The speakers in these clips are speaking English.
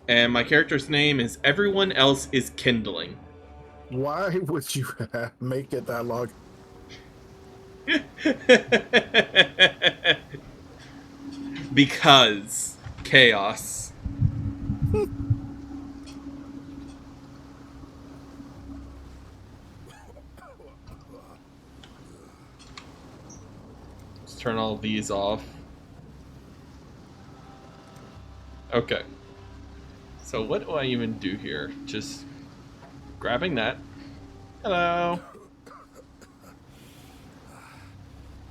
and my character's name is Everyone Else is Kindling. Why would you make it that long? Because chaos. Let's turn all these off. Okay. So what do I even do here? Just grabbing that. Hello.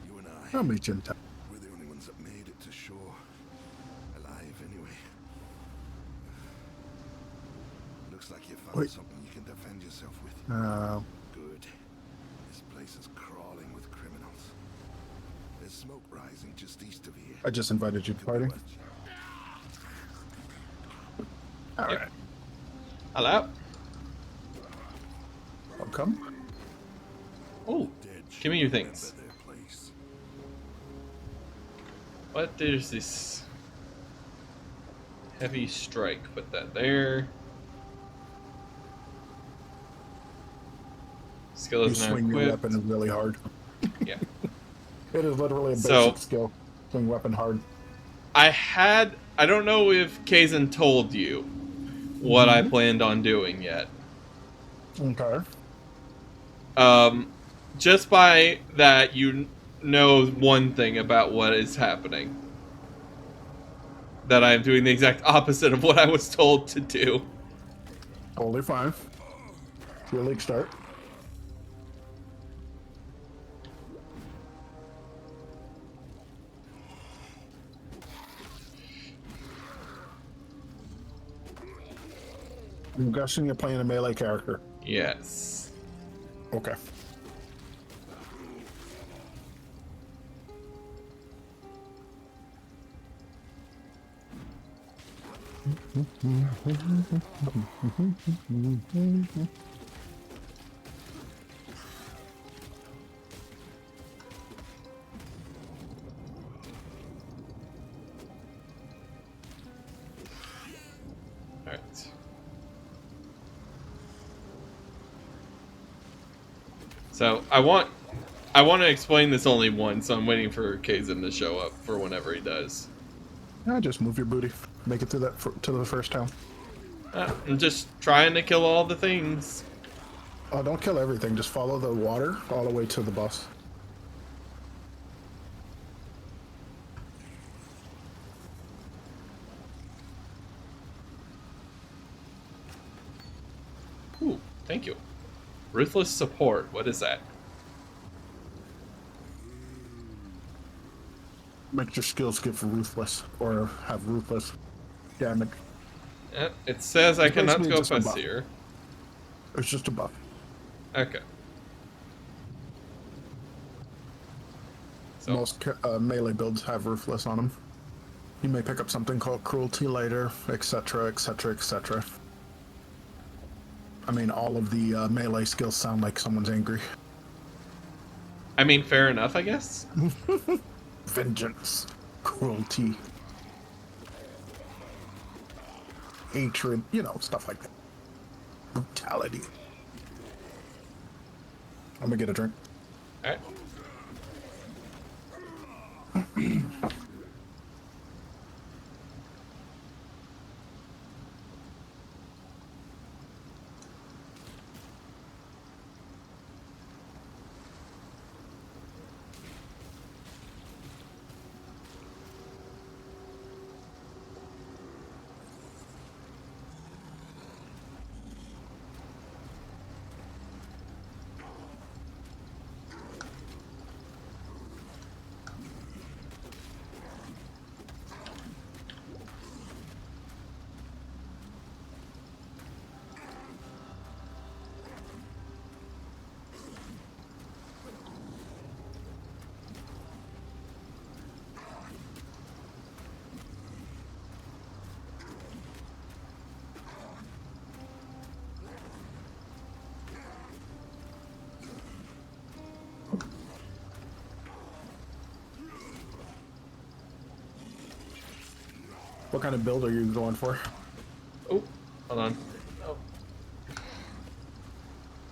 You and I, I'll meet you in time. we're the only ones that made it to shore. Alive, anyway. Looks like you found Wait. something you can defend yourself with. Uh, Good. This place is crawling with criminals. There's smoke rising just east of here. I just invited you to the party. All Yep. right. Hello. I'll come. Oh, give me your things. What? There's this heavy strike. Put that there. Skill You is now swing your equipped. weapon really hard. Yeah. It is literally a So- basic skill. Swing weapon hard. I don't know if Kazan told you what I planned on doing yet. Okay. Just by that, you know one thing about what is happening. That I'm doing the exact opposite of what I was told to do. Totally fine. Your league start. I'm guessing you're playing a melee character. Yes. Okay. Alright. So, I want to explain this only once, so I'm waiting for Kazan to show up for whenever he does. Just move your booty. Make it to to the first town. I'm just trying to kill all the things. Oh, don't kill everything. Just follow the water all the way to the bus. Ooh, thank you. Ruthless support, what is that? Make your skills get for ruthless or have ruthless damage. It says I It's cannot basically go just a buff. past here. It's just a buff. Okay. So, Most melee builds have ruthless on them. You may pick up something called cruelty later, etc., etc., etc. I mean, all of the melee skills sound like someone's angry. I mean, fair enough, I guess. Vengeance, cruelty, hatred, you know, stuff like that. Brutality. I'm gonna get a drink. Alright. What kind of build are you going for? Oh, hold on. Oh.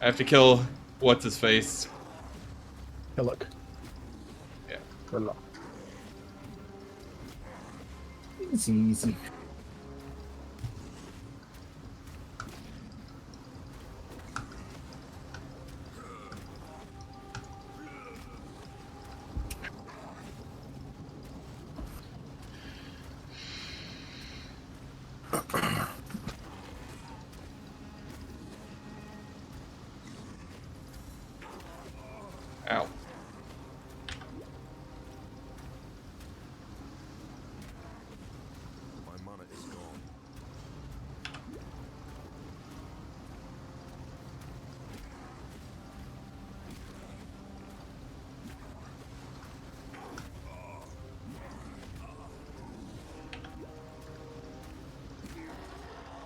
I have to kill what's his face. Hey, look. Yeah. Good luck. Easy, easy. Ow. My mana is gone.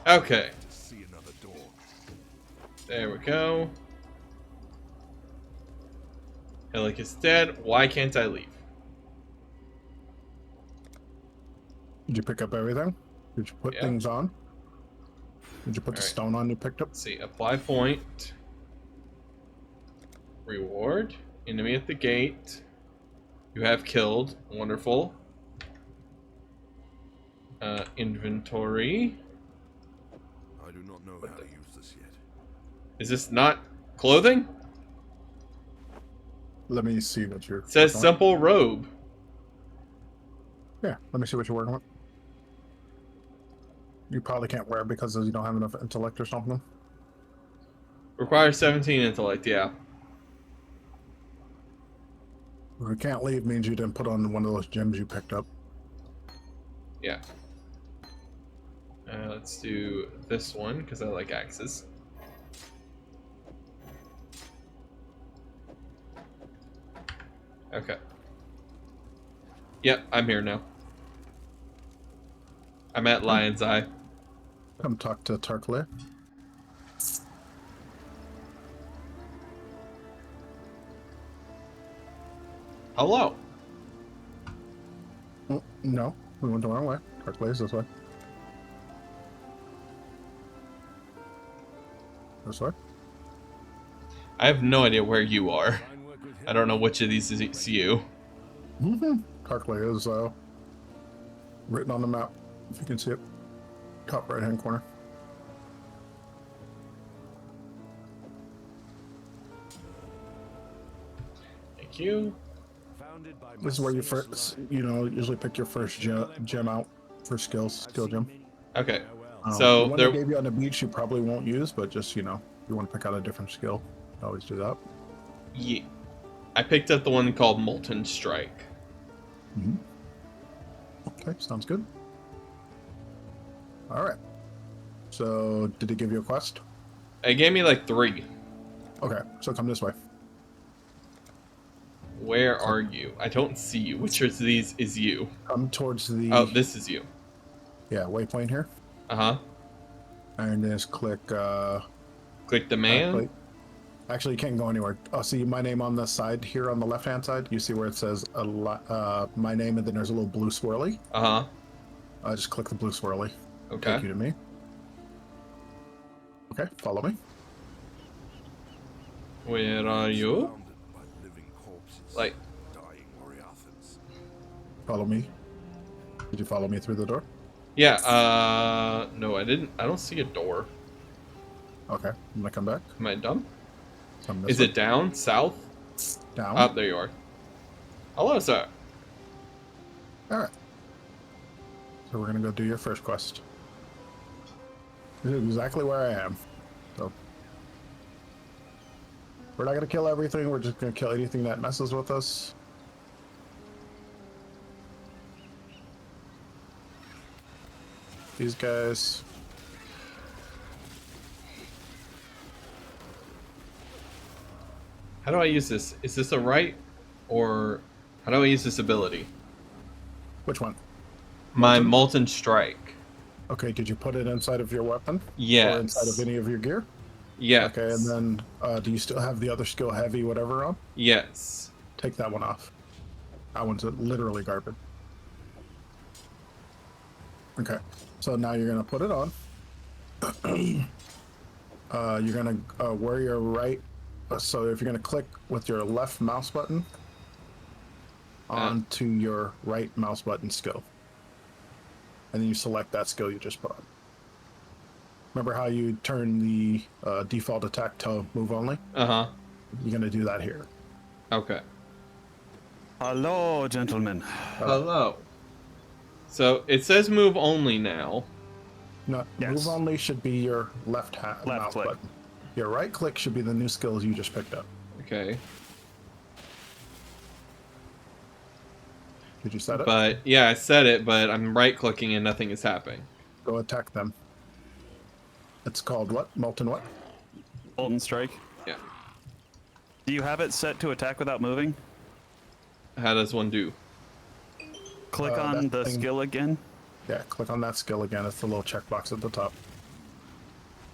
Okay. To see another door. There we go. Hillick is dead. Why can't I leave? Did you pick up everything? Did you put Yeah. things on? Did you put the Alright. stone on you picked up? Let's see. Apply point. Reward. Enemy at the gate. You have killed. Wonderful. Inventory. I do not know how to use this yet. Is this not clothing? Let me see what you're It says working on. simple robe. Yeah, let me see what you're working on. You probably can't wear it because you don't have enough intellect or something. Requires 17 intellect, yeah. If you can't leave means you didn't put on one of those gems you picked up. Yeah. Let's do this one, because I like axes. Okay. Yep, I'm here now. I'm at Lion's Eye. Come talk to Tarkle. Hello. Oh, no, we went the wrong way. Tarkle is this way. This way? I have no idea where you are. I don't know which of these is you. Mm-hmm. Tarkle is written on the map. If you can see it. Top right hand corner. Thank you. This is where you first, usually pick your first gem out for skills, skill gem. Okay. The So one there. they gave you on the beach, you probably won't use, but just you want to pick out a different skill, always do that. Yeah. I picked up the one called Molten Strike. Mm-hmm. Okay, sounds good. All right. So, did it give you a quest? It gave me like 3. Okay, so come this way. Where are you? I don't see you. Which of these is you? Come towards the Oh, this is you. waypoint here, Uh-huh. and just click. Click the man. Actually, you can't go anywhere. Oh, see my name on the side here on the left-hand side. You see where it says my name, and then there's a little blue swirly. Uh-huh. Just click the blue swirly. Okay. Take you to me. Okay, follow me. Where are you? Surrounded by living corpses, Like, dying Moriathans. Follow me. Did you follow me through the door? yeah, no, I didn't. I don't see a door. Okay, I'm gonna come back. Am I dumb? Come this Is way. it down? South? Down? Up, there you are. Hello, sir. All right. So we're gonna go do your first quest. This is exactly where I am. So we're not gonna kill everything. We're just gonna kill anything that messes with us. These guys. How do I use this? Is this a right? Or how do I use this ability? Which one? My Molten? Molten Strike. Okay, did you put it inside of your weapon? Yes. Or inside of any of your gear? Yes. Okay, and then do you still have the other skill, heavy, whatever, on? Yes. Take that one off. That one's literally garbage. Okay, so now you're gonna put it on. You're gonna where your right. So if you're gonna click with your left mouse button onto your right mouse button skill, and then you select that skill you just put on. Remember how you turn the default attack to move only? Uh-huh. You're gonna do that here. Okay. Hello, gentlemen. Hello. So it says move only now. No, Yes. move only should be your left mouse click. button. Your right click should be the new skills you just picked up. Okay. Did you set it? But yeah, I said it, but I'm right clicking and nothing is happening. Go attack them. It's called what? Molten what? Molten Strike. Yeah. Do you have it set to attack without moving? How does one do? Click on that the thing- skill again. Yeah, click on that skill again. It's the little checkbox at the top.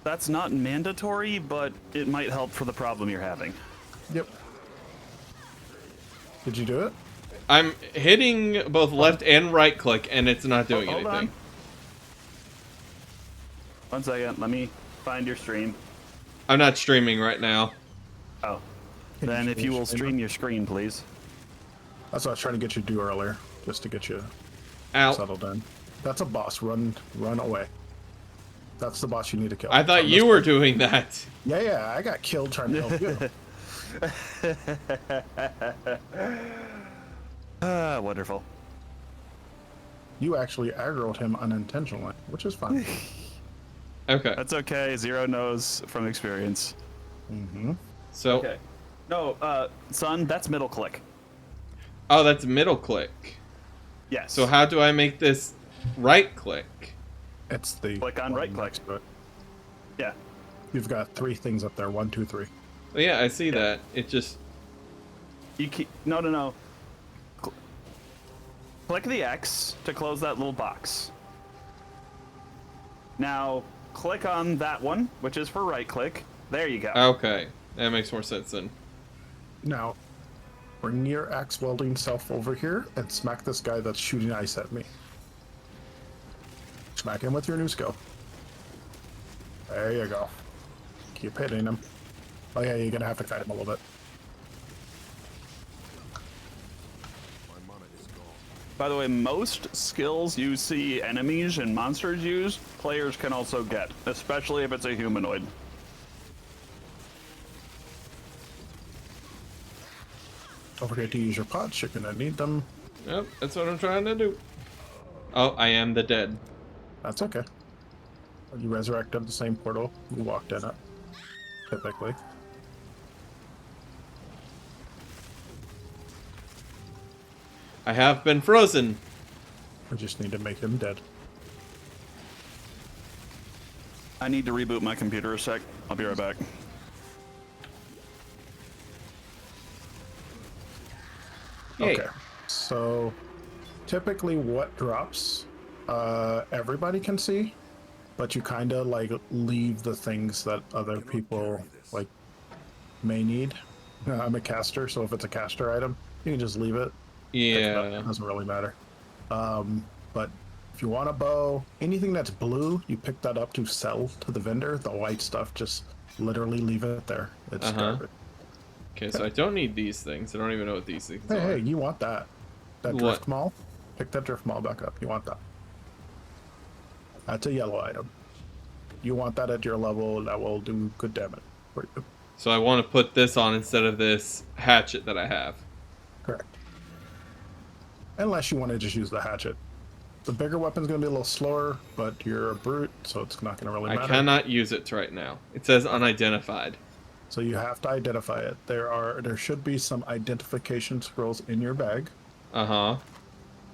That's not mandatory, but it might help for the problem you're having. Yep. Did you do it? I'm hitting both left and right click and it's not doing Hold on. anything. 1 second, let me find your stream. I'm not streaming right now. Oh. Can Then if you will stream stream your screen, please. That's what I was trying to get you to do earlier, just to get you Ow. settled in. That's a boss. Run away. That's the boss you need to kill. I thought On you this were one. doing that. Yeah, I got killed trying to help you. Wonderful. You actually aggroed him unintentionally, which is fine. Okay. That's okay. Zero knows from experience. So, Okay. No, son, that's middle click. oh, that's middle click. Yes. So how do I make this right click? It's the Click on right click. next to it. Yeah. You've got 3 things up there. 1, 2, 3. Oh, yeah, I see that. It just... You keep no. Click the X to close that little box. Now click on that one, which is for right click. There you go. Okay. That makes more sense then. Now, bring your axe welding self over here and smack this guy that's shooting ice at me. Smack him with your new skill. There you go. Keep hitting him. Oh yeah, you're gonna have to kite him a little bit. My mana is gone. By the way, most skills you see enemies and monsters use, players can also get, especially if it's a humanoid. Don't forget to use your pots, you're gonna need them. Yep, that's what I'm trying to do. Oh, I am the dead. That's okay. You resurrected the same portal you walked in it. Typically. I have been frozen. We just need to make him dead. I need to reboot my computer a sec. I'll be right back. Yay. Okay. So typically what drops, everybody can see, but you kind of like leave the things that other people like may need. I'm a caster, so if it's a caster item, you can just leave it. Pick it up, Yeah. it doesn't really matter. But if you want a bow, anything that's blue, you pick that up to sell to the vendor. The white stuff, just literally leave it there. It's garbage. Okay, so I don't need these things. I don't even know what these things Hey, are. hey, you want that? That What? drift maul? Pick that drift maul back up. You want that? That's a yellow item. You want that at your level? That will do good damage for you. So I want to put this on instead of this hatchet that I have. Correct. Unless you want to just use the hatchet. The bigger weapon's going to be a little slower, but you're a brute, so it's not going to really I matter. cannot use it right now. It says unidentified. So you have to identify it. There should be some identification scrolls in your bag, Uh-huh.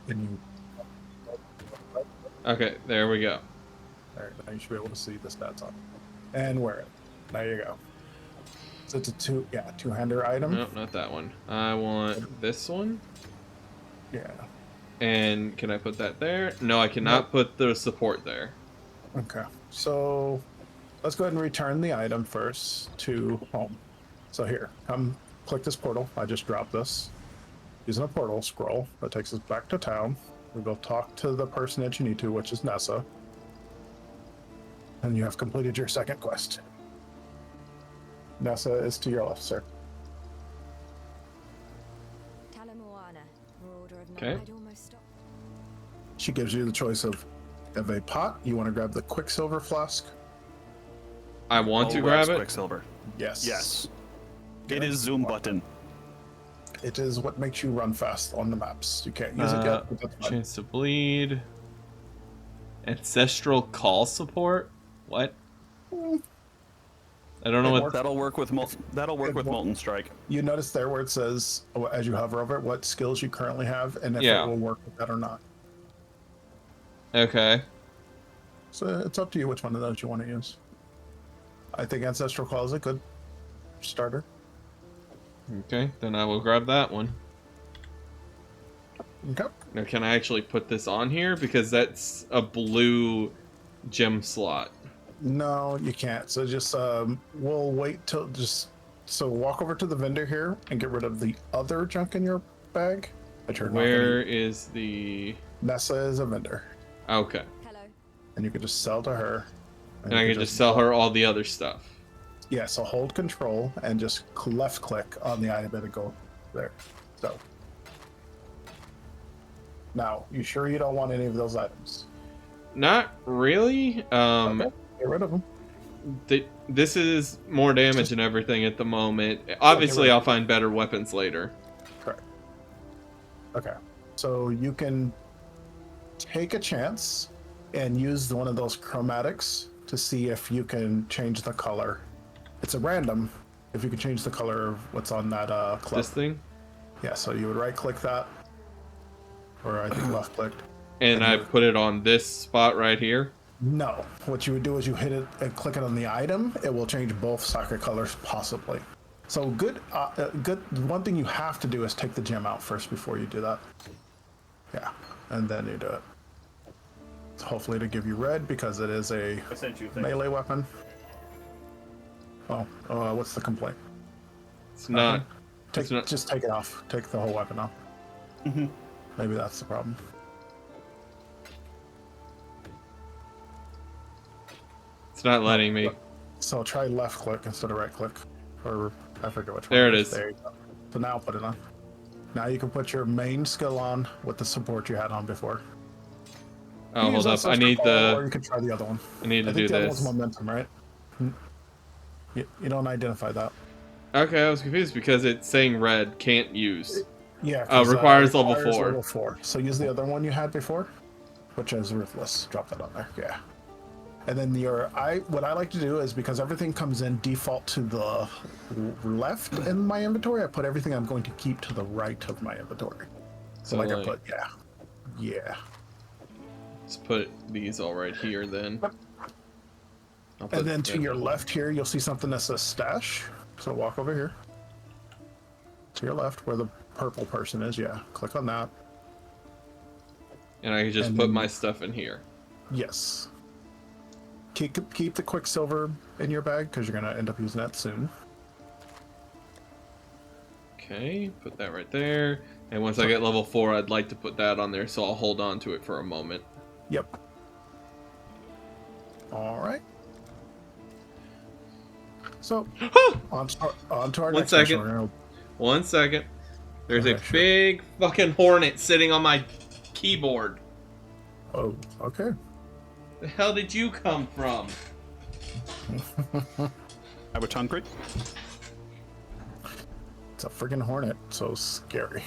and you. Okay, there we go. There, now you should be able to see the stats on it. And wear it. There you go. So it's a two-hander item. No, not that one. I want this one. Yeah. And can I put that there? No, I cannot put the support there. Okay. So let's go ahead and return the item first to home. So here, come click this portal. I just dropped this. Using a portal scroll that takes us back to town. We go talk to the person that you need to, which is Nessa. And you have completed your second quest. Nessa is to your left, sir. Okay. She gives you the choice of a pot. You want to grab the Quicksilver flask? I want to grab it. Quicksilver. Yes. Yes. It is zoom button. It is what makes you run fast on the maps. You can't use it yet. But that's fine. Chance to bleed. Ancestral call support. What? I don't know what. That'll work with Molten Strike. You notice there where it says, as you hover over it, what skills you currently have, and if Yeah. it will work with that or not. Okay. So it's up to you which one of those you want to use. I think Ancestral Call is a good starter. Okay, then I will grab that one. Okay. Now, can I actually put this on here? Because that's a blue gem slot. No, you can't. So just we'll wait till so walk over to the vendor here and get rid of the other junk in your bag. Where is the... Nessa is a vendor. Okay. Hello. And you can just sell to her. And I can just sell her all the other stuff. Yeah, so hold control and just left click on the item and go there. So. Now, you sure you don't want any of those items? Not really. Okay, get rid of them. This is more damage and everything at the moment. Obviously, I'll find better weapons later. Correct. Okay, so you can take a chance and use one of those chromatics to see if you can change the color. It's a random. If you can change the color of what's on that club. This thing? Yeah, so you would right click that. Or I think left clicked. And I put it on this spot right here? No. What you would do is you hit it and click it on the item. It will change both socket colors possibly. So good. One thing you have to do is take the gem out first before you do that. Yeah, and then you do it. Hopefully to give you red because it is a melee weapon. Oh, what's the complaint? It's not. Just take it off. Take the whole weapon off. Mm-hmm. Maybe that's the problem. It's not letting me. So try left click instead of right click. Or I forget which one. There it is. There you go. So now put it on. Now you can put your main skill on with the support you had on before. Oh, hold up. I need Or you can try the other one. I need to I do think the other this. one's momentum, right? You don't identify that. Okay, I was confused because it's saying red, can't use. Yeah. Requires level 4. Level 4. So use the other one you had before, which is Ruthless. Drop that on there. Yeah. And then what I like to do is because everything comes in default to the left in my inventory, I put everything I'm going to keep to the right of my inventory. So like I put, yeah. Let's put these all right here then. And then to your left here, you'll see something that says stash. So walk over here. To your left, where the purple person is, yeah. Click on that. And I can just put my stuff in here. Yes. Keep the Quicksilver in your bag, because you're going to end up using that soon. Okay, put that right there. And once I get level 4, I'd like to put that on there, so I'll hold on to it for a moment. Yep. All right. So, on to our next mission. One second. There's a big fucking hornet sitting on my keyboard. Oh, okay. The hell did you come from? I was hungry. It's a friggin' hornet. So scary.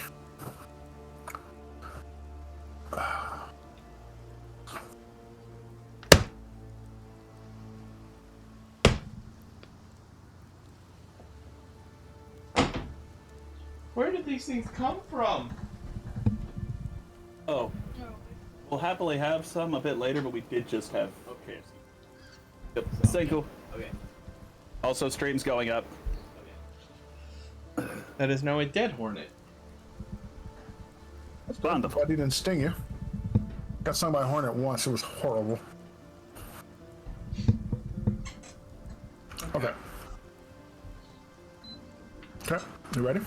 Where did these things come from? Oh. We'll happily have some a bit later, but we did just have. Okay. Yep. Cinco. Okay. Also, stream's going up. That is now a dead hornet. Wonderful. I didn't sting you. Got stung by a hornet once. It was horrible. Okay. Okay. You ready?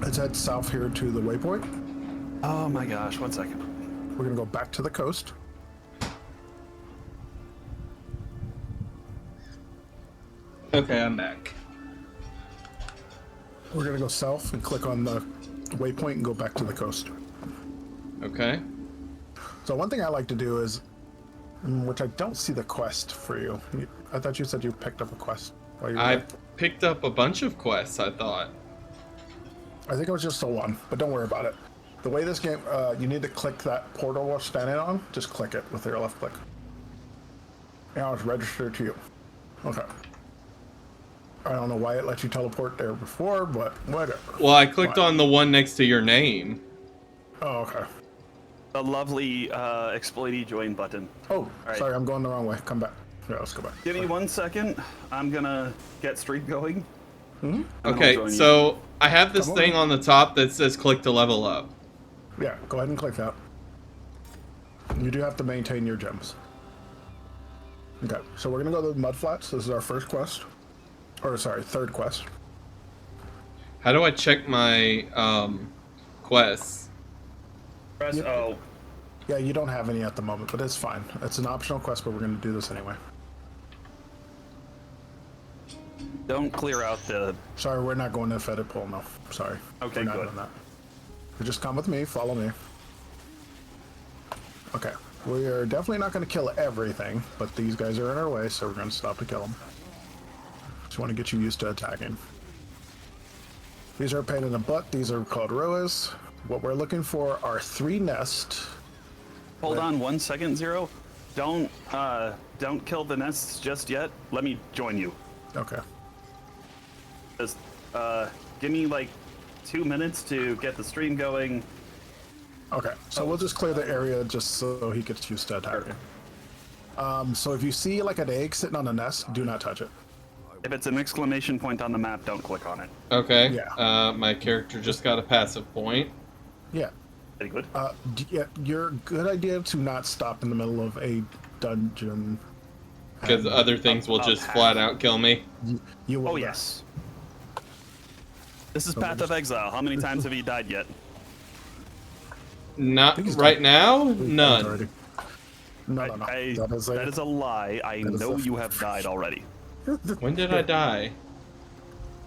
Let's head south here to the waypoint. Oh my gosh! 1 second. We're gonna go back to the coast. Okay, I'm back. We're gonna go south and click on the waypoint and go back to the coast. Okay. So one thing I like to do is, which I don't see the quest for you. I thought you said you picked up a quest while you were I there. picked up a bunch of quests, I thought. I think it was just the one, but don't worry about it. The way this game, you need to click that portal we're standing on. Just click it with your left click. Now it's registered to you. Okay. I don't know why it let you teleport there before, but whatever. Well, I clicked Fine. on the one next to your name. Oh, okay. The lovely exploitee join button. Oh, right. sorry, I'm going the wrong way. Come back. Yeah, let's go back. Give me 1 second. I'm gonna get stream going. Hmm? Okay, so I have this Come thing on. on the top that says click to level up. Yeah, go ahead and click that. You do have to maintain your gems. Okay, so we're gonna go to the Mudflats. This is our first quest. Or sorry, third quest. How do I check my quests? Press O. Yeah, you don't have any at the moment, but it's fine. It's an optional quest, but we're gonna do this anyway. Don't clear out the. Sorry, we're not going to Fetid Pole, no. Sorry. Okay, we're not good. doing that. You just come with me, follow me. Okay, we are definitely not going to kill everything, but these guys are in our way, so we're going to stop to kill them. Just want to get you used to attacking. These are a pain in the butt. These are called Roas. What we're looking for are 3 nests. Hold on 1 second, Zero. Don't kill the nests just yet. Let me join you. Okay. Just give me like 2 minutes to get the stream going. Okay, so we'll just clear the area just so he gets used to attacking. So if you see like an egg sitting on a nest, do not touch it. If it's an exclamation point on the map, don't click on it. Okay. Yeah. My character just got a passive point. Yeah. Very good. Yeah, you're good idea to not stop in the middle of a dungeon. Because other things will just flat out kill me. You will Oh die. yes. This is So Path we're of Exile. How many times have you died yet? Not He's right dead. now? We've died None. already. No. That is a lie. I that is know a- you have died already. When did I die?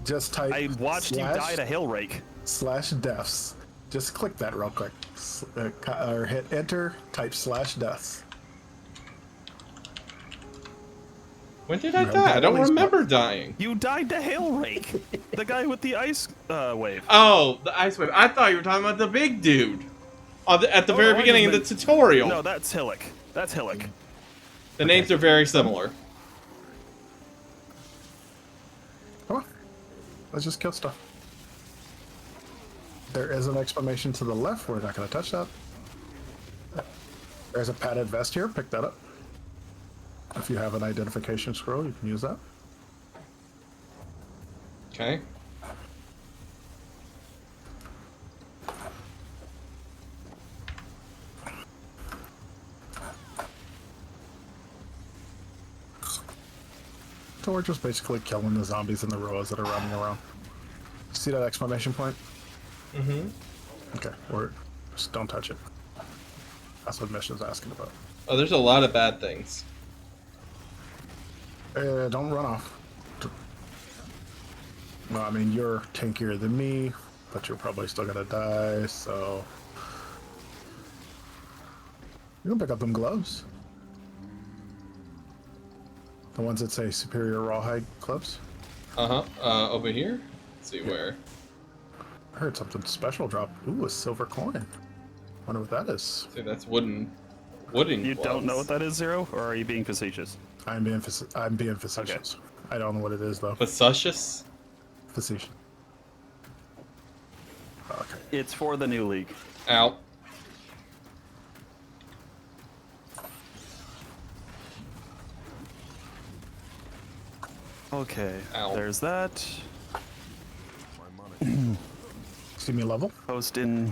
Just type. I watched you die to hill rake. /deaths. Just click that real quick. Or hit enter. Type /deaths. When did I You have die? I died don't at least remember dying. You died to hail rake. The guy with the ice wave. Oh, the ice wave. I thought you were talking about the big dude. At the very no, I beginning of just the tutorial. No, that's Hillock. That's Hillock. The names are very similar. Come on. Let's just kill stuff. There is an exclamation to the left. We're not going to touch that. There's a padded vest here. Pick that up. If you have an identification scroll, you can use that. Okay. So we're just basically killing the zombies and the roas that are running around. See that exclamation point? Mm-hmm. Okay, or just don't touch it. That's what mission's asking about. Oh, there's a lot of bad things. Don't run off. No, I mean, you're tankier than me, but you're probably still gonna die, so... You can pick up them gloves. The ones that say Superior Rawhide gloves. Uh-huh. Over here? Let's see where. I heard something special drop. Ooh, a silver coin. Wonder what that is. See, that's wooden. Wooden You gloves. don't know what that is, Zero, or are you being facetious? I'm being facetious. I don't know what it is, though. Facetious? Facetious. Okay. It's for the new league. Out. Okay. Ow. There's that. My monitor. See me level? Post in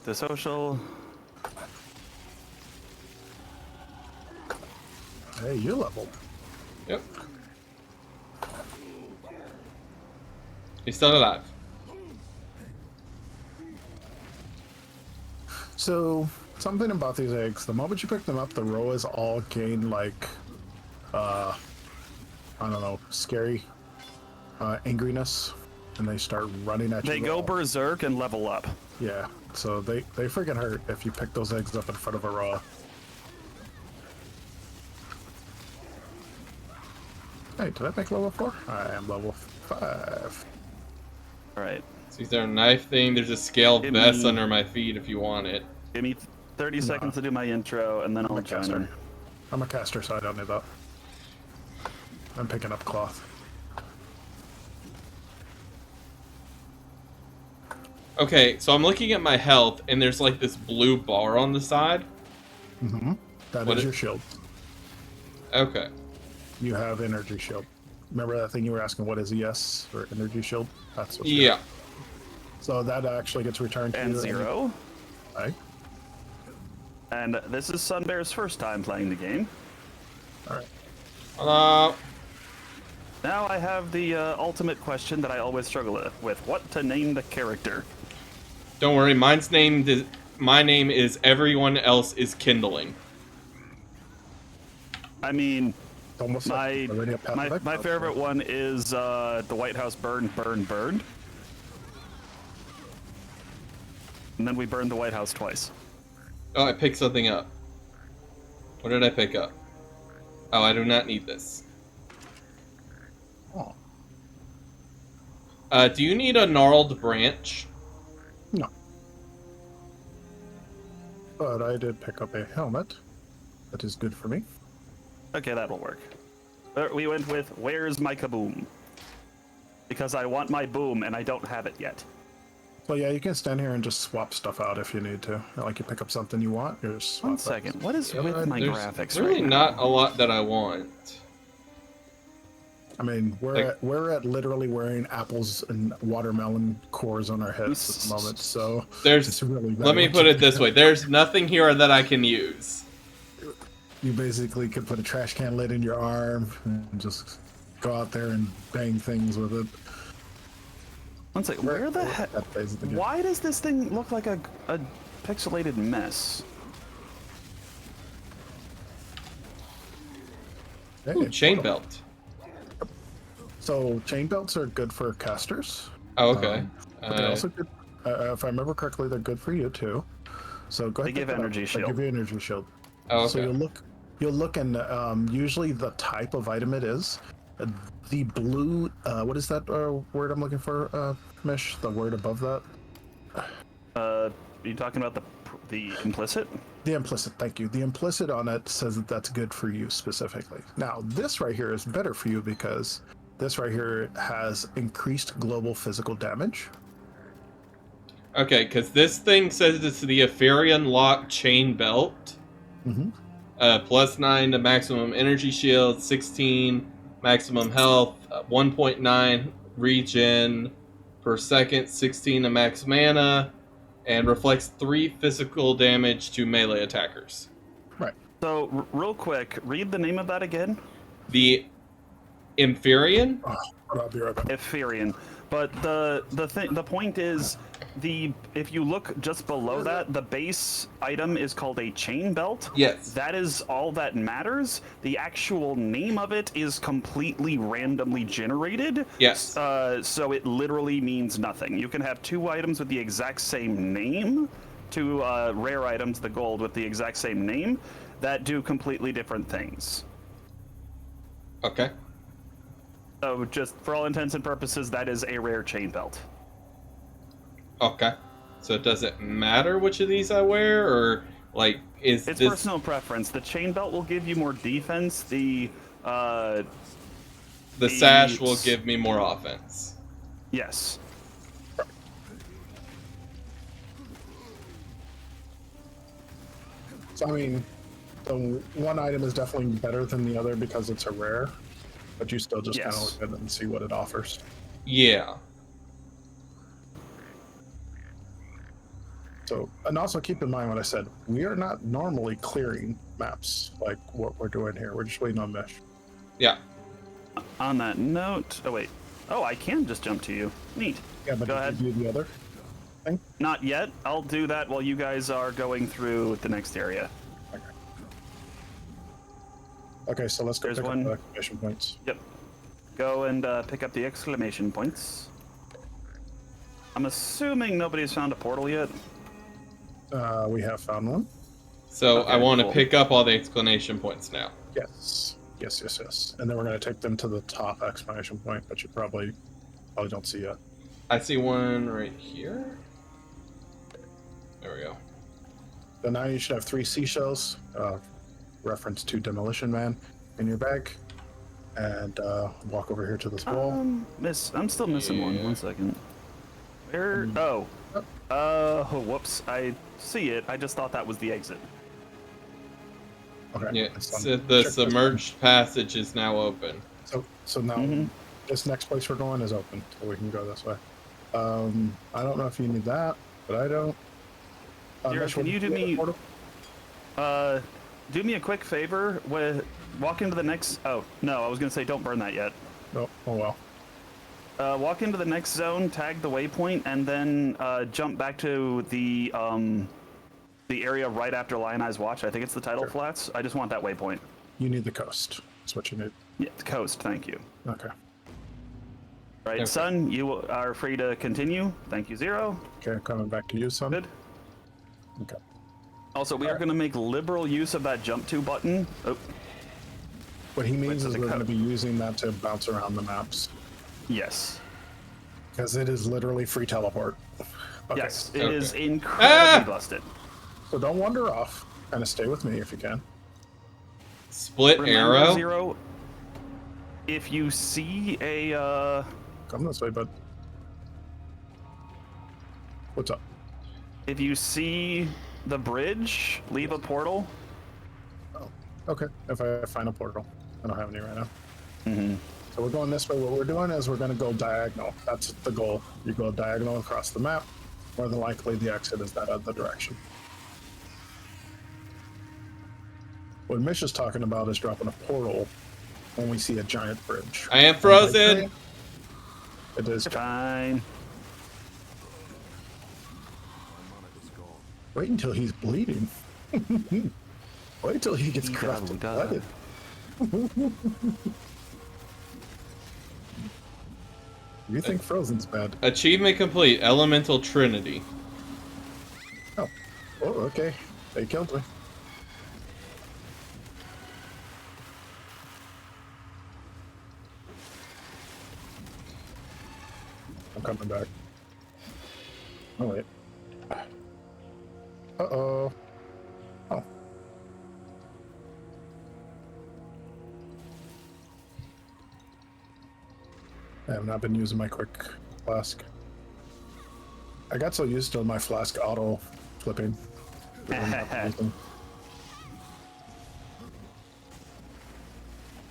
the social. Hey, you level. Yep. He's still alive. So, something about these eggs, the moment you pick them up, the roas all gain, like, I don't know, scary angriness, and they start running at you. They go berserk and level up. Yeah, so they freaking hurt if you pick those eggs up in front of a raw. Hey, did I make level 4? I am level 5. All right. So is there a knife thing? There's a scale Give vest me- under my feet if you want it. Give me 30 seconds to do my intro, and then I'm I'll a join caster. in. I'm a caster, so I don't need that. I'm picking up cloth. Okay, so I'm looking at my health, and there's like this blue bar on the side. Mm-hmm. That What is it- your shield. Okay. You have energy shield. Remember that thing you were asking, what is ES for energy shield? That's what. Yeah. So that actually gets returned to And you. 0. Right. And this is SunBear's first time playing the game. All right. Uh, Now I have the ultimate question that I always struggle with. What to name the character? don't worry, my name is Everyone Else is Kindling. I mean, It's almost like already a path my of exile. favorite one is the White House burned. And then we burned the White House twice. Oh, I picked something up. What did I pick up? Oh, I do not need this. Oh, Do you need a gnarled branch? no. But I did pick up a helmet. That is good for me. Okay, that'll work. We went with where's my kaboom? Because I want my boom and I don't have it yet. So yeah, you can stand here and just swap stuff out if you need to. Like you pick up something you want, you just swap One it. second. What is with my There's graphics really right now? not a lot that I want. I mean, we're at literally wearing apples and watermelon cores on our heads at the moment, so There's. it's really bad. Let me put it this way: there's nothing here that I can use. You basically could put a trash can lid in your arm and just go out there and bang things with it. One second. Where the heck? That basically good. Why does this thing look like a pixelated mess? Hey, Ooh, chain belt. So chain belts are good for casters. Oh, okay. But they're also good. If I remember correctly, they're good for you too. So go ahead. They give pick it up. energy They shield. give you energy shield. Oh, So okay. you'll look and usually the type of item it is. The blue, what is that word I'm looking for, Mish? The word above that? Are you talking about the implicit? The implicit, thank you. The implicit on it says that that's good for you specifically. Now, this right here is better for you because this right here has increased global physical damage. Okay, because this thing says it's the Epherian Lock Chain Belt. Mm-hmm. +9 to maximum energy shield, 16 maximum health, 1.9 regen per second, 16 to max mana, and reflects 3 physical damage to melee attackers. Right. So, real quick, read the name of that again. The Epherian? Oh, I'll be right back. Epherian. But the point is, if you look just below that, the base item is called a chain belt. Yes. That is all that matters. The actual name of it is completely randomly generated. Yes. So it literally means nothing. You can have 2 items with the exact same name, 2 rare items, the gold, with the exact same name, that do completely different things. Okay. So just for all intents and purposes, that is a rare chain belt. Okay. So does it matter which of these I wear, or like is It's this? personal preference. The chain belt will give you more defense. The Sash will give me more offense. yes. So, I mean, the one item is definitely better than the other because it's a rare, but you still just kind of Yes. look at it and see what it offers. Yeah. So, and also keep in mind what I said. We are not normally clearing maps like what we're doing here. We're just waiting on Mesh. Yeah. On that note, oh wait. Oh, I can just jump to you. Neat. Yeah, but Go did ahead. you do the other thing? Not yet. I'll do that while you guys are going through the next area. Okay, so let's go There's pick one. up the exclamation points. Yep. go and pick up the exclamation points. I'm assuming nobody's found a portal yet. We have found one. So Okay, I want to cool. pick up all the exclamation points now. Yes. Yes. And then we're going to take them to the top exclamation point, but you probably don't see yet. I see one right here. There we go. So now you should have 3 seashells, reference to Demolition Man, in your bag. And walk over here to this wall. I'm still missing one. Yeah. 1 second. Where? Oh. Whoops. I see it. I just thought that was the exit. Okay. Yeah, that's fine. so the Check this one. submerged passage is now open. So now this next place we're going is open, so we can go this way. I don't know if you need that, but I don't. Zero, can you do me? Do me a quick favor. Walk into the next. Oh no, I was gonna say don't burn that yet. No. Oh well. Walk into the next zone, tag the waypoint, and then jump back to the area right after Lion Eye's Watch. I think it's the tidal flats. I just want that waypoint. You need the coast. That's what you need. Yeah, the coast. Thank you. Okay. Right, Okay. Sun, you are free to continue. Thank you, Zero. Okay, coming back to you, son. Good. Okay. Also, we are going to make liberal use of that jump to button. Oh, What he means so is the we're co- going to be using that to bounce around the maps. yes. Because it is literally free teleport. Okay. Yes, it Okay. is incredibly busted. So don't wander off. Kind of stay with me if you can. Split Remember, arrow. Zero, if you see a Come this way, bud. What's up? if you see the bridge, leave a portal. Oh, okay. If I find a portal. I don't have any right now. Mm-hmm. So we're going this way. What we're doing is we're going to go diagonal. That's the goal. You go diagonal across the map. More than likely, the exit is that other direction. What Mish is talking about is dropping a portal when we see a giant bridge. I am frozen. It is. Fine. My monitor's gone. Wait until he's bleeding. Wait till he gets crushed Dee-da-doo-da. and blooded. You think Frozen's bad? Achievement complete. Elemental Trinity. Oh, okay. They killed me. I'm coming back. Oh, wait. Uh-oh. Oh. I have not been using my quick flask. I got so used to my flask auto flipping.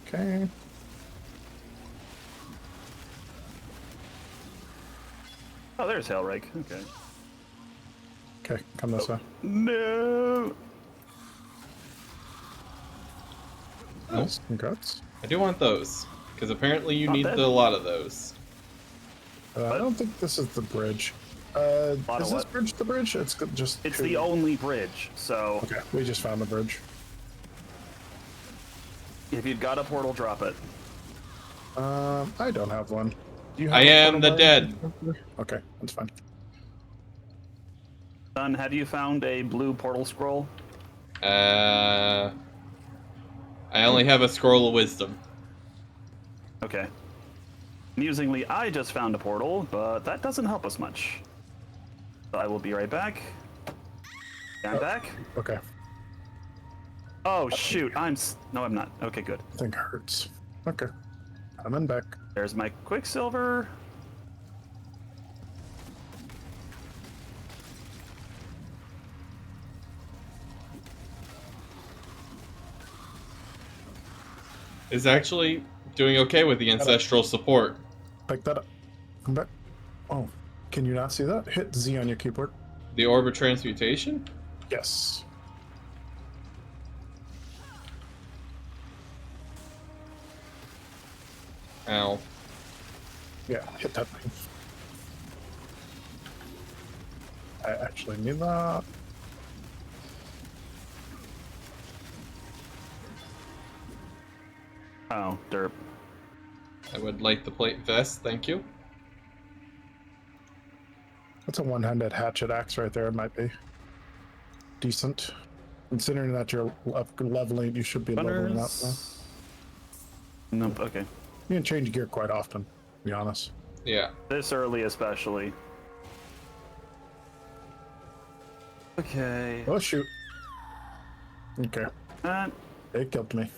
Okay. Oh, there's Hellrake. Okay. Okay, come this way. No. Nice, congrats. I do want those because apparently you Not need bad. a lot of those. I don't think this is the bridge. Lot Is of this what? bridge the bridge? It's just. It's two. the only bridge, so Okay, we just found the bridge. if you've got a portal, drop it. I don't have one. Do you I a am portal the line? dead. Okay, that's fine. Son, have you found a blue portal scroll? I only have a scroll of wisdom. Okay. Amusingly, I just found a portal, but that doesn't help us much. So I will be right back. I'm back. Okay, Oh shoot! No, I'm not. Okay, good. I think it hurts. Okay, I'm in back. There's my Quicksilver. Is actually doing okay with the ancestral support. Pick that up. Come back. Oh, can you not see that? Hit Z on your keyboard. The orb of transmutation? Yes. Ow. Yeah, hit that thing. I actually need that. Oh, derp. I would like the plate vest, thank you. That's a one-handed hatchet axe right there. It might be decent. Considering that you're up leveling, you should be leveling up now. Runners. Nope. Okay. You can change gear quite often, to be honest. Yeah. This early, especially. Okay. Oh, shoot. Okay. That. It killed me.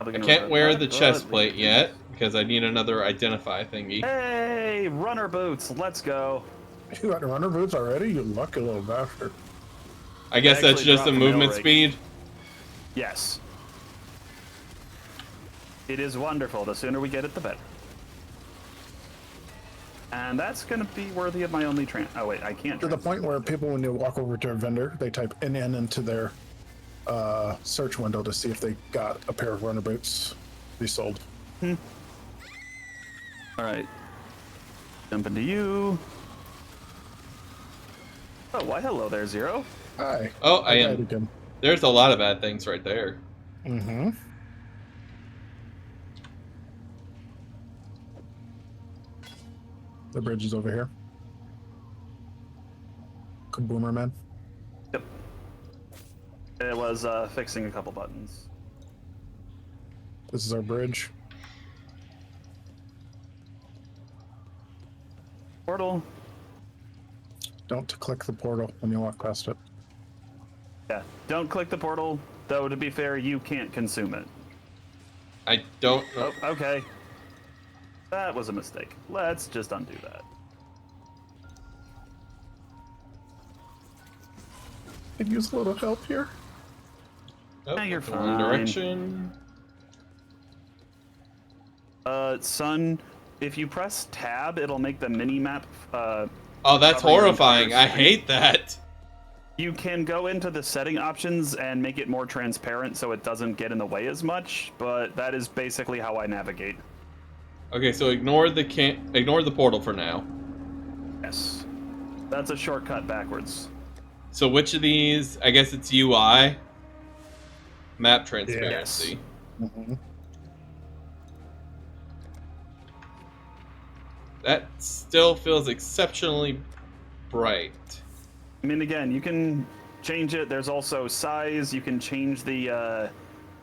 I can't wear the chest plate yet because I need another identify thingy. Hey, runner boots. Let's go. You got runner boots already? You lucky little bastard. I guess that's actually just dropped the the mail movement rig. speed. Yes. It is wonderful. The sooner we get it, the better. And that's going to be worthy of my only Oh, wait, I can't. To the point where people, when they walk over to a vendor, they type NN into their search window to see if they got a pair of runner boots to be sold. All right. Jump into you. Oh, why hello there, Zero. Hi. Oh, I died am. again. There's a lot of bad things right there. Mm-hmm. The bridge is over here. Kaboomer man. Yep. It was fixing a couple buttons. This is our bridge. Portal. Don't click the portal when you walk past it. Yeah, don't click the portal, though to be fair, you can't consume it. I don't know. Oh, okay. That was a mistake. Let's just undo that. Could use a little help here. Oh, you're went the wrong fine. direction. Sun, if you press tab, it'll make the mini-map, Oh, that's cover your horrifying. entire I hate that. You can go into the setting options and make it more transparent so it doesn't get in the way as much, but that is basically how I navigate. Okay, so ignore the portal for now. Yes. That's a shortcut backwards. So which of these? I guess it's UI. Map transparency. Mm-hmm. That still feels exceptionally bright. I mean, again, you can change it. There's also size. You can change the.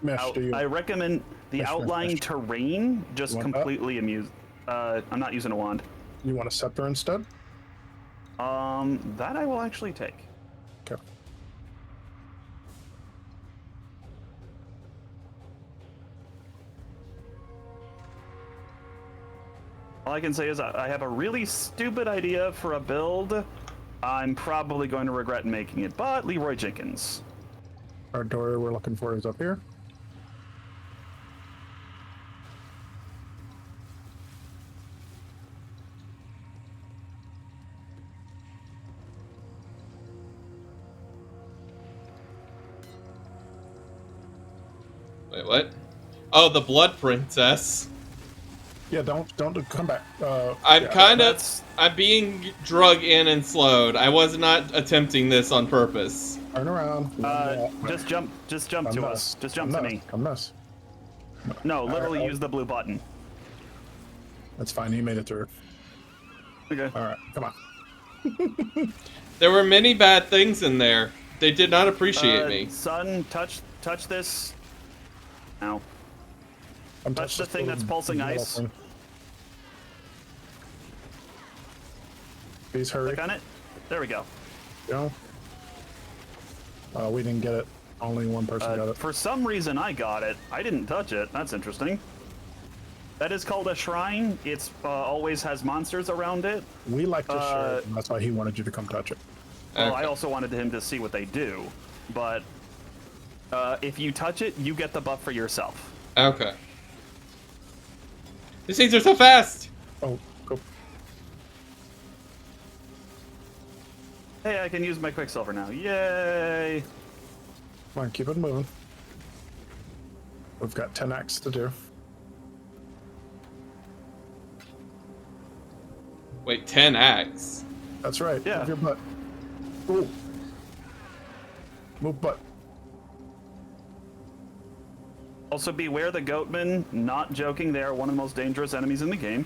Mesh, do you? I recommend the Mesh, outline mesh. terrain just You want that? completely I'm not using a wand. You want a scepter instead? That I will actually take. Okay. All I can say is I have a really stupid idea for a build. I'm probably going to regret making it, but Leroy Jenkins. Our door we're looking for is up here. Wait, what? Oh, the Blood Princess. Yeah, don't come back. I'm yeah, kind of. that's- I'm being drug in and slowed. I was not attempting this on purpose. turn around. Just jump Come to this. us. Just jump Come to this. me. Come this. No, literally Alright, use the blue button. That's fine. He made it through. Okay. All right, come on. There were many bad things in there. They did not appreciate me. Sun, touch this. Ow. I'm Touch the this thing little that's pulsing metal ice. thing. Please hurry. Click on it. There we go. Go. We didn't get it. Only one person got it. For some reason, I got it. I didn't touch it. That's interesting. That is called a shrine. It's always has monsters around it. We like to share it, and that's why he wanted you to come touch it. Well, I Okay. also wanted him to see what they do, but if you touch it, you get the buff for yourself. Okay. These things are so fast! Oh, go. Hey, I can use my Quicksilver now. Yay! Come on, keep it moving. We've got 10 acts to do. Wait, 10 acts. That's right. Yeah. Move your butt. Ooh. Move butt. Also, beware the goatmen. Not joking, they are one of the most dangerous enemies in the game.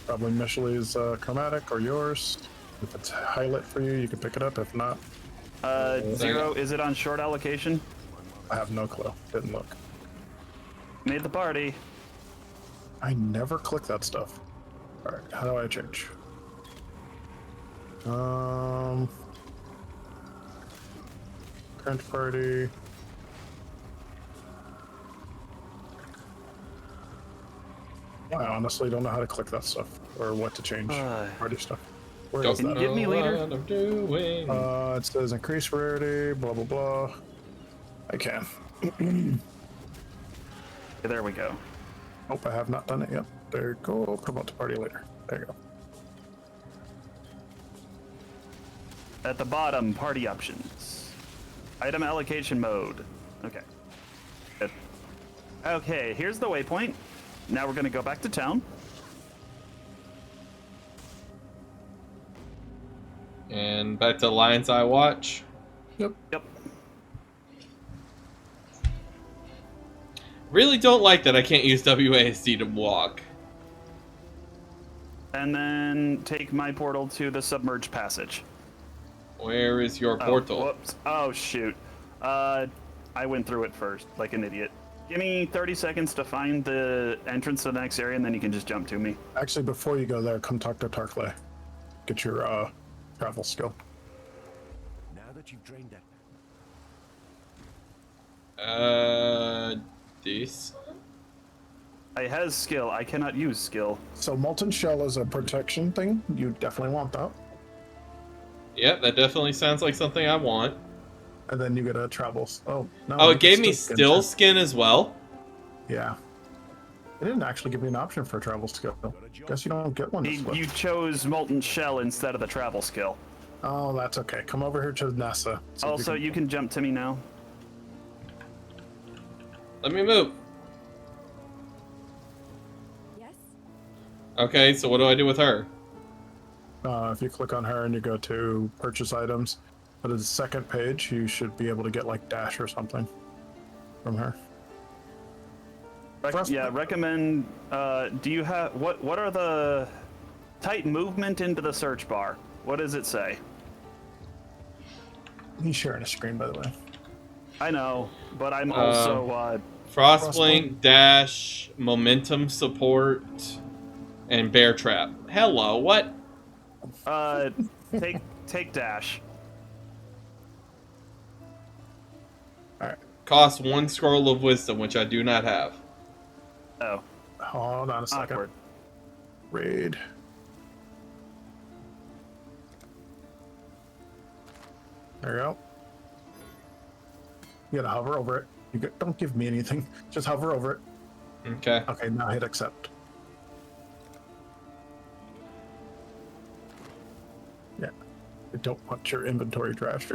Probably Michelle's chromatic or yours. If it's highlight for you, you can pick it up. If not, Zero, is it on short allocation? I have no clue. Didn't look. Made the party. I never click that stuff. Alright, how do I change? Current party. I honestly don't know how to click that stuff or what to change. Party stuff. Where is Can you that? give me leader? What I'm doing. It says increase rarity, blah blah blah. I can. There we go. Nope, I have not done it yet. There you go. Promote to party later. There you go. At the bottom, party options. Item allocation mode. Okay. Good. Okay, here's the waypoint. Now we're going to go back to town. And back to Lion's Eye Watch. Yep. Yep. Really don't like that I can't use WASD to walk. And then take my portal to the submerged passage. Where is your portal? Whoops. Oh, shoot. I went through it first, like an idiot. Give me 30 seconds to find the entrance to the next area, and then you can just jump to me. Actually, before you go there, come talk to Tarkley. Get your travel skill. Now that you've drained that. This. I has skill. I cannot use skill. So molten shell is a protection thing. You definitely want that. Yep, that definitely sounds like something I want. And then you get a travel. Oh no. Oh, you it get gave me skin still too. skin as well. Yeah. It didn't actually give me an option for a travel skill. Guess you don't get one. This way. You chose molten shell instead of the travel skill. Oh, that's okay. Come over here to NASA. See if Also, you can jump to me now. Let me move. Yes? Okay, so what do I do with her? If you click on her and you go to purchase items, but at the second page, you should be able to get like dash or something from her. Yeah, recommend. Do you have what are the type movement into the search bar? What does it say? He's sharing a screen, by the way. I know, but I'm also Frostblink, dash, momentum support, and bear trap. Hello, what? take dash. All right. Costs 1 scroll of wisdom, which I do not have. Oh, Hold on a second. awkward. Raid. There you go. You gotta hover over it. Don't give me anything. Just hover over it. Okay. Okay, now hit accept. Yeah. I don't want your inventory trash.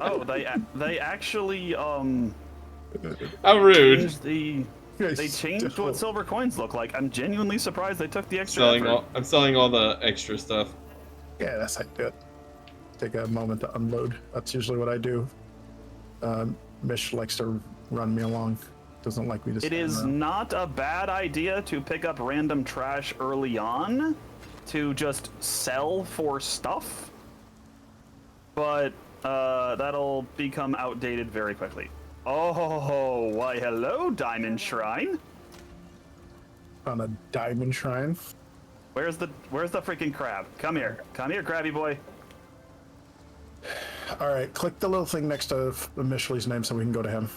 Oh, they actually How rude. changed they changed what silver coins look like. I'm genuinely surprised they took the extra effort. I'm selling all the extra stuff. Yeah, that's how you do it. Take a moment to unload. That's usually what I do. Mish likes to run me along. Doesn't like me to It stand is around. not a bad idea to pick up random trash early on to just sell for stuff, but that'll become outdated very quickly. Oh, why hello, Diamond Shrine. On a diamond shrine. Where's the freaking crab? Come here, crabby boy. All right, click the little thing next to Michelle's name so we can go to him.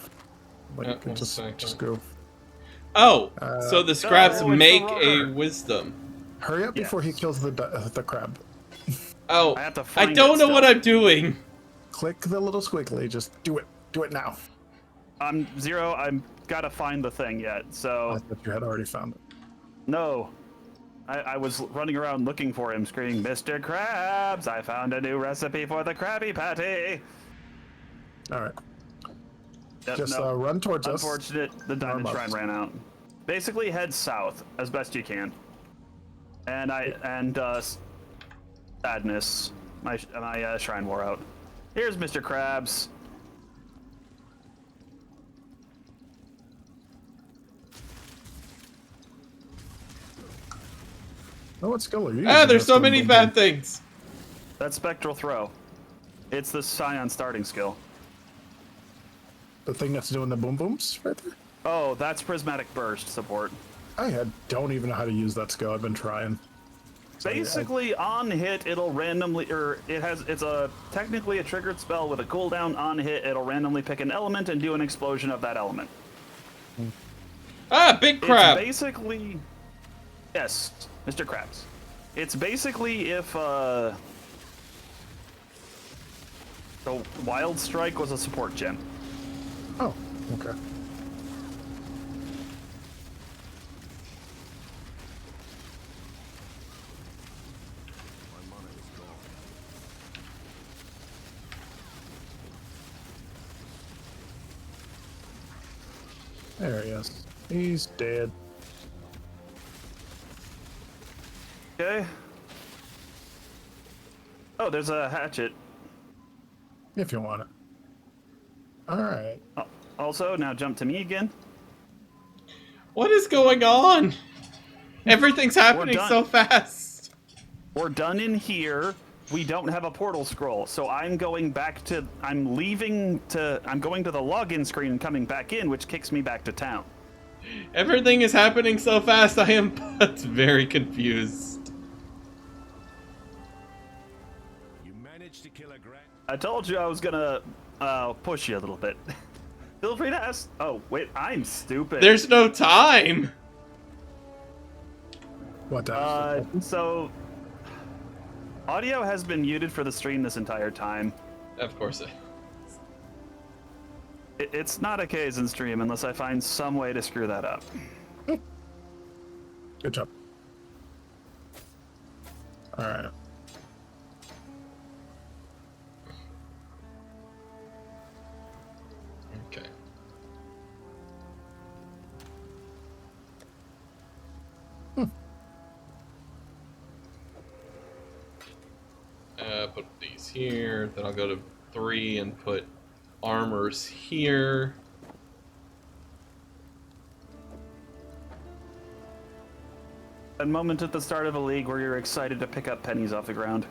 Like, one just second. go. Oh, so the scraps no, it's make the a rover. wisdom. Hurry up before he Yes. kills the crab. Oh, I have to I find don't it know still. what I'm doing. Click the little squiggly. Just do it. Do it now. I'm Zero. I'm gotta find the thing yet. I So thought you had already found it. no. I was running around looking for him, screaming, "Mr. Krabs! I found a new recipe for the Krabby Patty!" All right. Yep, Just no. run towards us. Unfortunate, the Diamond Our Shrine bugs. ran out. Basically, head south as best you can. And sadness, my shrine wore out. Here's Mr. Krabs. Oh, what skill are you Ah, using? there's so That's many boom, bad boom. things. That's Spectral Throw. It's the Scion starting skill. The thing that's doing the boom booms right there? Oh, that's Prismatic Burst support. Don't even know how to use that skill. I've been trying. So, Basically, on hit, it'll randomly, it's technically a triggered spell with a cooldown. On hit, it'll randomly pick an element and do an explosion of that element. Ah, big crab. It's basically, yes, Mr. Krabs. It's basically if the Wild Strike was a support gem. Oh, okay. My mana is gone. There he is. He's dead. Okay. Oh, there's a hatchet. If you want it. Alright. Also, now jump to me again. What is going on? Everything's happening done. so fast. We're done in here. We don't have a portal scroll, so I'm going to the login screen and coming back in, which kicks me back to town. Everything is happening so fast. I am very confused. You managed to kill a grand. I told you I was gonna push you a little bit. Feel free to ask. Oh, wait, I'm stupid. There's no time. What the? So audio has been muted for the stream this entire time. Of course. It's not a Kaizen stream unless I find some way to screw that up. Good job. Alright. Okay. Put these here. Then I'll go to 3 and put armors here. A moment at the start of a league where you're excited to pick up pennies off the ground.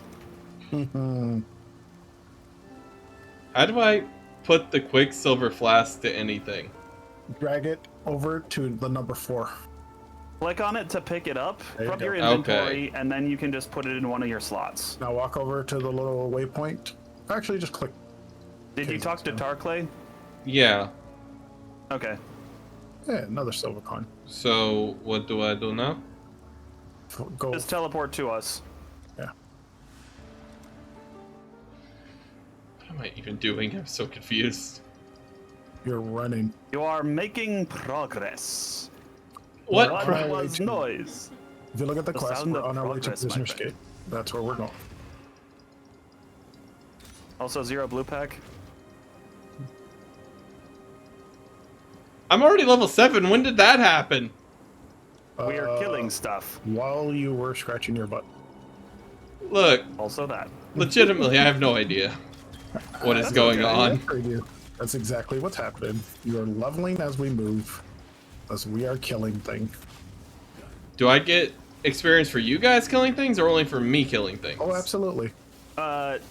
How do I put the Quicksilver Flask to anything? Drag it over to the number 4. Click on it to pick it up There you from go. your inventory, and then you can just put it in one of your slots. Now walk over to the little waypoint. Actually, just click. Did you talk to Tarkley? Yeah. Okay. Yeah, another silver coin. So what do I do now? Go. Just teleport to us. Yeah. What am I even doing? I'm so confused. You're running. You are making progress. What? Well, What Right. was noise? If you look at the quest, sound we're of on our way to progress, my Prisoner's friend. Gate. That's where we're going. Also, 0 blue pack. I'm already level 7. When did that happen? We are killing stuff. While you were scratching your butt. Look, Also that. legitimately, I have no idea what is going on. That's exactly what's happening. You are leveling as we move, as we are killing things. Do I get experience for you guys killing things or only for me killing things? Oh, absolutely.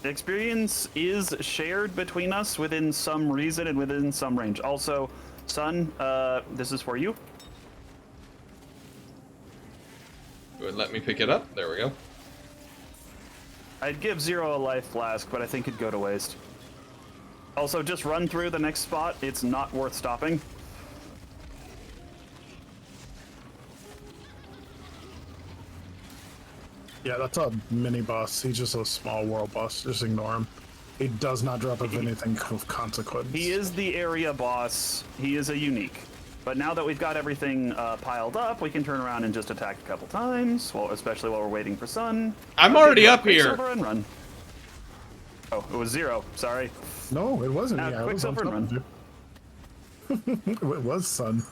Experience is shared between us within some reason and within some range. Also, Sun, this is for you. Would let me pick it up? There we go. I'd give 0 a life flask, but I think it'd go to waste. Also, just run through the next spot. It's not worth stopping. Yeah, that's a mini boss. He's just a small world boss. Just ignore him. He does not drop of anything of consequence. He is the area boss. He is a unique. But now that we've got everything piled up, we can turn around and just attack a couple times, well, especially while we're waiting for Sun. I'm already up here. Quicksilver and run. Oh, it was 0. Sorry. No, it wasn't. Yeah, it was on Quicksilver and top of you. It was Sun.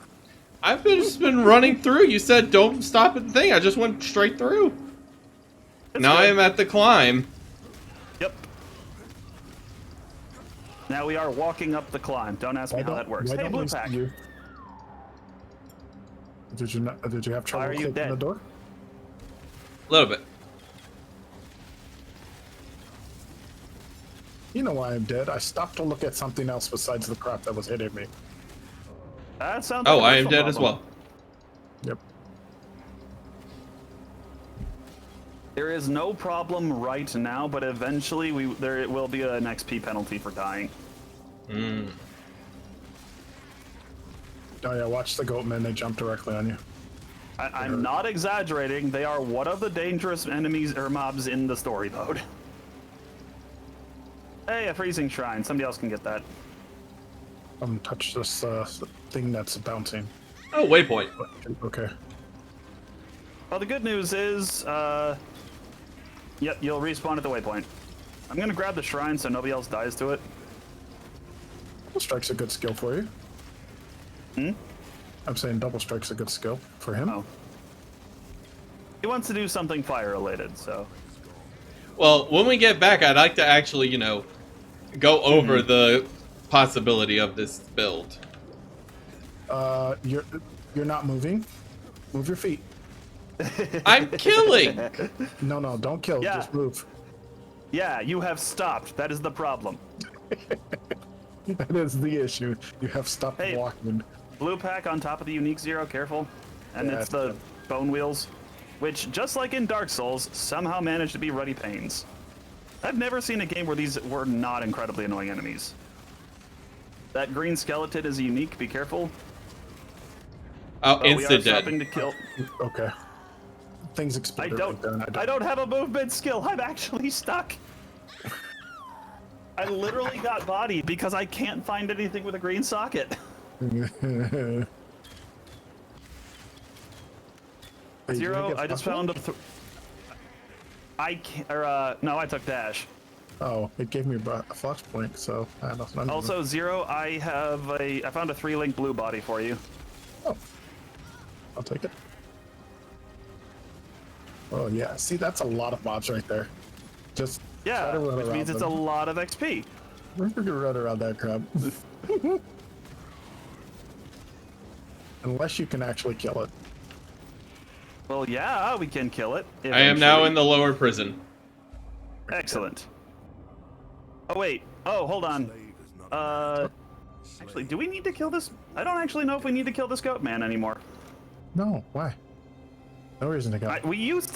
I've just been running through. You said don't stop at the thing. I just went straight through. It's Now good. I am at the climb. Yep. Now we are walking up the climb. Don't ask me how that works. Why Hey, don't blue we see pack. you? Did you not? Did you have trouble are you closing the dead? door? A little bit. You know why I'm dead. I stopped to look at something else besides the crap that was hitting me. That sounds. Oh, like a I am personal dead as problem. well. Yep. There is no problem right now, but eventually there will be an XP penalty for dying. Mm. Oh yeah, watch the goatmen. They jump directly on you. I'm not exaggerating. They are one of the dangerous enemies or mobs in the story mode. Hey, a freezing shrine. Somebody else can get that. Touch this thing that's bouncing. Oh, waypoint. Okay. Well, the good news is, yep, you'll respawn at the waypoint. I'm gonna grab the shrine so nobody else dies to it. Double strike's a good skill for you. Hmm? I'm saying double strike's a good skill for him. Oh. He wants to do something fire related, so. Well, when we get back, I'd like to actually, you know, go over the possibility of this build. You're not moving. Move your feet. I'm killing. No, don't kill. Yeah. Just move. Yeah, you have stopped. That is the problem. That is the issue. You have stopped Hey. walking. Blue pack on top of the unique zero, careful. And Yeah, it's the bone wheels, which, just like in Dark Souls, somehow managed to be ruddy pains. I've never seen a game where these were not incredibly annoying enemies. That green skeleton is unique, be careful. Oh, But we are instant stopping dead. to kill. Okay. Things I exploded don't, right there, and I don't have a movement skill. I'm actually stuck. I literally got bodied because I can't find anything with a green socket. Hey, did you Zero, get I just flash found damage? I can't, no, I took dash. Oh, it gave me a flash point, so I don't know. Also, Zero, I found a 3-link blue body for you. Oh, I'll take it. Oh yeah, see, that's a lot of mobs right there. Just try Yeah, to run which around means it's a them. lot of XP. We're gonna run around that crap. Unless you can actually kill it. Well, yeah, we can kill it. I am now eventually. in the lower prison. Excellent. Oh, wait. Oh, hold on. Slave is not Actually, do we need to kill this? I don't actually know if we need to kill this goat man anymore. No, why? No reason to kill. We used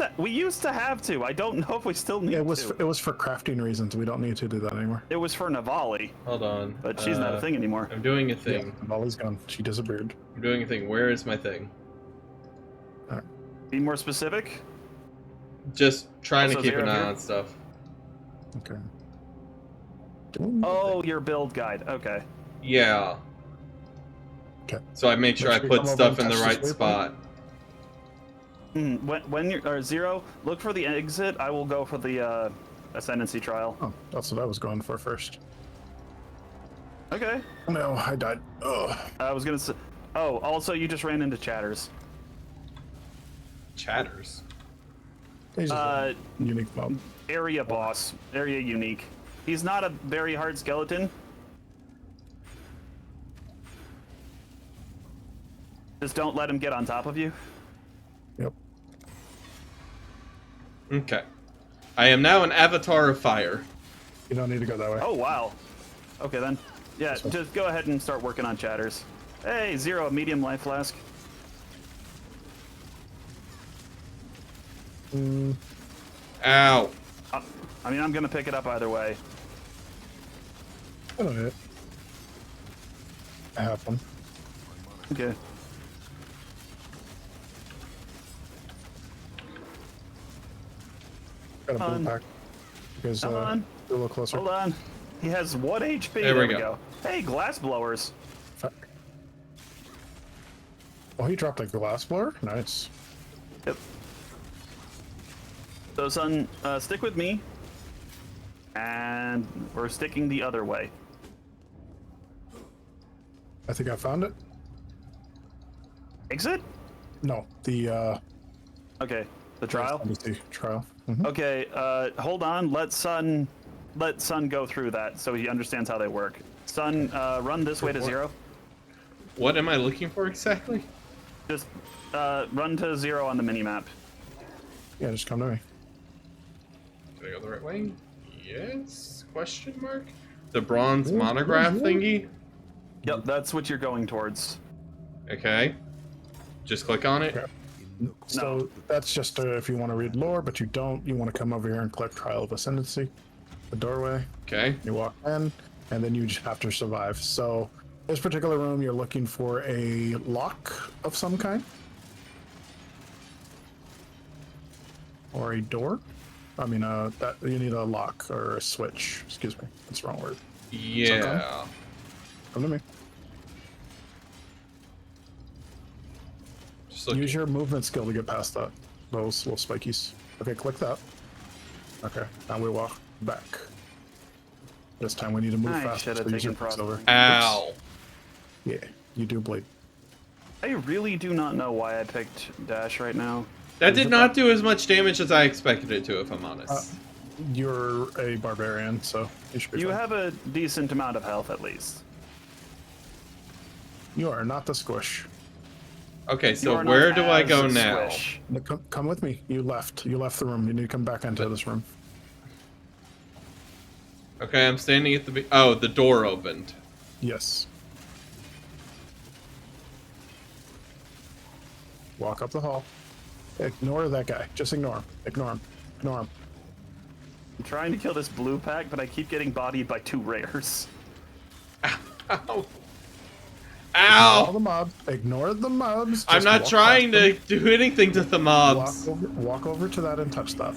to have to. I don't know if we still need It was to. it was for crafting reasons. We don't need to do that anymore. It was for Navali, Hold on. but she's not a thing anymore. I'm doing a thing. Yeah, Molly's gone. She disappeared. I'm doing a thing. Where is my thing? Be more specific. Just trying to Also, keep Zero an eye here? on stuff. Okay. Oh, your build guide. Okay. Yeah. Okay. So I make sure I Make sure you put come over stuff and in the touch right this waypoint. spot. When you're Zero, look for the exit. I will go for the ascendancy trial. Oh, that's what I was going for first. Okay. No, I died. Ugh. I was gonna say. Oh, also you just ran into chatters. Chatters. He's just Uh, a unique mob. Area boss, area unique. He's not a very hard skeleton. Just don't let him get on top of you. Yep. Okay. I am now an avatar of fire. You don't need to go that way. Oh wow. Okay then. Yeah, This way. just go ahead and start working on chatters. Hey, Zero, a medium life flask. Ow. I mean, I'm gonna pick it up either way. I don't know it. I have one. Okay. Got a Come on. blue pack. You guys, Come on. a little closer. Hold on. He has 1 HP. There we go. Hey, glass blowers. Fuck. Oh, he dropped a glass blower? Nice. Yep. So, son, stick with me. And we're sticking the other way. I think I found it. Exit? No, the Okay. The trial? let me see. Trial. Mhm. Okay, hold on. Let Sun let Sun go through that so he understands how they work. Sun, run this way to 0. What am I looking for exactly? Just run to 0 on the mini map. Yeah, just come to me. Did I go the right way? Yes? Question mark? The bronze monograph thingy? Yep, that's what you're going towards. Okay. Just click on it. Okay. So that's just if you want to read lore, but you don't. You want to come over here and click Trial of Ascendancy, the doorway. Okay. You walk in, and then you just have to survive. So this particular room, you're looking for a lock of some kind, or a door. I mean, that you need a lock or a switch. Excuse me, that's the wrong word. Yeah. Come to me. Just look. Use your movement skill to get past that. Those little spikies. Okay, click that. Okay, now we walk back. This time we need to move I fast. should have use taken your fix over. Ow. Oops. Yeah, you do bleed. I really do not know why I picked Dash right now. That did not do as much damage as I expected it to, if I'm honest. You're a barbarian, so you should be You fine. have a decent amount of health at least. You are not the squish. Okay, You so are not where do I as go a now? squish. Come with me. You left. You left the room. You need to come back into this room. Okay, I'm standing at the... Oh, the door opened. Yes. Walk up the hall. Ignore that guy. Just ignore him. Ignore him. Ignore him. I'm trying to kill this blue pack, but I keep getting bodied by 2 rares. Ow. Ignore Ow! all the mobs. Ignore the mobs. I'm Just not walk trying past to do anything to the them. mobs. Walk over to that and touch that.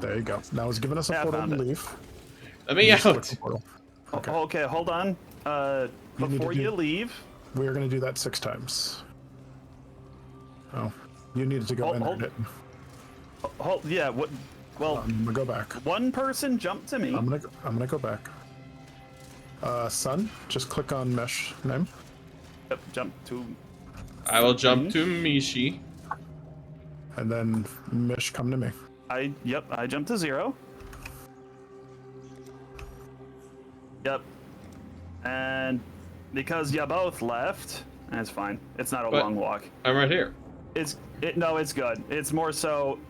There you go. Now it's giving us a Yeah, I portal found to it. leave. Let me Just click out. the portal. Okay, okay hold on. need to Before do- you leave, We are going to do that 6 times. Oh, you needed to go Hold- in hold- and hit. yeah, what? Well, I'm gonna go back. one person jumped to me. I'm gonna go back. Sun, just click on mesh name. Yep, jump to. I will jump to Mishi. And then Mish, come to me. I jumped to 0. Yep. And because you both left, it's fine. It's not a But- long walk. I'm right here. No, it's good. It's more so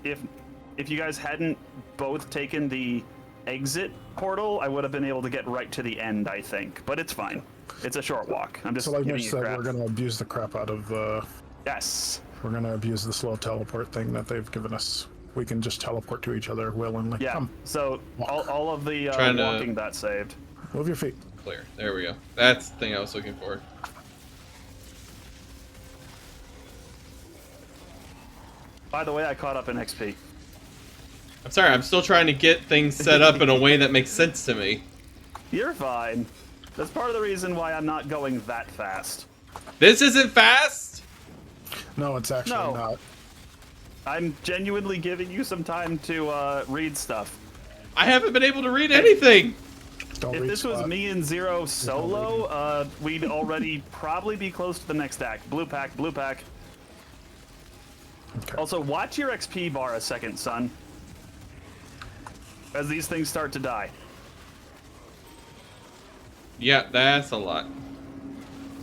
if you guys hadn't both taken the exit portal, I would have been able to get right to the end, I think. But it's fine. It's a short walk. I'm just So like giving Mish you said, crap. we're gonna abuse the crap out of Yes. we're gonna abuse the slow teleport thing that they've given us. We can just teleport to each other willingly. Yeah. Come, So all of the Trying to- walking that saved. move your feet. Clear. There we go. That's the thing I was looking for. By the way, I caught up in XP. I'm sorry, I'm still trying to get things set up in a way that makes sense to me. You're fine. That's part of the reason why I'm not going that fast. This isn't fast? No, it's actually No. not. I'm genuinely giving you some time to read stuff. I haven't been able to read anything. Don't If reach this was spot. me and Zero solo, we'd already probably be close to the next act. Blue pack, blue pack. Okay. Also, watch your XP bar a second, son. As these things start to die. Yeah, that's a lot.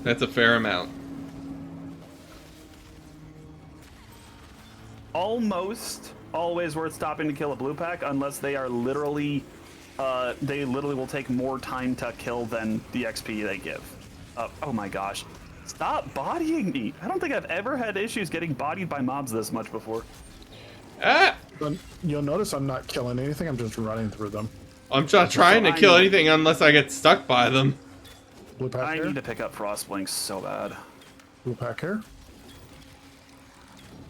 That's a fair amount. Almost always worth stopping to kill a blue pack unless they are literally, they literally will take more time to kill than the XP they give. Oh my gosh. Stop bodying me! I don't think I've ever had issues getting bodied by mobs this much before. Ah! But you'll notice I'm not killing anything. I'm just running through them. I'm not trying to kill anything unless I get stuck by them. Blue pack I here. need to pick up Frostblink so bad. Blue pack here.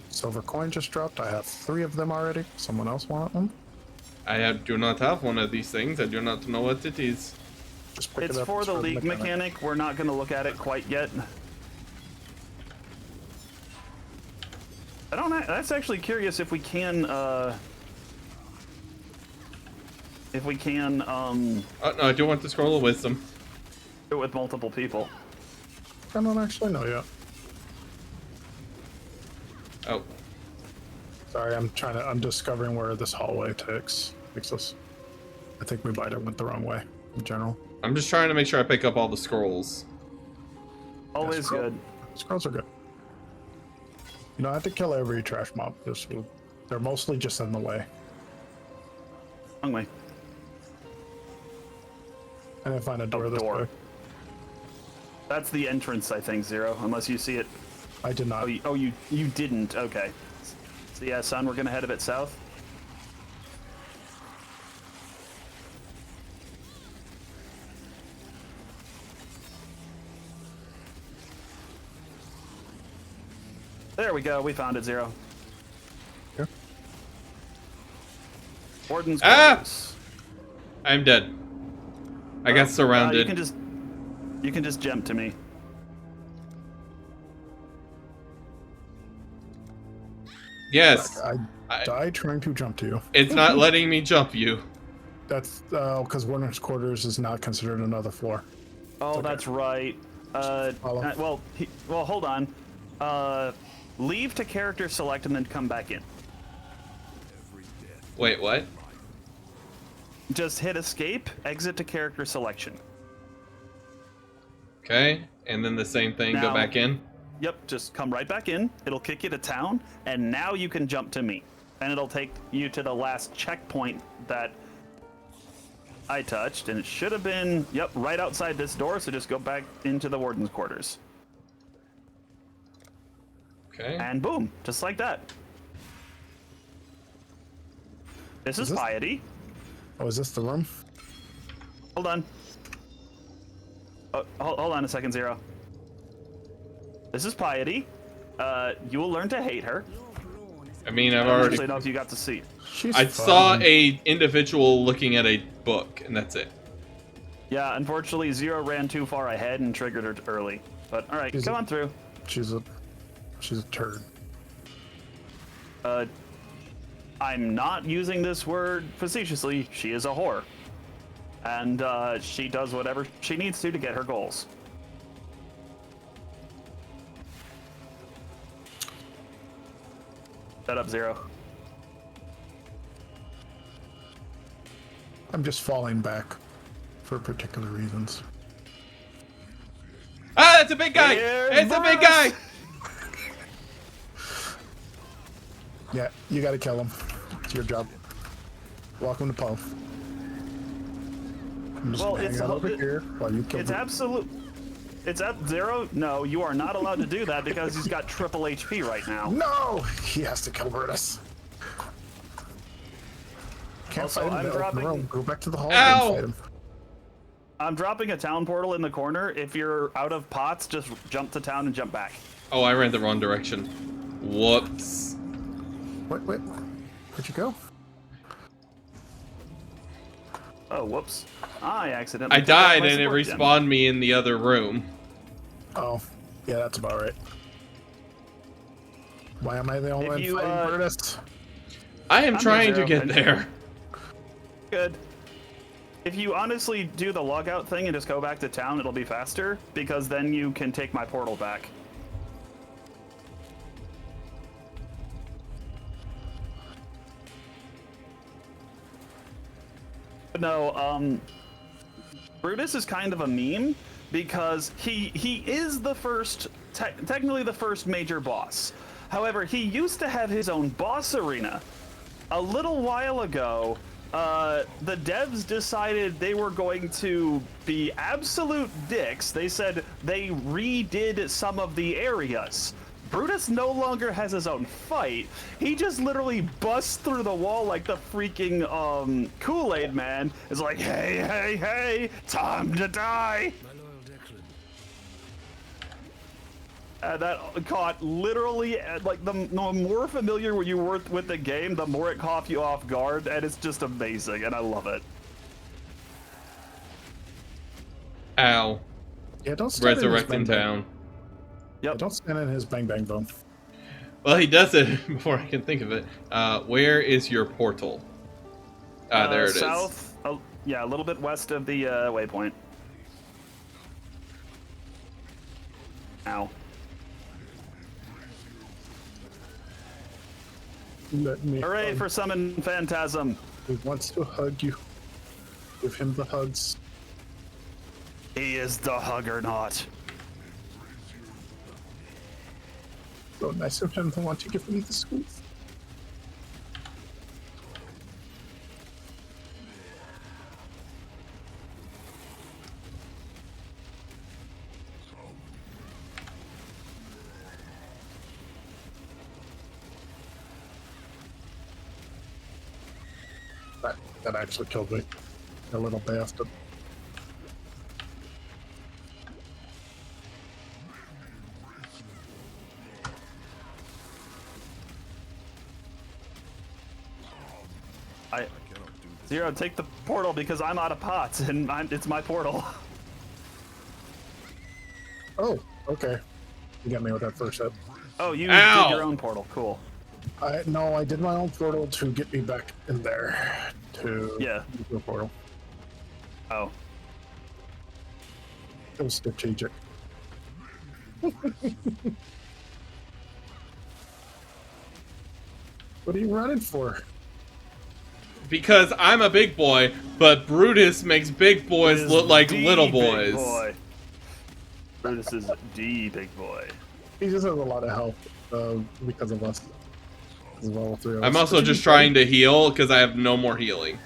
Silver coin just dropped. I have 3 of them already. Someone else want one? Do not have one of these things. I do not know what it is. Just pick It's it up. for the league mechanic. We're not going to look at it quite yet. That's actually curious if we can, Oh, no, I do want the Scroll of Wisdom. do it with multiple people. I don't actually know yet. Oh, Sorry, I'm discovering where this hallway takes us. think we might have went the wrong way in general. I'm just trying to make sure I pick up all the scrolls. Always good. Scrolls are good. You don't have to kill every trash mob. They're mostly just in the way. Wrong way. And I find a door this way. That's the entrance, I think, Zero. Unless you see it. I did not. You didn't. Okay. So yeah, son, we're gonna head a bit south. There we go. We found it, Zero. Yeah. Warden's Ah! quarters. I'm dead. I got surrounded. You can just jump to me. Yes. I died trying to jump to you. It's not letting me jump you. That's because Warden's quarters is not considered another floor. Oh, okay. That's right. Follow. Well, hold on. Leave to character select and then come back in. Wait, what? Just hit escape, exit to character selection. Okay, and then the same thing, go Now- back in. Yep, just come right back in. It'll kick you to town, and now you can jump to me. And it'll take you to the last checkpoint that I touched, and it should have been, yep, right outside this door, so just go back into the warden's quarters. Okay. And boom, just like that. This is this- piety. Oh, is this the room? Hold on. Oh, hold on a second, Zero. This is piety. You will learn to hate her. I mean, I've I don't already. actually know if you got to see. She's I fun. saw a individual looking at a book, and that's it. Yeah, unfortunately, Zero ran too far ahead and triggered her early. But all right, Is come it- on through. She's a turd. I'm not using this word facetiously. She is a whore. And she does whatever she needs to get her goals. Shut up, Zero. I'm just falling back for particular reasons. Ah, that's a big guy! Here's It's a big Bruce! guy! Yeah, you gotta kill him. It's your job. Welcome to POE. I'm just Well, hanging it's out a- over here while you kill It's me. absolute. It's at Zero. No, you are not allowed to do that because he's got triple HP right now. No! He has to kill Brutus. Can't Also, fight him I'm in the open dropping- room. Go back to the hall Ow! and fight him. I'm dropping a town portal in the corner. If you're out of pots, just jump to town and jump back. Oh, I ran the wrong direction. Whoops. Wait. Where'd you go? Oh, whoops. I accidentally. I took out died my and it support gem. respawned me in the other room. Oh, yeah, that's about right. Why am I the only If one you, fighting Brutus? I am I'm trying to Zero. get there. Good. If you honestly do the logout thing and just go back to town, it'll be faster, because then you can take my portal back. But no, Brutus is kind of a meme, because he is the first, technically the first major boss. However, he used to have his own boss arena. A little while ago, the devs decided they were going to be absolute dicks. They said they redid some of the areas. Brutus no longer has his own fight. He just literally busts through the wall like the freaking Kool-Aid man. It's like, hey, time to die. That caught literally, like, the more familiar you were with the game, the more it caught you off guard, and it's just amazing, and I love it. Ow. Yeah, don't stand Resurrecting in his bang town. bang. Yep. Yeah, don't stand in his bang bang zone. Well, he does it before I can think of it. Where is your portal? There it is. South, yeah, a little bit west of the waypoint. Ow. Let me Hooray hug. for summon Phantasm. He wants to hug you. Give him the hugs. He is the huggernaut. So nice of him to want to give him the squeeze. That actually killed me. A little bastard. Zero, take the portal because I'm out of pots and it's my portal. Oh, okay. You got me with that first hit. Oh, you Ow! did your own portal. Cool. No, I did my own portal to get me back in there. To the portal. Oh. It was strategic. What are you running for? Because I'm a big boy, but Brutus makes big boys look like little boys. Big boy. Brutus is the big boy. He just has a lot of health because of us. As well, I'm also just trying to heal because I have no more healing.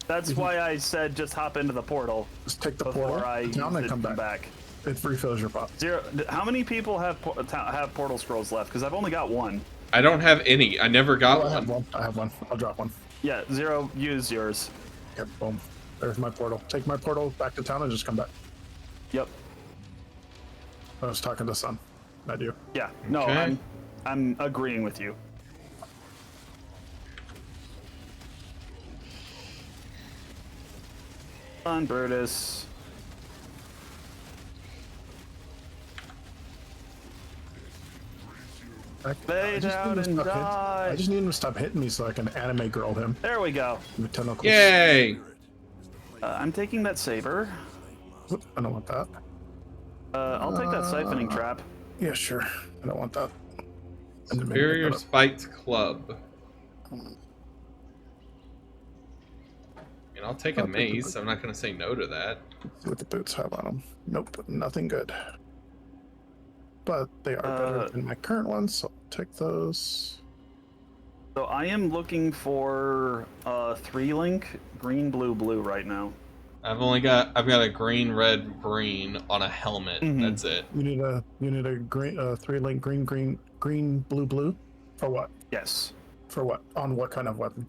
That's why I said just hop into the portal. Just take the before portal I down and come back. It refills your pot. Zero. How many people have portal scrolls left? Because I've only got one. I don't have any. I never got I one. have one. I have one. I'll drop one. Yeah, Zero, use yours. Yep, boom. There's my portal. Take my portal back to town and just come back. Yep. I was talking to Sun, not you. Yeah. No, Okay. I'm agreeing with you. On Brutus. Lay down and die. I just need him to stop hitting me so I can anime girl him. There we go. With tentacles. Yay! I'm taking that saber. I don't want that. I'll take that siphoning trap. Yeah, sure. I don't want that. And then maybe Superior pick that up. Spiked Club. I mean, I'll take a I'll take the mace. boot. I'm not going to say no to that. See what the boots have on them. Nope, nothing good. But they are better than my current ones, so I'll take those. So I am looking for 3-link green, blue, blue right now. I've got a green, red, green on a helmet. That's it. You need a green 3-link green, blue, blue. For what? Yes. For what? On what kind of weapon?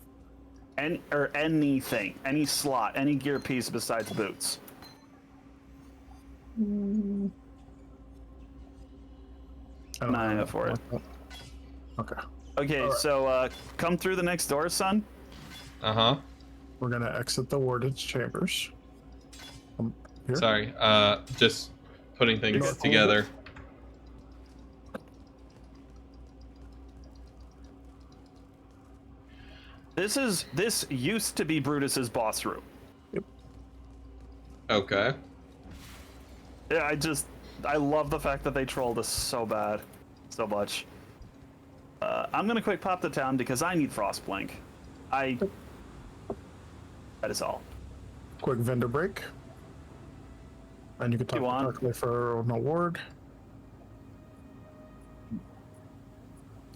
Anything, any slot, any gear piece besides boots. I don't Nine know for it. Okay. Okay, All right. so come through the next door, son. Uh-huh. We're gonna exit the warded chambers. Here. Sorry. Just putting things know what together. This used to be Brutus's boss room. Okay. Yeah, I love the fact that they trolled us so much. I'm gonna quick pop the town because I need Frostblink. That is all. Quick vendor break. And you can talk directly for an award.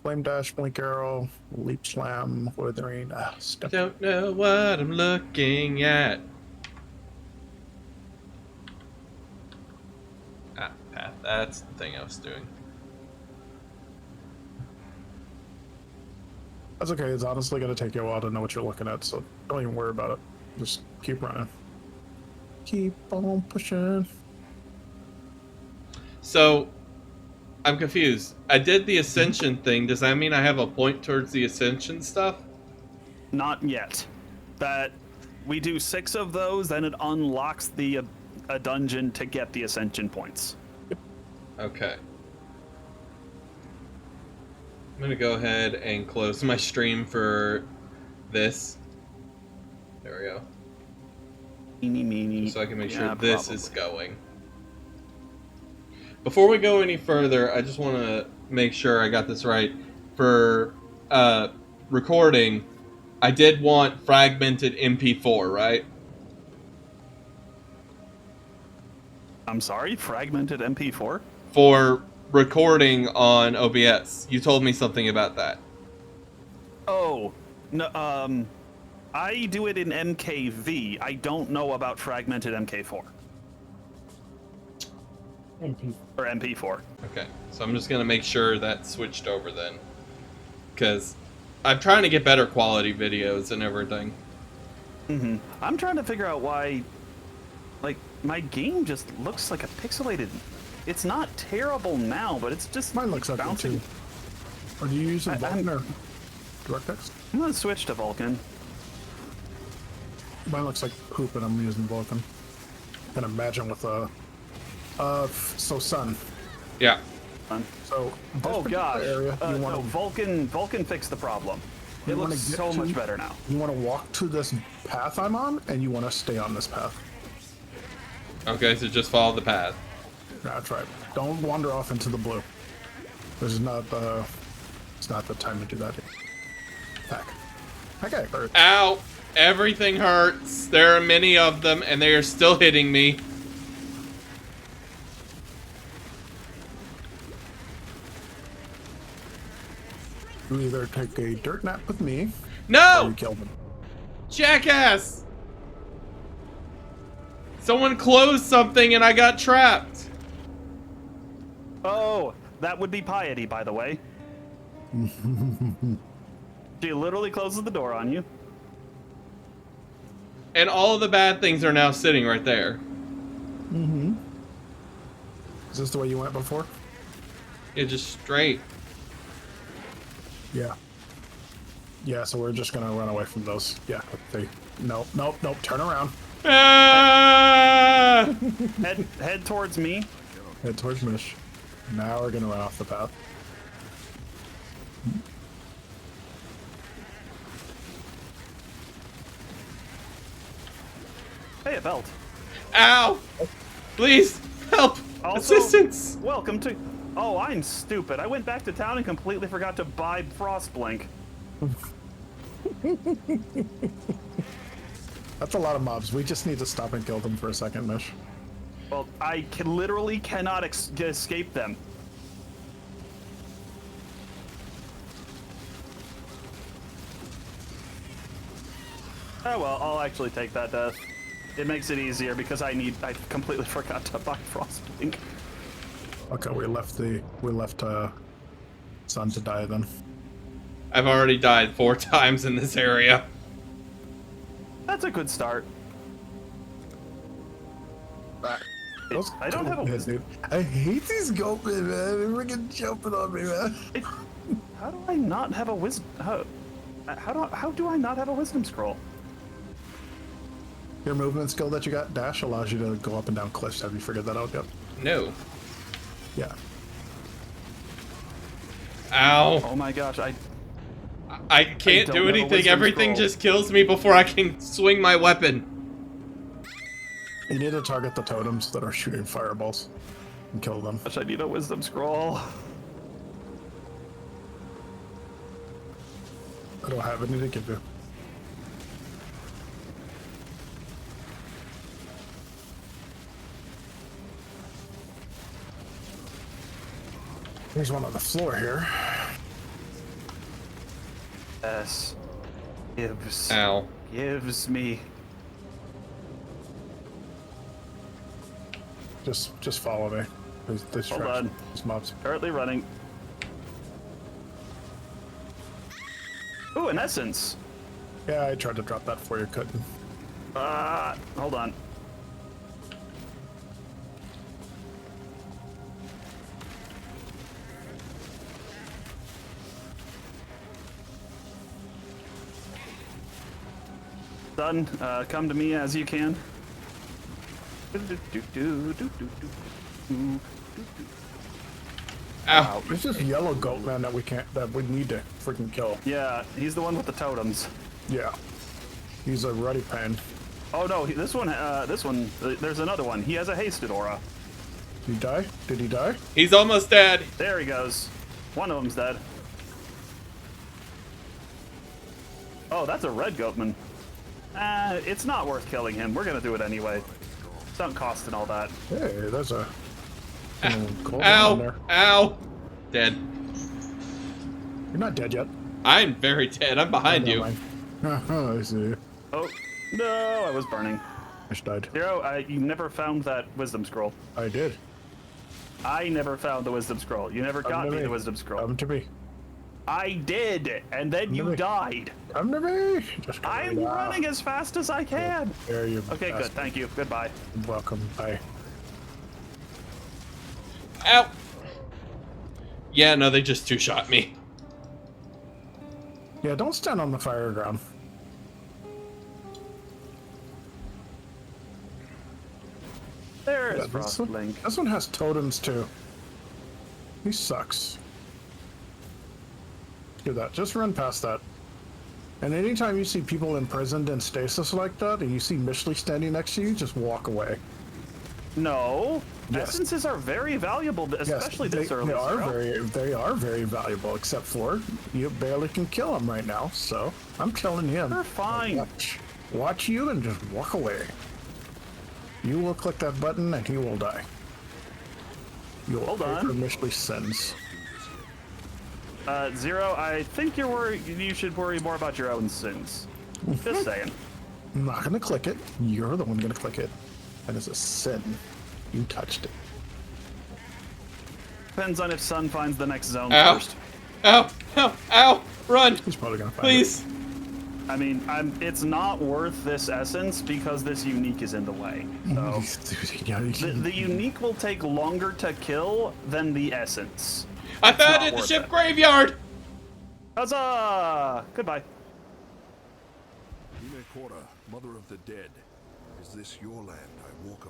Flame dash, blink arrow, leap slam, withering, step. Don't know what I'm looking at. Ah, path. That's the thing I was doing. That's okay. It's honestly gonna take you a while to know what you're looking at, so don't even worry about it. Just keep running. Keep on pushing. So, I'm confused. I did the ascension thing. Does that mean I have a point towards the ascension stuff? Not yet. That we do 6 of those, then it unlocks a dungeon to get the ascension points. Okay. I'm gonna go ahead and close my stream for this. There we go. Eeny, meeny. So I can make sure Yeah, this is probably. going. Before we go any further, I just want to make sure I got this right. For recording, I did want fragmented MP4, right? I'm sorry, fragmented MP4? for recording on OBS. You told me something about that. Oh, no, I do it in MKV. I don't know about fragmented MK4. Or MP4. Okay, so I'm just gonna make sure that switched over then, because I'm trying to get better quality videos and everything. I'm trying to figure out why, like, my game just looks like a pixelated. It's not terrible now, but it's just Mine looks like it bouncing. too. Are you using I'm- Vulkan or DirectX? I'm gonna switch to Vulkan. Mine looks like poop, and I'm using Vulkan. Can imagine with a. So Sun. Yeah. So. this Oh particular gosh, Area, you want no, Vulkan fixed the problem. It wanna looks get so to- much better now. You want to walk to this path I'm on, and you want to stay on this path. Okay, so just follow the path. That's right. Don't wander off into the blue. This is not the. It's not the time to do that. Pack. Okay. Or, Ow! Everything hurts. There are many of them, and they are still hitting me. you either take a dirt nap with me, or No! you kill them. Jackass! Someone closed something and I got trapped. Oh, that would be Piety, by the way. She literally closes the door on you. And all of the bad things are now sitting right there. Is this the way you went before? Yeah, just straight. Yeah. Yeah. So we're just gonna run away from those. Yeah. They. Nope. Nope. Nope. Turn around. Ah! Head towards me. Head towards Mish. Now we're gonna run off the path. Hey, a belt. Ow! Please, help! Also, Assistance! welcome to. Oh, I'm stupid. I went back to town and completely forgot to buy Frostblink. That's a lot of mobs. We just need to stop and kill them for a second, Mish. Well, I literally cannot escape them. Oh well, I'll actually take that death. It makes it easier because I completely forgot to buy Frostblink. Okay, we left Sun to die then. I've already died 4 times in this area. That's a good start. I don't have a wisdom. Dude. I hate these goatmen, man. They're freaking jumping on me, man. How do I not have a wisdom? How do I not have a wisdom scroll? Your movement skill that you got, dash, allows you to go up and down cliffs. Have you figured that out yet? No. Yeah. Ow. Oh my gosh, I can't don't do have a anything. wisdom Everything scroll. just kills me before I can swing my weapon. You need to target the totems that are shooting fireballs and kill them. I need a wisdom scroll. I don't have any to give you. There's one on the floor here. S gives Ow. me. Just follow me. These Hold traps, on. these mobs. Currently running. Ooh, an essence. Yeah, I tried to drop that for you, couldn't. Hold on. Son, come to me as you can. Ow. It's just yellow goat man that we need to freaking kill. Yeah, he's the one with the totems. Yeah. He's a ruddy pain. Oh no, this one, there's another one. He has a hasted aura. Did he die? Did he die? He's almost dead. There he goes. One of them's dead. Oh, that's a red goatman. It's not worth killing him. We're gonna do it anyway. Sunk cost and all that. Hey, there's a gold on Ow! there. Ow! Dead. You're not dead yet. I'm very dead. I'm behind Oh, you. never mind. I see. Oh, no, I was burning. I just died. Zero, you never found that wisdom scroll. I did. I never found the wisdom scroll. You never got me the wisdom scroll. Come to me. I did, and then you Really? died. Come to me. Just come I'm to me. running as fast as I can. There you Okay, good. bastard. Thank you. Goodbye. Welcome. Bye. Ow! Yeah, no, they just two-shot me. Yeah, don't stand on the fire ground. There's Yeah, this one- Frostlink. This one has totems too. He sucks. Do that. Just run past that. And anytime you see people imprisoned in stasis like that, and you see Mishley standing next to you, just walk away. No, Yes. essences are very valuable, especially this early. They are very valuable. Except for you barely can kill him right now. So I'm killing him. They're fine. Watch you and just walk away. You will click that button and he will die. You will Hold pay on. for Mishley's sins. Zero, I think you should worry more about your own sins. Just saying. I'm not gonna click it. You're the one gonna click it. That is a sin. You touched it. Depends on if Sun finds the next zone Ow! first. Ow! Ow! Ow! Run! He's probably gonna find Please! I mean, it's not worth this essence because this unique is in the way. So the unique will take longer to kill than the essence. I found not it in the worth ship it. graveyard! Huzzah! Goodbye. Quarter, mother of the dead. Is this your land I walk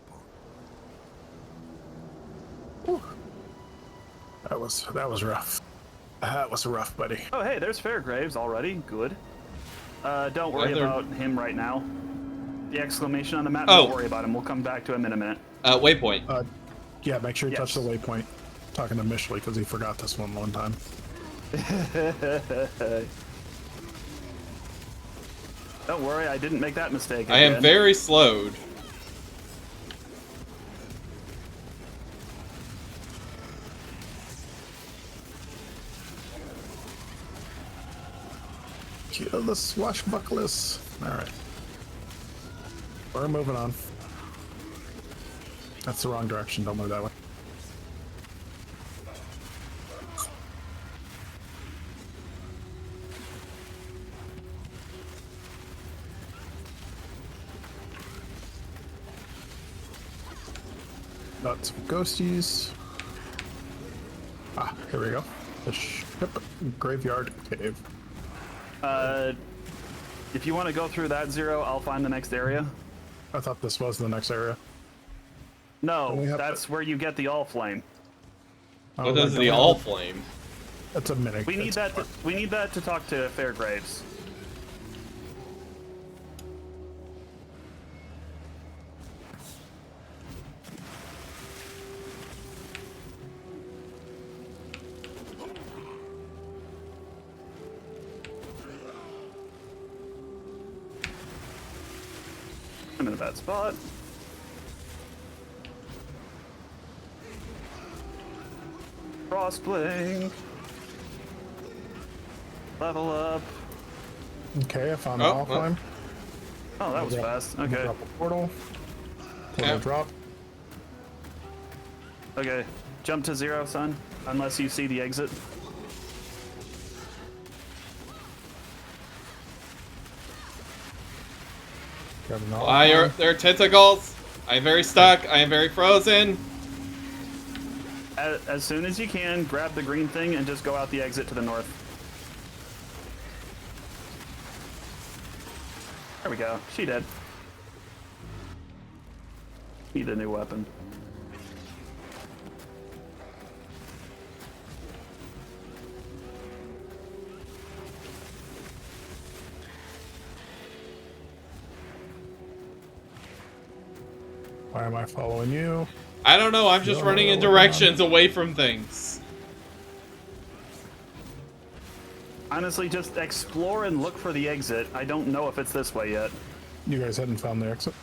upon? That was rough. That was rough, buddy. Oh, hey, there's Fairgraves already. Good. Don't worry Weather- about him right now. The exclamation on the map, Oh. don't worry about him. We'll come back to him in a minute. Waypoint. Yeah, make sure you touch Yes. the waypoint. Talking to Mishley because he forgot this one time. Don't worry, I didn't make that mistake I am again. very slowed. Kill the swashbucklers. Alright. We're moving on. That's the wrong direction. Don't move that way. Got some ghosties. Ah, here we go. The ship graveyard cave. If you want to go through that, Zero, I'll find the next area. I thought this was the next area. No, we have that's where you get the all flame. What does the all flame? That's a mini. We need that. We need that to talk to Fairgraves. I'm in a bad spot. Frostblink. Level up. Okay, I found the Oh, all well. flame. Oh, that was fast. Okay. Drop a portal. Portal Yeah. drop. Okay. Jump to Zero, son. Unless you see the exit. Grab an all Fire! flame. There are tentacles! I am very stuck. I am very frozen. As soon as you can, grab the green thing and just go out the exit to the north. There we go. She did. Need a new weapon. Why am I following you? I don't know. I'm just No, running in no, directions away from things. Honestly, just explore and look for the exit. I don't know if it's this way yet. You guys hadn't found the exit?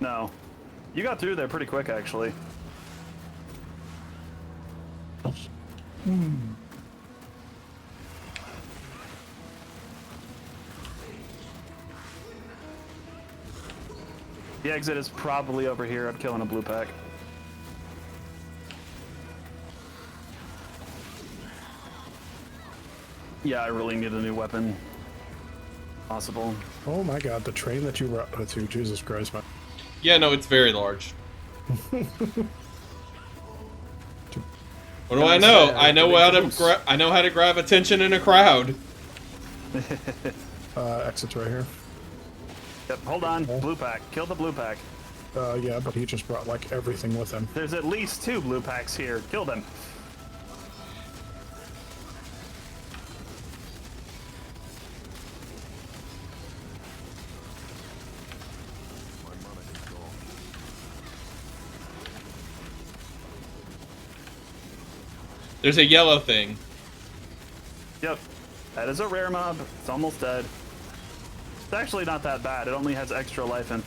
No. You got through there pretty quick, actually. The exit is probably over here. I'm killing a blue pack. Yeah, I really need a new weapon. Possible. Oh my god, the train that you brought to, Jesus Christ, man. Yeah, no, it's very large. What do I know? I know how to grab attention in a crowd. Exit's right here. Yep, hold on. Blue pack. Kill the blue pack. Yeah, but he just brought like everything with him. There's at least 2 blue packs here. Kill them. There's a yellow thing. Yep. That is a rare mob. It's almost dead. It's actually not that bad. It only has extra life and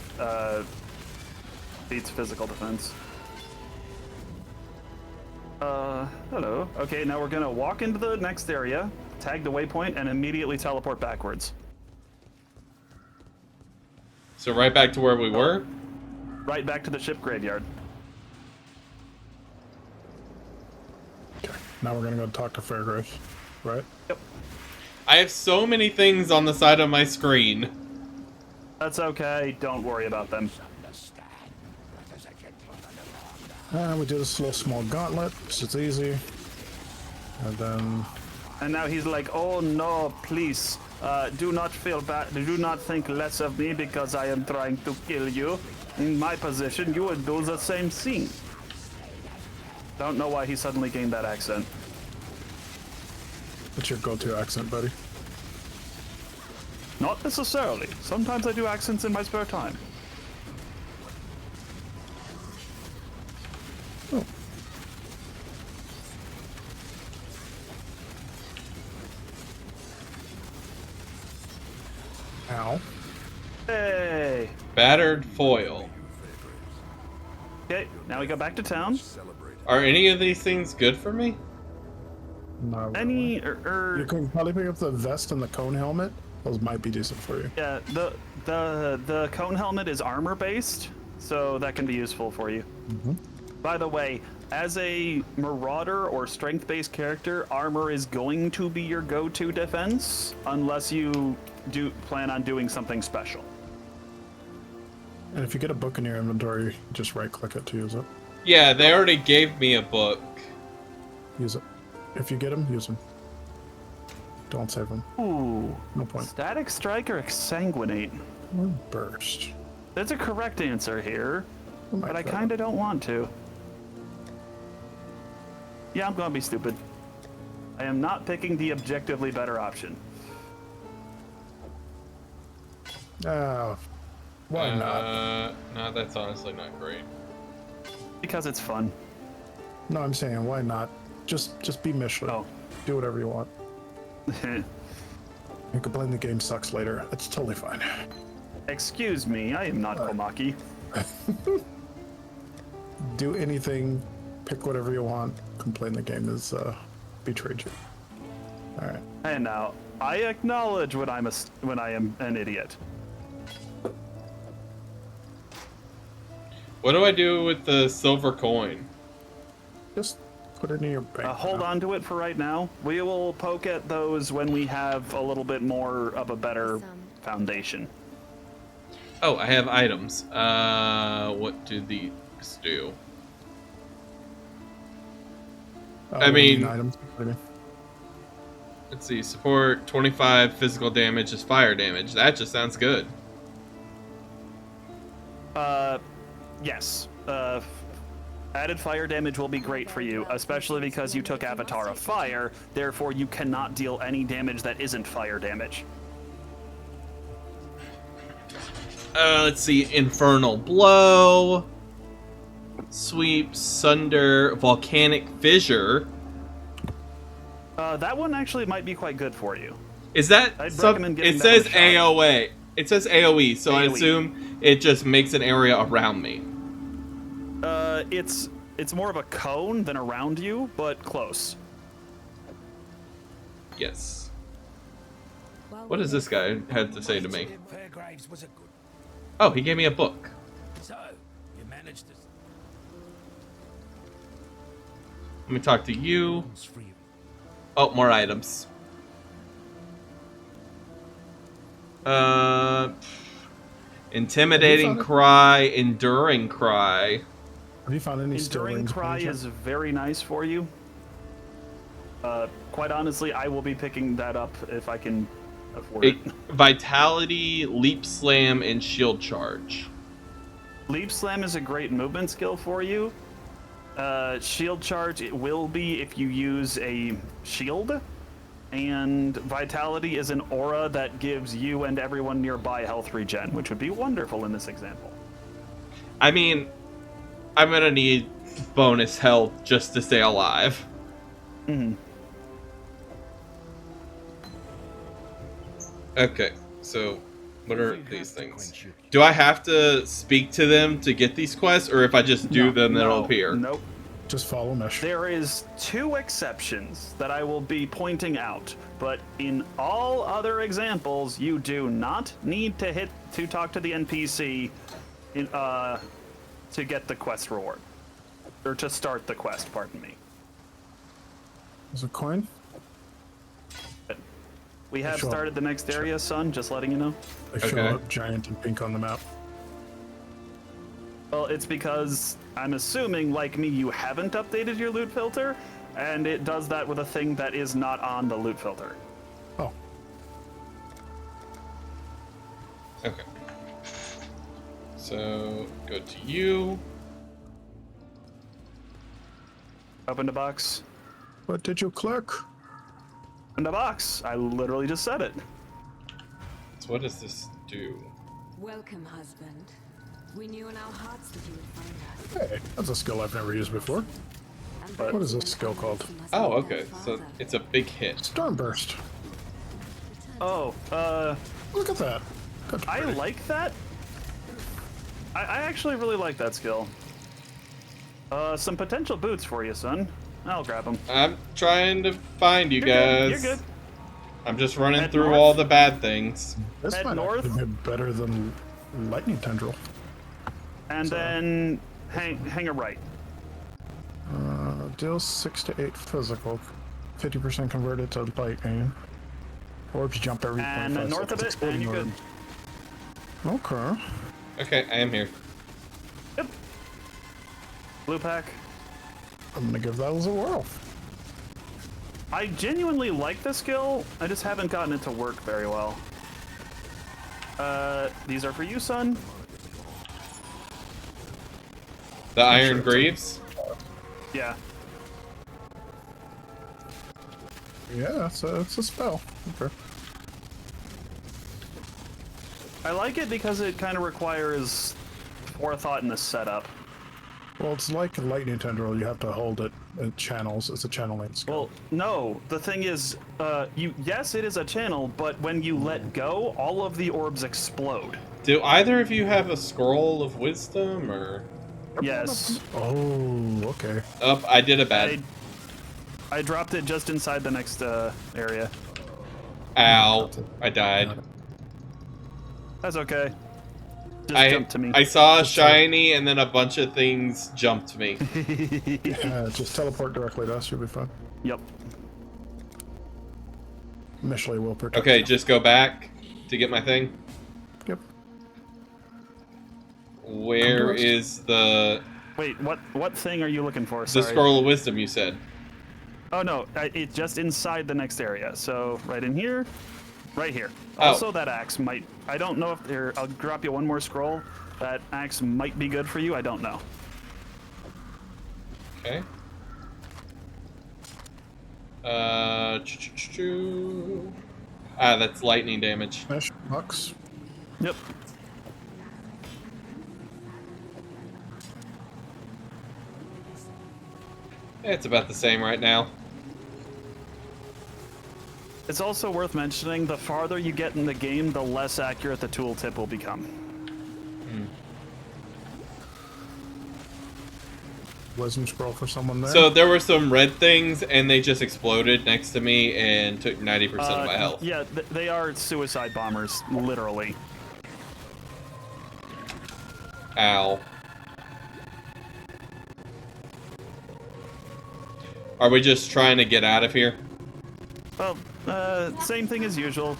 beats physical defense. Hello. Okay, now we're gonna walk into the next area, tag the waypoint, and immediately teleport backwards. So right back to where we were? Right back to the ship graveyard. Okay, now we're gonna go talk to Fairgrace, right? Yep. I have so many things on the side of my screen. That's okay. Don't worry about them. We do this little small gauntlet, so it's easy. And then... And now he's like, oh no, please, do not feel bad. Do not think less of me because I am trying to kill you. In my position, you would do the same thing. Don't know why he suddenly gained that accent. What's your go-to accent, buddy? Not necessarily. Sometimes I do accents in my spare time. Oh. Ow. Hey! Battered foil. Okay, now we go back to town. Are any of these things good for me? No. Any, You can probably pick up the vest and the cone helmet. Those might be decent for you. yeah, the cone helmet is armor based, so that can be useful for you. By the way, as a marauder or strength based character, armor is going to be your go-to defense unless you do plan on doing something special. And if you get a book in your inventory, just right-click it to use it. Yeah, they already gave me a book. Use it. If you get them, use them. Don't save them. Ooh. No point. Static strike or exsanguinate? Or burst. There's a correct answer here, Oh my but I God. kind of don't want to. Yeah, I'm gonna be stupid. I am not picking the objectively better option. Why not? No, that's honestly not great. Because it's fun. No, I'm saying why not? Just be Michelin. Oh. Do whatever you want. You complain the game sucks later. It's totally fine. Excuse me, I am not Komaki. Do anything, pick whatever you want. Complain the game is betrayed you. All right. And now, I acknowledge when when I am an idiot. What do I do with the silver coin? Just put it in your bank. Hold on to it for right now. We will poke at those when we have a little bit more of a better foundation. Oh, I have items. What do these do? I mean- items. Let's see. Support 25 physical damage is fire damage. That just sounds good. Yes. Added fire damage will be great for you, especially because you took Avatar of Fire, therefore you cannot deal any damage that isn't fire damage. Let's see. Infernal Blow. Sweep, Sunder, Volcanic Fissure. That one actually might be quite good for you. Is that I'd some, recommend giving it that says one a shot. AOA. It says AOE, so I AOE. assume it just makes an area around me. It's more of a cone than around you, but close. Yes. What does this guy have to say to me? Fairgraves was a good. Oh, he gave me a book. So, you managed to. Let me talk to you. For you. Oh, more items. Intimidating cry, enduring cry. Have you found any steel Enduring rings? Cry is very nice for you. Quite honestly, I will be picking that up if I can afford it. Vitality, leap slam, and shield charge. Leap Slam is a great movement skill for you. Shield Charge, it will be if you use a shield. And Vitality is an aura that gives you and everyone nearby health regen, which would be wonderful in this example. I mean, I'm gonna need bonus health just to stay alive. Okay, so what are these things? Do I have to speak to them to get these quests, or if I just do them, they'll appear? Nope. Just follow Mish. There is 2 exceptions that I will be pointing out, but in all other examples, you do not need to talk to the NPC to get the quest reward, or to start the quest. Pardon me. There's a coin. We have Sure. started the next area, son. Just letting you know. They show Okay. up giant and pink on the map. Well, it's because I'm assuming, like me, you haven't updated your loot filter, and it does that with a thing that is not on the loot filter. Oh, Okay. So, go to you. Open the box. what did you click? Open the box. I literally just said it. So what does this do? Welcome, husband. We knew in our hearts that you would find us. Hey, that's a skill I've never used before. And What is this skill called? Oh, okay. So it's a big hit. Stormburst. Oh, Look at that. That's I pretty. like that. I actually really like that skill. Some potential boots for you, son. I'll grab them. I'm trying to find you guys. You're good. I'm just running Head through north. all the bad things. This Head might north. actually be better than lightning tendril. And then hang a right. Deals 6 to 8 physical, 50% converted to lightning. Orbs jump every And 0.5 then north of seconds, it, and you're good. exploding orb. Okay. Okay, I am here. Yep. Blue pack. I'm gonna give those a whirl. I genuinely like the skill. I just haven't gotten it to work very well. These are for you, son. The Iron sure it's Greaves? Yeah. Yeah, it's a spell. Okay. I like it because it kind of requires forethought in the setup. Well, it's like lightning tendril. You have to hold it. It channels. It's a channeling skill. Well, no. The thing is, yes, it is a channel, but when you let go, all of the orbs explode. Do either of you have a scroll of wisdom, or? Yes. Oh, okay. Oh, I did a bad. I dropped it just inside the next area. Ow! I died. That's okay. Just jump to me. I saw a shiny, and then a bunch of things jumped me. Yeah, just teleport directly to us. You'll be fine. Yep. Mishley will protect Okay, you. just go back to get my thing. Yep. Where us. is the Wait, what thing are you looking for? Sorry. scroll of wisdom you said? Oh no, it's just inside the next area. So right in here, right here. Oh. Also, that axe might. I don't know if there. I'll drop you one more scroll. That axe might be good for you. I don't know. Okay. That's lightning damage. Mish, Lux. Yep. It's about the same right now. It's also worth mentioning, the farther you get in the game, the less accurate the tooltip will become. wisdom scroll for someone there. So there were some red things, and they just exploded next to me and took 90% of my health. Yeah, they are suicide bombers, literally. Ow. Are we just trying to get out of here? Well, same thing as usual.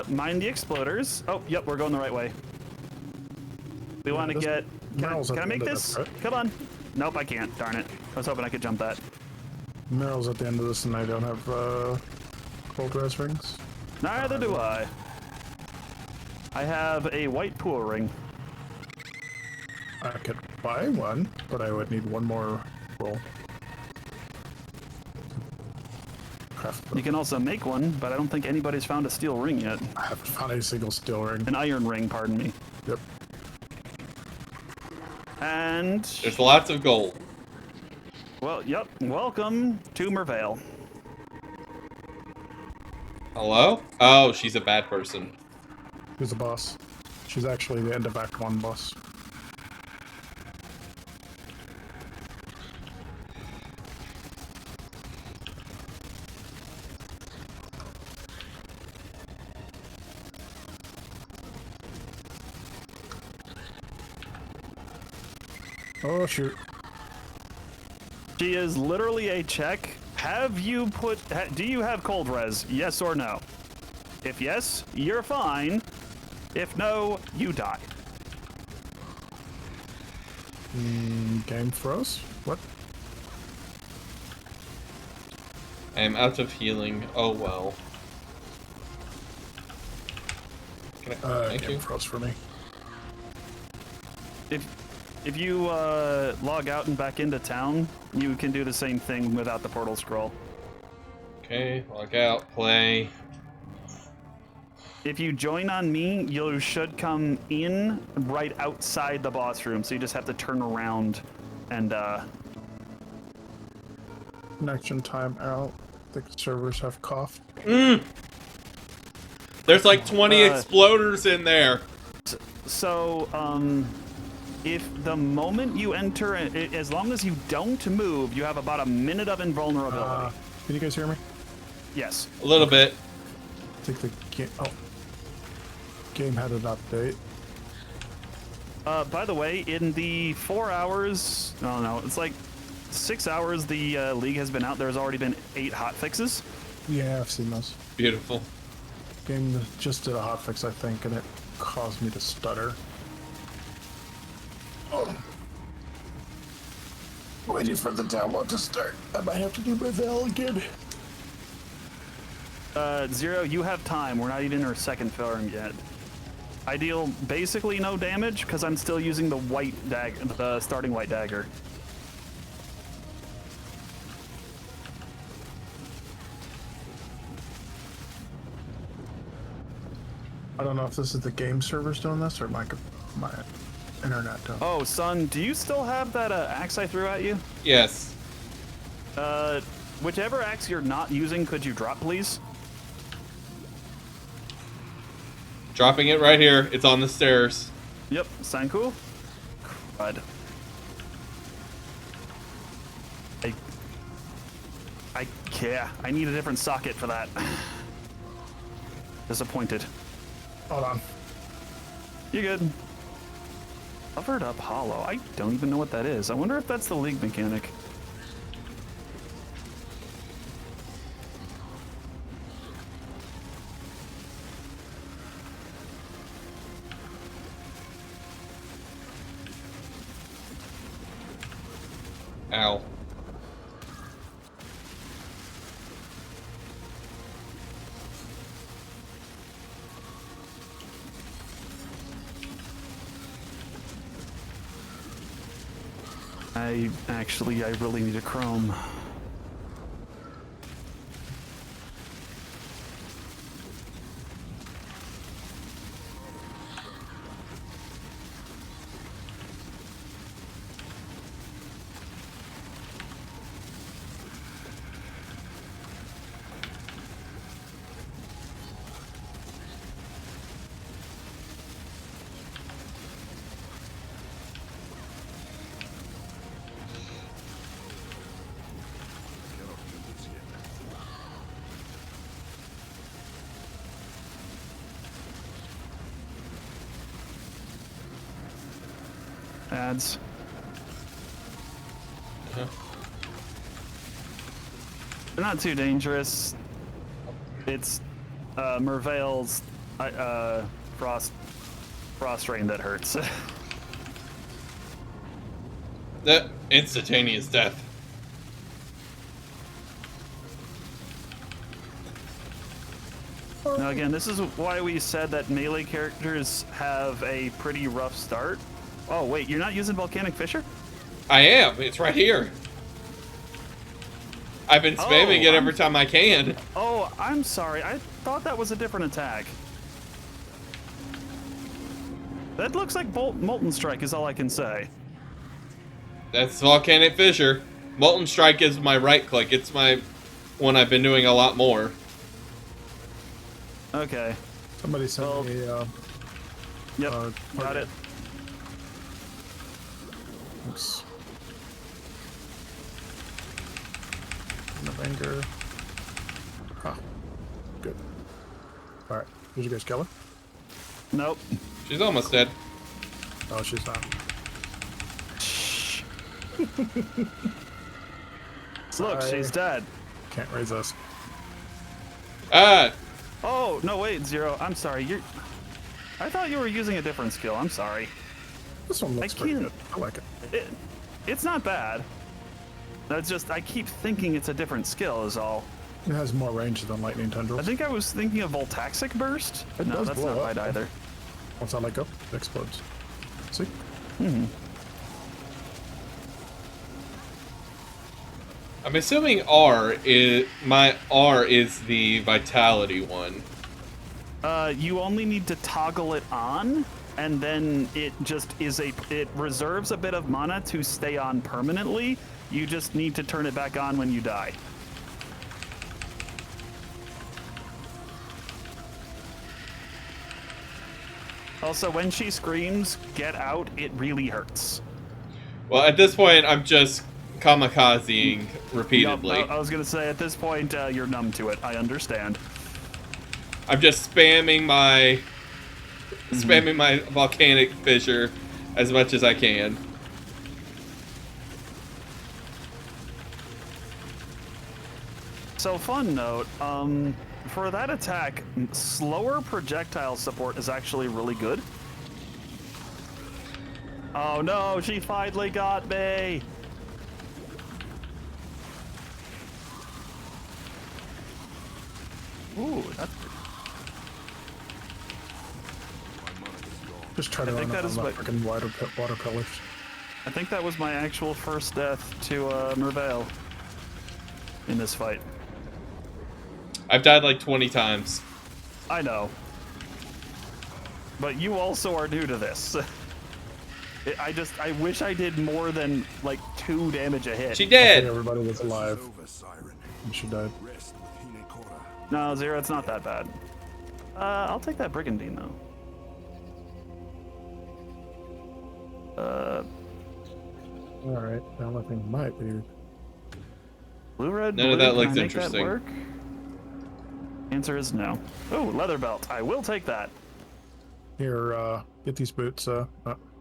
Mind the exploders. Oh, yep, we're going the right way. We want to get... Can I make this? Come on. Nope, I can't. Darn it. I was hoping I could jump that. Meryl's at the end of this, and I don't have cold res rings. Neither do I. I have a white pool ring. I could buy one, but I would need one more roll. You can also make one, but I don't think anybody's found a steel ring yet. I haven't found a single steel ring. An iron ring, pardon me. Yep. And... There's lots of gold. Well, yep. Welcome to Mervale. Hello? Oh, she's a bad person. Who's the boss? She's actually the end of Act 1 boss. Oh, shoot. She is literally a check. Have you put... do you have cold res? Yes or no? If yes, you're fine. If no, you die. Game froze? What? I am out of healing. Oh well. Can I, thank Game you. froze for me. If you log out and back into town, you can do the same thing without the portal scroll. Okay, log out, play. If you join on me, you should come in right outside the boss room, so you just have to turn around and Connection time out. I think the servers have coughed. There's like 20 exploders in there. So, if the moment you enter, as long as you don't move, you have about a minute of invulnerability. Can you guys hear me? Yes. A little bit. I think the game... Oh. Game had an update. By the way, in the 4 hours... Oh, no, it's like 6 hours the League has been out. There's already been 8 hotfixes. Yeah, I've seen those. Beautiful. Game just did a hotfix, I think, and it caused me to stutter. Oh. Waiting for the download to start. I might have to do my Val again. Zero, you have time. We're not even in our second film yet. I deal basically no damage because I'm still using the white dagger, the starting white dagger. I don't know if this is the game servers doing this or my internet doing. Oh, son, do you still have that axe I threw at you? Yes. Whichever axe you're not using, could you drop, please? Dropping it right here. It's on the stairs. Yep, sound cool? Crud. Yeah, I need a different socket for that. Disappointed. Hold on. You good? Covered up hollow. I don't even know what that is. I wonder if that's the League mechanic. Ow. I really need a chrome. Ads. Uh-huh. They're not too dangerous. It's Merveil's frost rain that hurts. That instantaneous death. Now again, this is why we said that melee characters have a pretty rough start. Oh wait, you're not using Volcanic Fissure? I am. It's right here. I've been spamming it every time I can. Oh, I'm sorry. I thought that was a different attack. That looks like Molten Strike is all I can say. That's Volcanic Fissure. Molten Strike is my right click. It's my one I've been doing a lot more. Okay. Somebody sent me Yep, got it. Thanks. Of anger. Ah, good. All right, did you guys kill her? Nope. She's almost dead. Oh, she's not. Look, she's dead. Can't raise us. Ah! Oh, no, wait, Zero. I'm sorry. I thought you were using a different skill. I'm sorry. This one looks pretty good. I like it. It's not bad. That's just, I keep thinking it's a different skill is all. It has more range than lightning tendrils. I think I was thinking of Voltaxic Burst. It No, does that's blow not up. right either. Once I let go, it explodes. See? I'm assuming my R is the vitality one. You only need to toggle it on, and then it just it reserves a bit of mana to stay on permanently. You just need to turn it back on when you die. Also, when she screams, "Get out," it really hurts. Well, at this point, I'm just kamikazing repeatedly. Nope, I was gonna say, at this point, you're numb to it. I understand. I'm just spamming my Volcanic Fissure as much as I can. So, fun note, for that attack, slower projectile support is actually really good. Oh no, she finally got me! Ooh, that's pretty. Just try to I think run that on is the what- freaking water pillars. I think that was my actual first death to Merveil in this fight. I've died like 20 times. I know. But you also are new to this. I wish I did more than like 2 damage a hit. She I think dead! everybody was alive Over, Siren. when she died. Rest with Hinekora. No, Zero, it's not that bad. I'll take that Brigandine though. Alright, the only thing might be... Blue, red, None blue, of that can looks I make interesting. That work? Answer is no. Oh, leather belt. I will take that. Here, get these boots, oh,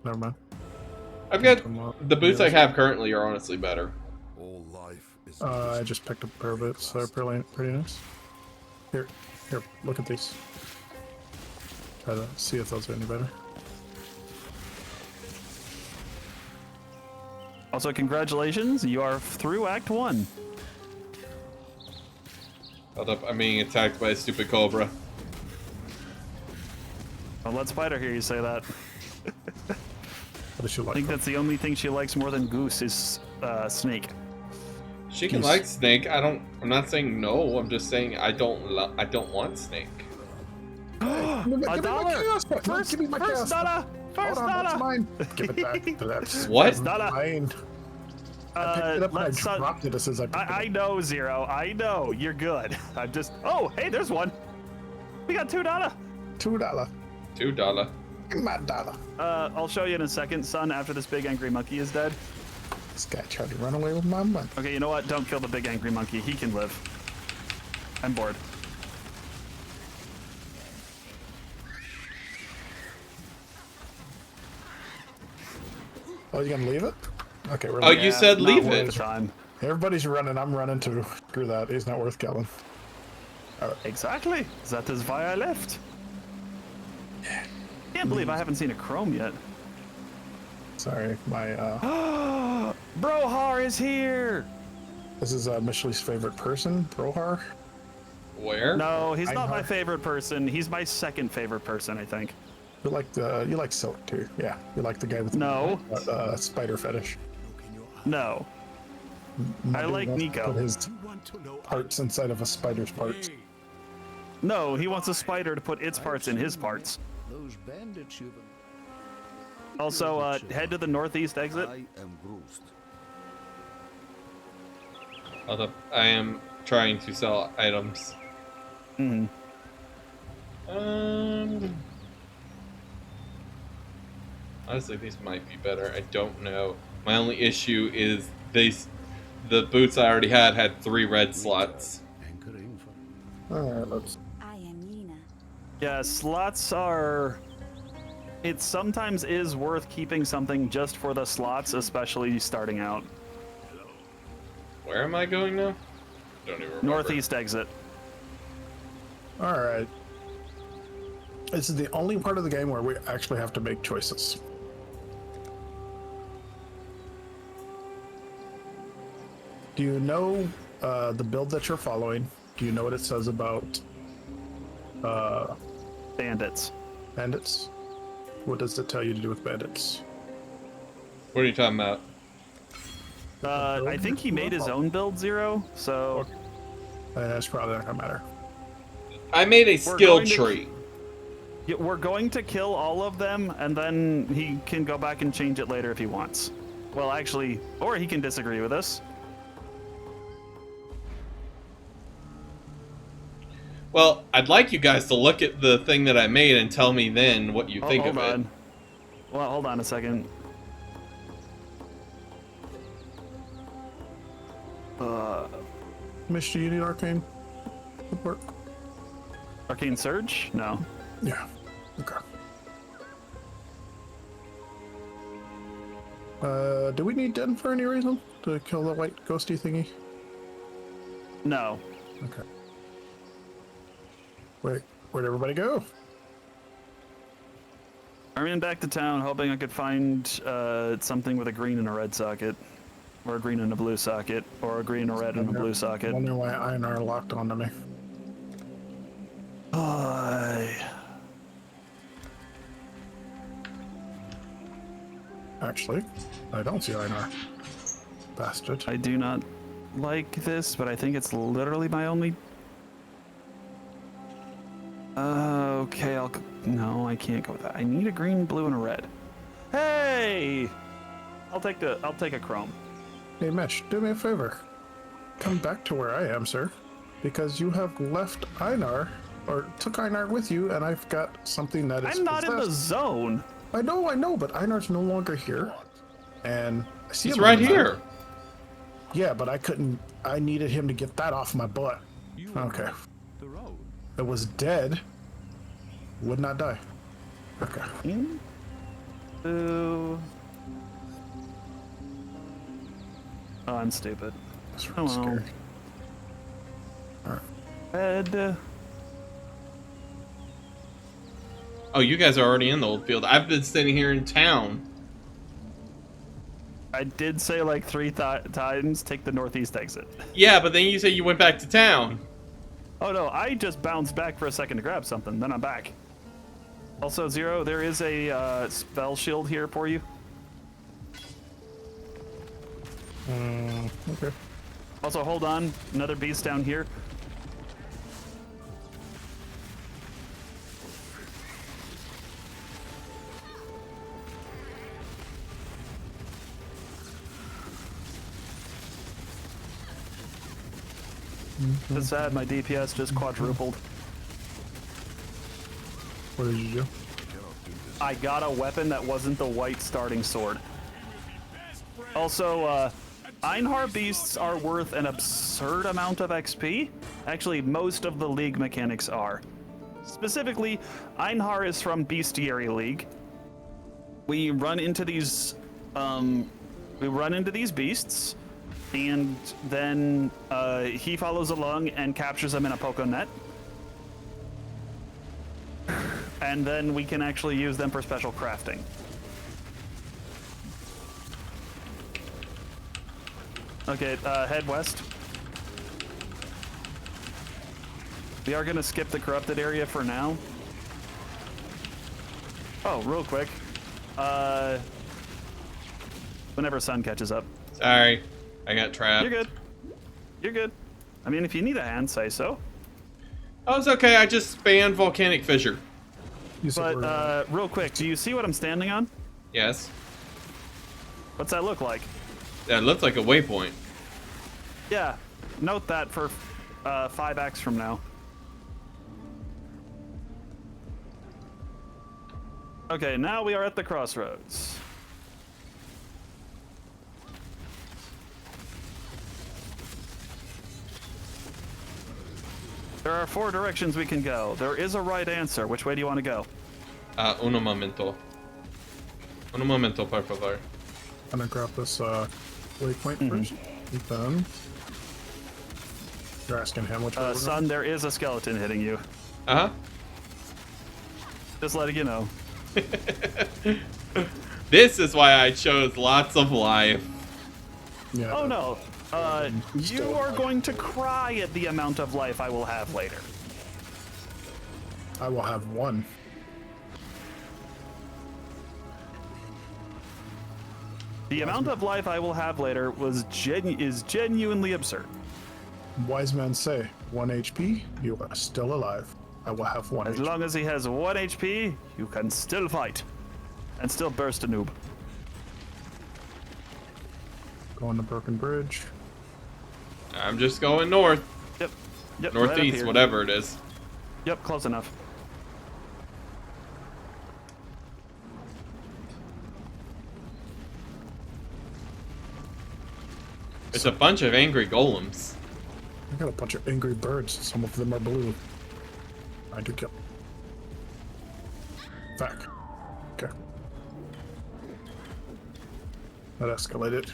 never mind. I've got Come on. the boots I Yes. have currently are honestly better. All life is I just picked up a pair of boots, they're pretty nice. Here, look at these. Try to see if those are any better. Also, congratulations. You are through Act 1. Hold up, I'm being attacked by a stupid cobra. Well, let Spider hear you say that. What does she I like? think that's the only thing she likes more than Goose is Snake. She can Geese. like Snake. I'm not saying no. I'm just saying I don't want Snake. $1! Give me my First chaos. dollar! Hold First on, that's dollar! mine. Give it back. That's What? Dollar. mine. I picked it up and I let's, dropped it as soon as I picked it I up. know, Zero. I know. You're good. I'm just... Oh, hey, there's one. We got $2. $2. $2. Give me my dollar. I'll show you in a second, son, after this big angry monkey is dead. This guy tried to run away with my money. Okay, you know what? Don't kill the big angry monkey. He can live. I'm bored. Oh, you gonna leave it? Okay, we're Oh, leaving. you said not leave worth it. the time. Everybody's running. I'm running too. Screw that. He's not worth killing. Exactly. That is why I left. Can't believe I haven't seen a chrome yet. Sorry, my Brohar is here. this is Michelle's favorite person, Brohar. Where? No, he's not my Einhar. favorite person. He's my second favorite person, I think. You like Silk too. Yeah, you like the guy with No. the spider fetish. No. My I dude like wants to Nico. Put his You want to know parts inside of a spider's parts. No, he wants a spider to put its parts in his parts. Those bandits you've Also, head to the northeast exit. I am bruised. I am trying to sell items. Hmm. Honestly, these might be better. I don't know. My only issue is the boots I already had 3 red slots. Anchoring for All right, let's. I am Nina. Yeah, slots are... It sometimes is worth keeping something just for the slots, especially starting out. Where am I going now? Don't even remember. Northeast exit. All right. This is the only part of the game where we actually have to make choices. Do you know the build that you're following? Do you know what it says about Bandits. bandits? What does it tell you to do with bandits? What are you talking about? I think he made his own build, Zero, so... That's probably not gonna matter. I made a We're skill going to- tree. Yeah, we're going to kill all of them, and then he can go back and change it later if he wants. Well, actually, or he can disagree with us. Well, I'd like you guys to look at the thing that I made and tell me then what you think Hold of on. it. Well, hold on a second. Mish, do you need arcane support? Arcane Surge? No. Yeah. Okay. Do we need Den for any reason to kill the white ghosty thingy? No. Okay. Wait, where'd everybody go? I ran back to town hoping I could find something with a green and a red socket. Or a green and a blue socket. Or a green, a red, and a blue I socket. wonder why Einar locked onto me. Actually, I don't see Einar. Bastard. I do not like this, but I think it's literally my only... okay, no, I can't go with that. I need a green, blue, and a red. Hey! I'll take a chrome. Hey, Mesh, do me a favor. Come back to where I am, sir. Because you have left Einar, or took Einar with you, and I've got something that is I'm not in the possessed. zone. I know, but Einar's no longer here. And I see He's him right on the map. here. Yeah, but I couldn't. I needed him to get that off my butt. Okay. the road. It was dead. Would not die. Okay. Ooh. Oh, I'm stupid. That's Oh really well. scary. Red. Oh, you guys are already in the old field. I've been sitting here in town. I did say like 3 times, take the northeast exit. Yeah, but then you say you went back to town. Oh no, I just bounced back for a second to grab something, then I'm back. Also, Zero, there is a spell shield here for you. Okay. Also, hold on, another beast down here. It's sad, my DPS just quadrupled. What did you do? I got a weapon that wasn't the white starting sword. Also, Einhar beasts are worth an absurd amount of XP. Actually, most of the league mechanics are. Specifically, Einhar is from Bestiary League. We run into these we run into these beasts, and then he follows along and captures them in a poco net. And then we can actually use them for special crafting. Okay, head west. We are gonna skip the corrupted area for now. Oh, real quick. Whenever sun catches up. Sorry, I got trapped. You're good. You're good. I mean, if you need a hand, say so. Oh, it's okay. I just spanned volcanic fissure. You said we're, But real quick, do you see what I'm standing on? Yes. What's that look like? That looks like a waypoint. Yeah. Note that for 5 acts from now. Okay, now we are at the crossroads. There are 4 directions we can go. There is a right answer. Which way do you want to go? Uno momento. Uno momento, por favor. I'm gonna grab this waypoint first. Then you're asking him which way we're going? Son, there is a skeleton hitting you. Uh-huh. Just letting you know. This is why I chose lots of life. Yeah. Oh no. You Still are alive. going to cry at the amount of life I will have later. I will have one. The amount of life I will have later is genuinely absurd. Wise men say, 1 HP, you are still alive. I will have 1 As HP. long as he has 1 HP, you can still fight. And still burst a noob. Go on the broken bridge. I'm just going north, Yep. Yep. right up northeast, here. whatever it is. Yep, close enough. It's a bunch of angry golems. I got a bunch of angry birds. Some of them are blue. I do kill. Back. Okay. That escalated.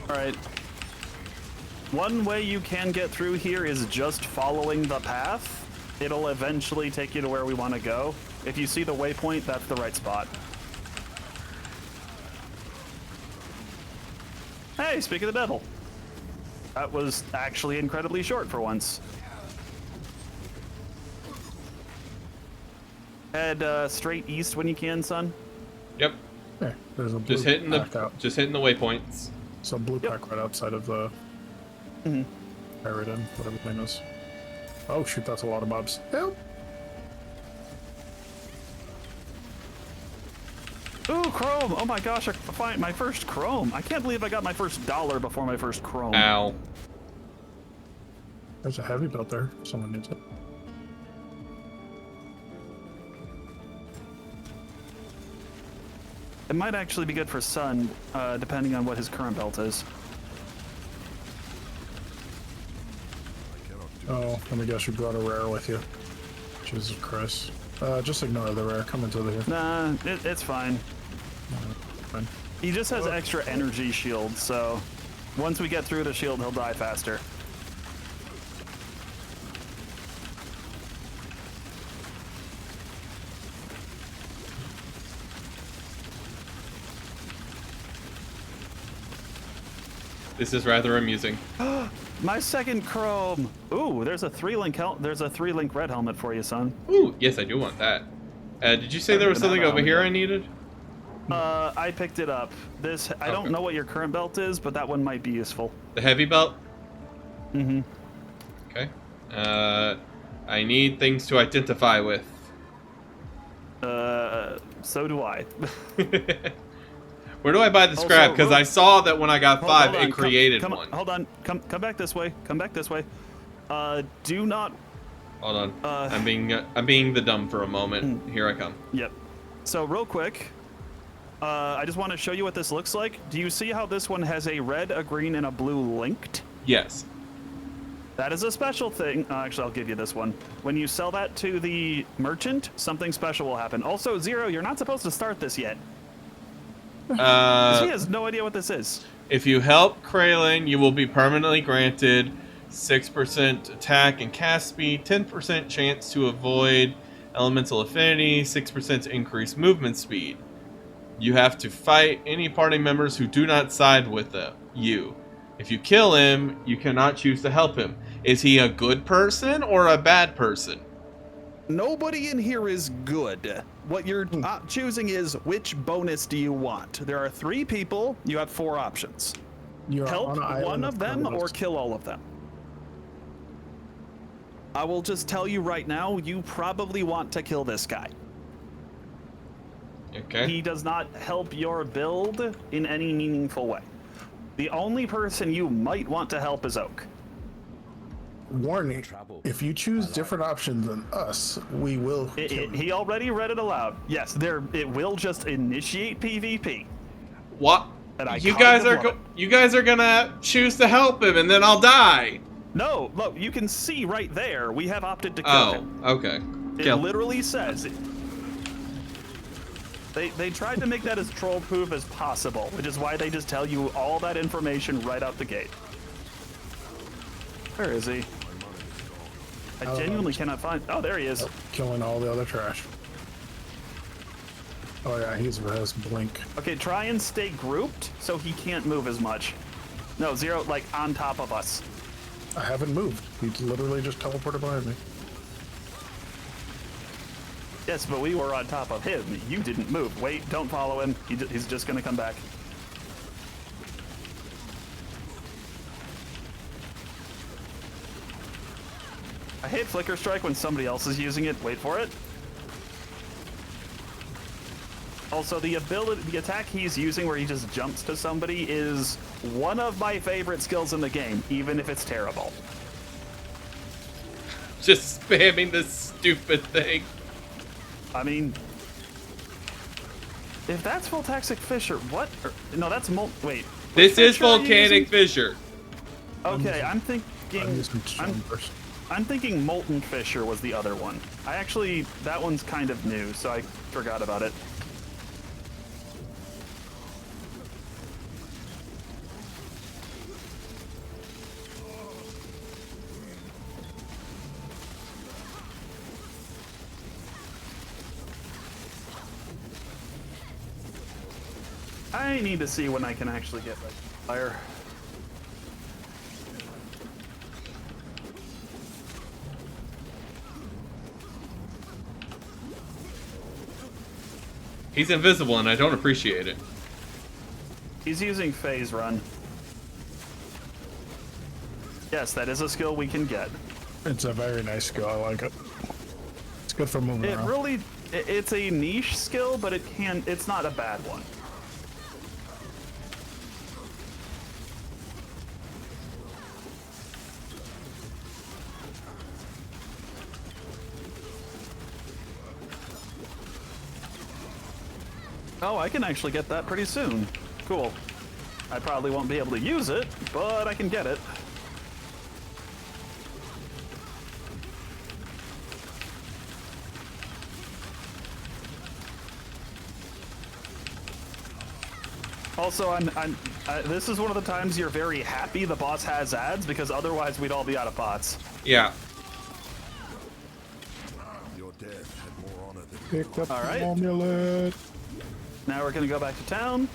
Alright. One way you can get through here is just following the path. It'll eventually take you to where we want to go. If you see the waypoint, that's the right spot. Hey, speak of the devil. That was actually incredibly short for once. Head straight east when you can, son. Yep. Hey, there's a blue Just hitting pack out. the waypoints. So blue Yep. pack right outside of the Paradin, whatever the name is. Oh shoot, that's a lot of mobs. Help! Ooh, chrome! Oh my gosh, I find my first chrome. I can't believe I got my first dollar before my first chrome. Ow. There's a heavy belt there. Someone needs it. It might actually be good for Sun, depending on what his current belt is. Oh, let me guess you brought a rare with you. Jesus Christ. Just ignore the rare. Come into the here. Nah, it's fine. Fine. He just has extra energy shield, so once we get through the shield, he'll die faster. This is rather amusing. My second chrome. Ooh, there's a 3-link red helmet for you, son. Ooh, yes, I do want that. Did you say there was something over here I needed? I picked it up. I don't Okay. know what your current belt is, but that one might be useful. The heavy belt? Mm-hmm. Okay. I need things to identify with. So do I. Where do I buy the scrap? Because I saw that when I got Hold 5, on, it created come, one. Hold on. Come back this way. Come back this way. Do not. Hold on. I'm being the dumb for a moment. Here I come. Yep. So real quick, I just want to show you what this looks like. Do you see how this one has a red, a green, and a blue linked? Yes. That is a special thing. Actually, I'll give you this one. When you sell that to the merchant, something special will happen. Also, Zero, you're not supposed to start this yet. He Uh, has no idea what this is. if you help Kraylin, you will be permanently granted 6% attack and cast speed, 10% chance to avoid elemental affinity, 6% increased movement speed. You have to fight any party members who do not side with you. If you kill him, you cannot choose to help him. Is he a good person or a bad person? Nobody in here is good. What you're choosing is which bonus do you want? There are 3 people. You have 4 options. You're Help on an island one of them or criminals. kill all of them. I will just tell you right now, you probably want to kill this guy. Okay. He does not help your build in any meaningful way. The only person you might want to help is Oak. Warning, Trouble. if you choose different options than us, we will kill you. He already read it aloud. Yes, it will just initiate PvP. What? And I You kind guys of are love it. you guys are gonna choose to help him, and then I'll die. No, look, you can see right there, we have opted to kill him. Okay. It Kill. literally says it. They tried to make that as troll-proof as possible, which is why they just tell you all that information right out the gate. Where is he? I genuinely cannot find... Oh, there he is. Killing all the other trash. Oh yeah, he's has blink. Okay, try and stay grouped so he can't move as much. No, Zero, like, on top of us. I haven't moved. He's literally just teleported behind me. Yes, but we were on top of him. You didn't move. Wait, don't follow him. He's just gonna come back. I hate Flicker Strike when somebody else is using it. Wait for it. Also, the attack he's using where he just jumps to somebody is one of my favorite skills in the game, even if it's terrible. Just spamming this stupid thing. I mean, if that's Voltaxic Fissure, what? No, that's wait. This is Fissure are you volcanic using? fissure. Okay, I'm I'm using stone first. I'm thinking Molten Fissure was the other one. That one's kind of new, so I forgot about it. I need to see when I can actually get that fire. He's invisible, and I don't appreciate it. He's using Phase Run. Yes, that is a skill we can get. It's a very nice skill. I like it. It's good for moving It around. really, it's a niche skill, but it's not a bad one. Oh, I can actually get that pretty soon. Cool. I probably won't be able to use it, but I can get it. Also, this is one of the times you're very happy the boss has ads, because otherwise we'd all be out of pots. Yeah. Your death had more honor than Picked up All right. the amulet. Now we're gonna go back to town.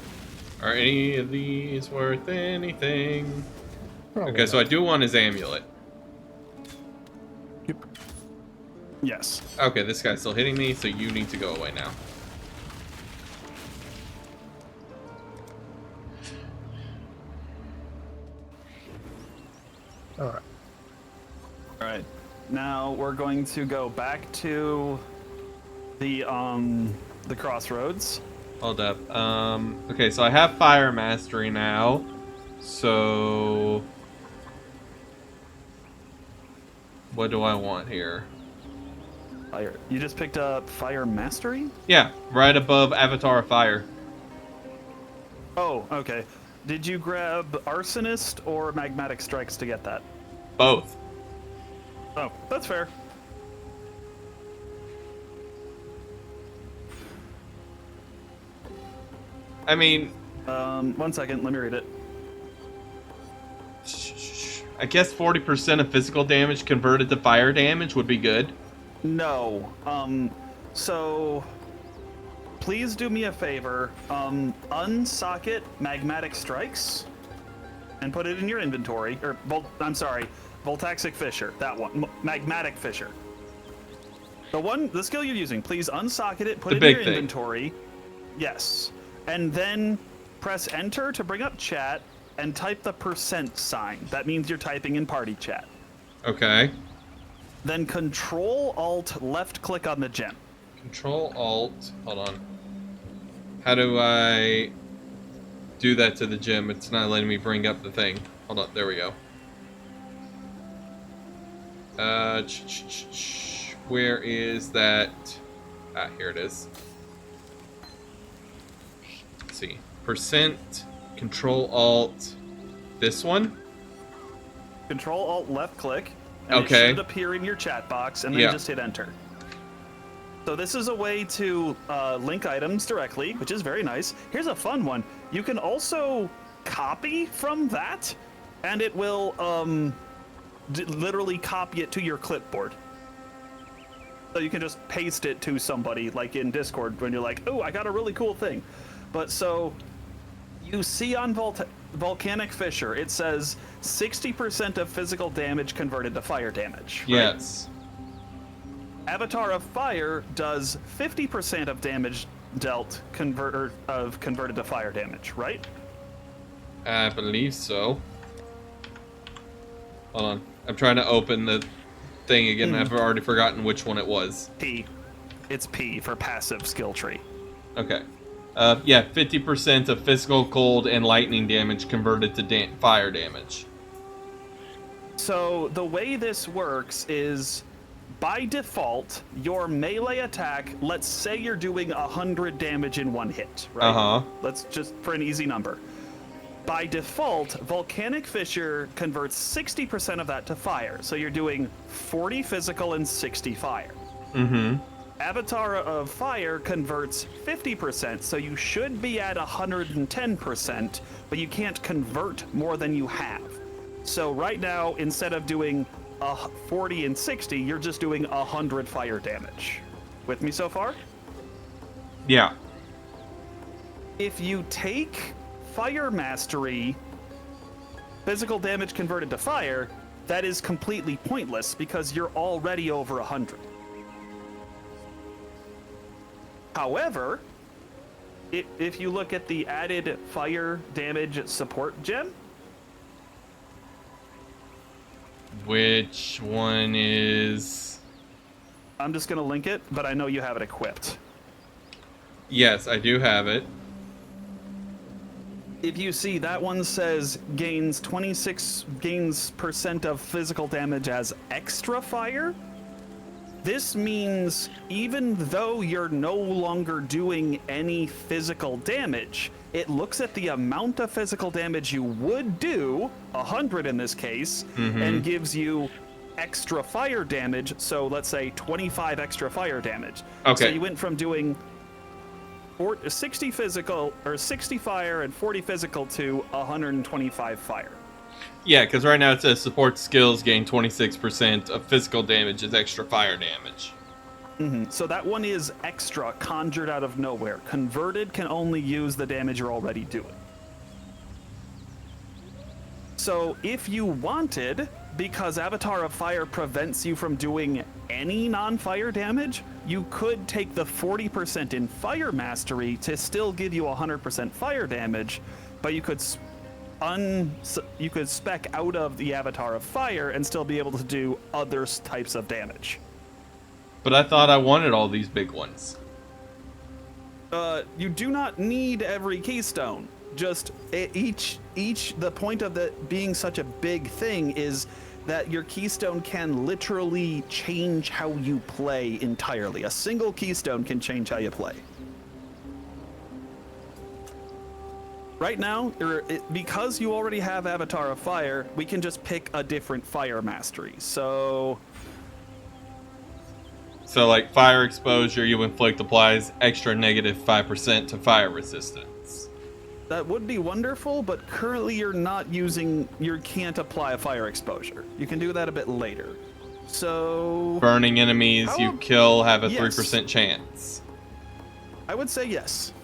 Are any of these worth anything? Probably Okay, so I not. do want his amulet. Yep. Yes. Okay, this guy's still hitting me, so you need to go away now. All right. All right. Now we're going to go back to the crossroads. Hold up. Okay, so I have fire mastery now. So what do I want here? Fire. You just picked up Fire Mastery? Yeah, right above Avatar of Fire. Oh, okay. Did you grab Arsonist or Magmatic Strikes to get that? Both. Oh, that's fair. I mean, 1 second, let me read it. I guess 40% of physical damage converted to fire damage would be good. No. So please do me a favor. Unsocket magmatic strikes and put it in your inventory. Or I'm sorry, Voltaxic Fissure. That one. Magmatic Fissure. The skill you're using, please unsocket it, put it in your inventory. Yes. And then press enter to bring up chat and type the % sign. That means you're typing in party chat. Okay. Then Control Alt left click on the gem. Control Alt. Hold on. How do I do that to the gem? It's not letting me bring up the thing. Hold on. There we go. Where is that? Ah, here it is. Let's see. Percent. Control Alt. This one? Control Alt left click. And it should appear in your chat box, and then just hit enter. So this is a way to link items directly, which is very nice. Here's a fun one. You can also copy from that, and it will literally copy it to your clipboard. So you can just paste it to somebody, like in Discord, when you're like, oh, I got a really cool thing. But so you see on Volcanic Fissure, it says 60% of physical damage converted to fire damage. Right? Yes. Avatar of Fire does 50% of damage dealt converted to fire damage, right? I believe so. Hold on. I'm trying to open the thing again. I've already forgotten which one it was. P. It's P for passive skill tree. Okay. Yeah, 50% of physical, cold, and lightning damage converted to fire damage. So the way this works is, by default, your melee attack, let's say you're doing 100 damage in one hit, right? Uh-huh. Let's just, for an easy number. By default, Volcanic Fissure converts 60% of that to fire. So you're doing 40 physical and 60 fire. Mm-hmm. Avatar of Fire converts 50%, so you should be at 110%, but you can't convert more than you have. So right now, instead of doing 40 and 60, you're just doing 100 fire damage. With me so far? Yeah. If you take Fire Mastery, physical damage converted to fire, that is completely pointless because you're already over 100. However, if you look at the added fire damage support gem, which one is... I'm just going to link it, but I know you have it equipped. Yes, I do have it. If you see, that one says gains 26% of physical damage as extra fire. This means even though you're no longer doing any physical damage, it looks at the amount of physical damage you would do, 100 in this case, and gives you extra fire damage. So let's say 25 extra fire damage. Okay. So you went from doing 60 physical or 60 fire and 40 physical to 125 fire. Yeah, because right now it says support skills gain 26% of physical damage as extra fire damage. So that one is extra, conjured out of nowhere. Converted can only use the damage you're already doing. So if you wanted, because Avatar of Fire prevents you from doing any non-fire damage, you could take the 40% in Fire Mastery to still give you 100% fire damage, but you could spec out of the Avatar of Fire and still be able to do other types of damage. But I thought I wanted all these big ones. You do not need every keystone. Just the point of it being such a big thing is that your keystone can literally change how you play entirely. A single keystone can change how you play. Right now, because you already have Avatar of Fire, we can just pick a different fire mastery. So like fire exposure, you inflict applies extra negative 5% to fire resistance. That would be wonderful, but currently you can't apply a fire exposure. You can do that a bit later. So... Burning enemies you kill have a 3% chance. I would say yes.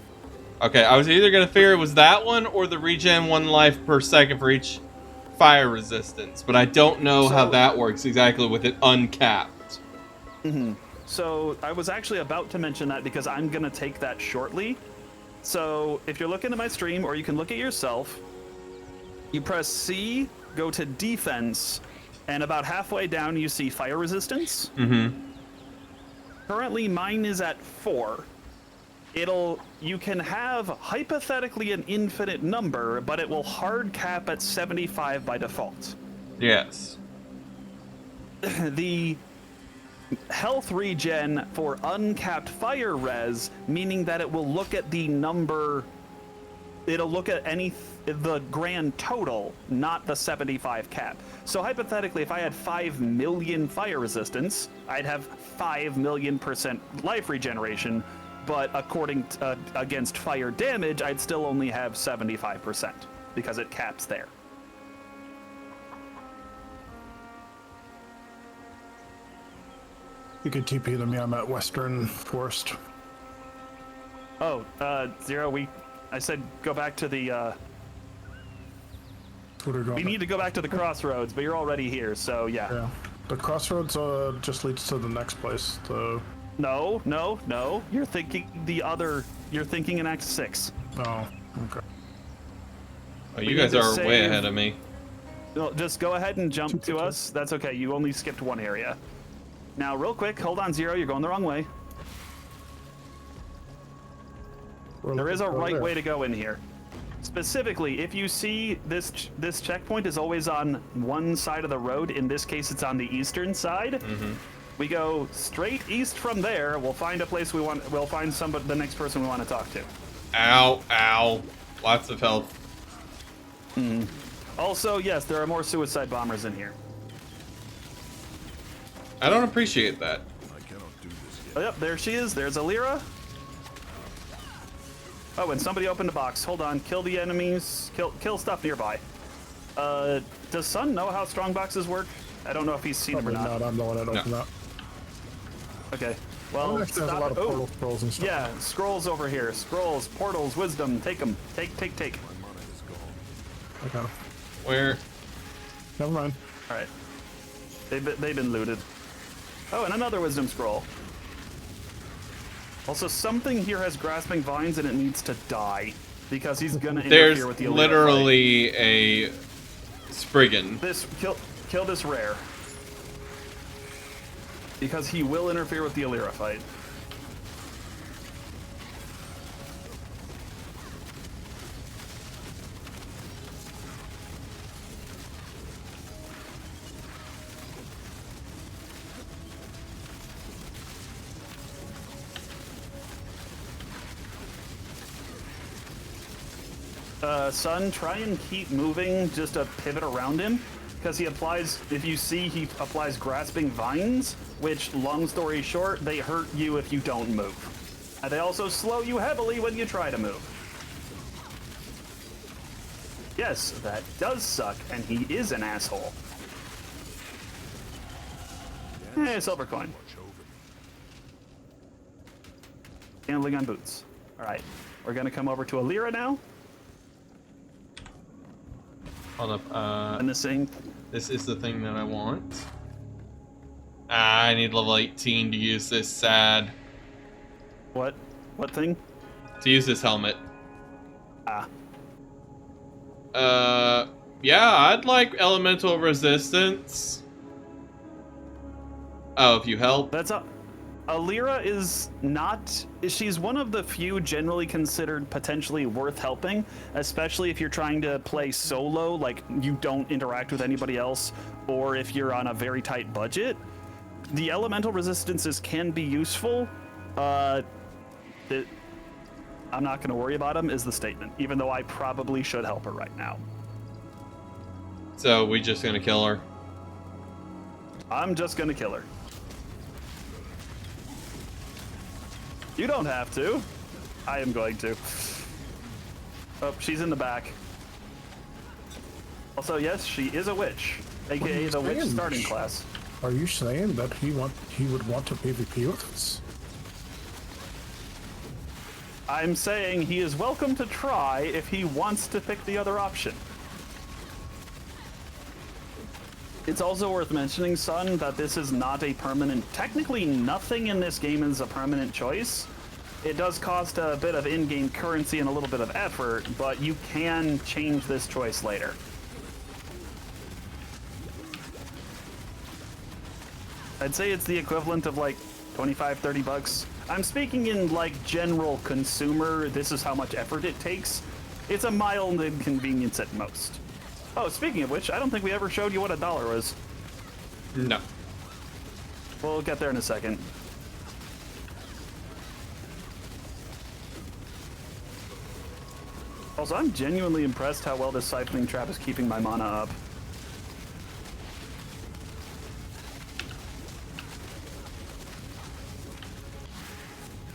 Okay, I was either going to figure it was that one or the regen 1 life per second for each fire resistance, but I don't know how that works exactly with it uncapped. So I was actually about to mention that because I'm going to take that shortly. So if you're looking at my stream, or you can look at yourself, you press C, go to defense, and about halfway down you see fire resistance. Currently mine is at 4. You can have hypothetically an infinite number, but it will hard cap at 75 by default. Yes. The health regen for uncapped fire res, meaning that it will look at the number, it'll look at the grand total, not the 75 cap. So hypothetically, if I had 5 million fire resistance, I'd have 5 million% life regeneration, but according to, against fire damage, I'd still only have 75% because it caps there. You could TP to me. I'm at Western Forest. Oh, Zero, I said go back to the, we need to go back to the crossroads, but you're already here, so yeah. Yeah. The crossroads just leads to the next place. No. You're thinking you're thinking in Act 6. Oh, okay. Oh, you guys are way ahead of me. No, just go ahead and jump to us. That's okay. You only skipped one area. Now, real quick, hold on, Zero. You're going the wrong way. There is a right way to go in here. Specifically, if you see this checkpoint is always on one side of the road. In this case, it's on the eastern side. We go straight east from there. We'll find a place we want. We'll find the next person we want to talk to. Ow. Lots of health. Also, yes, there are more suicide bombers in here. I don't appreciate that. I cannot do this yet. Oh, yep, there she is. There's Alira. Oh, and somebody opened a box. Hold on. Kill the enemies. Kill stuff nearby. Does Sun know how strong boxes work? I don't know if he's seen them or not. I'm the one that opened that. Okay. Well, There's a lot of portal scrolls and stuff. Yeah, scrolls over here. Scrolls, portals, wisdom. Take them. Take. I got 'em. Where? Never mind. All right. They've been looted. Oh, and another wisdom scroll. Also, something here has grasping vines and it needs to die because he's gonna interfere with the Alira literally a Spriggan. Kill this rare because he will interfere with the Alira fight. Sun, try and keep moving just to pivot around him, because he applies, if you see, he applies grasping vines, which, long story short, they hurt you if you don't move. And they also slow you heavily when you try to move. Yes, that does suck, and he is an asshole. Hey, silver coin. Handling on boots. Alright, we're gonna come over to Alira now. Hold up. And the same. This is the thing that I want. I need level 18 to use this. Sad. What? What thing? To use this helmet. Ah. Yeah, I'd like elemental resistance. Oh, if you help. That's a. Alira is not. She's one of the few generally considered potentially worth helping, especially if you're trying to play solo, like you don't interact with anybody else, or if you're on a very tight budget. The elemental resistances can be useful. I'm not going to worry about them, is the statement, even though I probably should help her right now. So we just gonna kill her? I'm just going to kill her. You don't have to. I am going to. Oh, she's in the back. Also, yes, she is a witch, aka the witch starting class. Are you saying that he would want to PvP with us? I'm saying he is welcome to try if he wants to pick the other option. It's also worth mentioning, Sun, that this is not a permanent... Technically, nothing in this game is a permanent choice. It does cost a bit of in-game currency and a little bit of effort, but you can change this choice later. I'd say it's the equivalent of like 25, 30 bucks. I'm speaking in like general consumer, this is how much effort it takes. It's a mild inconvenience at most. Oh, speaking of which, I don't think we ever showed you what $1 was. No. We'll get there in a second. Also, I'm genuinely impressed how well this siphoning trap is keeping my mana up.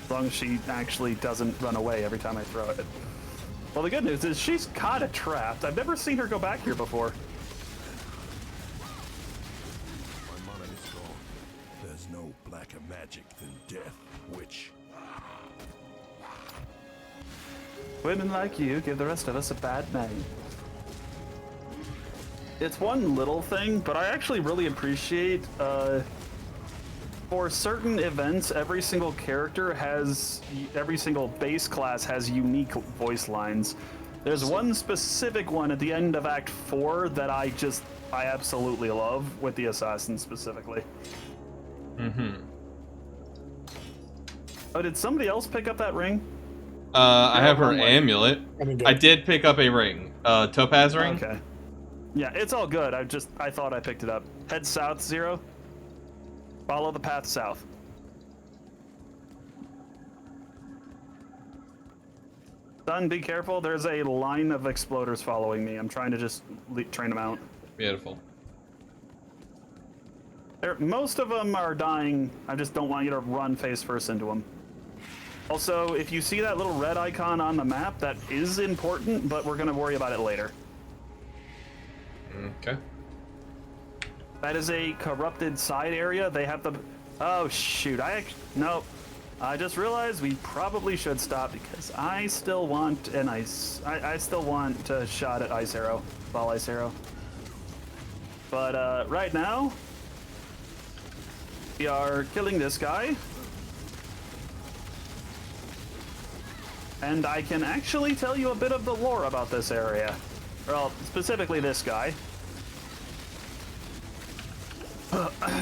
As long as she actually doesn't run away every time I throw it. Well, the good news is she's kinda trapped. I've never seen her go back here before. My mana is gone. There's no blacker magic than death, witch. Women like you give the rest of us a bad name. It's one little thing, but I actually really appreciate, for certain events, every single base class has unique voice lines. There's one specific one at the end of Act 4 that I absolutely love, with the assassin specifically. Mm-hmm. Oh, did somebody else pick up that ring? I have her one way. amulet. I did pick up a ring. Topaz ring? Okay. Yeah, it's all good. I thought I picked it up. Head south, Zero. Follow the path south. Son, be careful. There's a line of exploders following me. I'm trying to just train them out. Beautiful. Most of them are dying. I just don't want you to run face first into them. Also, if you see that little red icon on the map, that is important, but we're going to worry about it later. Okay. That is a corrupted side area. They have the... Oh, shoot. No. I just realized we probably should stop because I still want an ice... I still want to shot at Ice Arrow. Ball Ice Arrow. But right now, we are killing this guy. And I can actually tell you a bit of the lore about this area. Well, specifically this guy.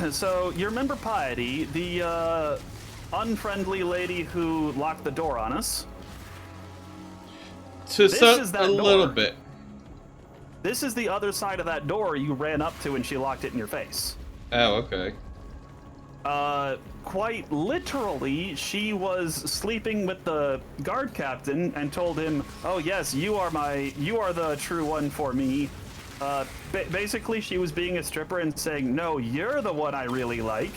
So, you remember Piety, the unfriendly lady who locked the door on us? A little bit. This is the other side of that door you ran up to and she locked it in your face. Oh, okay. Quite literally, she was sleeping with the guard captain and told him, "Oh yes, you are the true one for me." Basically, she was being a stripper and saying, "No, you're the one I really like,"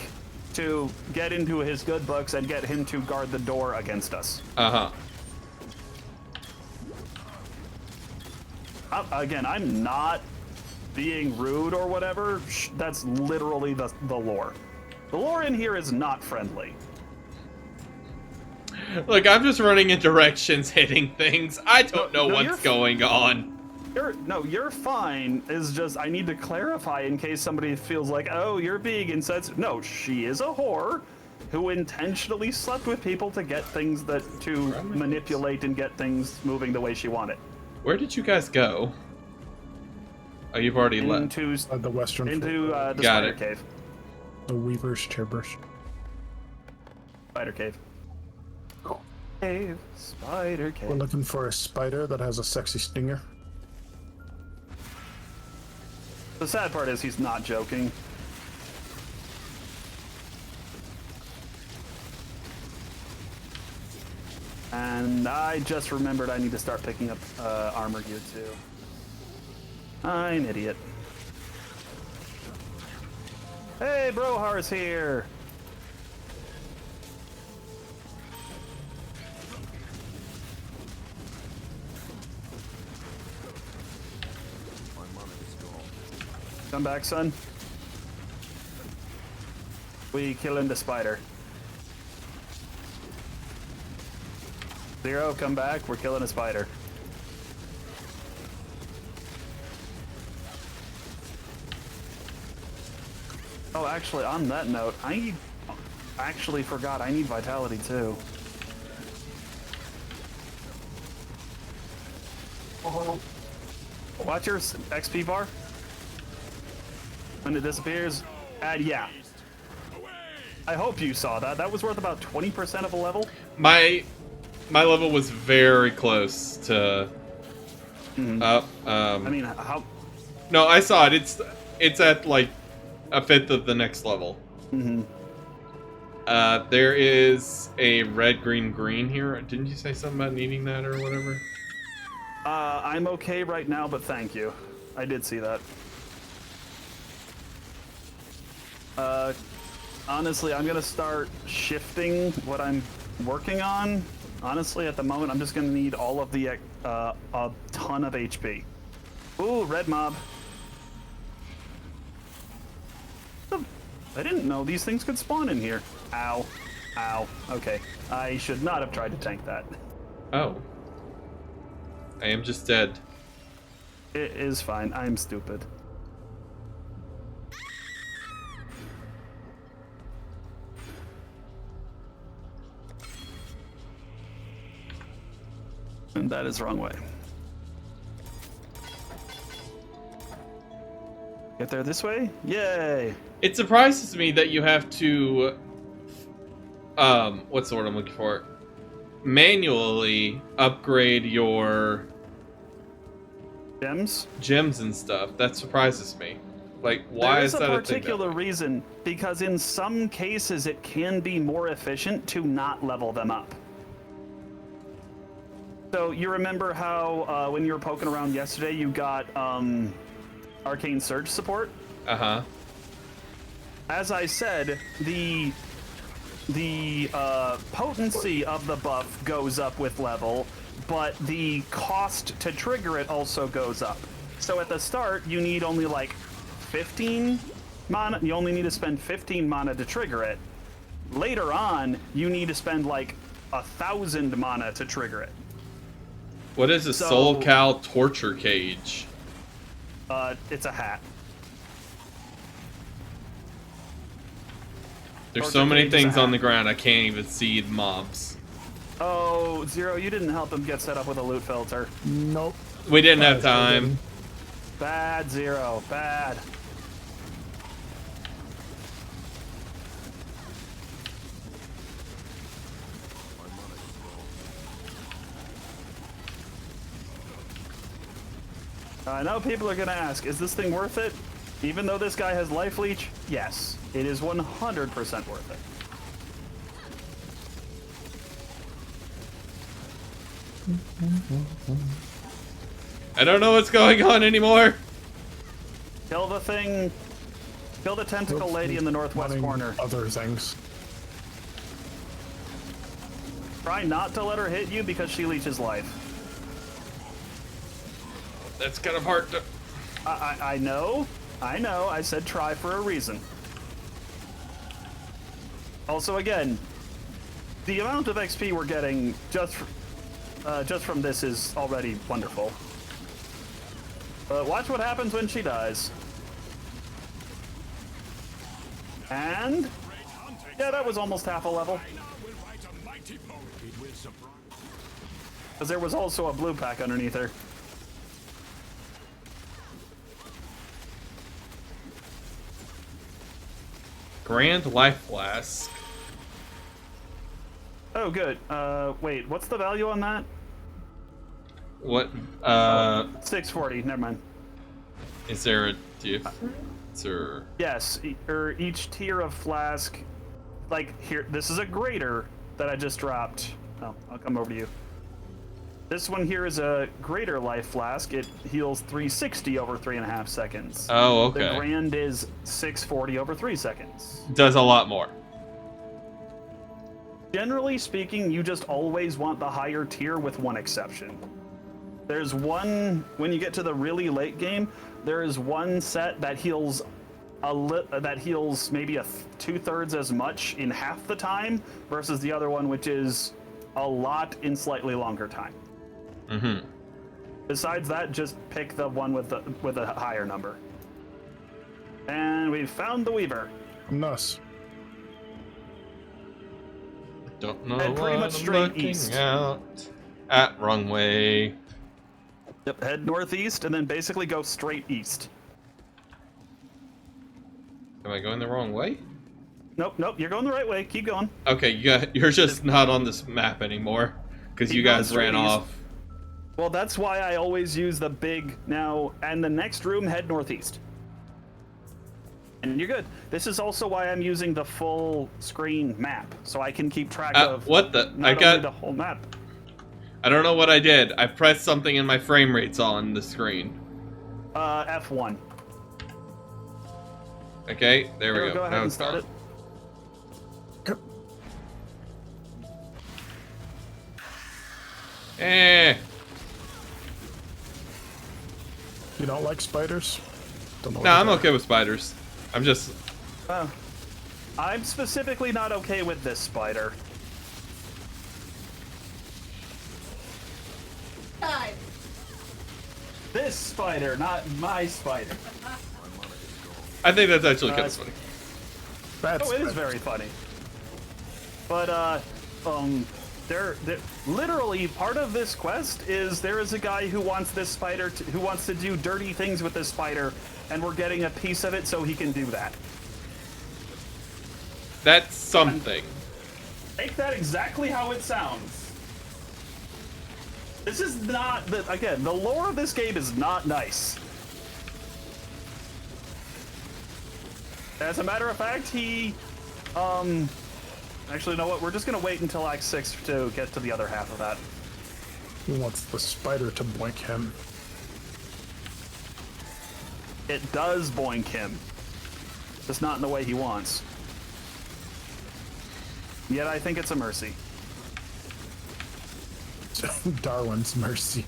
to get into his good books and get him to guard the door against us. Uh-huh. Again, I'm not being rude or whatever. That's literally the lore. The lore in here is not friendly. Look, I'm just running in directions, hitting things. I don't know what's going on. You're fine. It's just, I need to clarify in case somebody feels like, oh, you're being insensitive. No, she is a whore who intentionally slept with people to get things to manipulate and get things moving the way she wanted. Where did you guys go? Oh, you've already left. Into the western. Into the spider cave. The Weaver's Chambers. Spider cave. Spider cave. We're looking for a spider that has a sexy stinger. The sad part is he's not joking. And I just remembered I need to start picking up armor gear too. I'm an idiot. Hey, Brohar's here! Come back, son. We killing the spider. Zero, come back. We're killing a spider. Oh, actually, on that note, I actually forgot I need vitality too. Watch your XP bar. When it disappears, and yeah. I hope you saw that. That was worth about 20% of a level. My level was very close to up. I mean, how? No, I saw it. It's at like a fifth of the next level. Mm-hmm. There is a red, green, green here. Didn't you say something about needing that or whatever? I'm okay right now, but thank you. I did see that. Honestly, I'm gonna start shifting what I'm working on. Honestly, at the moment, I'm just gonna need all of the a ton of HP. Ooh, red mob. I didn't know these things could spawn in here. Ow. Ow. Okay. I should not have tried to tank that. Oh. I am just dead. It is fine. I'm stupid. And that is the wrong way. Get there this way? Yay! It surprises me that you have to, what's the word I'm looking for? Manually upgrade your Gems? and stuff. That surprises me. Like, why is that a thing? There's a particular reason, because in some cases it can be more efficient to not level them up. So you remember how when you were poking around yesterday, you got Arcane Surge support? Uh-huh. As I said, the potency of the buff goes up with level, but the cost to trigger it also goes up. So at the start, you need only like 15 mana. You only need to spend 15 mana to trigger it. Later on, you need to spend like 1,000 mana to trigger it. What is a Soul Cal torture cage? It's a hat. There's Torture so many cage is a things on hat. the ground I can't even see mobs. Oh, Zero, you didn't help him get set up with a loot filter. Nope. We didn't have time. Bad, Zero. Bad. I know people are gonna ask, is this thing worth it? Even though this guy has life leech, yes, it is 100% worth it. I don't know what's going on anymore. Kill the thing. Kill the tentacle lady in the northwest corner. Other things. Try not to let her hit you because she leeches life. That's kind of hard to... I know. I know. I said try for a reason. Also, again, the amount of XP we're getting just from this is already wonderful. But watch what happens when she dies. And yeah, that was almost half a level. Because there was also a blue pack underneath her. Grand Life Flask. Oh, good. Wait, what's the value on that? What? 640. Never mind. Is there a difference or? Yes, or each tier of flask. Like here, this is a greater that I just dropped. Oh, I'll come over to you. This one here is a greater life flask. It heals 360 over 3.5 seconds. Oh, okay. The grand is 640 over 3 seconds. Does a lot more. Generally speaking, you just always want the higher tier with one exception. There's one, when you get to the really late game, there is one set that heals that heals maybe 2/3 as much in half the time versus the other one, which is a lot in slightly longer time. Mm-hmm. Besides that, just pick the one with a higher number. And we've found the Weaver. Nice. Don't know Head pretty what much I'm straight looking east. out at. Wrong way. Yep, head northeast and then basically go straight east. Am I going the wrong way? Nope, you're going the right way. Keep going. Okay, you're just not on this map anymore because you Keep going guys straight ran east. off. Well, that's why I always use the big now, and the next room, head northeast. And you're good. This is also why I'm using the full screen map, so I can keep track of what the? not only the whole map. I don't know what I did. I pressed something and my frame rate's on the screen. F1. Okay, there we go. Go ahead Now and it's start gone. it. Eh. You don't like spiders? Don't know what No, you I'm got. okay with spiders. I'm just. I'm specifically not okay with this spider. This spider, not my spider. I think that's actually kind of funny. Bad Oh, it is spiders. very funny. But there literally part of this quest is there is a guy who wants this spider who wants to do dirty things with this spider, and we're getting a piece of it so he can do that. That's something. Take that exactly how it sounds. This is not again, the lore of this game is not nice. As a matter of fact, he actually, you know what? We're just gonna wait until Act 6 to get to the other half of that. He wants the spider to boink him. It does boink him. Just not in the way he wants. Yet I think it's a mercy. Darwin's mercy.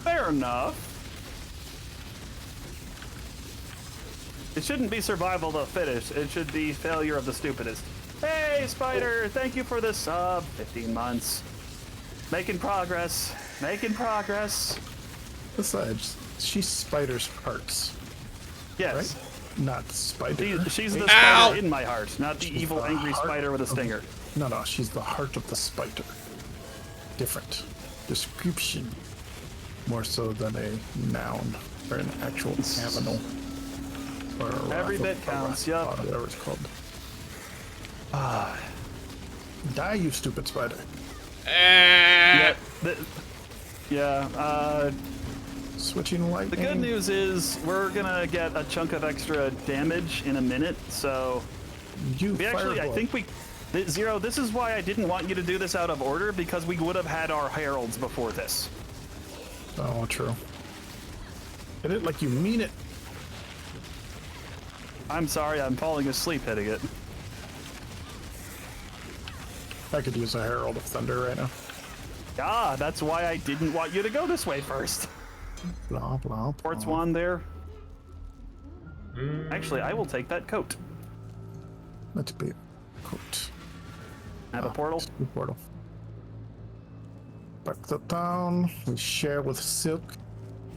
Fair enough. It shouldn't be survival of the fittest. It should be failure of the stupidest. Hey, Spider! Thank you for the sub. 15 months. Making progress. Making progress. Besides, she's spider's parts, Yes. right? Not spider. She's the Ow! spider in my heart, not the She's evil, the angry heart spider with a of- stinger. No, she's the heart of the spider. Different description, more so than a noun or an actual animal. Or a Every bit a counts, wrath- yup. Whatever it's called. Die, you stupid spider. Eh. Yeah, Switching the lightning. good news is we're gonna get a chunk of extra damage in a minute, so You we actually, I fireball. think we... Zero, this is why I didn't want you to do this out of order, because we would have had our heralds before this. Oh, true. Hit it like you mean it. I'm sorry, I'm falling asleep hitting it. I could use a Herald of Thunder right now. Ah, that's why I didn't want you to go this way first. Blah, blah, Sports blah. wand there. Actually, I will take that coat. Let's be cooked. Have a portal. Portal. Back to town. We share with Silk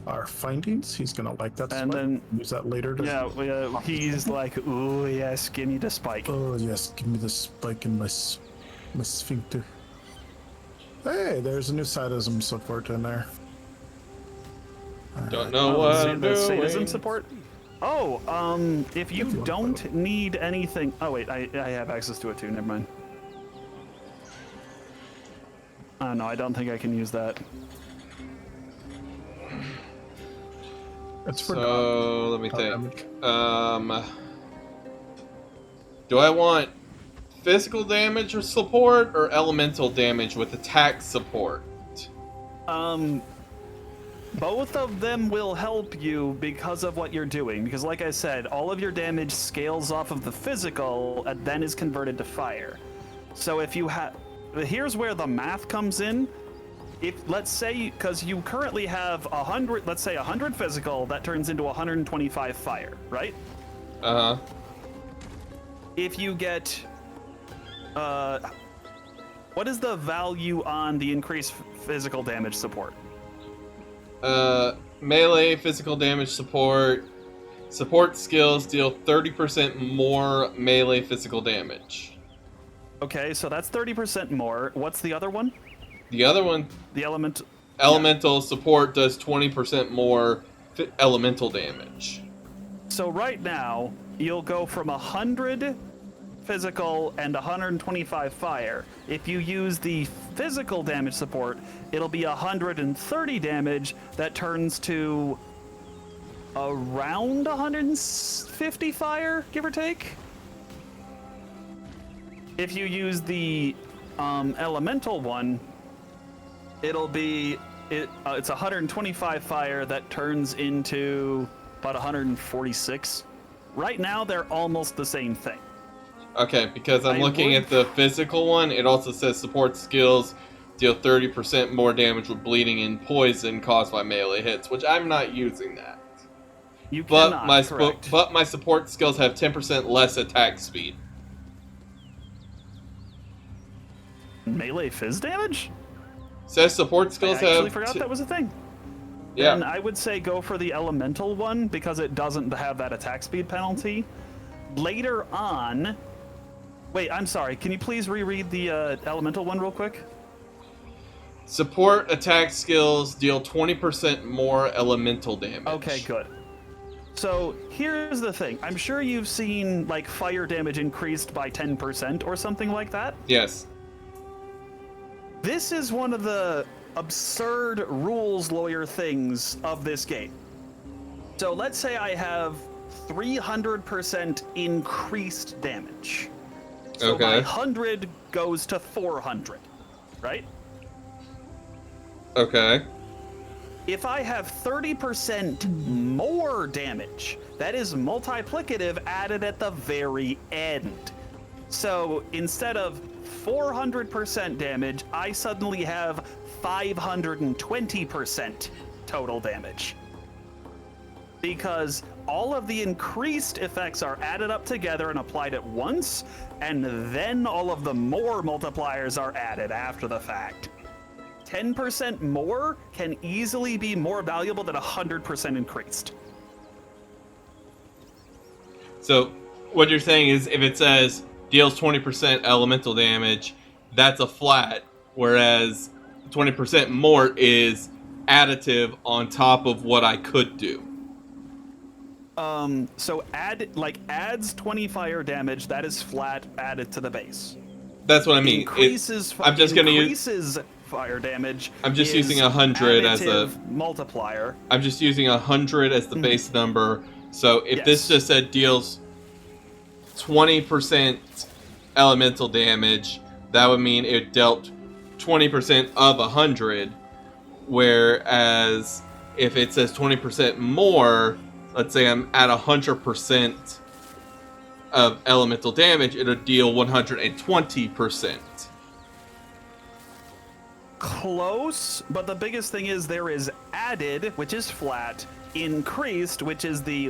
our findings. He's gonna like that. And spike. then- Use that later. To... Yeah, he's like, ooh, yes, give me the spike. Oh yes, give me the spike in my my sphincter. Hey, there's a new sadism support in there. Don't know what I'm the sadism doing. support? Oh, if you If you want don't to. need anything... Oh, wait, I have access to it too, never mind. Oh, no, I don't think I can use that. It's for So let me damage. think. Do I want physical damage or support, or elemental damage with attack support? Both of them will help you because of what you're doing. Because like I said, all of your damage scales off of the physical and then is converted to fire. So if you have... Here's where the math comes in. if let's say, because you currently have 100, let's say 100 physical, that turns into 125 fire, right? Uh-huh. If you get, what is the value on the increased physical damage support? Melee physical damage support. Support skills deal 30% more melee physical damage. Okay, so that's 30% more. What's the other one? The other one, The elemental support, does 20% more elemental damage. So right now, you'll go from 100 physical and 125 fire. If you use the physical damage support, it'll be 130 damage that turns to around 150 fire, give or take. If you use the elemental one, it'll be it's 125 fire that turns into about 146. Right now, they're almost the same thing. Okay, because I'm looking at the physical one, it also says support skills deal 30% more damage with bleeding and poison caused by melee hits, which I'm not using that. You But cannot, correct. but my support skills have 10% less attack speed. Melee fizz damage? Says support skills I actually have... forgot that was a thing. Yeah. Then I would say go for the elemental one because it doesn't have that attack speed penalty. Later on... Wait, I'm sorry. Can you please reread the elemental one real quick? Support attack skills deal 20% more elemental damage. Okay, good. So here's the thing. I'm sure you've seen like fire damage increased by 10% or something like that. Yes. This is one of the absurd rules lawyer things of this game. So let's say I have 300% increased damage. So Okay. my 100 goes to 400, right? Okay. If I have 30% more damage, that is multiplicative added at the very end. So instead of 400% damage, I suddenly have 520% total damage. Because all of the increased effects are added up together and applied at once, and then all of the more multipliers are added after the fact. 10% more can easily be more valuable than 100% increased. So what you're saying is if it says deals 20% elemental damage, that's a flat, whereas 20% more is additive on top of what I could do. So adds 20 fire damage, that is flat added to the base. That's what I mean. Increases fire damage. I'm just is using 100 as a additive multiplier. I'm just using 100 as the base number. So if this just said deals 20% elemental damage, that would mean it dealt 20% of 100. Whereas if it says 20% more, let's say I'm at 100% of elemental damage, it'll deal 120%. Close, but the biggest thing is there is added, which is flat, increased, which is the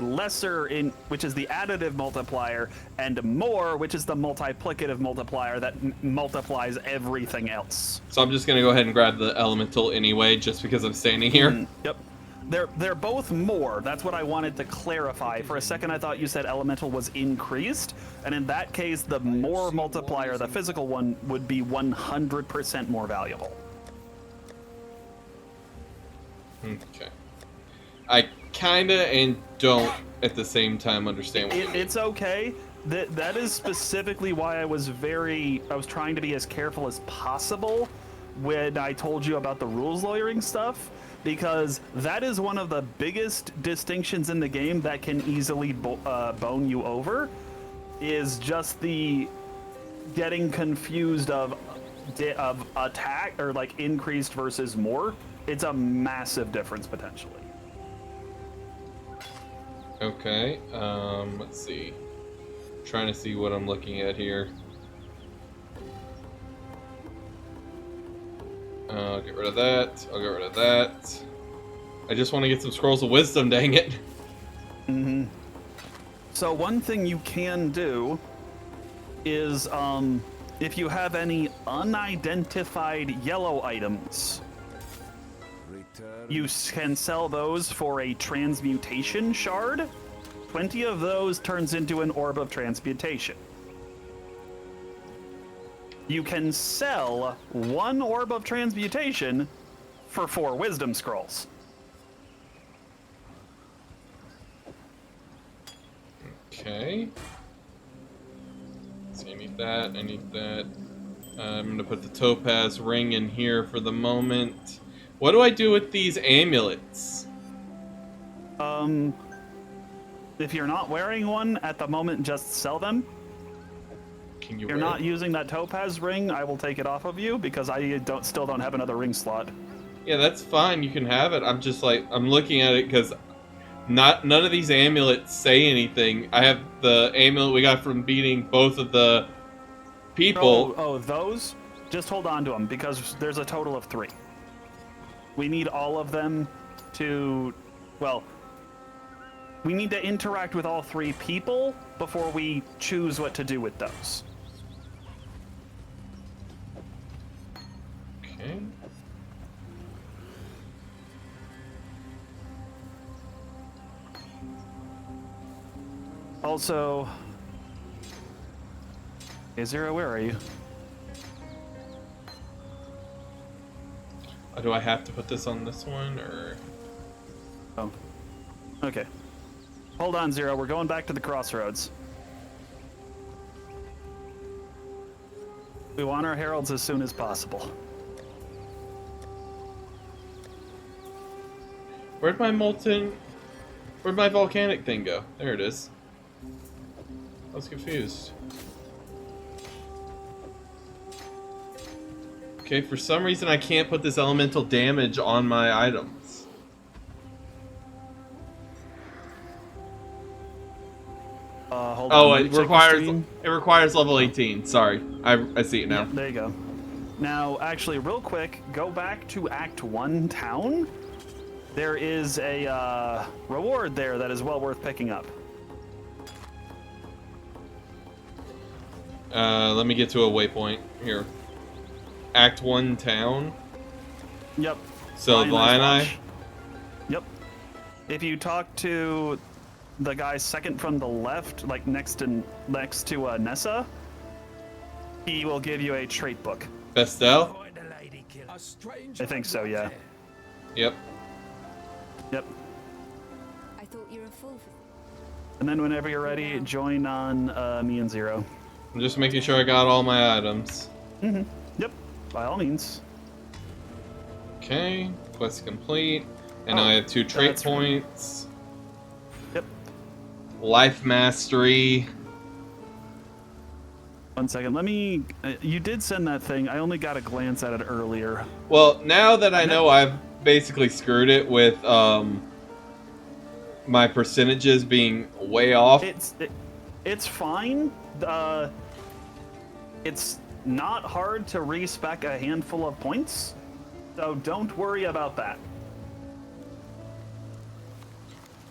which is the additive multiplier, and more, which is the multiplicative multiplier that multiplies everything else. So I'm just gonna go ahead and grab the elemental anyway, just because I'm standing here. Yep. They're both more. That's what I wanted to clarify. For a second, I thought you said elemental was increased, and in that case, the more multiplier, the physical one, would be 100% more valuable. Okay. I kinda and don't at the same time understand what you mean. It's okay. That is specifically why I was trying to be as careful as possible when I told you about the rules lawyering stuff, because that is one of the biggest distinctions in the game that can easily bone you over, is just the getting confused of attack or like increased versus more. It's a massive difference potentially. Okay, let's see. Trying to see what I'm looking at here. I'll get rid of that. I'll get rid of that. I just want to get some scrolls of wisdom, dang it. Mm-hmm. So one thing you can do is, if you have any unidentified yellow items, Return. you can sell those for a transmutation shard. 20 of those turns into an orb of transmutation. You can sell 1 orb of transmutation for 4 wisdom scrolls. Okay. So I need that, I need that. I'm going to put the topaz ring in here for the moment. What do I do with these amulets? If you're not wearing one at the moment, just sell them. Can you If you're wear not it? using that topaz ring, I will take it off of you because I still don't have another ring slot. Yeah, that's fine. You can have it. I'm just like, I'm looking at it because none of these amulets say anything. I have the amulet we got from beating both of the people. Oh, those? Just hold on to them because there's a total of 3. We need all of them to, well, we need to interact with all 3 people before we choose what to do with those. Okay. Also, hey Zero, where are you? Do I have to put this on this one, or? Oh, okay. Hold on, Zero. We're going back to the crossroads. We want our heralds as soon as possible. Where'd my volcanic thing go? There it is. I was confused. Okay, for some reason I can't put this elemental damage on my items. Hold Oh, on. it requires level 18. Sorry, I see it now. Yeah, there you go. Now, actually, real quick, go back to Act 1 Town. There is a reward there that is well worth picking up. Let me get to a waypoint here. Act 1 town. Yep. So the Lion Eye. Watch. Yep. If you talk to the guy second from the left, like next to Nessa, he will give you a trait book. Bestel. Find a lady killer. A strange I think so, yeah. Yep. Yep. I thought you were a fool for... And then whenever you're ready, join on me and Zero. I'm just making sure I got all my items. Yep. By all means. Okay. Quest complete. And now I have 2 trait that's right. points. Yep. Life mastery. 1 second. Let me. You did send that thing. I only got a glance at it earlier. Well, now that I know I've basically screwed it with my percentages being way off. It's fine. It's not hard to respec a handful of points, so don't worry about that.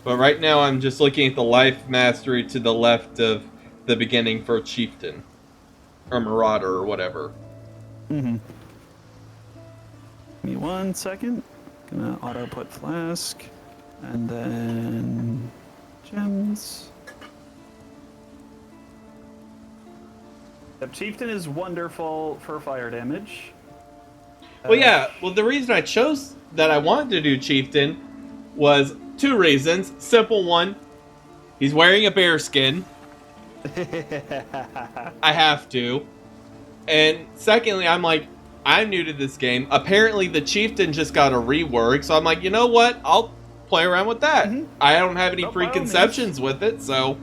But right now I'm just looking at the life mastery to the left of the beginning for Chieftain. Or Marauder or whatever. Give me 1 second. Gonna auto put flask. And then gems. Yep, Chieftain is wonderful for fire damage. Well, yeah. Well, the reason I chose that I wanted to do Chieftain was 2 reasons. Simple one, he's wearing a bear skin. I have to. And secondly, I'm like, I'm new to this game. Apparently, the Chieftain just got a rework, so I'm like, you know what? I'll play around with that. I don't have any Oh, by all preconceptions with it, so...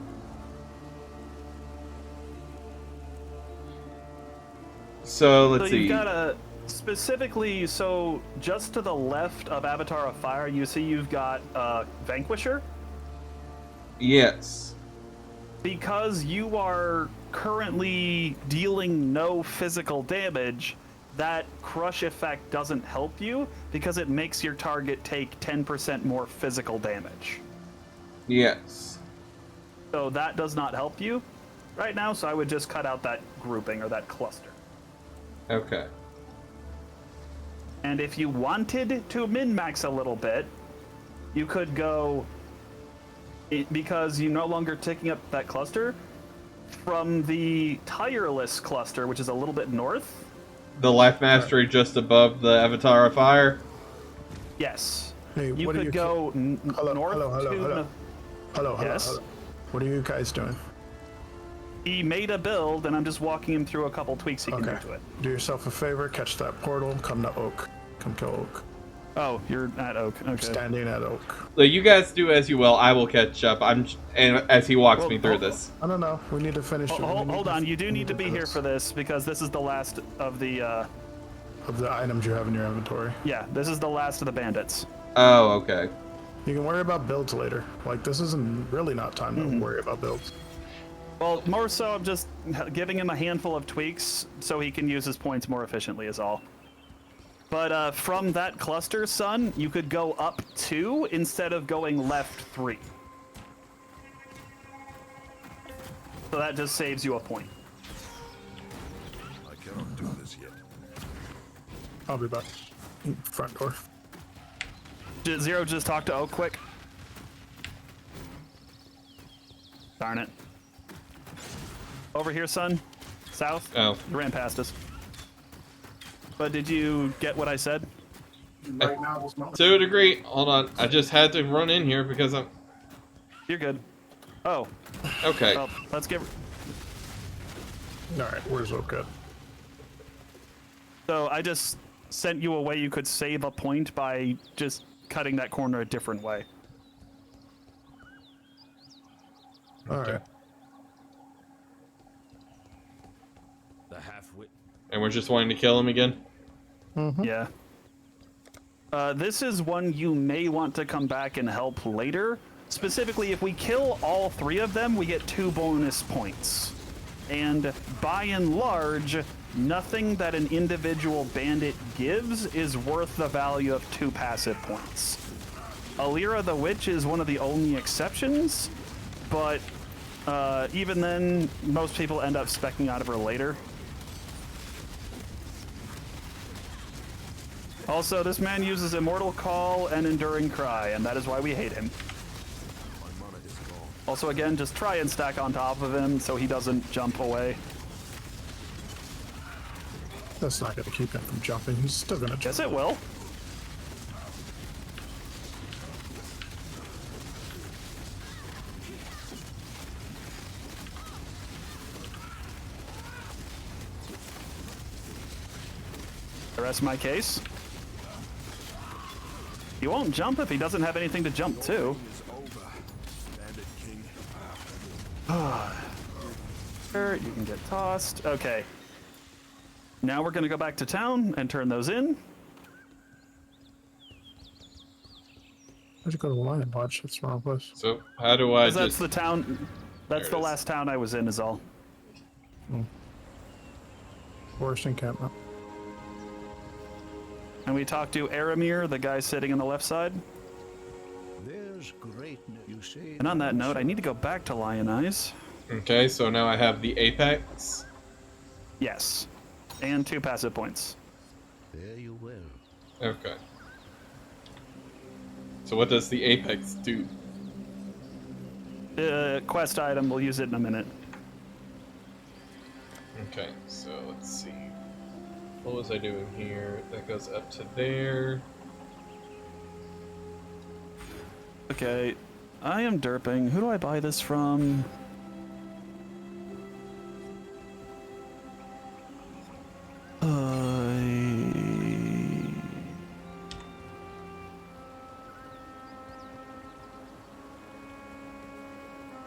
So, let's see. You've got a... Specifically, so just to the left of Avatar of Fire, you see you've got Vanquisher. Yes. Because you are currently dealing no physical damage, that crush effect doesn't help you because it makes your target take 10% more physical damage. Yes. So that does not help you right now, so I would just cut out that grouping or that cluster. Okay. And if you wanted to min-max a little bit, you could go, because you're no longer taking up that cluster, from the tireless cluster, which is a little bit north. The life mastery just above the Avatar of Fire. Yes. Hey, You what are could you go Hello, north hello, hello, to... hello. Hello, hello, Yes? hello. What are you guys doing? He made a build, and I'm just walking him through a couple tweaks he can Okay. do to it. Do yourself a favor, catch that portal, come to Oak. Come to Oak. Oh, you're at Oak. Okay. Standing at Oak. So you guys do as you will. I will catch up. And as he walks Well, me through this. I don't know. We need to finish it. Hold on, you do need to be here for this, because this is the last of the, Of the items you have in your inventory. yeah, this is the last of the bandits. Oh, okay. You can worry about builds later. Like, this isn't really not time Mm-hmm. to worry about builds. Well, more so I'm just giving him a handful of tweaks so he can use his points more efficiently is all. But from that cluster, son, you could go up 2 instead of going left 3. So that just saves you a point. I cannot do this yet. I'll be back. Front door. Did Zero just talk to Oak quick? Darn it. Over here, son. South. Oh. You ran past us. But did you get what I said? Right now, this moment. To a degree. Hold on. I just had to run in here because I'm... You're good. Oh, Okay. well, let's get... Alright, where's Oak at? So I just sent you a way you could save a point by just cutting that corner a different way. Alright. The half-wit. And we're just wanting to kill him again? Yeah. This is one you may want to come back and help later. Specifically, if we kill all 3 of them, we get 2 bonus points. And by and large, nothing that an individual bandit gives is worth the value of 2 passive points. Alira the Witch is one of the only exceptions, but even then, most people end up specking out of her later. Also, this man uses Immortal Call and Enduring Cry, and that is why we hate him. My mana is gone. Also, again, just try and stack on top of him so he doesn't jump away. That's not gonna keep him from jumping. He's still gonna jump. Yes, it will. I rest my case. He won't jump if he doesn't have anything to jump to. Is over, Bandit King. Sure, you can get tossed. Okay. Now we're gonna go back to town and turn those in. Why'd you go to Lion Lodge? That's the wrong place. So, how do I 'Cause that's just... the town. That's There the it is. last town I was in, is all. Forest encampment. And we talked to Aramir, the guy sitting on the left side. There's greatness, you say. And on that note, I need to go back to Lion Eyes. Okay, so now I have the Apex. Yes. And 2 passive points. Fare you well. Okay. So what does the Apex do? Quest item, we'll use it in a minute. Okay, so let's see. What was I doing here? That goes up to there. Okay, I am derping. Who do I buy this from?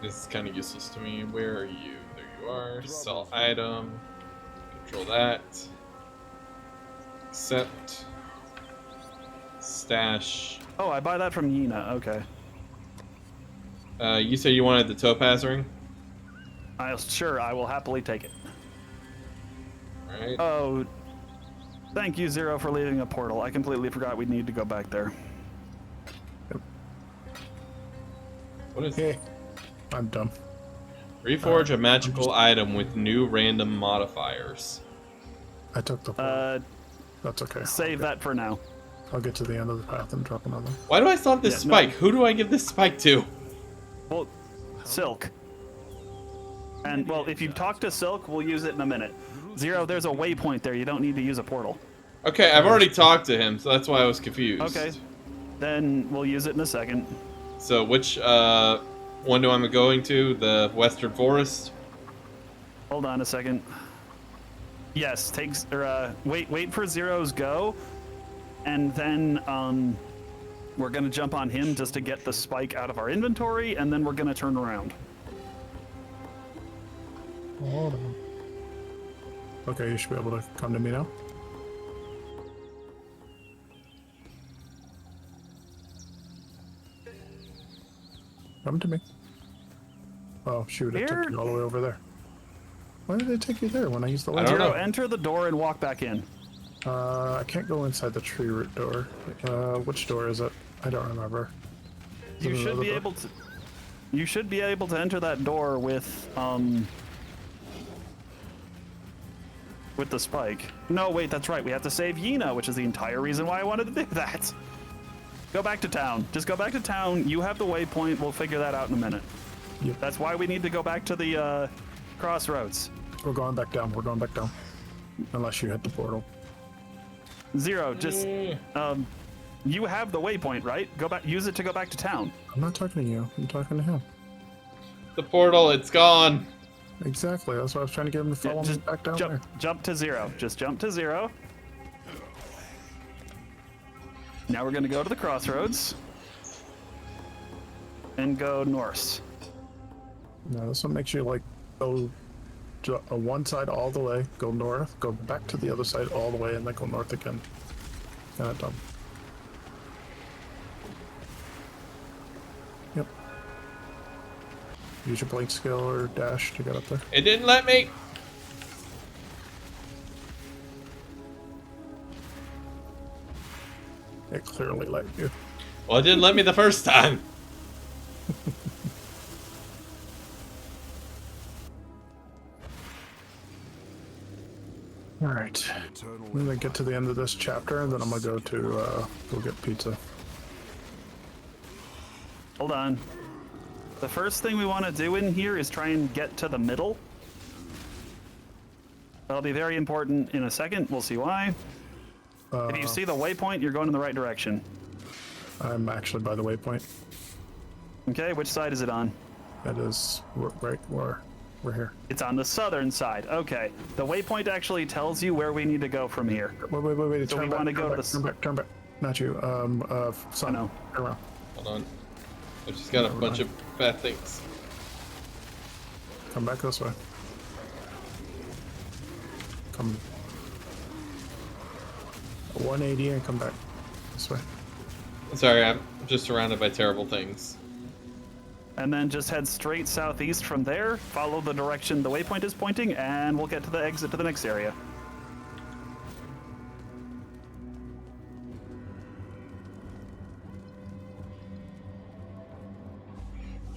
This is kind of useless to me. Where are you? There you are. Sell item. Control that. Accept. Stash. Oh, I buy that from Yina. Okay. You said you wanted the topaz ring? Sure, I will happily take it. Alright. Oh, Thank you, Zero, for leaving a portal. I completely forgot we need to go back there. What is Hey, I'm done. Reforge a magical item with new random modifiers. I took the portal. That's okay. Save that for now. I'll get to the end of the path and drop another. Why do I still have this Yeah, no. spike? Who do I give this spike to? Well, Silk. And, well, if you talk to Silk, we'll use it in a minute. Zero, there's a waypoint there. You don't need to use a portal. Okay, I've already talked to him, so that's why I was confused. Okay. Then we'll use it in a second. So which one do I am going to? The Western Forest? Hold on a second. Yes, wait for Zero's go, and then we're gonna jump on him just to get the spike out of our inventory, and then we're gonna turn around. Hold on. Okay, you should be able to come to me now. Come to me. Oh, shoot, it took Here? you all the way over there. Why did it take you there when I used the I light? don't Zero, know. enter the door and walk back in. I can't go inside the tree root door. Which door is it? I don't remember. Is You it should another be door? able to. You should be able to enter that door with the spike. No, wait, that's right. We have to save Yina, which is the entire reason why I wanted to do that. Go back to town. Just go back to town. You have the waypoint. We'll figure that out in a minute. Yep. That's why we need to go back to the crossroads. We're going back down. We're going back down. Unless you hit the portal. Zero, just you have the waypoint, right? Go back. Use it to go back to town. I'm not talking to you. I'm talking to him. The portal, it's gone. Exactly. That's why I was trying to get him to follow me Just back down there. jump to Zero. Just jump to Zero. Now we're gonna go to the crossroads and go north. No, this one makes you like go to one side all the way, go north, go back to the other side all the way, and then go north again. Kind of dumb. Yep. Use your blink skill or dash to get up there. It didn't let me. It clearly let you. Well, it didn't let me the first time. All right. I'm gonna get to the end of this chapter, and then I'm gonna go to go get pizza. Hold on. The first thing we want to do in here is try and get to the middle. That'll be very important in a second. We'll see why. If you see the waypoint, you're going in the right direction. I'm actually by the waypoint. Okay, which side is it on? That is right where we're here. It's on the southern side. Okay. The waypoint actually tells you where we need to go from here. Wait. So Turn we back. wanna go to Turn the back. Turn back. Not you. Son. I know. Turn around. Hold on. I've just got a bunch of bad things. Come back this way. Come 180 and come back this way. Sorry, I'm just surrounded by terrible things. And then just head straight southeast from there. Follow the direction the waypoint is pointing, and we'll get to the exit to the next area.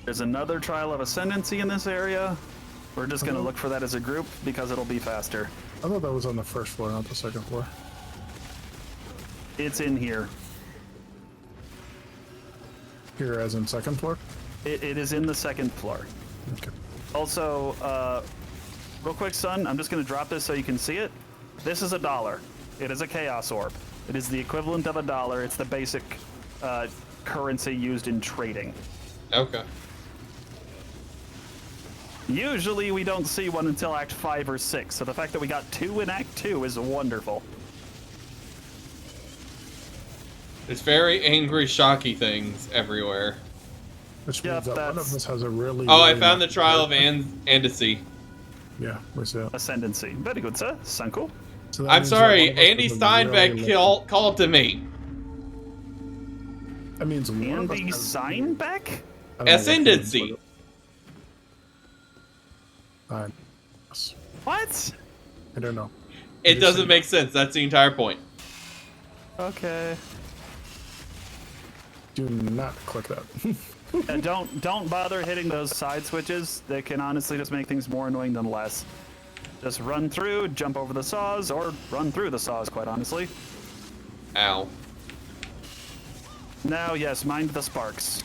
There's another Trial of Ascendancy in this area. We're just going to look for that as a group because it'll be faster. I thought that was on the first floor, not the second floor. It's in here. Here, as in second floor? It is in the second floor. Okay. Also, real quick, son, I'm just going to drop this so you can see it. This is $1. It is a Chaos Orb. It is the equivalent of $1. It's the basic currency used in trading. Okay. Usually we don't see one until Act 5 or 6, so the fact that we got 2 in Act 2 is wonderful. There's very angry, shocky things everywhere. Which Yeah, means that one of that's- us has a really. Oh, I really found the nice- Trial of Andicy. Yeah, we see that. Ascendancy. Very good, sir. Sanko. So that I'm means that sorry, one of us Andy has a Steinbeck really called to me. That means one of us Andy has- Steinbeck? I don't know what that Ascendancy. means, but- yes. What? I don't know. It doesn't make sense. That's the entire point. Okay. Do not click that. Don't bother hitting those side switches. They can honestly just make things more annoying than less. Just run through, jump over the saws, or run through the saws, quite honestly. Ow. Now, yes, mind the sparks.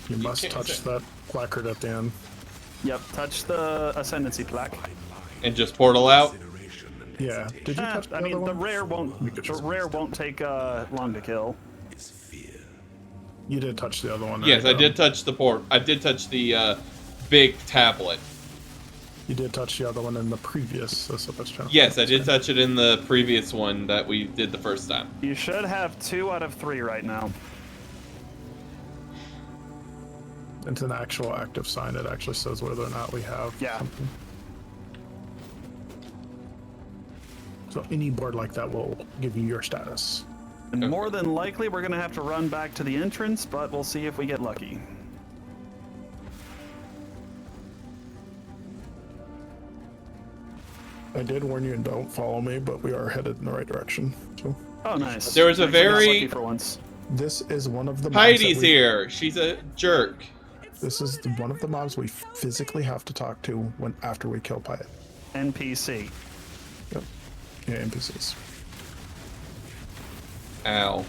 You must can't touch say- that placard at the end. Yep, touch the ascendancy plaque. And just portal out? Yeah. Did you touch the I mean, other the one? rare won't take long to kill. You did touch the other one. Yes, right? I did touch the port. I did touch the big tablet. You did touch the other one in the previous Suppers channel. Yes, I did touch it in the previous one that we did the first time. You should have 2 out of 3 right now. It's an actual active sign. It actually says whether or not we have something. So any board like that will give you your status. And more than likely, we're going to have to run back to the entrance, but we'll see if we get lucky. I did warn you, and don't follow me, but we are headed in the right direction. So Oh, nice. There was a Actually got very- lucky for once. this is one of the mobs Heidi's that we- here. She's a jerk. This is one of the mobs we physically have to talk to after we kill Pyatt. NPC. Yep. Yeah, NPCs. Ow.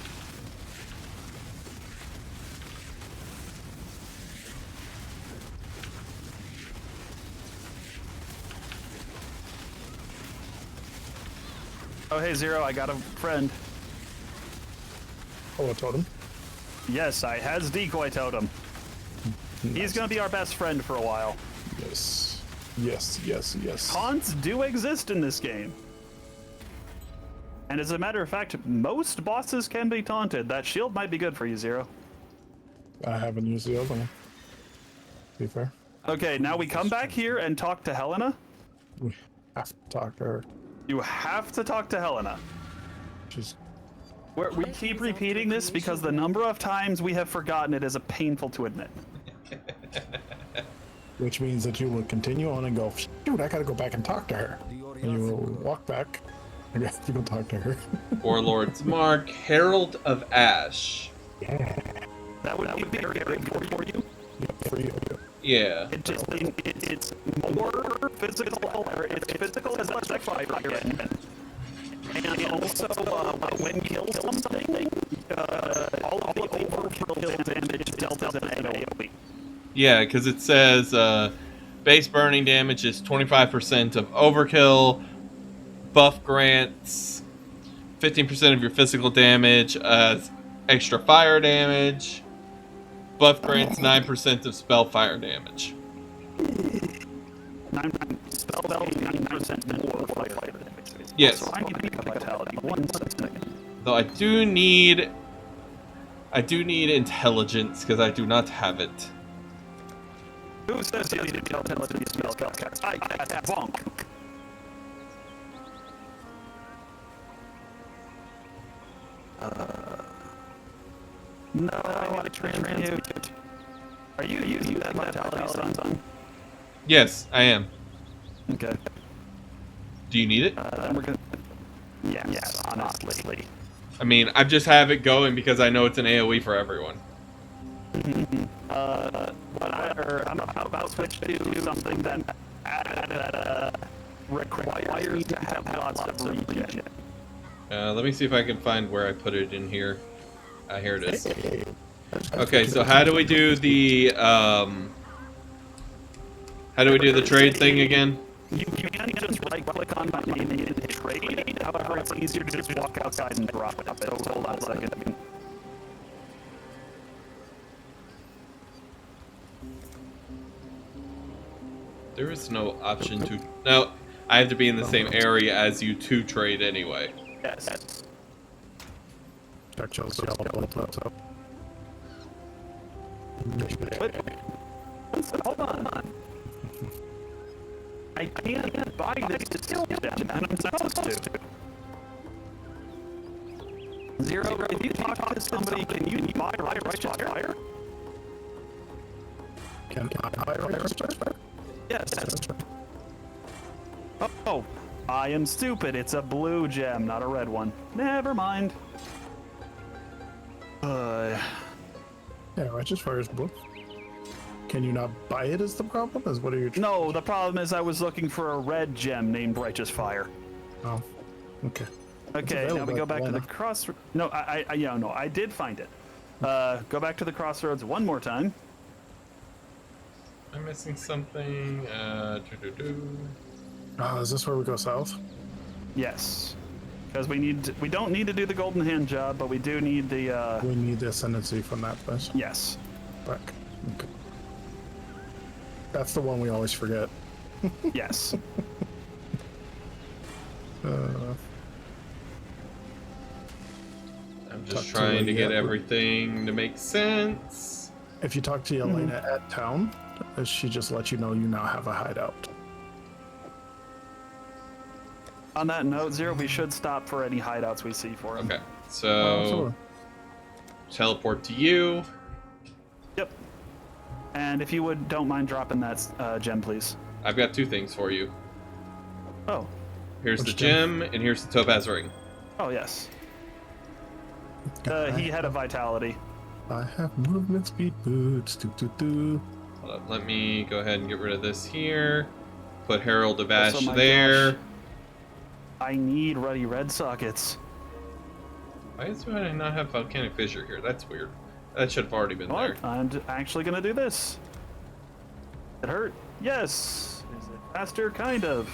Oh, hey, Zero, I got a friend. Oh, a totem. Yes, I has decoy totem. He's gonna be our best friend for a while. Yes. Yes, yes, yes. Taunts do exist in this game. And as a matter of fact, most bosses can be taunted. That shield might be good for you, Zero. I haven't used the other one. To be fair. Okay, now we come back here and talk to Helena. We have to talk to her. You have to talk to Helena. She's We keep repeating this because the number of times we have forgotten it is painful to admit. which means that you will continue on and go, dude, I gotta go back and talk to her. And you will walk back and you have to go talk to her. Warlord's Mark, Herald of Ash. Yeah. That would be very good for you. Yep, for you. Yeah. It's more physical, or it's physical as much as fire again. And also, when you kill something, all of the overkill damage dealt as an AoE. Yeah, because it says base burning damage is 25% of overkill, buff grants 15% of your physical damage, extra fire damage, buff grants 9% of spell fire damage. 9% more fire damage. Yes. So I need to pick up vitality. 1 second. Though I do need intelligence because I do not have it. Who says you need to tell intelligence spell cast? I cast bonk. No, I need to transmute. Are you using that vitality, son? Yes, I am. Okay. Do you need it? Then we're gonna. Yes, honestly. I mean, I just have it going because I know it's an AoE for everyone. I'm about to switch to something that requires to have lots of regen. Let me see if I can find where I put it in here. Here it is. Okay, so how do we do the trade thing again? You can just right-click on my name and hit trade. However, it's easier to just walk outside and drop it. So hold on a second. There is no option to... No, I have to be in the same area as you to trade anyway. Yes. Check Chelsea, I'll pull it up. Wait. Hold on. I can't buy this skill gem, and I'm supposed to. Zero, if you talk to somebody, can you buy Righteous Fire? Can I buy a Yes. Oh, I I am stupid. It's a blue gem, not a red one. Never mind. Yeah, Righteous Fire is blue. Can you not buy it is the problem? Is what are you... No, the problem is I was looking for a red gem named Righteous Fire. Oh, okay. Okay, now we go back to the Atlanta. crossroads. No, I did find it. Go back to the crossroads one more time. I'm missing something. Is this where we go south? Yes, because we don't need to do the golden hand job, but we do need the. We need the ascendancy from that place. Yes. Back. Okay. That's the one we always forget. Yes. I'm Talk just to trying to Lady get Edward. everything to make sense. If you talk to Yelena at town, she just lets you know you now have a hideout. On that note, Zero, we should stop for any hideouts we see for him. Okay, so teleport to you. Yep. And if you don't mind dropping that gem, please. I've got 2 things for you. Oh. Here's Which the gem, and here's the topaz ring. Oh, yes. He had a vitality. I have movement speed boots. Hold up, let me go ahead and get rid of this here. Put Herald of Ash Also, my there. gosh, I need ruddy red sockets. Why do I not have Volcanic Fissure here? That's weird. That should have already been there. What? I'm actually gonna do this. It hurt? Yes. Is it faster? Kind of.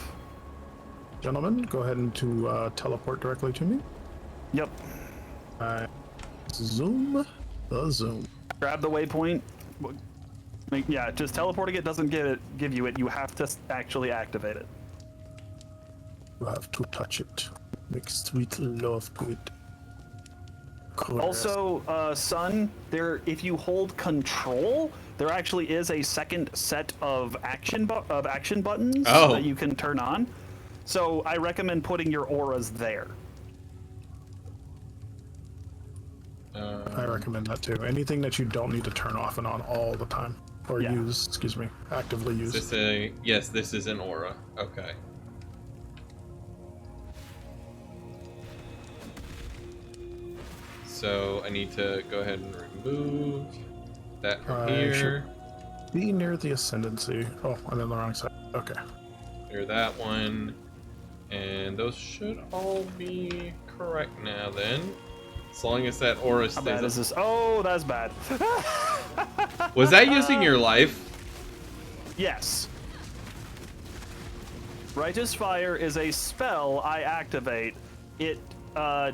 Gentlemen, go ahead and teleport directly to me. Yep. Zoom the zoom. Grab the waypoint. Yeah, just teleporting it doesn't give you it. You have to actually activate it. You have to touch it. Make sweet love to it. Also, Sun, if you hold Control, there actually is a second set of action buttons that you can turn on. So I recommend putting your auras there. I recommend that too. Anything that you don't need to turn off and on all the time. Or use, excuse me, actively use. Yes, this is an aura. Okay. So I need to go ahead and remove that from here. Be near the ascendancy. Oh, I'm in the wrong side. Okay. Clear that one. And those should all be correct now then. As long as that aura How bad is stays this? Oh, that's bad. up. Was that using your life? Yes. Righteous Fire is a spell I activate. It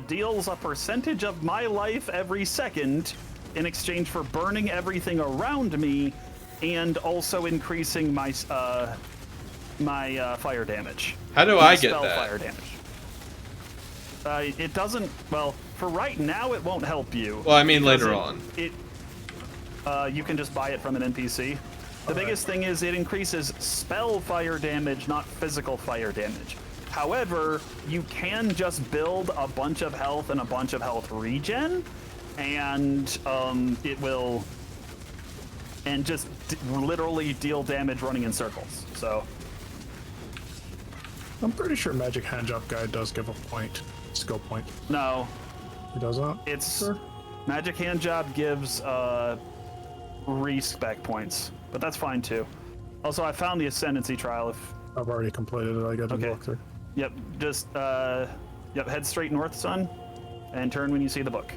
deals a percentage of my life every second in exchange for burning everything around me and also increasing my fire damage. How do I get Spell that? fire damage. It doesn't. Well, for right now, it won't help you. Well, I mean because later on. You can just buy it from an NPC. The biggest thing is it increases spell fire damage, not physical fire damage. However, you can just build a bunch of health and a bunch of health regen, and it will, and just literally deal damage running in circles. So. I'm pretty sure Magic Handjob Guy does give a point. Skill point. No. He doesn't? It's Sure. Magic Hand Job gives respec points, but that's fine too. Also, I found the Ascendancy trial. If I've already completed it. I got to Okay. walk through. yep, just head straight north, Son, and turn when you see the book.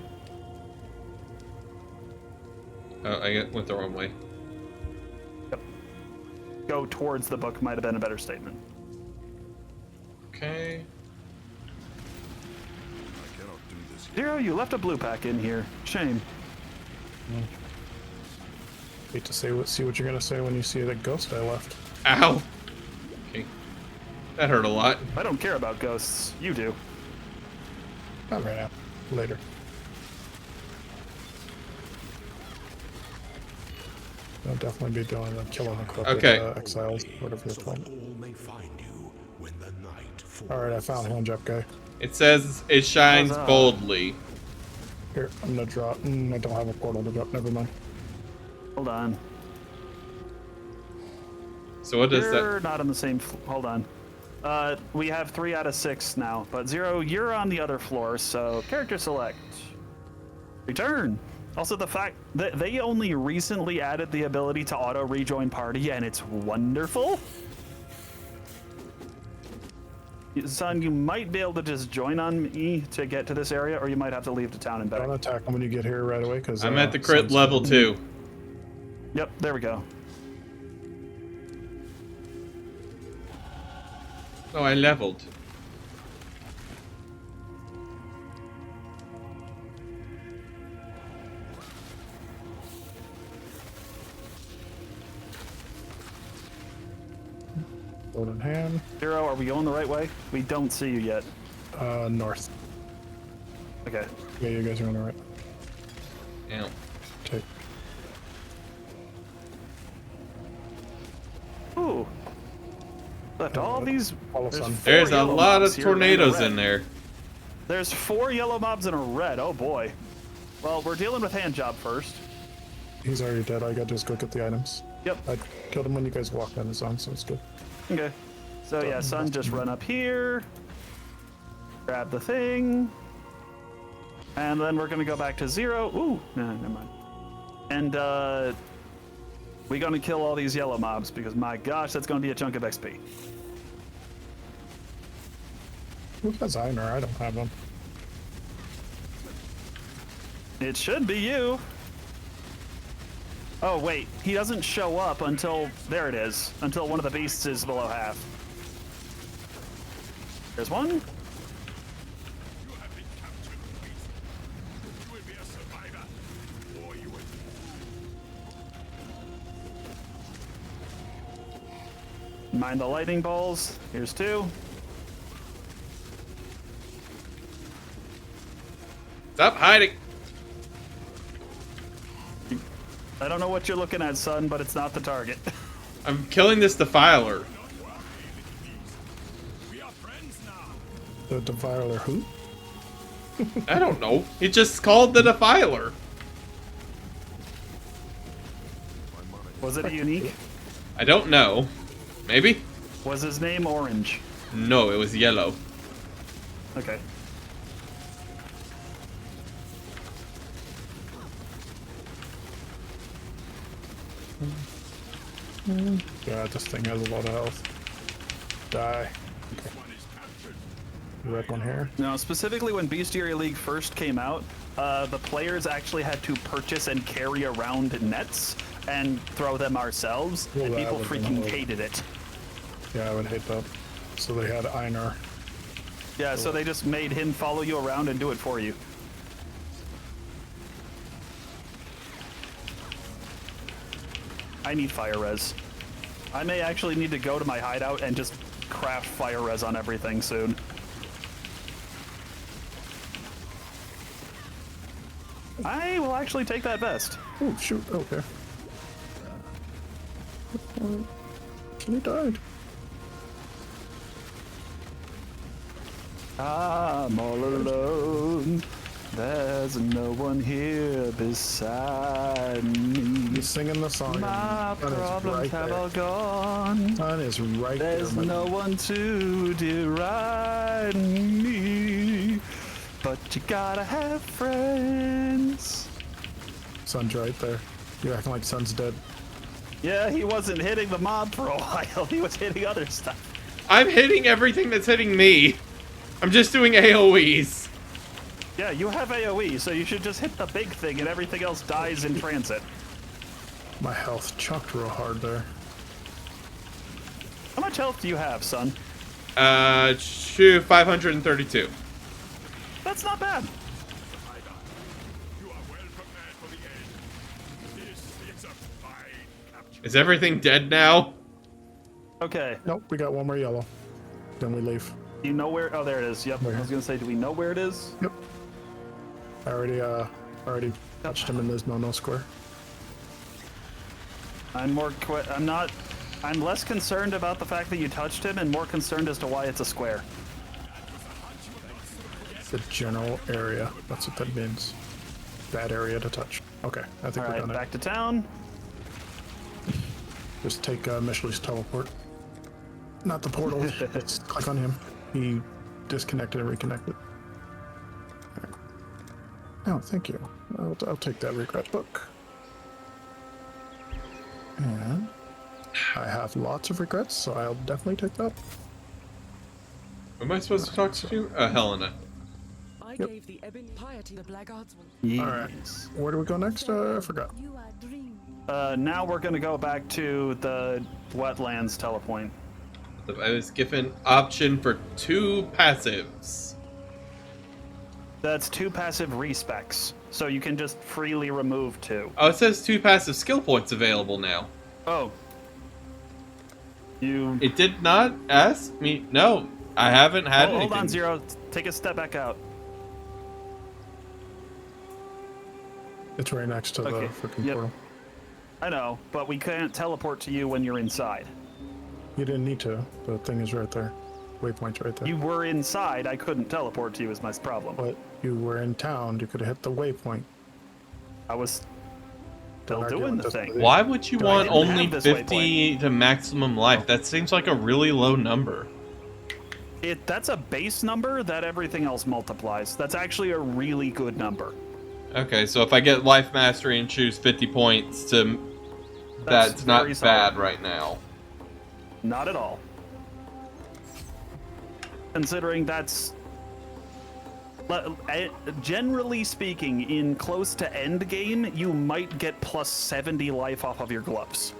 Oh, I went the wrong way. Yep. Go towards the book might have been a better statement. Okay. I cannot do this yet. Zero, you left a blue pack in here. Shame. Wait to see what you're gonna say when you see the ghost I left. Ow. Okay. That hurt a lot. I don't care about ghosts. You do. Not right now. Later. I'll definitely be doing the killing the crook Okay. with Exiles, whatever they're So called. that all may find you when the night falls. Alright, I found Handjob Guy. It says it shines Huzzah. boldly. Here, I'm gonna drop. I don't have a portal to drop. Never mind. Hold on. So what does You're that? not on the same. Hold on. We have 3 out of 6 now, but Zero, you're on the other floor, so character select. Return. Also, the fact that they only recently added the ability to auto rejoin party, and it's wonderful. Son, you might be able to just join on me to get to this area, or you might have to leave the town and back. Don't attack them when you get here right away, because I'm at the crit level 2. Yep, there we go. Oh, I leveled. Sword in hand. Zero, are we going the right way? We don't see you yet. North. Okay. Yeah, you guys are on the right. Yeah. Take. Ooh. Left all these. All of There's sun. 4 There's a yellow lot mobs of here and a tornadoes red. in there. There's 4 yellow mobs and a red. Oh boy. Well, we're dealing with hand job first. He's already dead. I got to just go get the items. Yep. I killed him when you guys walked on his own, so it's good. Okay. So yeah, Sun, just run up here. Grab the thing. And then we're gonna go back to Zero. Ooh, no, never mind. And we're gonna kill all these yellow mobs because my gosh, that's gonna be a chunk of XP. Who has iron? I don't have them. It should be you. Oh wait, he doesn't show up until, there it is, until one of the beasts is below half. There's one. You have been captured, beast. You will be a survivor, or you will. Mind the lightning balls. Here's 2. Stop hiding. I don't know what you're looking at, Son, but it's not the target. I'm killing this defiler. We are friends now. The Defiler who? I don't know. He just called the defiler. Was it a unique? I don't know. Maybe? Was his name Orange? No, it was yellow. Okay. Yeah, this thing has a lot of health. Die. Okay. Red one here. Now, specifically when Bestiary League first came out, the players actually had to purchase and carry around nets and throw them ourselves, Well, and that people would be freaking annoying. hated it. Yeah, I would hate that. So they had Einar. Yeah, so they just made him follow you around and do it for you. I need fire res. I may actually need to go to my hideout and just craft fire res on everything soon. I will actually take that vest. Oh, shoot. Okay. He died. I'm all alone. There's no one here beside me. He's singing the song. My Sun is problems right have there. all gone. Sun is right There's there. no one to deride me. But you gotta have friends. Sun's right there. You're acting like Sun's dead. Yeah, he wasn't hitting the mob for a while. He was hitting other stuff. I'm hitting everything that's hitting me. I'm just doing AoEs. Yeah, you have AoE, so you should just hit the big thing and everything else dies in transit. My health chucked real hard there. How much health do you have, son? 532. That's not bad. You are well prepared for the end. This is a fine capture. Is everything dead now? Okay. Nope, we got one more yellow. Then we leave. Do you know where? Oh, there it is. Yep. Where? I was gonna say, do we know where it is? Yep. I already touched him in this no square. I'm less concerned about the fact that you touched him and more concerned as to why it's a square. The general area. That's what that means. That area to touch. Okay, I think All we're right, done. back to town. Just take Michelle's teleport. not the portal. Let's click on him. He disconnected and reconnected. Right. Oh, thank you. I'll take that regret book. And I have lots of regrets, so I'll definitely take that. Am I supposed to talk to you? Helena. I Yep. gave the ebony piety the blackguards one. Yes. All right. Where do we go next? I forgot. You are dreaming. Now we're gonna go back to the wetlands telepoint. I was given option for 2 passives. That's 2 passive respecs, so you can just freely remove 2. Oh, it says 2 passive skill points available now. Oh. You... It did not ask me. No, I haven't had anything. Hold on, Zero. Take a step back out. It's right next to Okay, the freaking yep. portal. I know, but we can't teleport to you when you're inside. You didn't need to. The thing is right there. Waypoint's right there. You were inside, I couldn't teleport to you is my problem. But you were in town. You could have hit the waypoint. I was Don't still argue doing with the this. thing. Why would you want didn't only have this 50 to maximum life? That seems like a really low number. That's a base number that everything else multiplies. That's actually a really good number. Okay, so if I get life mastery and choose 50 points to... That's not very bad solid. right now. Not at all. Considering that's... Generally speaking, in close to end game, you might get plus 70 life off of your gloves.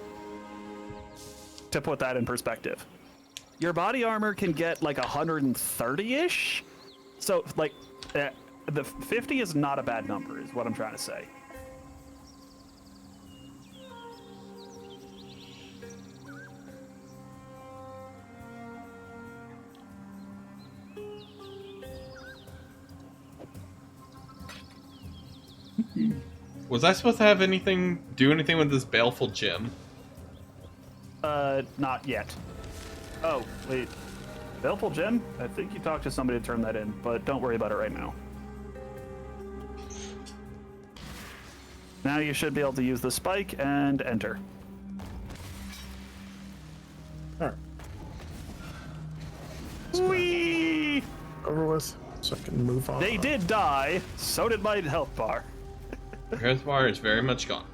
To put that in perspective. Your body armor can get like 130-ish. So, like, the 50 is not a bad number, is what I'm trying to say. Was I supposed to have do anything with this baleful gem? Not yet. Oh, wait. Baleful Gem? I think you talked to somebody to turn that in, but don't worry about it right now. Now you should be able to use the spike and enter. Alright. Whee! Over with. So I can move on. They did die, so did my health bar. The health bar is very much gone.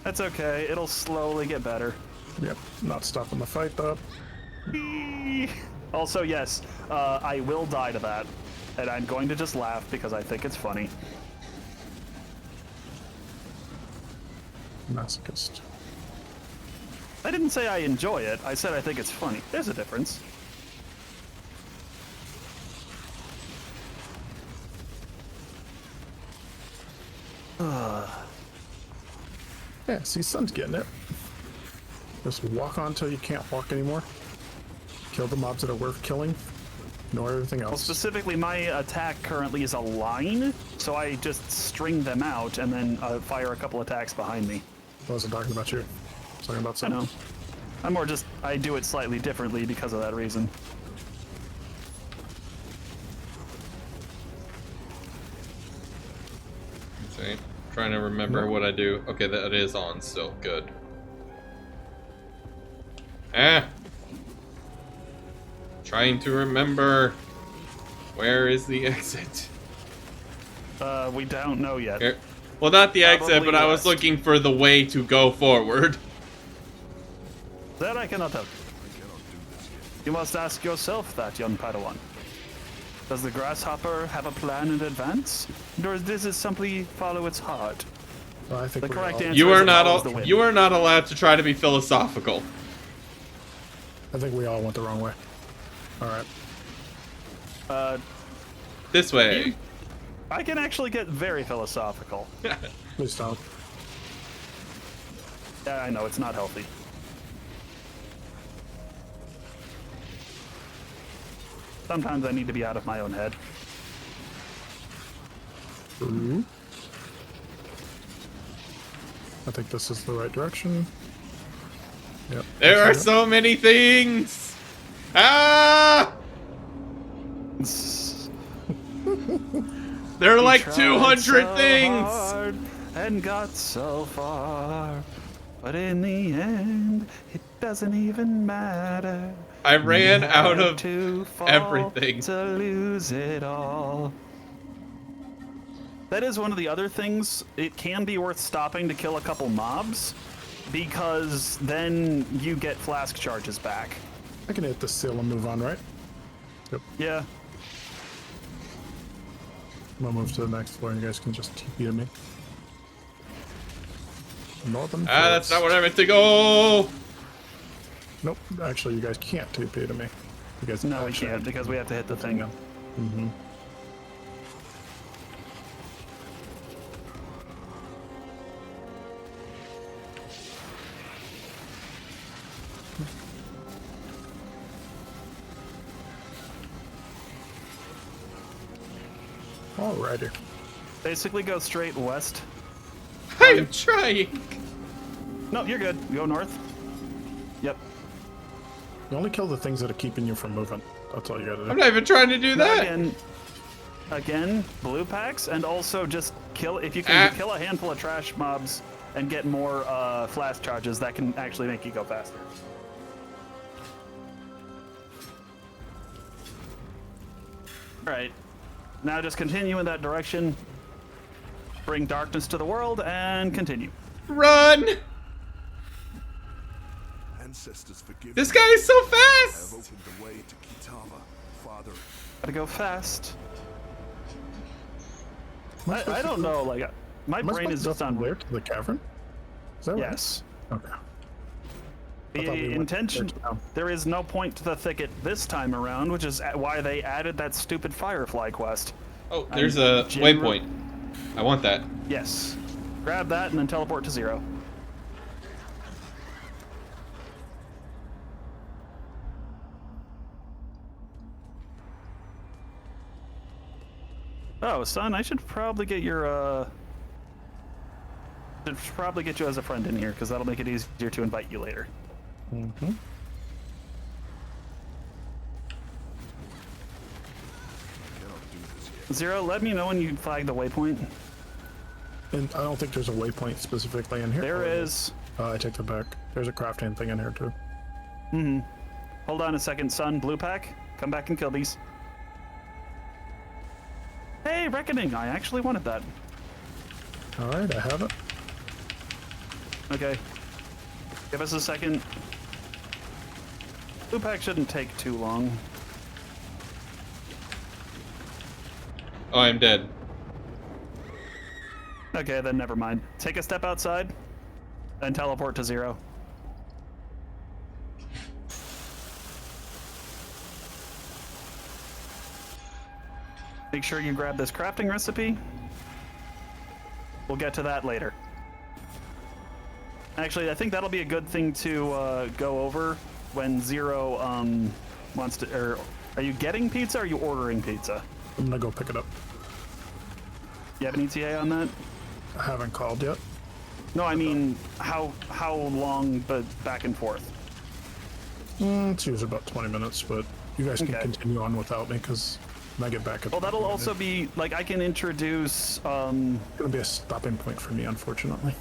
That's okay, it'll slowly get better. Yep. Not stopping the fight though. Whee! Also, yes, I will die to that, and I'm going to just laugh because I think it's funny. Masochist. I didn't say I enjoy it, I said I think it's funny. There's a difference. Yeah, see, Sun's getting it. Just walk on till you can't walk anymore. Kill the mobs that are worth killing. Ignore everything Well, else. specifically, my attack currently is a line, so I just string them out and then fire a couple attacks behind me. I wasn't talking about you. I was talking about I Sun. know. I'm more just, I do it slightly differently because of that reason. See? Trying to remember what I do. Okay, that is on still. Good. Trying to remember. Where is the exit? We don't know yet. Here. Well, not the exit, Probably but I was west. looking for the way to go forward. That I cannot tell. You must ask yourself that, young Padawan. Does the grasshopper have a plan in advance? Or does it simply follow its heart? Well, I think The we're correct all- answer You is are it not follows the wind. you are not allowed to try to be philosophical. I think we all went the wrong way. Alright. This way. I can actually get very philosophical. Please don't. Yeah, I know, it's not healthy. Sometimes I need to be out of my own head. Ooh. I think this is the right direction. Yep. There are That's it. so many things. Ah! There are like Tried 200 so things. hard and got so far, But in the end, it doesn't even matter. I ran You out had of to fall everything. to lose it all. That is one of the other things. It can be worth stopping to kill a couple mobs, because then you get flask charges back. I can hit the seal and move on, right? Yep. Yeah. I'm gonna move to the next floor and you guys can just TP to me. Northern That's Forest. not where I meant to go. Nope, actually you guys can't TP to me. You guys No, we actually can't because we have to hit the thing. Mm-hmm. Alrighty. Basically, go straight west. I'm trying. No, you're good. Go north. Yep. You only kill the things that are keeping you from moving. That's all you gotta do. I'm not even trying to do that. Again, blue packs, and also just kill, if you can kill a handful of trash mobs and get more flash charges, that can actually make you go faster. Alright, now just continue in that direction, bring darkness to the world, and continue. Run! Ancestors forgive This me. guy is so I have fast! opened the way to Kitava, Father. Gotta go fast. I don't know, like, my Am I brain is supposed just to go on... from there to the cavern? Is that right? Yes. Okay. The thought we went intention, there now. there is no point to the thicket this time around, which is why they added that stupid Firefly quest. Oh, there's a waypoint. I want that. Yes. Grab that and then teleport to 0. Oh, son, I should probably get your, should probably get you as a friend in here, because that'll make it easier to invite you later. Mm-hmm. Cannot do this yet. 0, let me know when you flag the waypoint. And I don't think there's a waypoint specifically in here. There is. I take that back. There's a crafting thing in here too. Hold on a second, son. Blue pack, come back and kill these. Hey, Reckoning! I actually wanted that. Alright, I have it. Okay. Give us a second. Blue pack shouldn't take too long. Oh, I'm dead. Okay, then never mind. Take a step outside and teleport to 0. Make sure you grab this crafting recipe. We'll get to that later. Actually, I think that'll be a good thing to go over when 0 wants to. Or are you getting pizza? Or are you ordering pizza? I'm gonna go pick it up. You have an ETA on that? I haven't called yet. No, I mean how long, but back and forth. It's usually about 20 minutes, but you guys can Okay. continue on without me because when I get back, Well, that'll also be like I can introduce. it's gonna be a stopping point for me, unfortunately.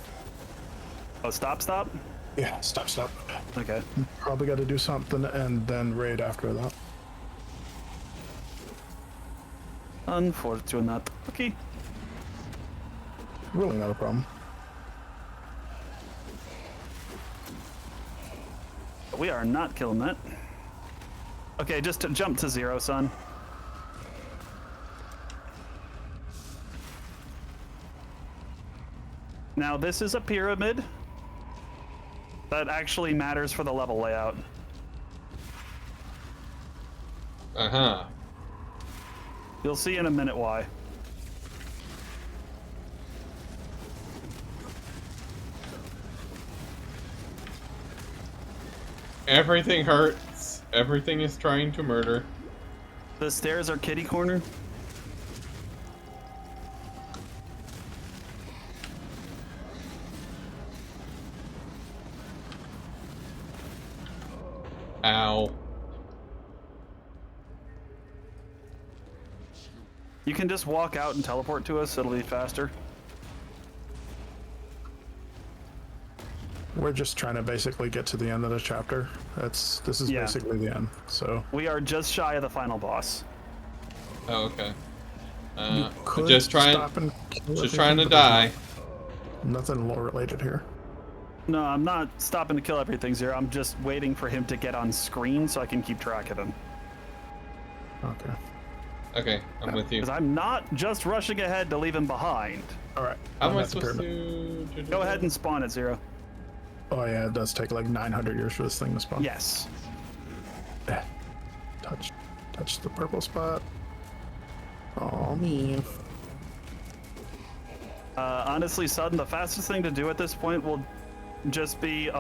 Oh, stop. Yeah, stop. Okay. Probably got to do something and then raid after that. Unfortunate. Okay. Really not a problem. We are not killing that. Okay, just to jump to 0, son. Now, this is a pyramid. That actually matters for the level layout. Uh-huh. You'll see in a minute why. Everything hurts. Everything is trying to murder. The stairs are kitty corner. Ow. You can just walk out and teleport to us, it'll be faster. We're just trying to basically get to the end of the chapter. This is Yeah. basically the end. So We are just shy of the final boss. Oh, okay. you could just trying, stop and kill just trying to everything, but die. there's nothing lore related here. No, I'm not stopping to kill everything, Zero. I'm just waiting for him to get on screen so I can keep track of him. Okay. Okay, I'm with you. Because I'm not just rushing ahead to leave him behind. All right. How am I at the supposed pyramid. to? Go ahead and spawn it, Zero. Oh yeah, it does take like 900 years for this thing to spawn. Yes. Touch the purple spot. Oh me. Honestly, Sudden, the fastest thing to do at this point will just be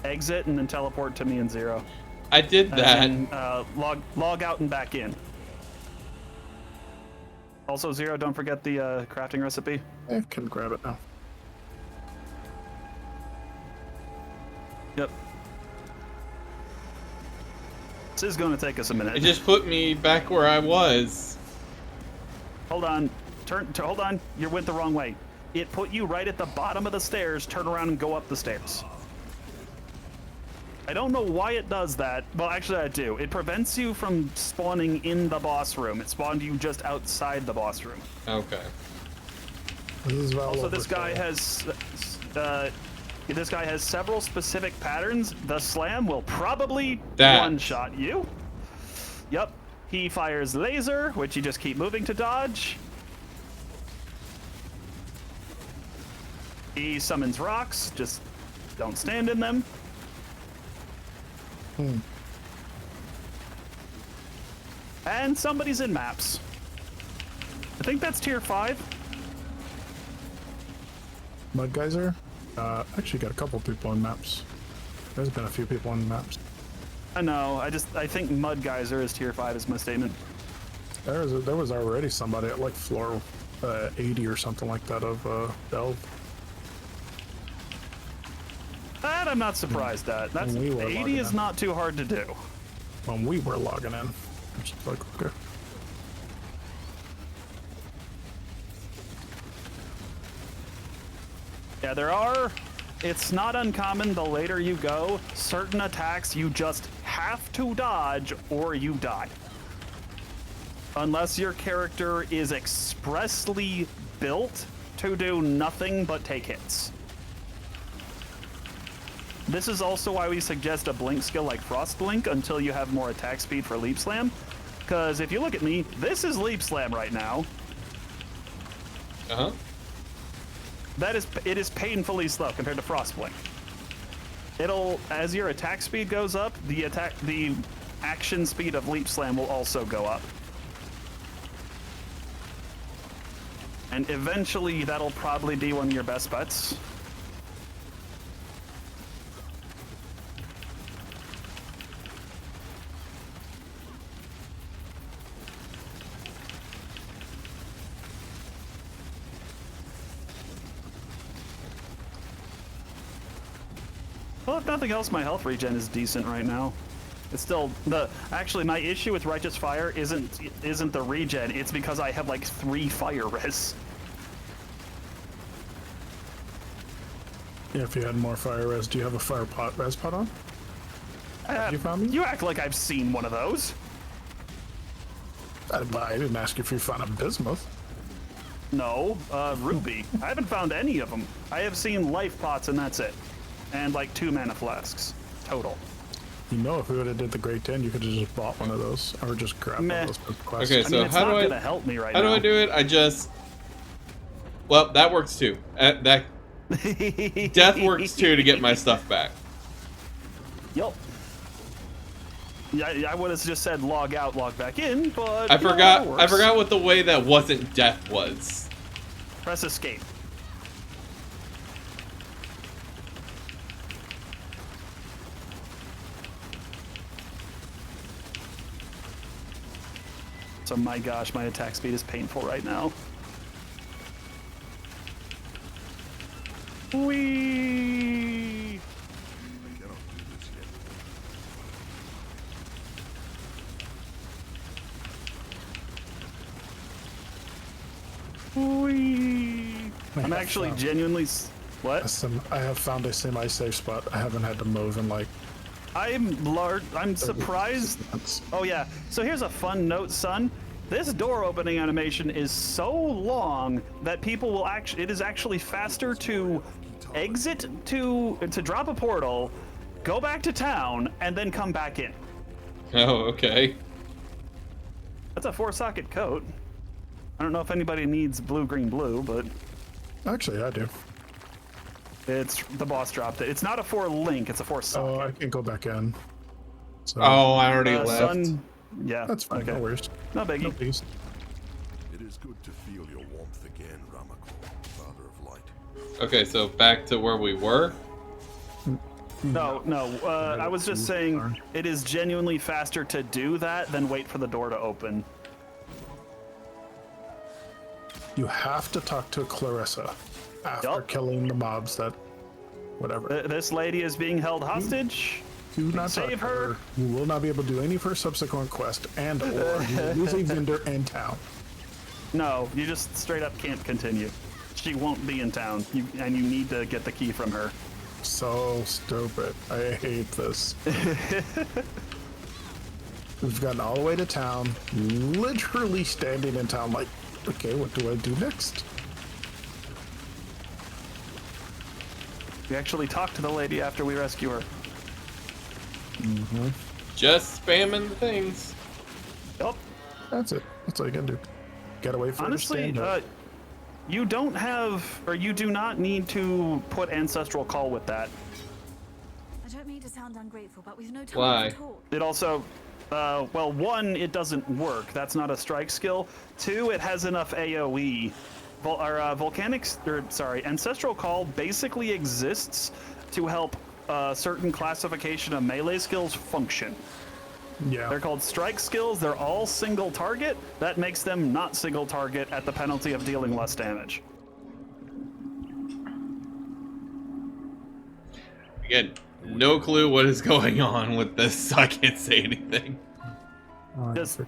exit and then teleport to me and Zero. I did that. And then, log out and back in. Also, Zero, don't forget the crafting recipe. I can grab it now. Yep. This is going to take us a minute. It just put me back where I was. Hold on. Hold on. You went the wrong way. It put you right at the bottom of the stairs. Turn around and go up the stairs. I don't know why it does that. Well, actually, I do. It prevents you from spawning in the boss room. It spawned you just outside the boss room. Okay. This is Also, this guy has several specific patterns. The slam will probably one-shot you. Yep. He fires laser, which you just keep moving to dodge. He summons rocks, just don't stand in them. And somebody's in maps. I think that's tier 5. Mud Geyser? Actually got a couple people in maps. There's been a few people in maps. I know, I think Mud Geyser is tier 5 is my statement. There was already somebody at like floor 80 or something like that of Delve. That I'm not surprised at. That's We were 80 logging is in. not too hard to do. When we were logging in. It's like, okay. Yeah, there are. It's not uncommon the later you go, certain attacks you just have to dodge or you die. Unless your character is expressly built to do nothing but take hits. This is also why we suggest a blink skill like Frost Blink until you have more attack speed for Leap Slam. Because if you look at me, this is Leap Slam right now. Uh-huh. It is painfully slow compared to Frost Blink. As your attack speed goes up, the action speed of Leap Slam will also go up. And eventually that'll probably be one of your best bets. Well, if nothing else, my health regen is decent right now. It's still actually my issue with Righteous Fire isn't the regen. It's because I have like 3 fire res. Yeah, if you had more fire res, do you have a fire pot res pot on? You found me? You act like I've seen one of those. I didn't ask you if you found a bismuth. No, Ruby. I haven't found any of them. I have seen life pots and that's it. And like 2 mana flasks total. You know, if we would have did the Great 10, you could have just bought one of those, or just grabbed one of those quests. Okay, I so mean, it's how not do I gonna help me right how now. do I do it? Well, that works too. That death works too to get my stuff back. Yup. Yeah, I would have just said log out, log back in, but I you know, forgot. that I works. forgot what the way that wasn't death was. Press escape. So my gosh, my attack speed is painful right now. Whee! I cannot do this yet. Whee! I'm actually genuinely What? I have found a semi-safe spot. I haven't had to move in like. I'm surprised. Oh yeah. So here's a fun note, son. This door opening animation is so long that people will actually. It is actually faster to exit to drop a portal, go back to town, and then come back in. Oh, okay. That's a 4-socket coat. I don't know if anybody needs blue, green, blue, but Actually, I do. it's the boss dropped it. It's not a 4-link. It's a 4-socket. Oh, I can't go back in. So Oh, I already left. Son, yeah. that's fine. Okay. No worries. No biggie. No biggies. It is good to feel your warmth again, Ramakor, Father of Light. Okay, so back to where we were. No. I was just saying it is genuinely faster to do that than wait for the door to open. You have to talk to Clarissa after Yup. killing the mobs that. Whatever. This lady is being held hostage. Do not Save talk to her. her. You will not be able to do any of her subsequent quest, and or you will lose a vendor in town. No, you just straight up can't continue. She won't be in town, and you need to get the key from her. So stupid. I hate this. We've gotten all the way to town, literally standing in town like, okay, what do I do next? We actually talked to the lady after we rescue her. Just spamming the things. Yup. That's it. That's all you can do. Gotta wait for Honestly, it to stand up. you don't have, or you do not need to put Ancestral Call with that. I don't mean to sound ungrateful, but we've no time Why? to talk. It also, well, 1, it doesn't work. That's not a strike skill. 2, it has enough AoE. Ancestral Call basically exists to help certain classification of melee skills function. Yeah. They're called strike skills. They're all single target. That makes them not single target at the penalty of dealing less damage. Again, no clue what is going on with this, so I can't say anything. Just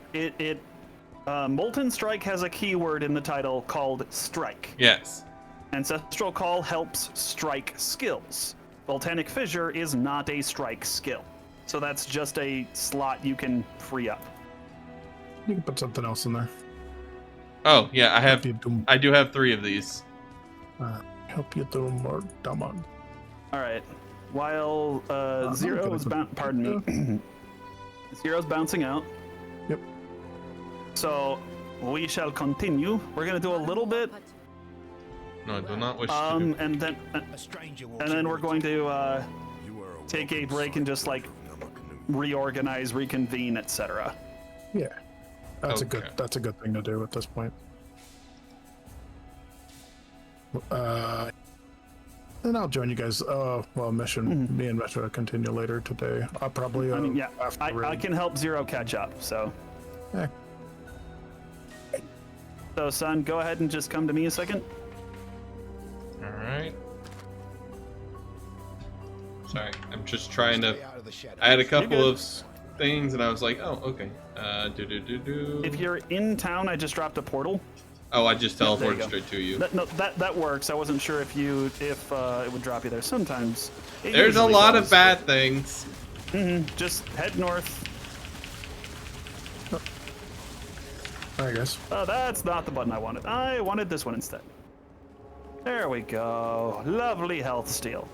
Molten Strike has a keyword in the title called strike. Yes. Ancestral Call helps strike skills. Volcanic Fissure is not a strike skill. So that's just a slot you can free up. You can put something else in there. Oh, yeah, You do, I do have 3 of these. help you do more damage. All right. While Zero is pardon me, Zero's bouncing out. Yep. So we shall continue. We're gonna do a little bit, No, I do not wish to. and then we're going to take a break and just like reorganize, reconvene, etc. Yeah. That's Okay. a good thing to do at this point. Then I'll join you guys. Mission. Me and Metro will continue later today. I'll probably. I mean, yeah, after I raid. can help Zero catch up. So, Eh, so son, go ahead and just come to me a second. Alright. Sorry, I'm just trying to. I had a couple good. of things and I was like, oh, okay. If you're in town, I just dropped a portal. Oh, I just there you teleported go. straight to you. That works. I wasn't sure if it would drop you there. Sometimes. It There's a usually lot does. of bad things. Just head north. I guess. Oh, that's not the button I wanted. I wanted this one instead. There we go. Lovely health steal.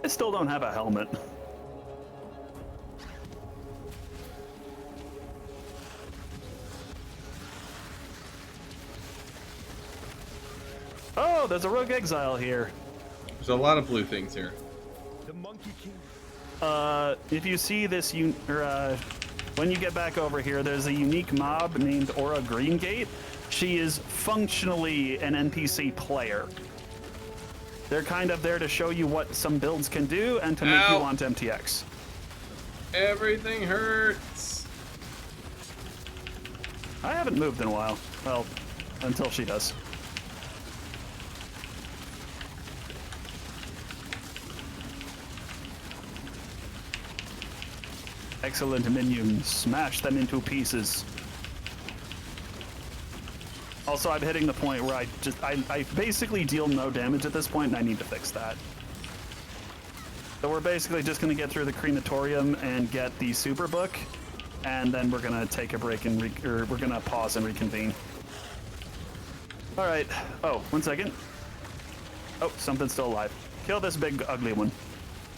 I still don't have a helmet. Oh, there's a rogue exile here. There's a lot of blue things here. The Monkey King. If you see this, when you get back over here, there's a unique mob named Aura Greengate. She is functionally an NPC player. They're kind of there to show you what some builds can do and to make you Ow. want MTX. Everything hurts. I haven't moved in a while. Well, until she does. Excellent minions. Smash them into pieces. Also, I'm hitting the point where I basically deal no damage at this point, and I need to fix that. So we're basically just going to get through the crematorium and get the super book, and then we're going to take a break and we're going to pause and reconvene. All right. Oh, 1 second. Oh, something's still alive. Kill this big ugly one.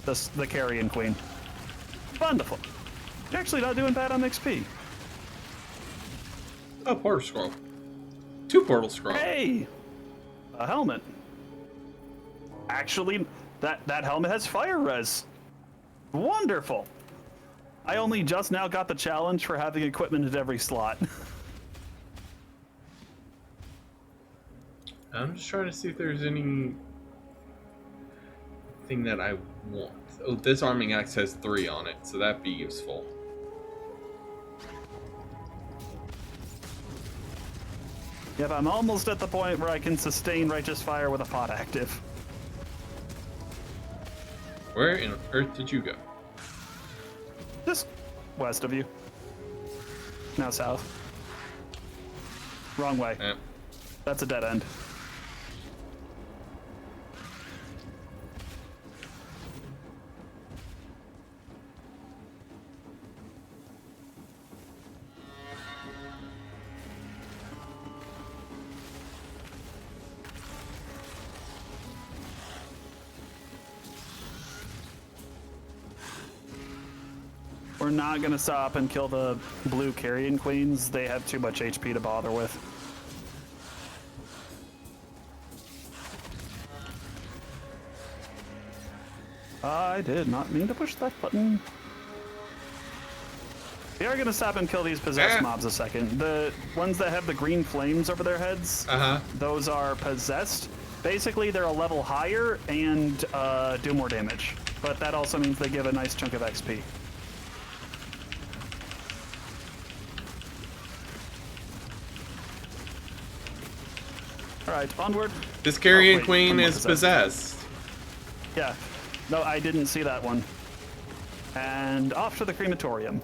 The carrion queen. Wonderful. You're actually not doing bad on XP. Oh, portal scroll. 2 portal scroll. Hey! A helmet. Actually, that helmet has fire res. Wonderful. I only just now got the challenge for having equipment at every slot. I'm just trying to see if there's any thing that I want. Oh, this arming axe has 3 on it, so that'd be useful. Yep, I'm almost at the point where I can sustain righteous fire with a pot active. Where in earth did you go? Just west of you. Now south. Wrong way. Eh. That's a dead end. We're not gonna stop and kill the blue carrion queens. They have too much HP to bother with. I did not mean to push that button. We are gonna stop and kill these possessed mobs a second. The ones that have the green flames over their heads, those are possessed. Basically, they're a level higher and do more damage. But that also means they give a nice chunk of XP. Alright, onward. This carrion wait, queen one more is possessed. Yeah. No, I didn't see that one. And off to the crematorium.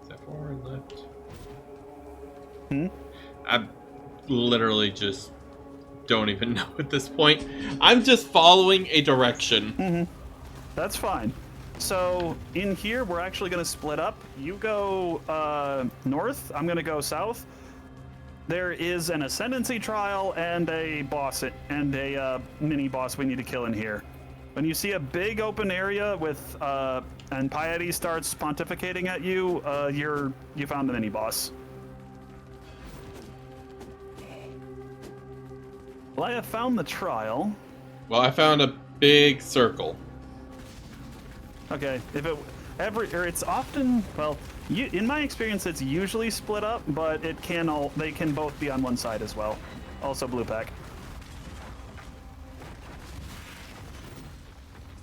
Is that forward, left? Hmm? I literally just don't even know at this point. I'm just following a direction. That's fine. So in here, we're actually going to split up. You go north. I'm going to go south. There is an ascendancy trial and a boss and a mini boss we need to kill in here. When you see a big open area with and Piety starts pontificating at you, you found the mini boss. Well, I have found the trial. Well, I found a big circle. Okay, if it it's often, well, in my experience, it's usually split up, but they can both be on one side as well. Also, blue pack.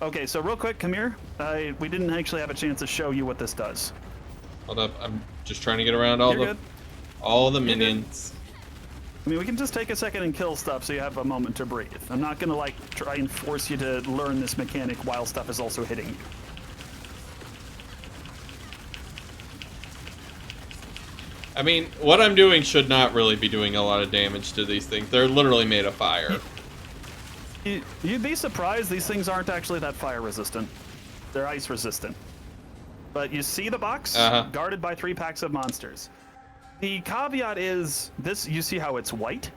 Okay, so real quick, come here. We didn't actually have a chance to show you what this does. Hold up, I'm just trying to get around You're all the good. minions. I mean, we can just take a second and kill stuff so you have a moment to breathe. I'm not gonna try and force you to learn this mechanic while stuff is also hitting you. I mean, what I'm doing should not really be doing a lot of damage to these things. They're literally made of fire. You'd be surprised these things aren't actually that fire resistant. They're ice resistant. But you see the box? Guarded by 3 packs of monsters. The caveat is this, you see how it's white?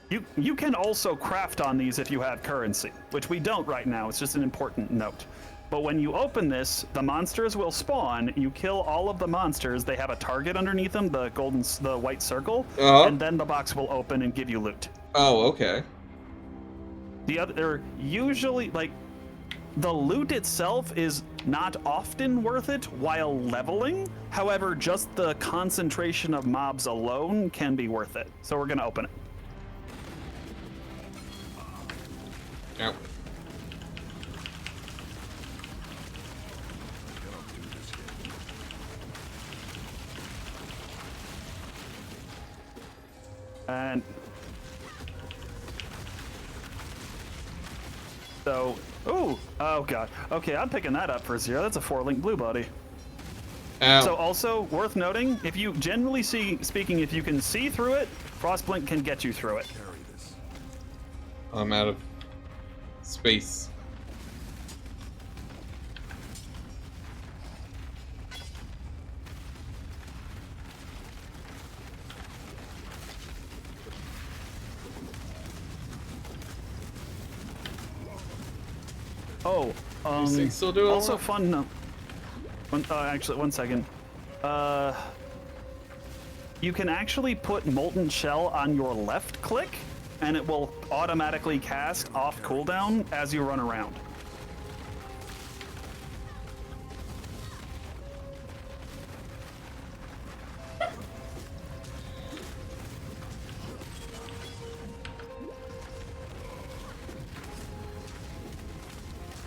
You can also craft on these if you have currency, which we don't right now. It's just an important note. But when you open this, the monsters will spawn. You kill all of the monsters. They have a target underneath them, the white circle, and then the box will open and give you loot. Oh, okay. They're usually the loot itself is not often worth it while leveling. However, just the concentration of mobs alone can be worth it. So we're gonna open it. Yep. And so, oh god. Okay, I'm picking that up for 0. That's a 4-link blue buddy. Ow. So also worth noting, if you generally speaking, if you can see through it, Frostblink can get you through it. Carry this. I'm out of space. Oh, These things still do it also a lot? fun. No, actually, one second. You can actually put Molten Shell on your left click, and it will automatically cast off cooldown as you run around.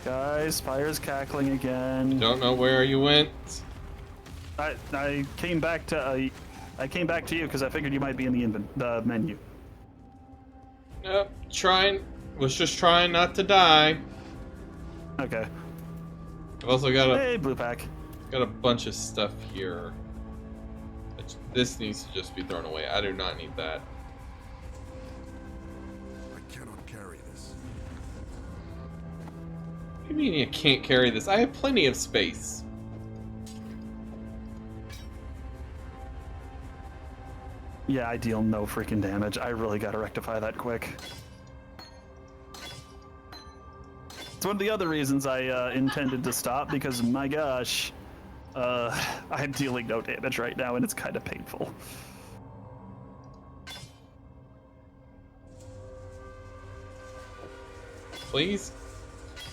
Guys, fire's cackling again. Don't know where you went. I came back to you because I figured you might be in the menu. Nope. Was just trying not to die. Okay. I've also got Hey, blue pack. a bunch of stuff here. This needs to just be thrown away. I do not need that. I cannot carry this. What do you mean you can't carry this? I have plenty of space. Yeah, I deal no freaking damage. I really gotta rectify that quick. It's one of the other reasons I intended to stop, because my gosh, I'm dealing no damage right now, and it's kind of painful. Please?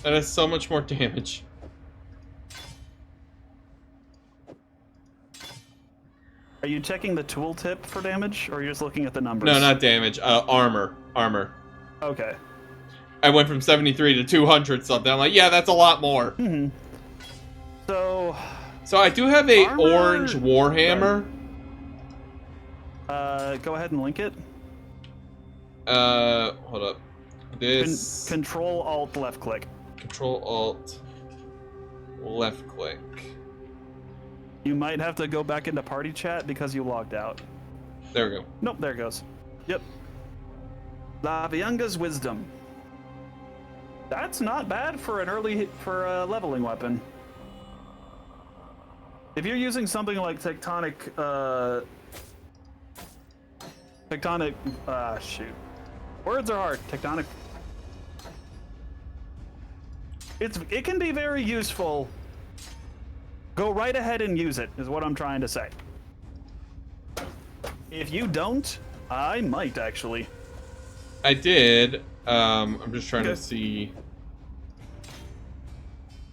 That is so much more damage. Are you checking the tooltip for damage, or are you just looking at the numbers? No, not damage. Armor. Okay. I went from 73 to 200 something. I'm like, yeah, that's a lot more. Mm-hmm. So I do have a Armor- orange warhammer. go ahead and link it. Hold up. This Control Alt left click. Control Alt left click. You might have to go back into party chat because you logged out. There we go. Nope, there it goes. Yep. La Vianga's Wisdom. That's not bad for an a leveling weapon. If you're using something like shoot. Words are hard. Tectonic. It can be very useful. Go right ahead and use it, is what I'm trying to say. If you don't, I might actually. I did. I'm just trying to Okay. see.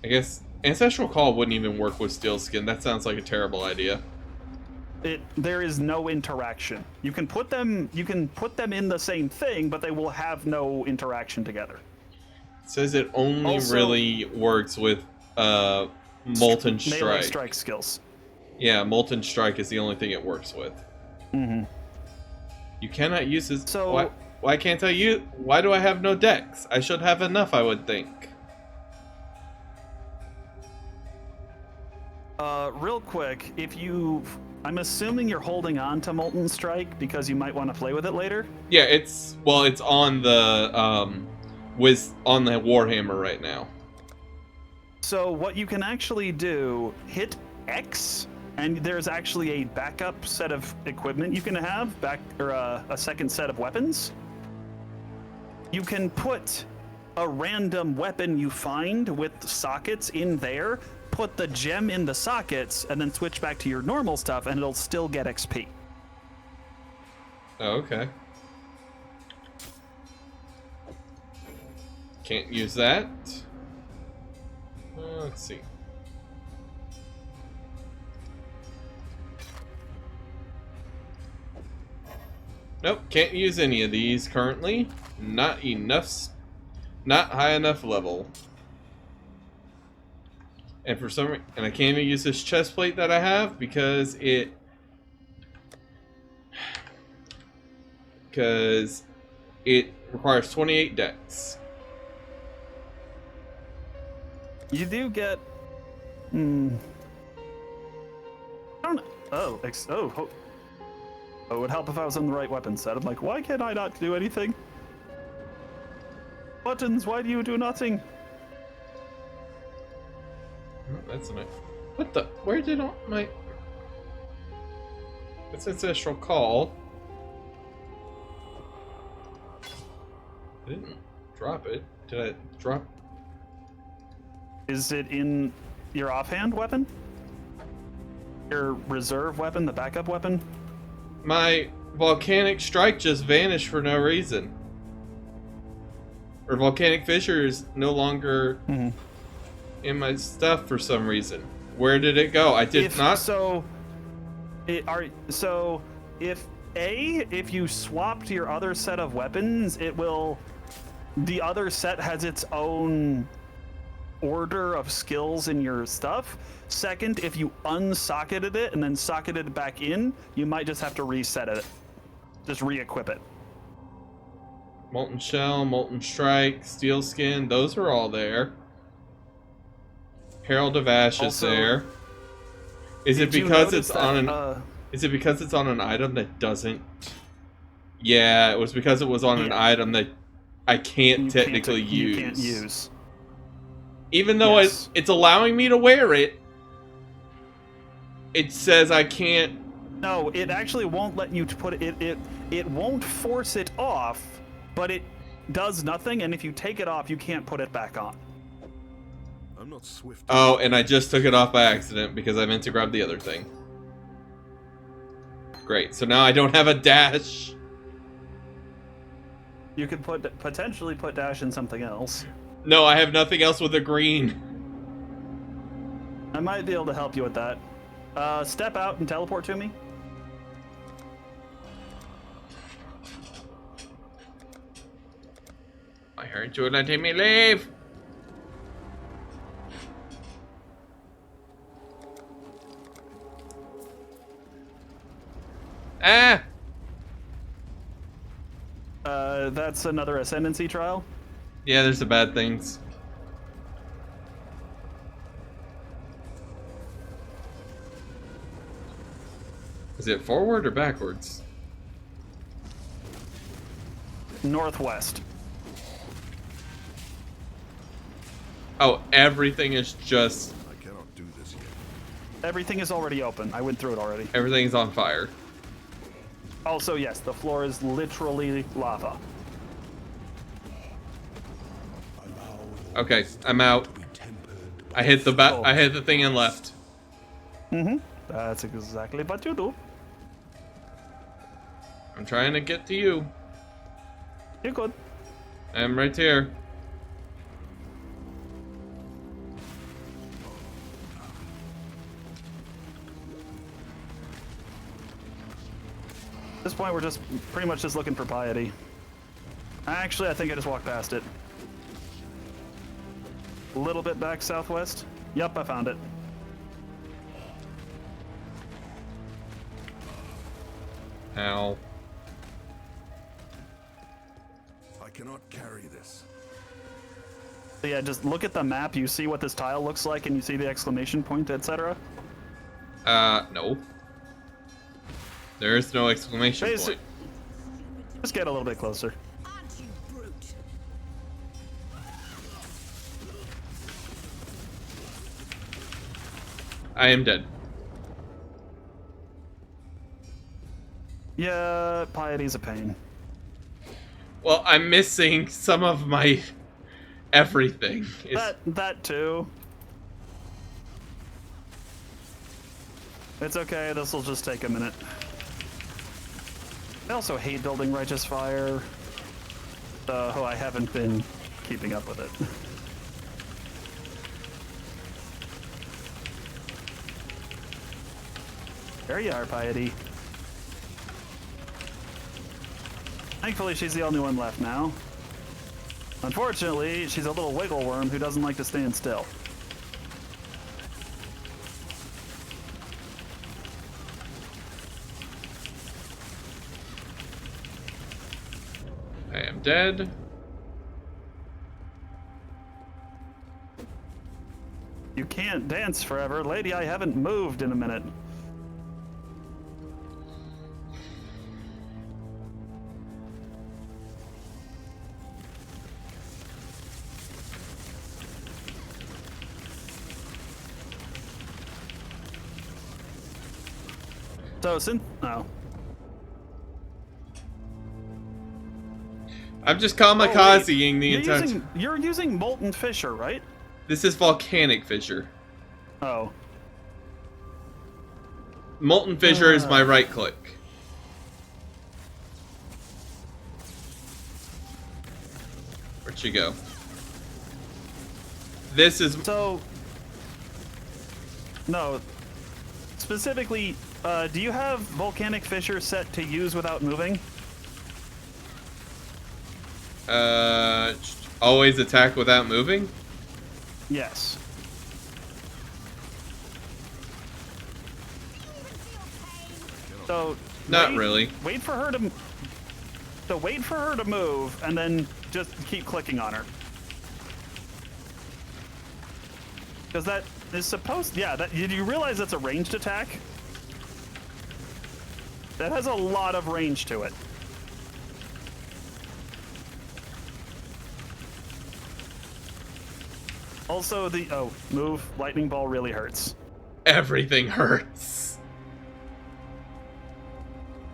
I guess Ancestral Call wouldn't even work with Steel Skin. That sounds like a terrible idea. There is no interaction. You can put them in the same thing, but they will have no interaction together. It says it only Also- really works with Molten Strike. Melee strike skills. Yeah, Molten Strike is the only thing it works with. Mm-hmm. You cannot use this. So- why can't I use? Why do I have no decks? I should have enough, I would think. Real quick, I'm assuming you're holding on to Molten Strike because you might want to play with it later. Yeah, it's on the on the Warhammer right now. So what you can actually do, hit X, and there's actually a backup set of equipment you can have, a second set of weapons. You can put a random weapon you find with sockets in there, put the gem in the sockets, and then switch back to your normal stuff, and it'll still get XP. Oh, okay. Can't use that. Let's see. Nope, can't use any of these currently. Not high enough level. And for some reason, I can't even use this chest plate that I have because it requires 28 decks. You do get... Oh, it would help if I was on the right weapon set. I'm like, why can't I not do anything? Buttons, why do you do nothing? Oh, that's a nice. What the? Where did all my? It's ancestral call. I didn't drop it. Did I drop? Is it in your offhand weapon? Your reserve weapon, the backup weapon? My volcanic strike just vanished for no reason. Or volcanic fissure is no longer in my stuff for some reason. Where did it go? I did not. So if you swapped your other set of weapons, it will. The other set has its own order of skills in your stuff. Second, if you unsocketed it and then socketed it back in, you might just have to reset it. Just re-equip it. Molten Shell, Molten Strike, Steel Skin, those are all there. Herald of Ash is Also, there. Is it did you because notice it's on an is it because it's on an item that doesn't? Yeah, it was because it was on an item that I can't technically use. You can't use. Even though Yes. it's allowing me to wear it, it says I can't. No, it actually won't let you put it. It won't force it off, but it does nothing. And if you take it off, you can't put it back on. I'm not swift. Oh, and I just took it off by accident because I meant to grab the other thing. Great. So now I don't have a dash. You could potentially put dash in something else. No, I have nothing else with a green. I might be able to help you with that. Step out and teleport to me. I heard you letting me leave. Ah! That's another ascendancy trial. Yeah, there's the bad things. Is it forward or backwards? Northwest. Oh, everything is just... I cannot do this yet. Everything is already open. I went through it already. Everything's on fire. Also, yes, the floor is literally lava. Okay, I'm out. I hit the I hit the thing and left. That's exactly what you do. I'm trying to get to you. You're good. I'm right here. At this point, we're just pretty much just looking for piety. Actually, I think I just walked past it. A little bit back southwest. Yep, I found it. Ow. I cannot carry this. So yeah, just look at the map. You see what this tile looks like, and you see the exclamation point, etc. No. There is no exclamation point. Just get a little bit closer. I am dead. Yeah, piety's a pain. Well, I'm missing some of my everything. That too. It's okay, this will just take a minute. I also hate building Righteous Fire, so I haven't been keeping up with it. There you are, Piety. Thankfully, she's the only one left now. Unfortunately, she's a little wiggle worm who doesn't like to stand still. I am dead. You can't dance forever. Lady, I haven't moved in a minute. So since no. I'm just kamikazing the You're entire. you're using molten fissure, right? This is volcanic fissure. Oh. Molten fissure is my right click. Where'd you go? This is So. No. Specifically, do you have volcanic fissure set to use without moving? always attack without moving? Yes. So Not really. Wait for her to. So wait for her to move, and then just keep clicking on her. Because that is supposed. Yeah. Did you realize that's a ranged attack? That has a lot of range to it. Also, move. Lightning ball really hurts. Everything hurts.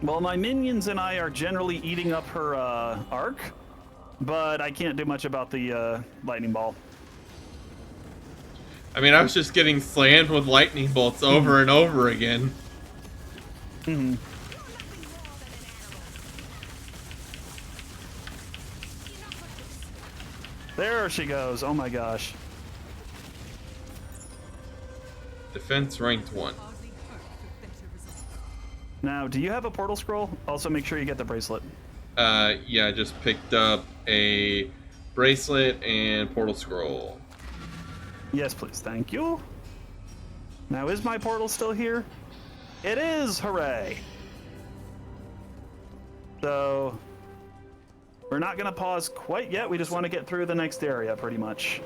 Well, my minions and I are generally eating up her arc, but I can't do much about the lightning ball. I mean, I was just getting slammed with lightning bolts over and over again. Mm-hmm. There she goes. Oh my gosh. Defense ranked 1. Now, do you have a portal scroll? Also, make sure you get the bracelet. Yeah, I just picked up a bracelet and portal scroll. Yes, please. Thank you. Now, is my portal still here? It is! Hooray! So, we're not going to pause quite yet. We just want to get through the next area, pretty much.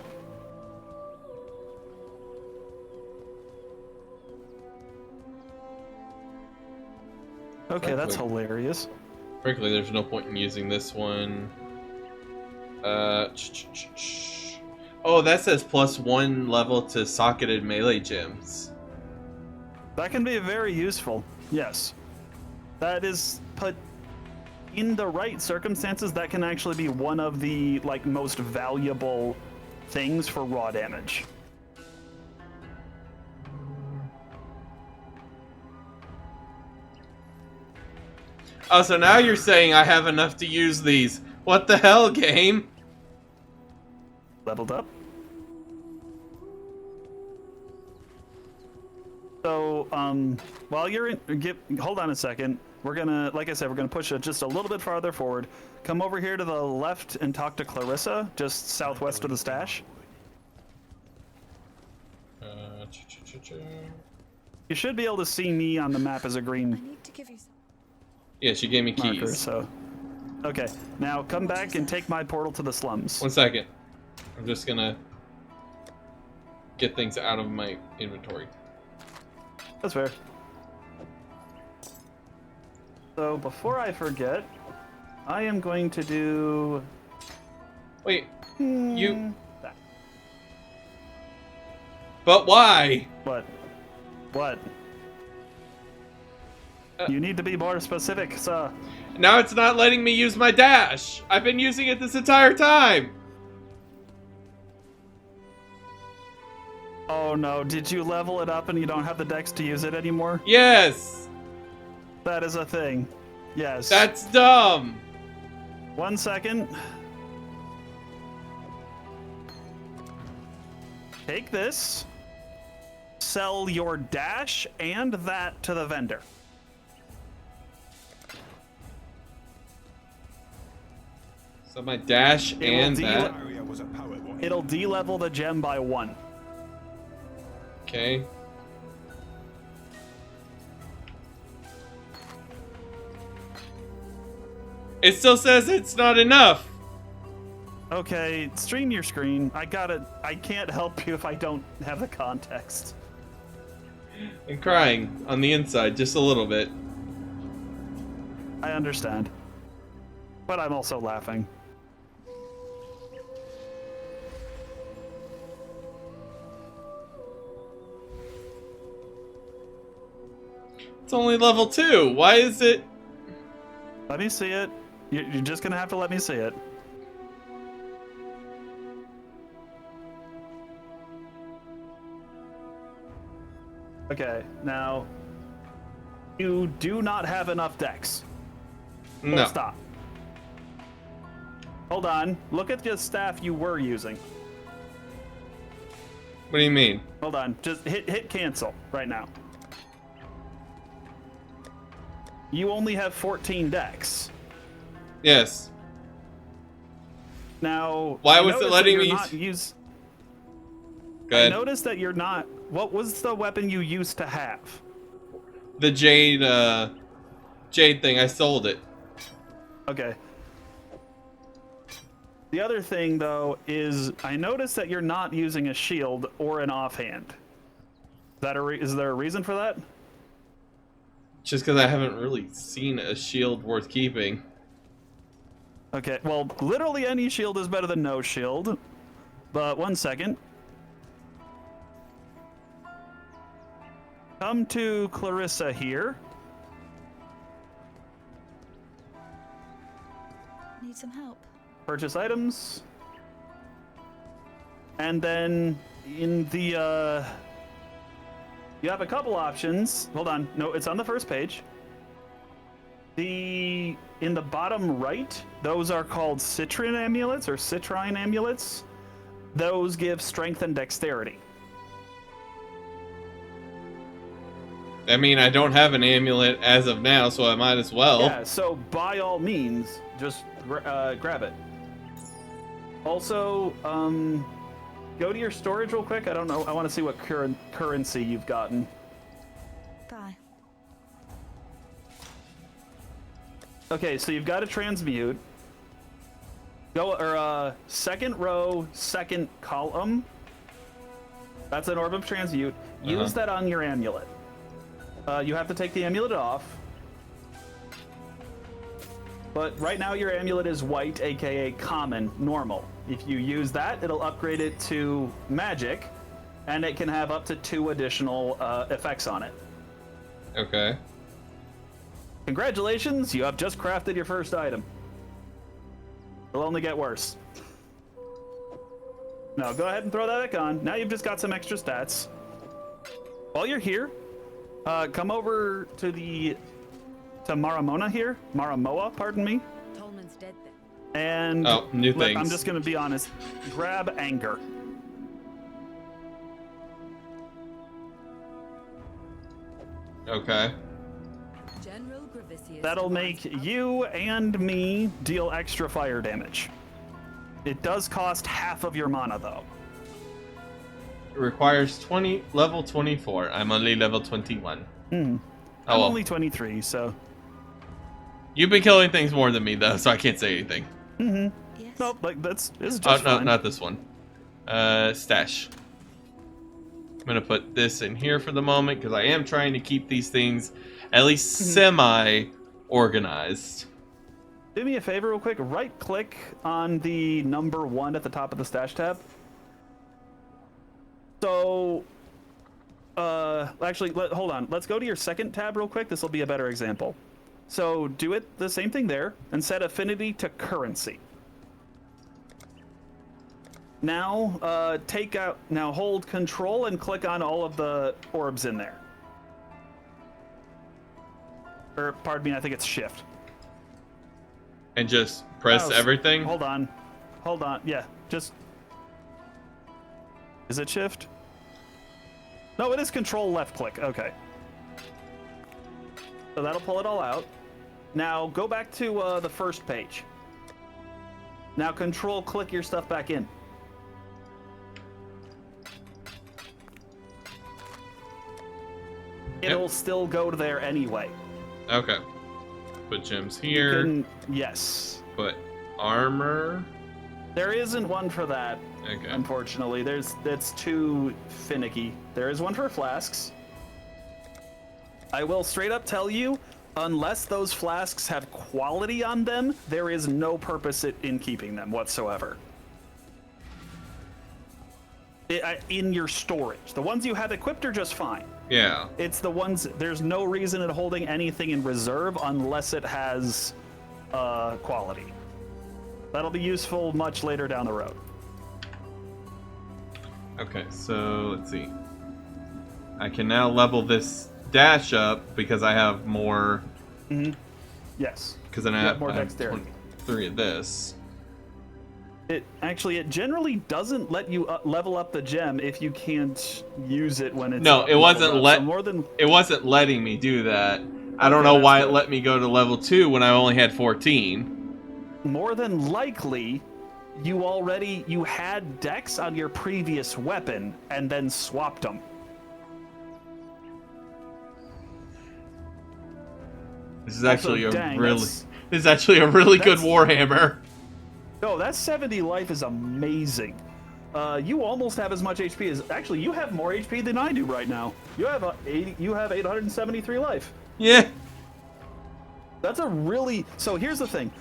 Okay, that's hilarious. Frankly, there's no point in using this one. Oh, that says +1 level to socketed melee gems. That can be very useful. Yes. That is put in the right circumstances. That can actually be one of the most valuable things for raw damage. Oh, so now you're saying I have enough to use these. What the hell, game? Leveled up. So, while you're in, hold on a second. We're gonna, like I said, we're gonna push it just a little bit farther forward. Come over here to the left and talk to Clarissa, just southwest of the stash. You should be able to see me on the map as a green I need to give you some. Yeah, she gave me keys. marker, so. Okay, now come back and take my portal to the slums. 1 second. I'm just gonna get things out of my inventory. That's fair. So before I forget, I am going to do. Wait, you. That. But why? What? What? You need to be more specific, sir. Now it's not letting me use my dash. I've been using it this entire time. Oh no, did you level it up and you don't have the dex to use it anymore? Yes. That is a thing. Yes. That's dumb. 1 second. Take this. Sell your dash and that to the vendor. So my dash and that. It'll de-level the gem by 1. Okay. It still says it's not enough. Okay, stream your screen. I can't help you if I don't have the context. I'm crying on the inside just a little bit. I understand. But I'm also laughing. It's only level 2. Why is it? Let me see it. You're just gonna have to let me see it. Okay, now you do not have enough dex. Full No. stop. Hold on. Look at the staff you were using. What do you mean? Hold on. Just hit cancel right now. You only have 14 dex. Yes. Now, Why I was it noticed letting that me you're not use? Go I ahead. noticed that you're not. What was the weapon you used to have? The jade thing. I sold it. Okay. The other thing, though, is I noticed that you're not using a shield or an offhand. Is there a reason for that? Just because I haven't really seen a shield worth keeping. Okay, well, literally any shield is better than no shield. But 1 second. Come to Clarissa here. Need some help. Purchase items. And then in the, you have a couple options. Hold on. No, it's on the first page. In the bottom right, those are called citrine amulets or citrine amulets. Those give strength and dexterity. I mean, I don't have an amulet as of now, so I might as well. Yeah, so by all means, just grab it. Also, go to your storage real quick. I don't know. I want to see what currency you've gotten. Bye. Okay, so you've got a transmute. Second row, second column. That's an orb of transmute. Use that on your amulet. You have to take the amulet off. But right now your amulet is white, aka common, normal. If you use that, it'll upgrade it to magic, and it can have up to 2 additional effects on it. Okay. Congratulations, you have just crafted your first item. It'll only get worse. Now go ahead and throw that back on. Now you've just got some extra stats. While you're here, come over to Maramoa here. Maramoa, pardon me. Tolman's dead then. And new look, things. I'm just gonna be honest. Grab anger. Okay. General Gravicius That'll make you and me deal extra fire damage. It does cost half of your mana though. It requires level 24. I'm only level 21. I'm well. only 23, so. You've been killing things more than me, though, so I can't say anything. Yes. Nope, like it's just Oh, no, fine. not this one. Stash. I'm going to put this in here for the moment, because I am trying to keep these things at least semi-organized. Do me a favor real quick. Right-click on the number 1 at the top of the stash tab. So, actually, hold on. Let's go to your second tab real quick. This will be a better example. So do it the same thing there and set affinity to currency. Now hold control and click on all of the orbs in there. Or pardon me, I think it's shift. And just press everything? Hold on. Yeah, just. Is it shift? No, it is control left click. Okay. So that'll pull it all out. Now go back to the first page. Now control click your stuff back in. It'll still go to there anyway. Okay. Put gems here. Yes. Put armor. There isn't one for that. Okay. Unfortunately, that's too finicky. There is one for flasks. I will straight up tell you, unless those flasks have quality on them, there is no purpose in keeping them whatsoever. In your storage. The ones you have equipped are just fine. Yeah. It's the ones, there's no reason in holding anything in reserve unless it has quality. That'll be useful much later down the road. Okay, so let's see. I can now level this dash up because I have more. Yes. Because then You I have have more dexterity. 3 of this. It generally doesn't let you level up the gem if you can't use it when it's No, up it wasn't leveled up. So more than it wasn't letting me do that. I don't Okay, know that's why good. it let me go to level 2 when I only had 14. more than likely, you had dex on your previous weapon and then swapped them. This is actually Also, dang, this is actually a really good that's- Warhammer. No, that 70 life is amazing. You almost have as much HP as actually you have more HP than I do right now. You have 873 life. Yeah. That's a really so. Here's the thing: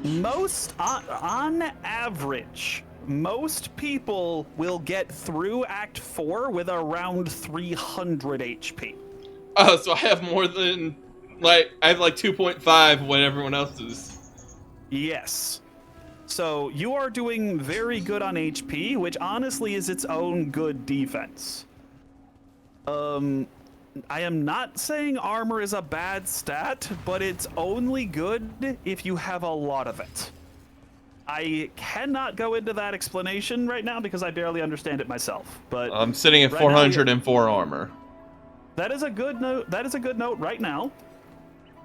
most on average, most people will get through Act 4 with around 300 HP. Oh, so I have more than I have 2.5 what everyone else is. Yes. So you are doing very good on HP, which honestly is its own good defense. I am not saying armor is a bad stat, but it's only good if you have a lot of it. I cannot go into that explanation right now because I barely understand it myself. But I'm sitting at right now, 404 armor. that is a good note. That is a good note right now.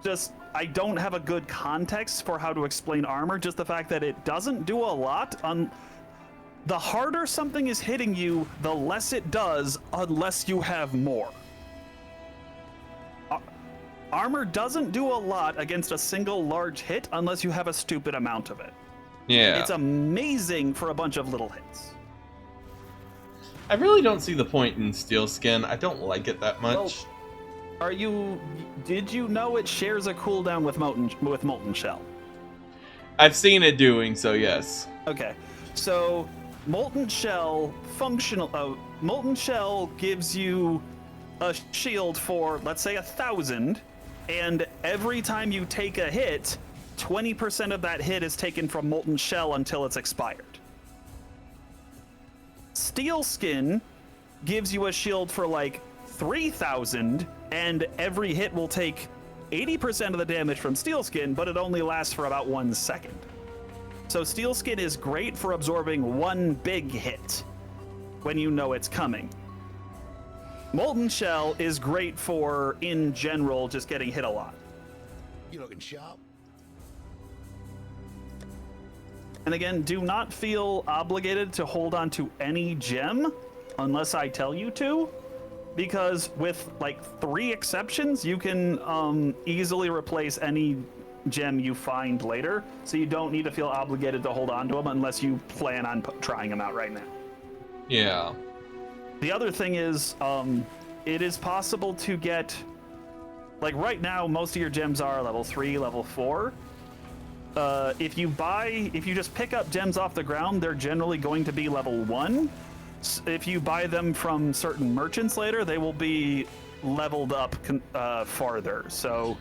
Just I don't have a good context for how to explain armor. Just the fact that it doesn't do a lot. The harder something is hitting you, the less it does, unless you have more. Armor doesn't do a lot against a single large hit unless you have a stupid amount of it. Yeah. It's amazing for a bunch of little hits. I really don't see the point in steel skin. I don't like it that much. Did you know it shares a cooldown with molten shell? I've seen it doing so, yes. Okay. So molten shell molten shell gives you a shield for, let's say, 1,000, and every time you take a hit, 20% of that hit is taken from molten shell until it's expired. Steel skin gives you a shield for 3,000, and every hit will take 80% of the damage from steel skin, but it only lasts for about 1 second. So steel skin is great for absorbing one big hit when you know it's coming. Molten shell is great for, in general, just getting hit a lot. You looking sharp? And again, do not feel obligated to hold on to any gem unless I tell you to, because with 3 exceptions, you can easily replace any gem you find later, so you don't need to feel obligated to hold on to them unless you plan on trying them out right now. Yeah. The other thing is, it is possible to get, right now, most of your gems are level 3, level 4. If you just pick up gems off the ground, they're generally going to be level 1. If you buy them from certain merchants later, they will be leveled up farther. So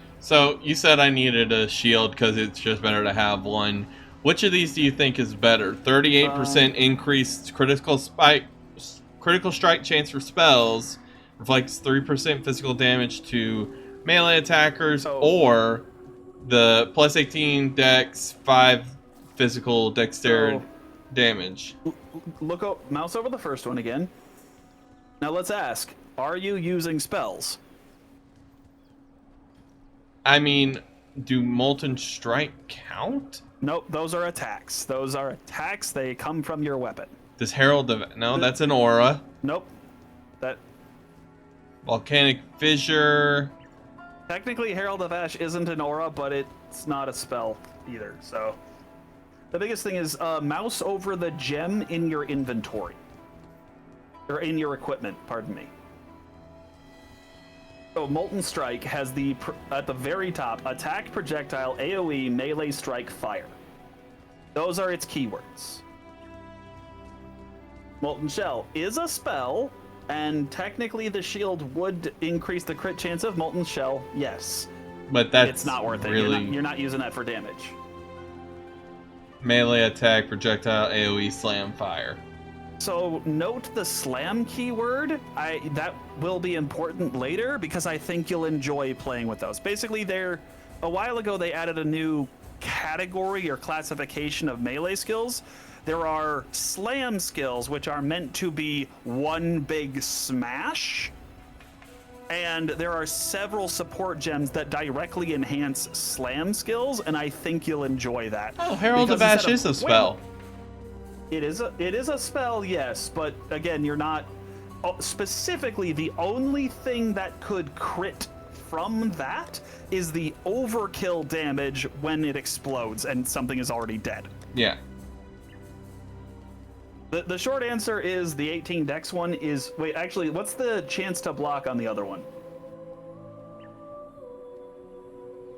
you said I needed a shield because it's just better to have one. Which of these do you think is better? 38% increased critical strike chance for spells, reflects 3% physical damage to melee attackers, or the plus 18 dex, 5 physical dexterity damage. Mouse over the first one again. Now let's ask, are you using spells? I mean, do Molten Strike count? Nope, those are attacks. They come from your weapon. Does Herald of... No, that's an aura. Nope. That... Volcanic Fissure... Technically, Herald of Ash isn't an aura, but it's not a spell either, so... The biggest thing is mouse over the gem in your inventory. Or in your equipment, pardon me. So Molten Strike has at the very top, attack, projectile, AoE, melee, strike, fire. Those are its keywords. Molten Shell is a spell, And technically, the shield would increase the crit chance of Molten Shell, yes. But that's It's not worth it. really You're not using that for damage. melee attack, projectile, AoE, slam, fire. So note the slam keyword. That will be important later because I think you'll enjoy playing with those. Basically, a while ago they added a new category or classification of melee skills. There are slam skills, which are meant to be one big smash. And there are several support gems that directly enhance slam skills, and I think you'll enjoy that. Oh, Herald of Because Ash is a spell. It is a spell, yes, but again, you're not specifically the only thing that could crit from that is the overkill damage when it explodes and something is already dead. Yeah. The short answer is the 18 dex one is... Wait, actually, what's the chance to block on the other one?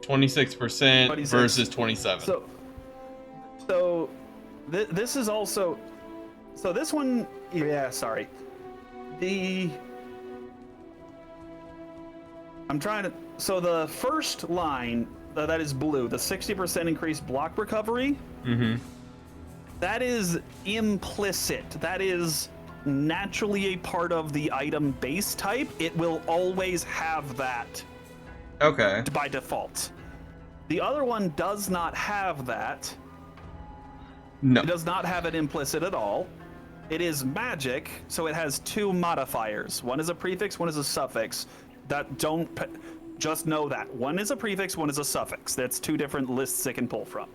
26% 26. versus 27. So this is also... So this one... Yeah, sorry. I'm trying to... So the first line, that is blue, the 60% increased block recovery... Mm-hmm. That is implicit. That is naturally a part of the item base type. It will always have that. Okay. By default. The other one does not have that. No. It does not have it implicit at all. It is magic, so it has two modifiers. One is a prefix, one is a suffix. Just know that. One is a prefix, one is a suffix. That's two different lists it can pull from.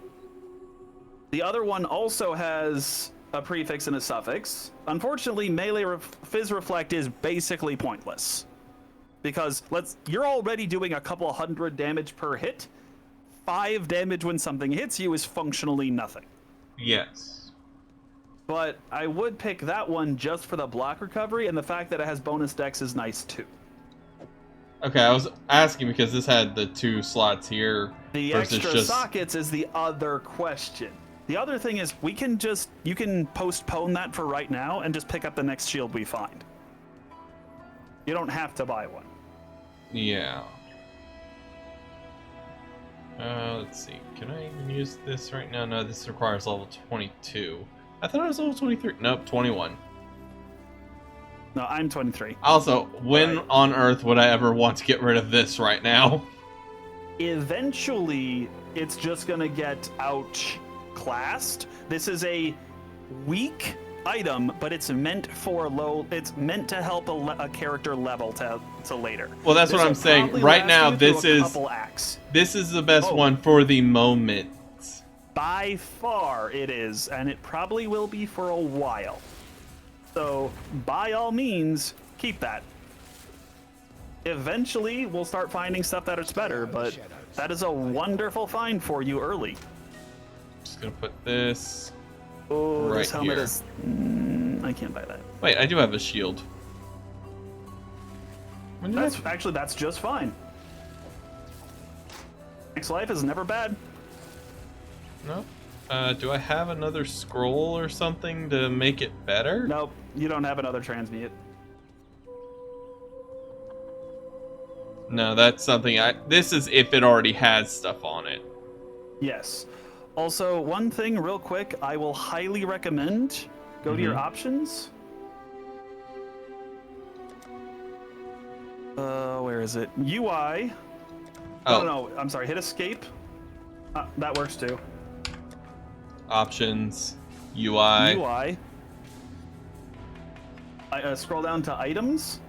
The other one also has a prefix and a suffix. Unfortunately, melee Fizz Reflect is basically pointless. Because you're already doing a couple hundred damage per hit. 5 damage when something hits you is functionally nothing. Yes. But I would pick that one just for the block recovery, and the fact that it has bonus dex is nice too. Okay, I was asking because this had the 2 slots here. The extra sockets is the other question. The other thing is you can postpone that for right now and just pick up the next shield we find. You don't have to buy one. Yeah. Let's see. Can I even use this right now? No, this requires level 22. I thought it was level 23. Nope, 21. No, I'm 23. Also, when on earth would I ever want to get rid of this right now? Eventually, it's just gonna get outclassed. This is a weak item, but it's meant for it's meant to help a character level to later. Well, that's what I'm saying. Right now, this is the best one for the moment. By far, it is, and it probably will be for a while. So, by all means, keep that. Eventually, we'll start finding stuff that is better, but that is a wonderful find for you early. Just gonna put this right this helmet here. Is... I can't buy that. Wait, I do have a shield. That's just fine. Next life is never bad. No. Do I have another scroll or something to make it better? Nope, you don't have another transmute. No, that's something this is if it already has stuff on it. Yes. Also, one thing real quick, I will highly recommend go to your options. Where is it? UI. Oh no, I'm sorry, hit escape. That works too. Options, UI. UI. Scroll down to items.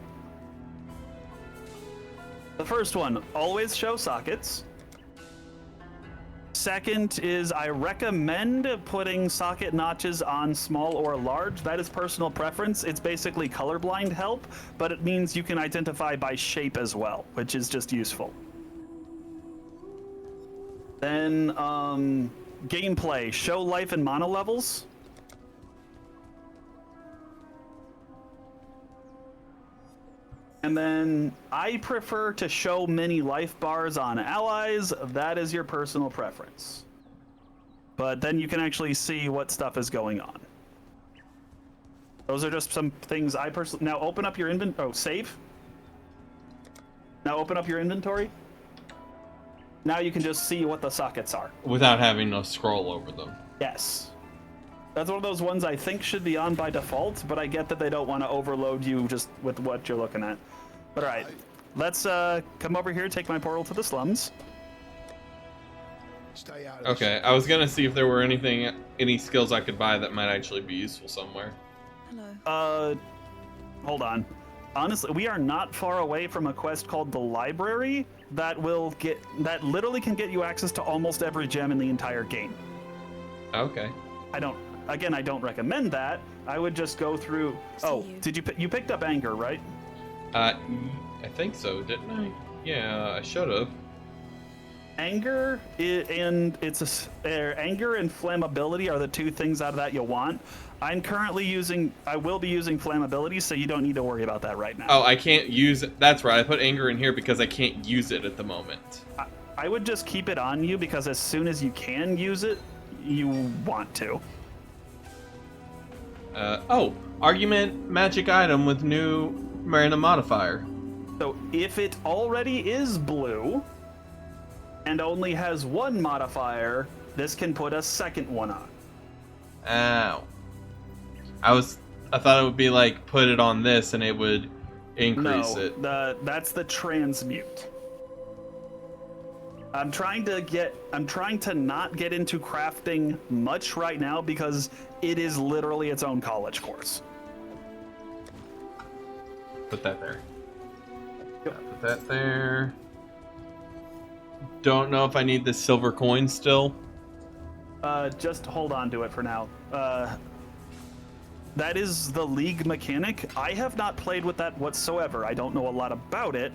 The first one, always show sockets. Second is I recommend putting socket notches on small or large. That is personal preference. It's basically colorblind help, but it means you can identify by shape as well, which is just useful. Then gameplay, show life and mono levels. And then I prefer to show many life bars on allies. That is your personal preference. But then you can actually see what stuff is going on. Those are just some things I personally... Now open up your inventory. Oh, save. Now open up your inventory. Now you can just see what the sockets are. Without having to scroll over them. Yes. That's one of those ones I think should be on by default, but I get that they don't want to overload you just with what you're looking at. But alright, let's come over here, take my portal to the slums. Stay out of Okay, I was gonna see if there were any skills I could buy that might actually be useful somewhere. Hello. Hold on. Honestly, we are not far away from a quest called the Library that literally can get you access to almost every gem in the entire game. Okay. I don't recommend that. I would just go through. Oh, you picked up anger, right? I think so, didn't I? Yeah, I should have. Anger and anger and flammability are the two things out of that you want. I will be using flammability, so you don't need to worry about that right now. Oh, I can't use it. That's right. I put anger in here because I can't use it at the moment. I would just keep it on you because as soon as you can use it, you want to. Argument magic item with new random modifier. So if it already is blue and only has one modifier, this can put a second one on. Ow. I thought it would be like put it on this and it would increase it. That's the transmute. I'm trying to not get into crafting much right now because it is literally its own college course. Put that there. Yep. Put that there. Don't know if I need this silver coin still. Just hold on to it for now. That is the League mechanic. I have not played with that whatsoever. I don't know a lot about it.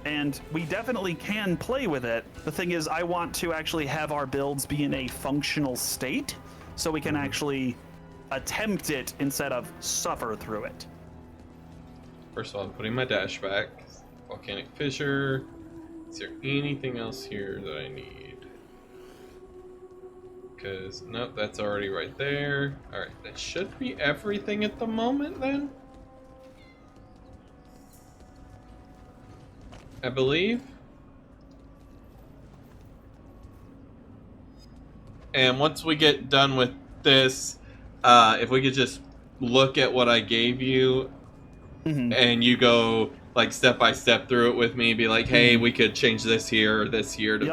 And we definitely can play with it. The thing is, I want to actually have our builds be in a functional state so we can actually attempt it instead of suffer through it. First of all, I'm putting my dash back. Volcanic fissure. Is there anything else here that I need? Because, nope, that's already right there. Alright, that should be everything at the moment then. I believe. And once we get done with this, if we could just look at what I gave you, and you go like step by step through it with me, be like, hey, we could change this here or this here to be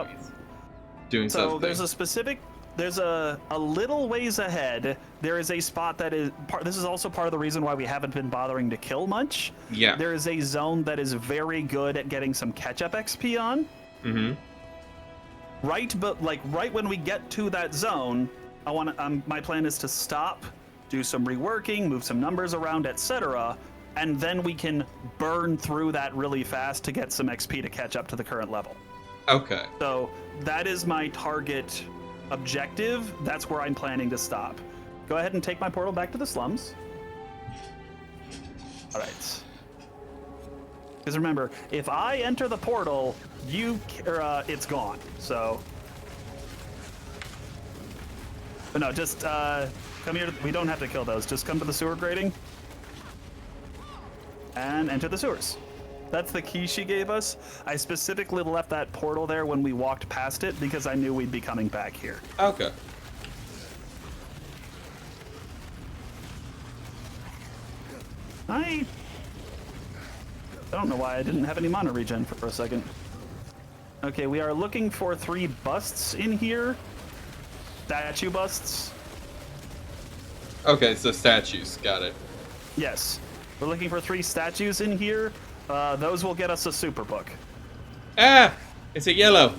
doing something. So there's a specific, there's a little ways ahead, there is a spot that is, this is also part of the reason why we haven't been bothering to kill much. Yeah. There is a zone that is very good at getting some catch-up XP on. Mm-hmm. Right when we get to that zone, my plan is to stop, do some reworking, move some numbers around, etc., and then we can burn through that really fast to get some XP to catch up to the current level. Okay. So that is my target objective. That's where I'm planning to stop. Go ahead and take my portal back to the slums. All right. Because remember, if I enter the portal, it's gone. So, but no, just come here. We don't have to kill those. Just come to the sewer grating and enter the sewers. That's the key she gave us. I specifically left that portal there when we walked past it because I knew we'd be coming back here. Okay. I don't know why I didn't have any mana regen for a second. Okay, we are looking for 3 busts in here. Statue busts. Okay, so statues. Got it. Yes. We're looking for 3 statues in here. Those will get us a super book. Ah! It's a yellow.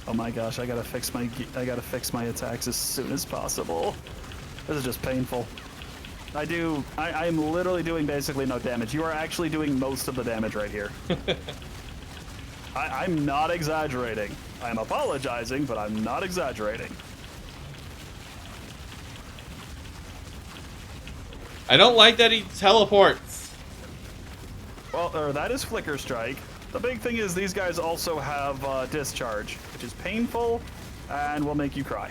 Oh my gosh, I gotta fix my attacks as soon as possible. This is just painful. I'm literally doing basically no damage. You are actually doing most of the damage right here. I'm not exaggerating. I'm apologizing, but I'm not exaggerating. I don't like that he teleports. Well, or that is Flicker Strike. The big thing is these guys also have Discharge, which is painful and will make you cry.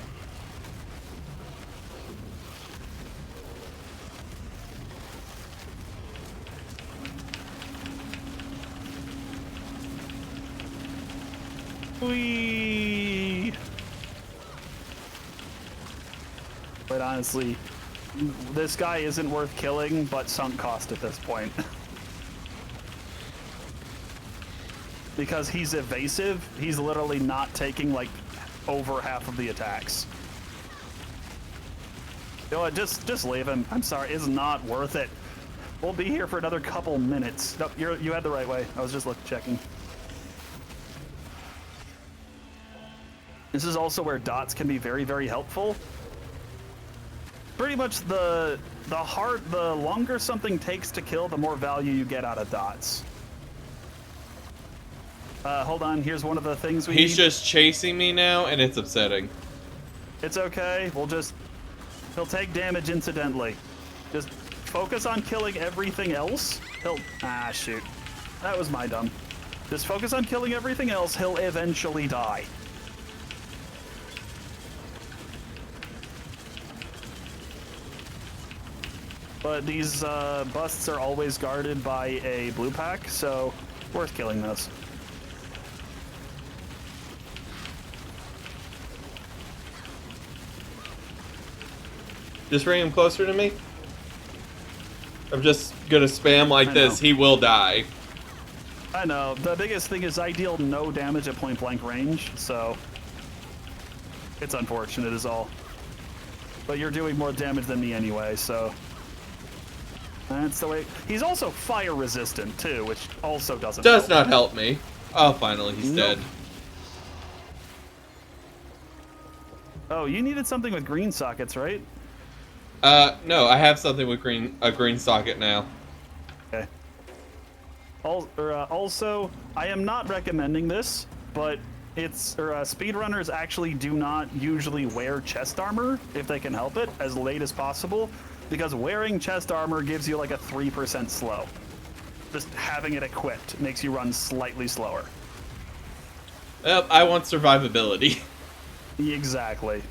Whee! But honestly, this guy isn't worth killing, but sunk cost at this point. Because he's evasive, he's literally not taking like over half of the attacks. You know what, just leave him. I'm sorry, it's not worth it. We'll be here for another couple minutes. Nope, you had the right way. I was just checking. This is also where dots can be very, very helpful. Pretty much the longer something takes to kill, the more value you get out of dots. Hold on, here's one of the things we He's need. just chasing me now, and it's upsetting. It's okay, he'll take damage incidentally. Just focus on killing everything else. Ah, shoot. That was my dumb. Just focus on killing everything else, he'll eventually die. But these busts are always guarded by a blue pack, so worth killing those. Just bring him closer to me. I'm just gonna spam like this. He will die. I know. The biggest thing is I deal no damage at point blank range, so it's unfortunate is all. But you're doing more damage than me anyway, so that's the way. He's also fire resistant too, which also doesn't Does help. not help me. Oh, finally, he's dead. Oh, you needed something with green sockets, right? No, I have something with a green socket now. Okay. Also, I am not recommending this, but speedrunners actually do not usually wear chest armor if they can help it as late as possible, because wearing chest armor gives you like a 3% slow. Just having it equipped makes you run slightly slower. Yep, I want survivability. Exactly.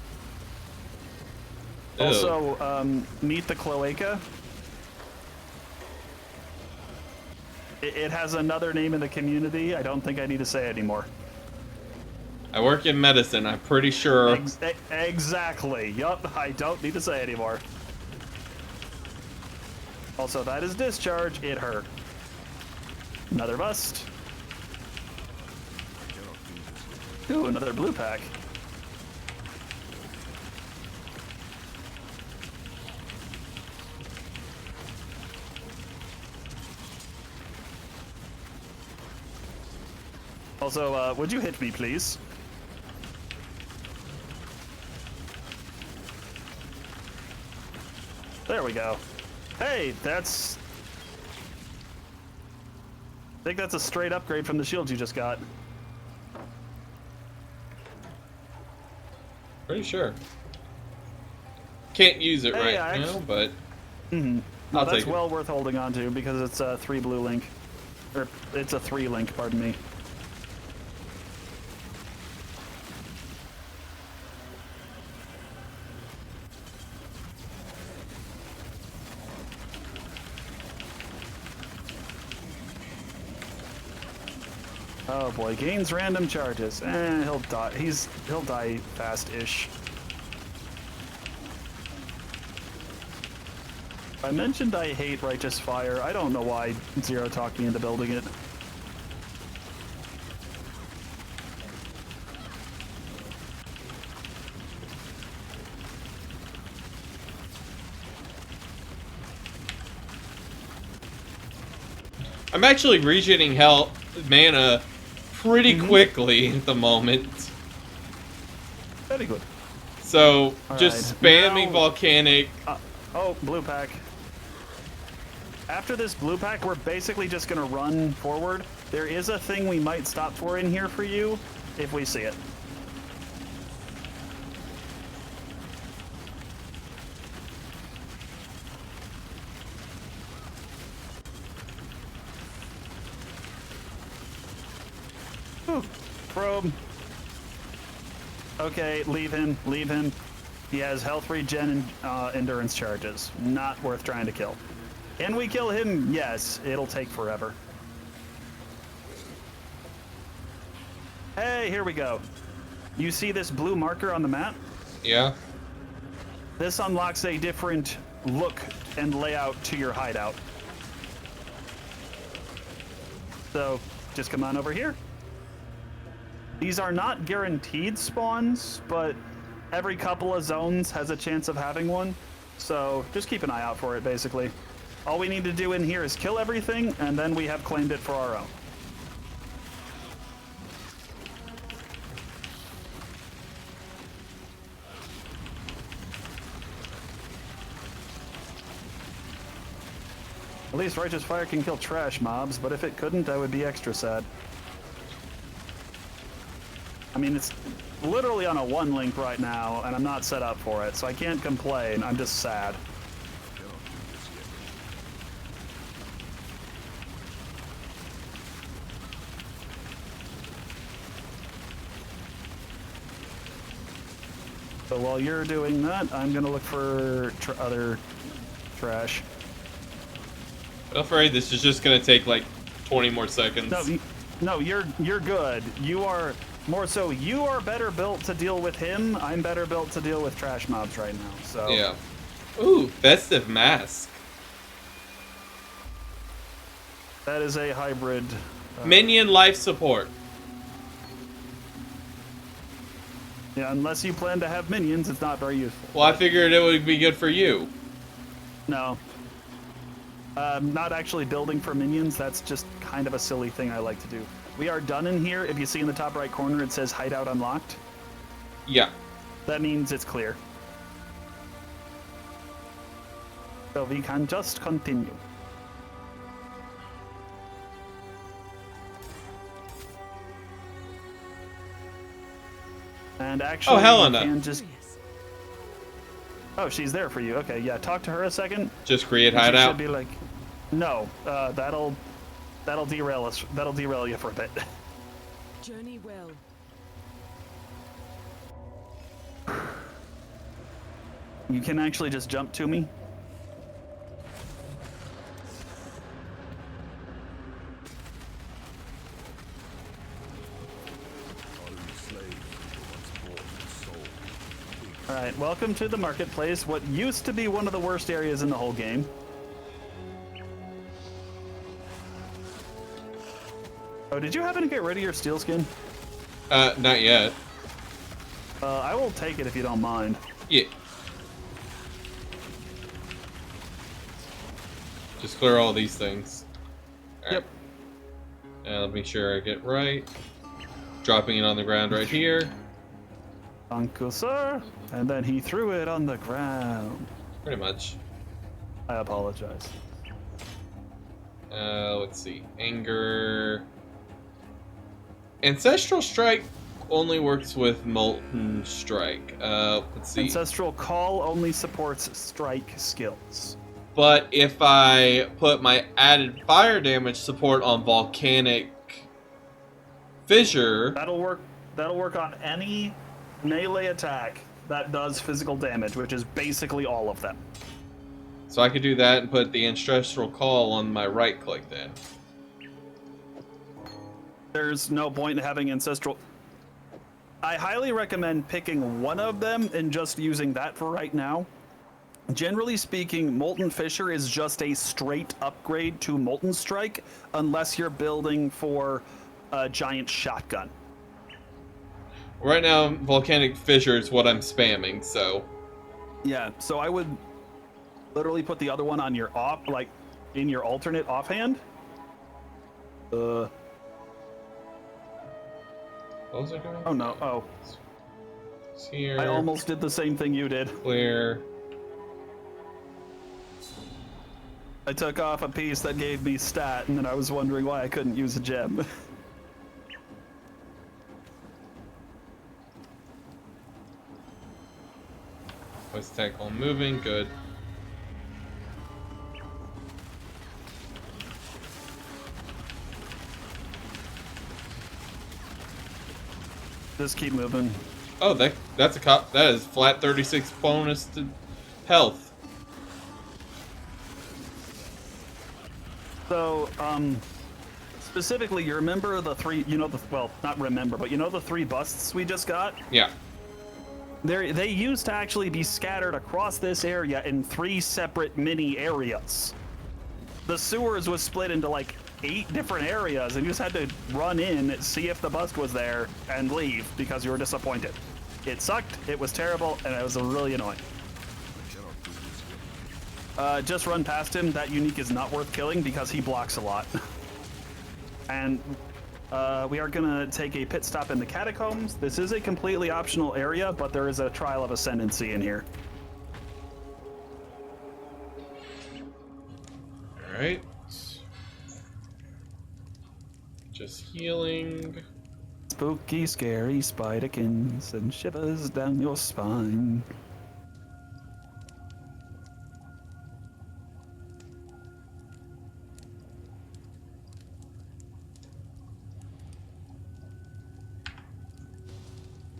Ew. Also, meet the cloaca. It has another name in the community. I don't think I need to say it anymore. I work in medicine, I'm pretty sure. Exactly. Yup, I don't need to say anymore. Also, that is discharge. It hurt. Another bust. Ooh, another blue pack. Also, would you hit me, please? There we go. Hey, I think that's a straight upgrade from the shield you just got. Pretty sure. Can't use it right now, but I'll That's take it. well worth holding on to because it's a 3 blue link. Or, it's a 3 link, pardon me. Oh boy, gains random charges. He'll die. He'll die fast-ish. I mentioned I hate Righteous Fire. I don't know why Zero talked me into building it. I'm actually regenerating mana pretty quickly at the moment. Very good. So, All just right, spamming now- volcanic. Oh, blue pack. After this blue pack, we're basically just gonna run forward. There is a thing we might stop for in here for you, if we see it. Boom. Okay, leave him. Leave him. He has health regen and endurance charges. Not worth trying to kill. Can we kill him? Yes. It'll take forever. Hey, here we go. You see this blue marker on the map? Yeah. This unlocks a different look and layout to your hideout. So, just come on over here. These are not guaranteed spawns, but every couple of zones has a chance of having one. So, just keep an eye out for it, basically. All we need to do in here is kill everything, and then we have claimed it for our own. At least Righteous Fire can kill trash mobs, but if it couldn't, I would be extra sad. I mean, it's literally on a 1 link right now, and I'm not set up for it, so I can't complain. I'm just sad. So while you're doing that, I'm gonna look for other trash. I'm afraid this is just gonna take like 20 more seconds. No, you're good. You are more so. You are better built to deal with him. I'm better built to deal with trash mobs right now. So yeah. Ooh, festive mask. that is a hybrid. Minion life support. Yeah, unless you plan to have minions, it's not very useful. Well, I figured it would be good for you. No. Not actually building for minions. That's just kind of a silly thing I like to do. We are done in here. If you see in the top right corner, it says hideout unlocked. Yeah. That means it's clear. So we can just continue. And actually, Helena. you can just... Oh, she's there for you. Okay, yeah. Talk to her a second. Just create She hideout. should be like, no, that'll derail us. That'll derail you for a bit. Journey well. You can actually just jump to me. All right, welcome to the marketplace. What used to be one of the worst areas in the whole game. Oh, did you happen to get rid of your steel skin? Not yet. I will take it if you don't mind. Yeah. Just clear all these things. All right. Yep. Let me make sure I get right. Dropping it on the ground right here. Thank you, sir. And then he threw it on the ground. Pretty much. I apologize. Let's see. Anger. Ancestral Strike only works with Molten Strike. Let's see. Ancestral Call only supports strike skills. But if I put my added fire damage support on Volcanic Fissure, That'll work on any melee attack that does physical damage, which is basically all of them. so I could do that and put the Ancestral Call on my right click then. There's no point in having ancestral. I highly recommend picking one of them and just using that for right now. Generally speaking, Molten Fissure is just a straight upgrade to Molten Strike, unless you're building for a giant shotgun. Right now, Volcanic Fissure is what I'm spamming, so... Yeah, so I would literally put the other one on your off, like in your alternate offhand. What was I doing? Oh no, oh. It's here. I almost did the same thing you did. Clear. I took off a piece that gave me stat, and then I was wondering why I couldn't use a gem. Voice attack while moving, good. Just keep moving. Oh, that's a cop. That is flat 36 bonus to health. So, specifically, you remember the three, well, not remember, but the three busts we just got? Yeah. They used to actually be scattered across this area in 3 separate mini areas. The sewers was split into like 8 different areas, and you just had to run in, see if the bust was there, and leave because you were disappointed. It sucked, it was terrible, and it was really annoying. Just run past him. That unique is not worth killing because he blocks a lot. And we are gonna take a pit stop in the catacombs. This is a completely optional area, but there is a trial of ascendancy in here. Alright. Just healing. Spooky, scary spiderkins and shivers down your spine.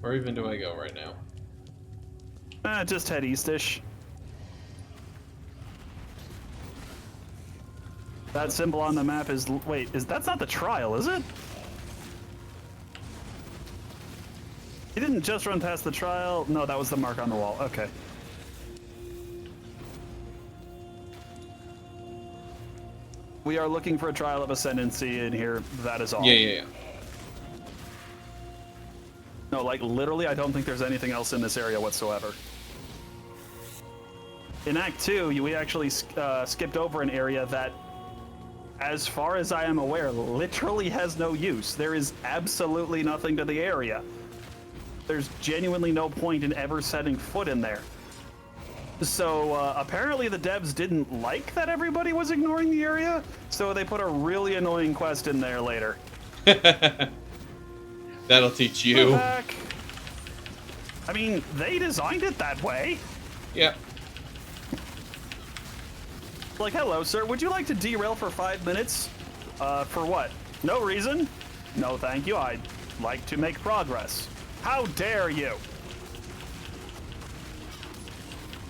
Where even do I go right now? Just head eastish. That symbol on the map is... Wait, that's not the trial, is it? He didn't just run past the trial. No, that was the mark on the wall. Okay. We are looking for a trial of ascendancy in here. That is all. Yeah. No, like literally, I don't think there's anything else in this area whatsoever. In Act 2, we actually skipped over an area that, as far as I am aware, literally has no use. There is absolutely nothing to the area. There's genuinely no point in ever setting foot in there. So apparently the devs didn't like that everybody was ignoring the area, so they put a really annoying quest in there later. That'll teach you. Back. I mean, they designed it that way. Yeah. Like, hello, sir. Would you like to derail for 5 minutes? For what? No reason? No, thank you. I'd like to make progress. How dare you?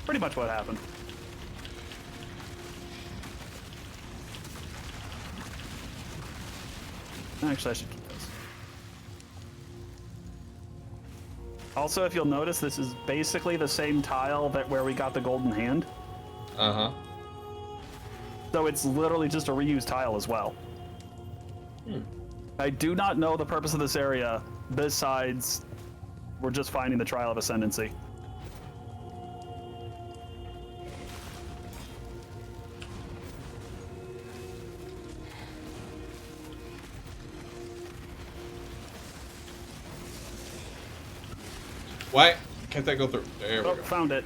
Pretty much what happened. Actually, I should keep this. Also, if you'll notice, this is basically the same tile that where we got the golden hand. Uh-huh. So it's literally just a reused tile as well. I do not know the purpose of this area besides we're just finding the Trial of Ascendancy. Why can't that go through? There we Oh, go. found it.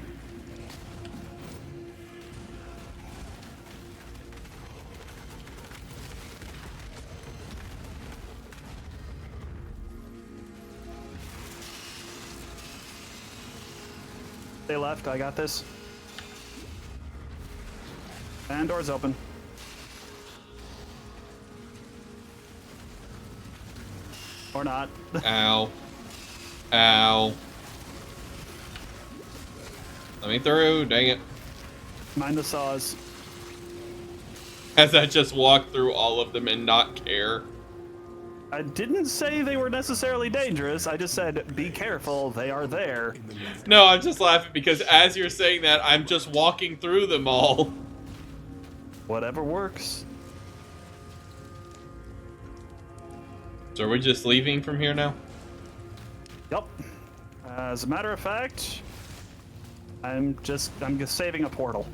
They left. I got this. And door's open. Or not. Ow. Ow. Let me through, dang it. Mind the saws. As I just walk through all of them and not care. I didn't say they were necessarily dangerous. I just said, be careful, they are there. No, I'm just laughing because as you're saying that, I'm just walking through them all. Whatever works. So are we just leaving from here now? Yup. As a matter of fact, I'm just saving a portal.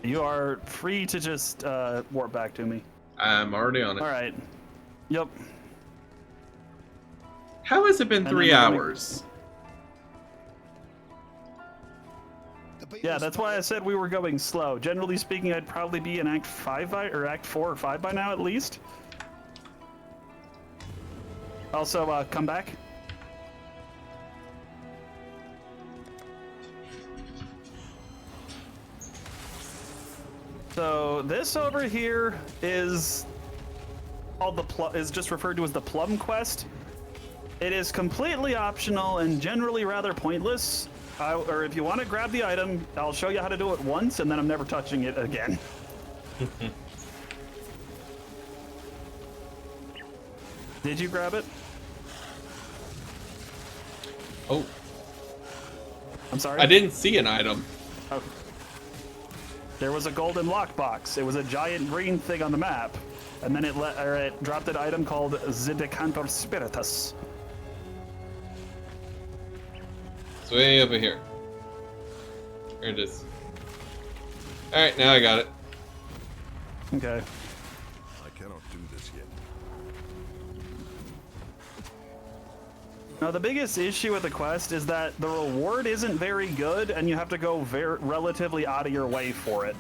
You are free to just warp back to me. I'm already on it. All right. Yep. How has it been And 3 then we're gonna- hours? Yeah, that's why I said we were going slow. Generally speaking, I'd probably be in Act 5 or Act 4 or 5 by now at least. Also, come back. So this over here is called is just referred to as the Plum Quest. It is completely optional and generally rather pointless. Or if you want to grab the item, I'll show you how to do it once, and then I'm never touching it again. Did you grab it? Oh, I'm sorry? I didn't see an item. Okay. There was a golden lockbox. It was a giant green thing on the map. And then it dropped an item called Zidecantor Spiritus. It's way over here. There it is. Alright, now I got it. Okay. I cannot do this yet. Now, the biggest issue with the quest is that the reward isn't very good, and you have to go relatively out of your way for it.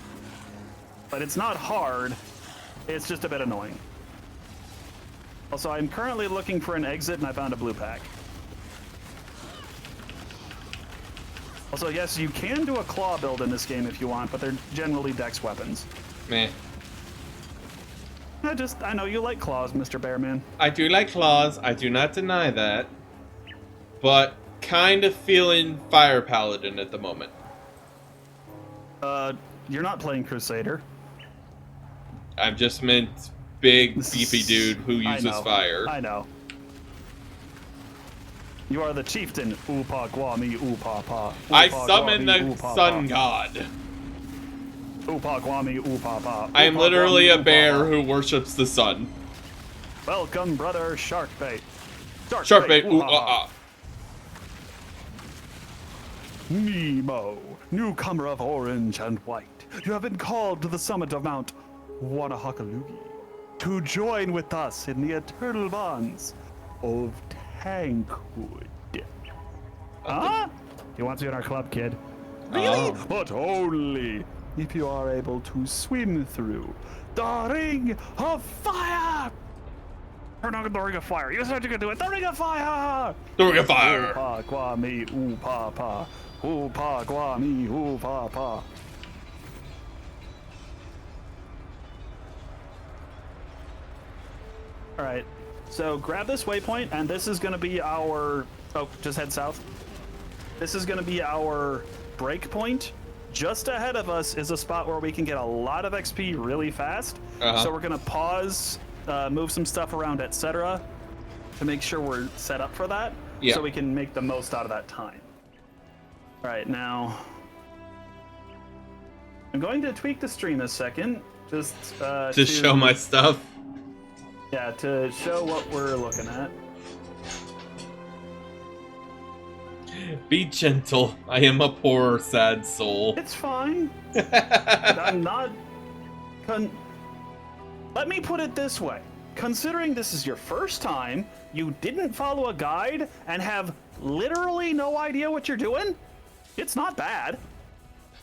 But it's not hard, it's just a bit annoying. Also, I'm currently looking for an exit, and I found a blue pack. Also, yes, you can do a claw build in this game if you want, but they're generally dex weapons. Meh. I know you like claws, Mr. Bearman. I do like claws, I do not deny that. But kind of feeling Fire Paladin at the moment. You're not playing Crusader. I've just meant big, beefy dude who uses fire. I know. You are the chieftain. Upa Guami Upapa. I summon the sun god. Upa Guami Upapa. I am literally a bear who worships the sun. Welcome, brother Sharkbait. Sharkbait. Ooh, Nemo, newcomer of orange and white, you have been called to the summit of Mount Wanahakalugi to join with us in the eternal bonds of Tankwood. Huh? He wants you in our club, kid. Really? But only if you are able to swim through the Ring of Fire! Or not the Ring of Fire. You said you could do it. The Ring of Fire! The Ring of Fire! Upa, guami, upa, pa. Upa, guami, upa, pa. Alright, so grab this waypoint, and this is going to be our... Oh, just head south. This is going to be our break point. Just ahead of us is a spot where we can get a lot of XP really fast. So we're going to pause, move some stuff around, etc. to make sure we're set up for that. Yeah. So we can make the most out of that time. Alright, now... I'm going to tweak the stream a second. Just to show my stuff. Yeah, to show what we're looking at. Be gentle. I am a poor, sad soul. It's fine. I'm not... Let me put it this way. Considering this is your first time, you didn't follow a guide, and have literally no idea what you're doing, it's not bad.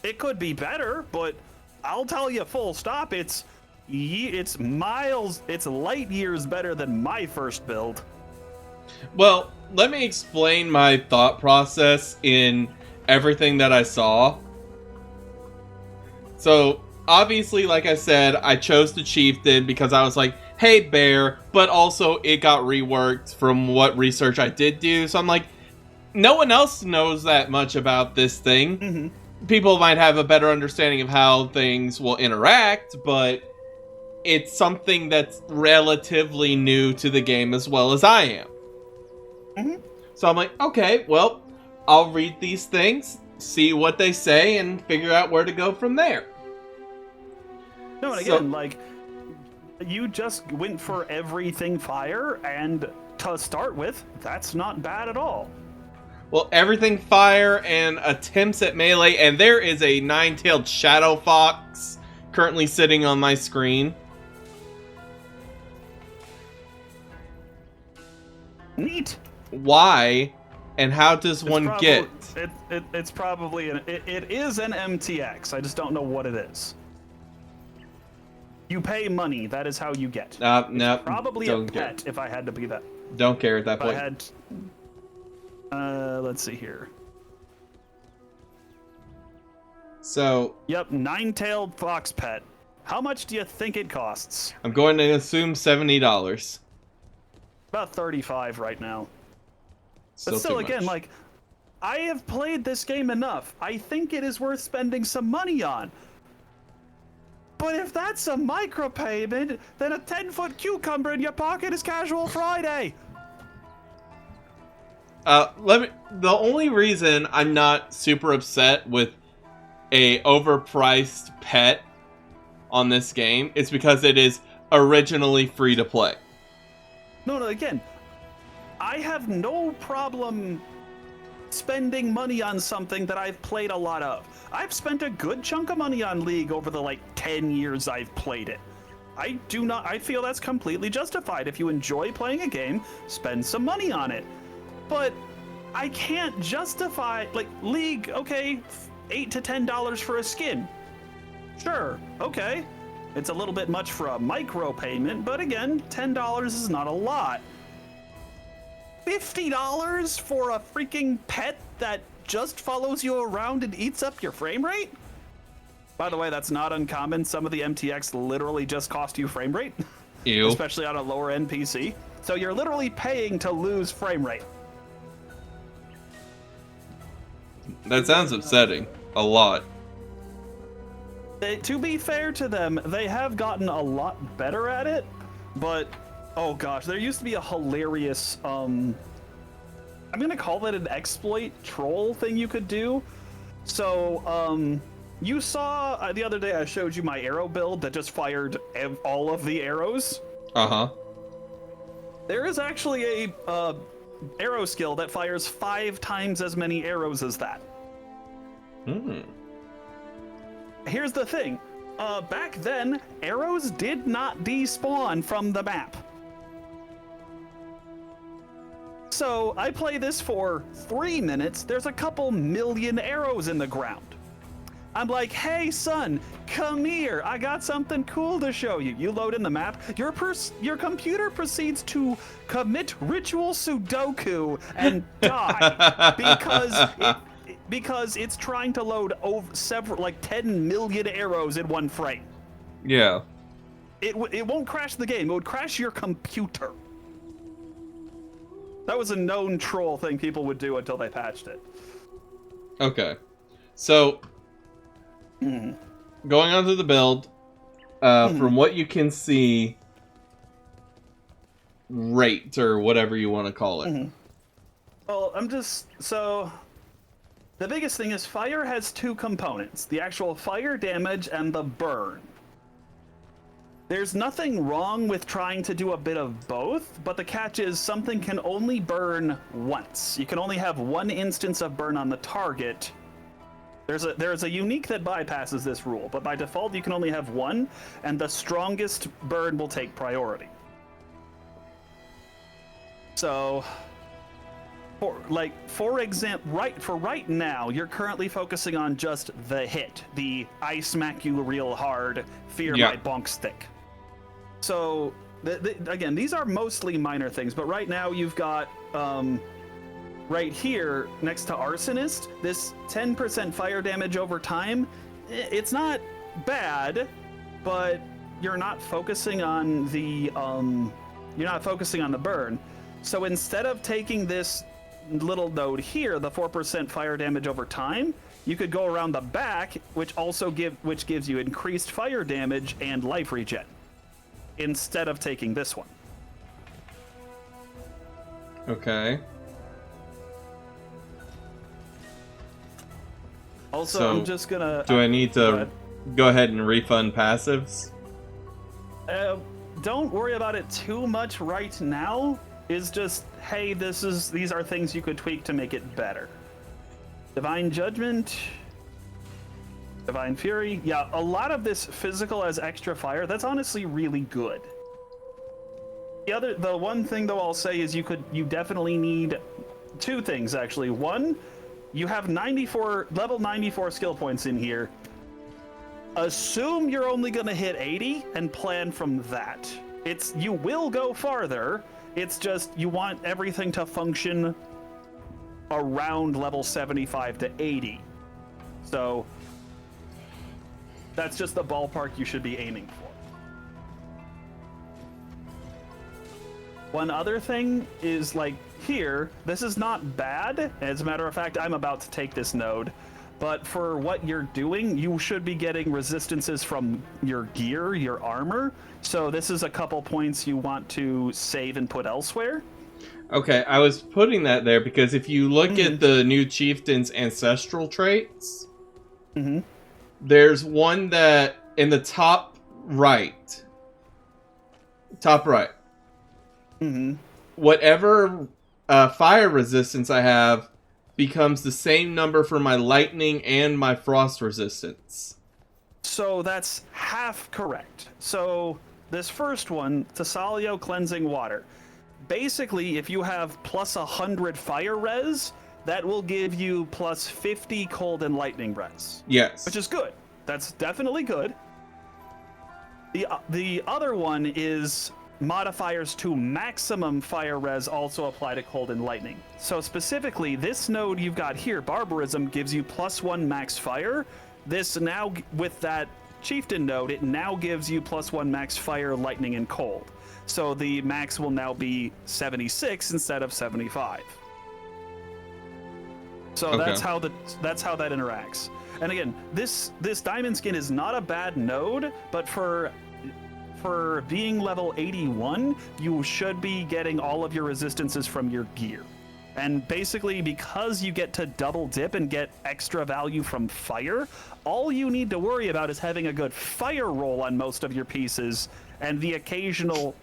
It could be better, but I'll tell you full stop, it's light years better than my first build. Well, let me explain my thought process in everything that I saw. So, obviously, like I said, I chose the Chieftain because I was like, hey, bear, but also it got reworked from what research I did do. So I'm like, no one else knows that much about this thing. Mm-hmm. People might have a better understanding of how things will interact, but it's something that's relatively new to the game as well as I am. Mm-hmm. So I'm like, okay, well, I'll read these things, see what they say, and figure out where to go from there. No, and again, like, you just went for everything fire, and to start with, that's not bad at all. Well, everything fire and attempts at melee, and there is a 9-tailed shadow fox currently sitting on my screen. Neat. Why and how does one get? It's probably it is an MTX. I just don't know what it is. You pay money. That is how you get. No, probably a pet. If I had to be that. Don't care at that point. I had. Let's see here. So. Yep, 9-tailed fox pet. How much do you think it costs? I'm going to assume $70. About 35 right now. But Still still, too again, much. like, I have played this game enough. I think it is worth spending some money on. But if that's a micropayment, then a 10-foot cucumber in your pocket is Casual Friday. The only reason I'm not super upset with a overpriced pet on this game is because it is originally free to play. No, again, I have no problem spending money on something that I've played a lot of. I've spent a good chunk of money on League over the 10 years I've played it. I feel that's completely justified. If you enjoy playing a game, spend some money on it. But I can't justify, League, okay, $8 to $10 for a skin. Sure, okay. It's a little bit much for a micro payment, but again, $10 is not a lot. $50 for a freaking pet that just follows you around and eats up your frame rate? By the way, that's not uncommon. Some of the MTX literally just cost you frame rate. Ew. Especially on a lower end PC. So you're literally paying to lose frame rate. That sounds upsetting. A lot. To be fair to them, they have gotten a lot better at it, but oh gosh, there used to be a hilarious, I'm gonna call it an exploit troll thing you could do. So, you saw the other day I showed you my arrow build that just fired all of the arrows. Uh-huh. There is actually a arrow skill that fires 5 times as many arrows as that. Hmm. Here's the thing. Back then, arrows did not despawn from the map. So I play this for 3 minutes. There's a couple million arrows in the ground. I'm like, hey, son, come here. I got something cool to show you. You load in the map. Your computer proceeds to commit ritual Sudoku and die because it's trying to load over 10 million arrows in one frame. Yeah. It won't crash the game. It would crash your computer. That was a known troll thing people would do until they patched it. Okay. So, going on to the build, from what you can see, rate, or whatever you want to call it. Well, the biggest thing is fire has 2 components, the actual fire damage and the burn. There's nothing wrong with trying to do a bit of both, but the catch is something can only burn once. You can only have 1 instance of burn on the target. There's a unique that bypasses this rule, but by default you can only have 1, and the strongest burn will take priority. So, for example, right now, you're currently focusing on just the hit, the I smack you real hard, fear my bonk stick. So, again, these are mostly minor things, but right now you've got, right here, next to Arsonist, this 10% fire damage over time. It's not bad, but you're not focusing on the, burn. So instead of taking this little node here, the 4% fire damage over time, you could go around the back, which gives you increased fire damage and life regen, instead of taking this one. Okay. Also, So, I'm just gonna... do I need to go ahead and refund passives? Don't worry about it too much right now. It's just, hey, these are things you could tweak to make it better. Divine Judgment, Divine Fury. Yeah, a lot of this physical as extra fire, that's honestly really good. The one thing though I'll say is you definitely need 2 things actually. One, you have level 94 skill points in here. Assume you're only gonna hit 80 and plan from that. You will go farther. It's just you want everything to function around level 75 to 80. So That's just the ballpark you should be aiming for. One other thing is, like, here, this is not bad. As a matter of fact, I'm about to take this node. But for what you're doing, you should be getting resistances from your gear, your armor. So this is a couple points you want to save and put elsewhere. Okay, I was putting that there because if you look at the new chieftain's ancestral traits, there's one that in the top right, whatever fire resistance I have becomes the same number for my lightning and my frost resistance. So that's half correct. So this first one, Thessalio Cleansing Water. Basically, if you have plus 100 fire res, that will give you plus 50 cold and lightning res. Yes. Which is good. That's definitely good. The other one is modifiers to maximum fire res also apply to cold and lightning. So specifically, this node you've got here, Barbarism, gives you +1 max fire. This now, with that chieftain node, it now gives you +1 max fire, lightning, and cold. So the max will now be 76 instead of 75. So okay. that's how that interacts. And again, this diamond skin is not a bad node, but for being level 81, you should be getting all of your resistances from your gear. And basically, because you get to double dip and get extra value from fire, all you need to worry about is having a good fire roll on most of your pieces, and the occasional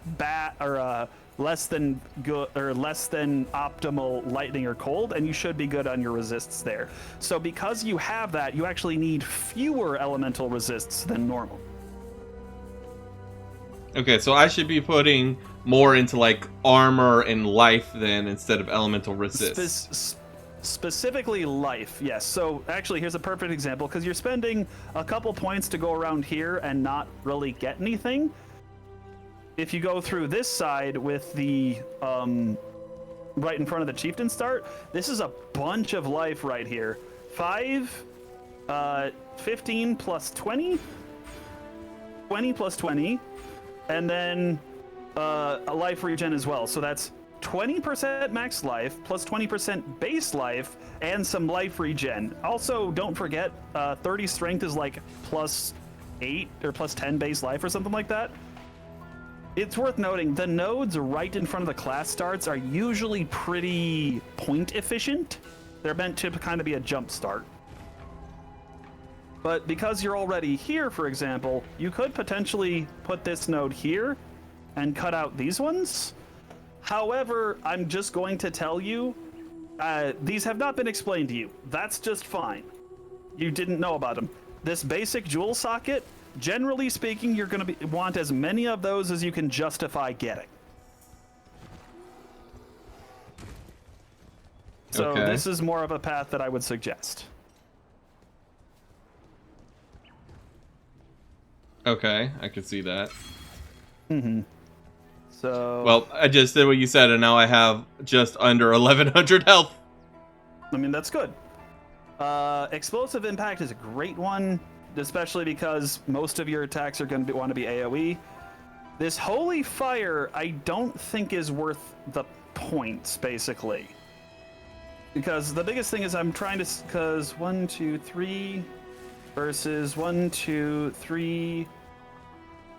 less than good or less than optimal lightning or cold, and you should be good on your resists there. So because you have that, you actually need fewer elemental resists than normal. Okay, so I should be putting more into like armor and life then instead of elemental resist. Specifically life, yes. So actually, here's a perfect example, because you're spending a couple points to go around here and not really get anything. If you go through this side with the right in front of the chieftain start, this is a bunch of life right here. 5, 15 plus 20, 20 plus 20, and then a life regen as well. So that's 20% max life plus 20% base life and some life regen. Also, don't forget, 30 strength is like plus 8 or plus 10 base life or something like that. It's worth noting, the nodes right in front of the class starts are usually pretty point efficient. They're meant to kind of be a jump start. But because you're already here, for example, you could potentially put this node here and cut out these ones. However, I'm just going to tell you, these have not been explained to you. That's just fine. You didn't know about them. This basic jewel socket, generally speaking, you're going to want as many of those as you can justify getting. So okay. This is more of a path that I would suggest. Okay, I can see that. So... Well, I just did what you said, and now I have just under 1,100 health. I mean, that's good. Explosive Impact is a great one, especially because most of your attacks are going to want to be AoE. This Holy Fire, I don't think is worth the points, basically. Because the biggest thing is I'm trying to... Because 1, 2, 3... versus 1, 2, 3...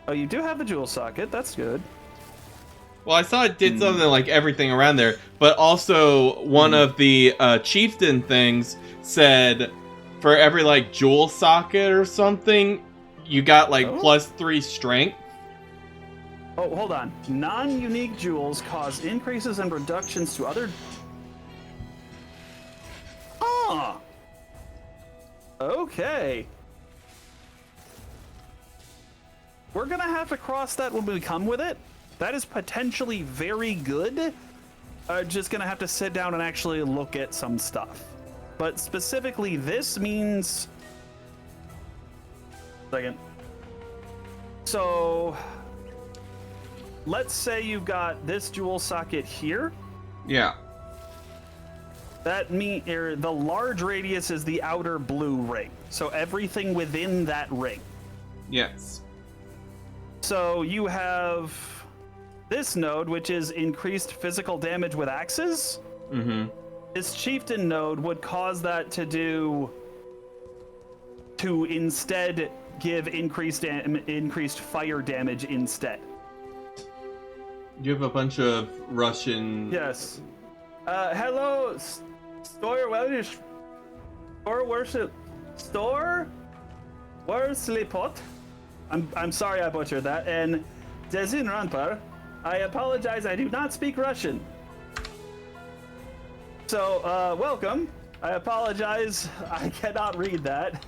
Oh, you do have the jewel socket. That's good. Well, I saw it did something like everything around there, but also one of the chieftain things said for every like jewel socket or something, you got like +3 strength. Oh, hold on. Non-unique jewels cause increases and reductions to other... Ah! Okay. We're gonna have to cross that when we come with it. That is potentially very good. Just gonna have to sit down and actually look at some stuff. But specifically, this means... Second. So... Let's say you've got this jewel socket here. Yeah. That the large radius is the outer blue ring. So everything within that ring. Yes. So you have this node, which is increased physical damage with axes. Mm-hmm. This chieftain node would cause that to instead give increased fire damage instead. You have a bunch of Russian. Yes. Hello, store Welsh, store worship, store Worslipot. I'm sorry I butchered that. And Dezin Ranpar, I apologize. I do not speak Russian. So, welcome. I apologize. I cannot read that.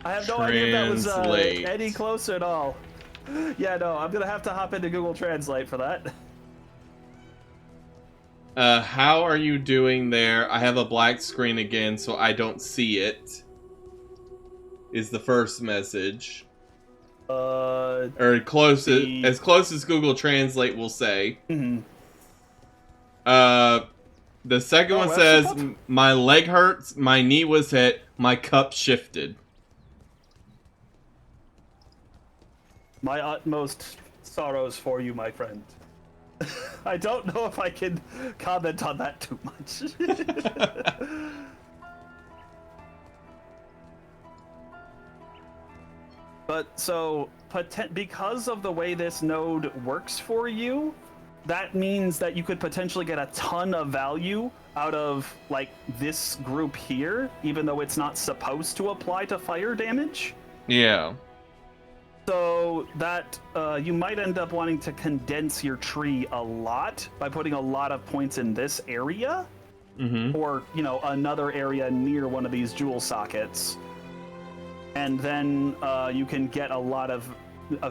I have no idea if that was any closer at all. Yeah, no, I'm gonna have to hop into Google Translate for that. How are you doing there? I have a black screen again, so I don't see it. Is the first message. Or as close as Google Translate will say. Mm-hmm. The second one says, my leg hurts, my knee was hit, my cup shifted. My utmost sorrows for you, my friend. I don't know if I can comment on that too much. But so, because of the way this node works for you, that means that you could potentially get a ton of value out of, like, this group here, even though it's not supposed to apply to fire damage. Yeah. So that you might end up wanting to condense your tree a lot by putting a lot of points in this area, or, you know, another area near one of these jewel sockets. And then you can get a lot of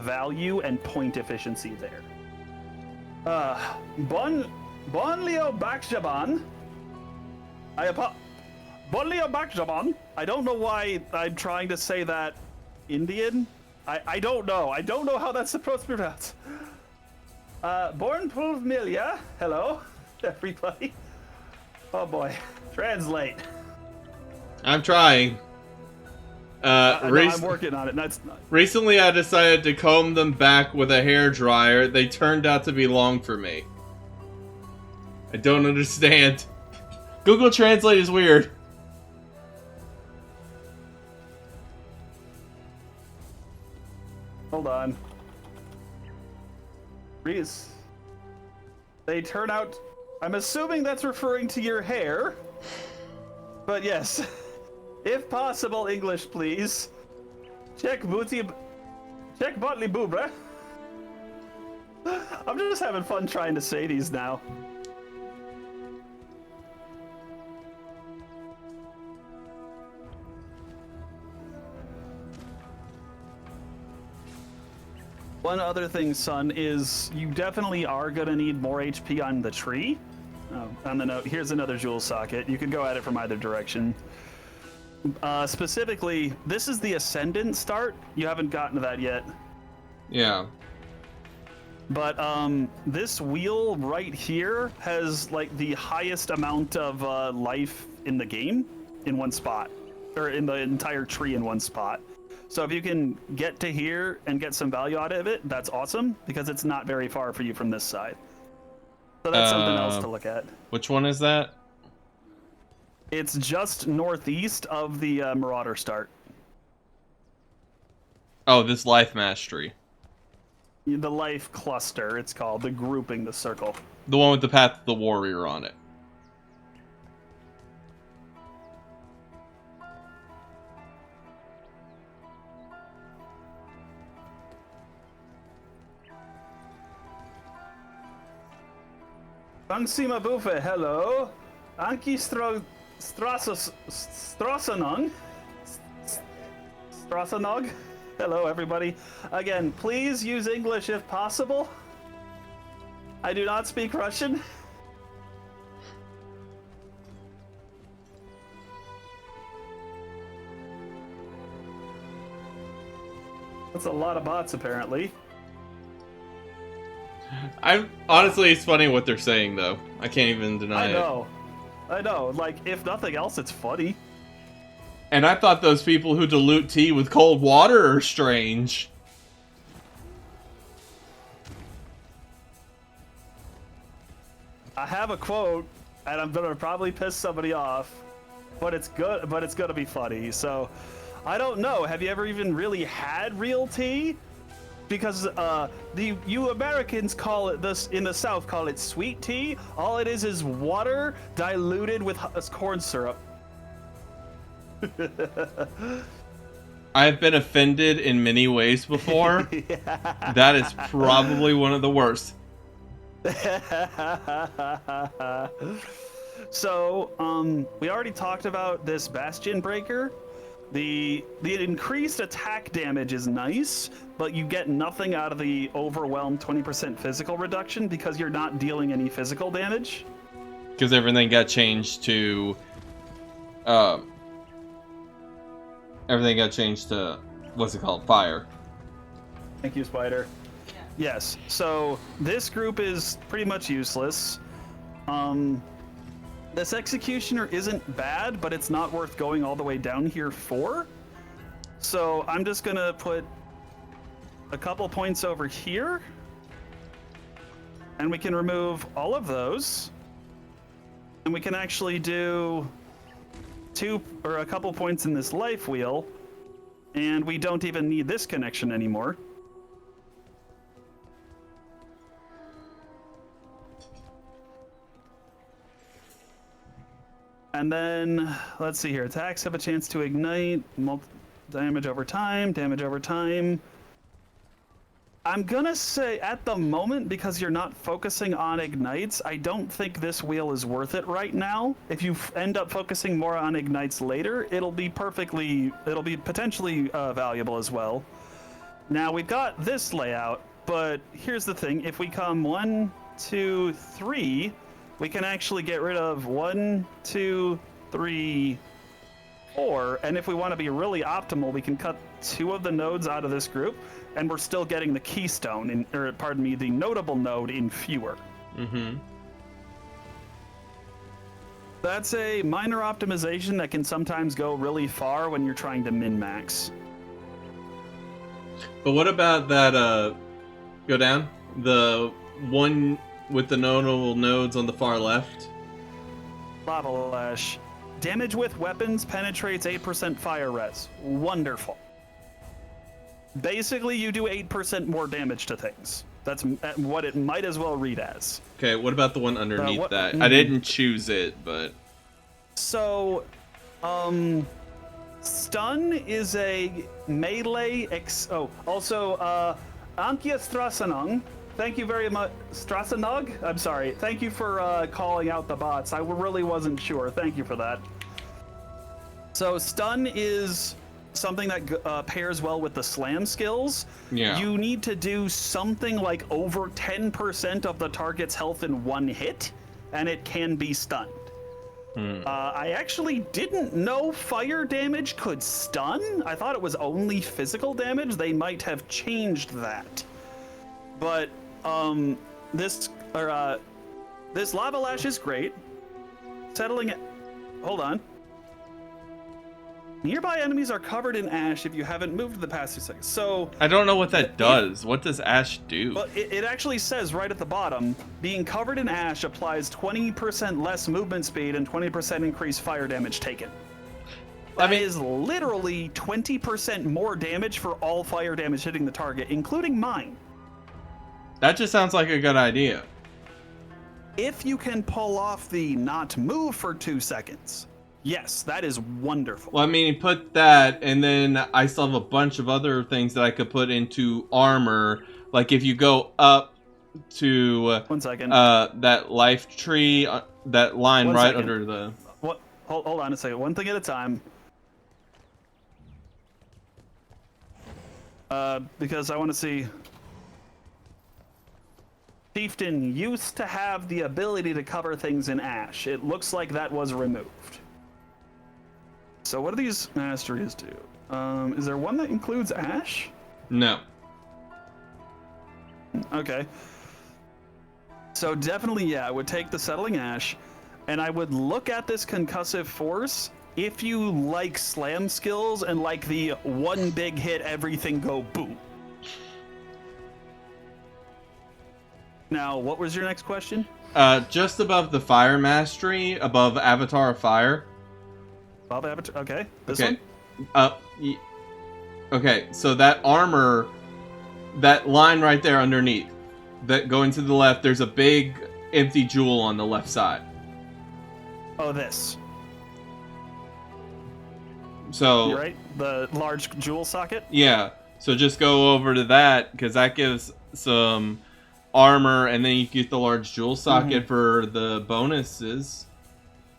value and point efficiency there. Bon Leo Bakjaban. Bon Leo Bakjaban. I don't know why I'm trying to say that Indian. I don't know. I don't know how that's supposed to be pronounced. Born Pulvmilia. Hello, everybody. Oh boy. Translate. I'm trying. No, I'm working on it. Recently, I decided to comb them back with a hairdryer. They turned out to be long for me. I don't understand. Google Translate is weird. Hold on. Reese. They turn out... I'm assuming that's referring to your hair. But yes. If possible, English, please. Check Botley Boobra. I'm just having fun trying to say these now. One other thing, son, is you definitely are going to need more HP on the tree. Oh, on the note, here's another jewel socket. You can go at it from either direction. Specifically, this is the Ascendant start. You haven't gotten to that yet. Yeah. But this wheel right here has like the highest amount of life in the game in one spot, or in the entire tree in one spot. So if you can get to here and get some value out of it, that's awesome, because it's not very far for you from this side. So that's something else to look at. Which one is that? It's just northeast of the Marauder start. Oh, this Life Mastery. The life cluster, it's called. The grouping, the circle. The one with the Path of the Warrior on it. Bangsima Buffet, hello. Anki Strassanog. Strassanog. Hello, everybody. Again, please use English if possible. I do not speak Russian. That's a lot of bots, apparently. Honestly, it's funny what they're saying, though. I can't even deny it. I know. Like, if nothing else, it's funny. And I thought those people who dilute tea with cold water are strange. I have a quote, and I'm gonna probably piss somebody off, but it's good. But it's gonna be funny. So, I don't know. Have you ever even really had real tea? Because you Americans call it this in the South call it sweet tea. All it is water diluted with corn syrup. I've been offended in many ways before. Yeah. That is probably one of the worst. So, we already talked about this Bastion Breaker. The increased attack damage is nice, but you get nothing out of the overwhelmed 20% physical reduction because you're not dealing any physical damage. Because everything got changed to... everything got changed to... what's it called? Fire. Thank you, Spider. Yes, so this group is pretty much useless. This Executioner isn't bad, but it's not worth going all the way down here for. So I'm just gonna put a couple points over here. And we can remove all of those. And we can actually do a couple points in this life wheel. And we don't even need this connection anymore. And then, let's see here. Attacks have a chance to ignite. Damage over time. Damage over time. I'm gonna say, at the moment, because you're not focusing on ignites, I don't think this wheel is worth it right now. If you end up focusing more on ignites later, it'll be potentially valuable as well. Now, we've got this layout, but here's the thing. If we come 1, 2, 3... we can actually get rid of 1, 2, 3, 4, and if we want to be really optimal, we can cut 2 of the nodes out of this group, and we're still getting the keystone, the notable node in fewer. Mm-hmm. That's a minor optimization that can sometimes go really far when you're trying to min-max. But what about that, go down? The one... with the notable nodes on the far left. Lava Lash. Damage with weapons penetrates 8% fire res. Wonderful. Basically, you do 8% more damage to things. That's what it might as well read as. Okay, what about the one underneath that? I didn't choose it, but... So, Stun is a melee... also, Ankia Strasanung. Thank you very much, Strasanog. I'm sorry. Thank you for calling out the bots. I really wasn't sure. Thank you for that. So stun is something that pairs well with the slam skills. Yeah. You need to do something like over 10% of the target's health in one hit, and it can be stunned. I actually didn't know fire damage could stun. I thought it was only physical damage. They might have changed that. But this Lava Lash is great. Settling it. Hold on. Nearby enemies are covered in ash if you haven't moved the past 2 seconds. So I don't know what that does. What does ash do? Well, it actually says right at the bottom, being covered in ash applies 20% less movement speed and 20% increased fire damage taken. That is literally 20% more damage for all fire damage hitting the target, including mine. That just sounds like a good idea. If you can pull off the not move for 2 seconds, yes, that is wonderful. Well, I mean, put that, and then I still have a bunch of other things that I could put into armor. Like if you go up to 1 second. That life tree, that line right under the... What? Hold on a second. One thing at a time. Because I want to see... Chieftain used to have the ability to cover things in ash. It looks like that was removed. So what do these masteries do? Is there one that includes ash? No. Okay. So definitely, yeah, I would take the settling ash, and I would look at this concussive force if you like slam skills and like the one big hit, everything go boom. Now, what was your next question? Just above the fire mastery, above Avatar of Fire. Above Avatar. Okay. This Okay. one. Okay. So that armor, that line right there underneath, that going to the left, there's a big empty jewel on the left side. Oh, this. So You're right. The large jewel socket. yeah. So just go over to that because that gives some armor, and then you get the large jewel socket for the bonuses.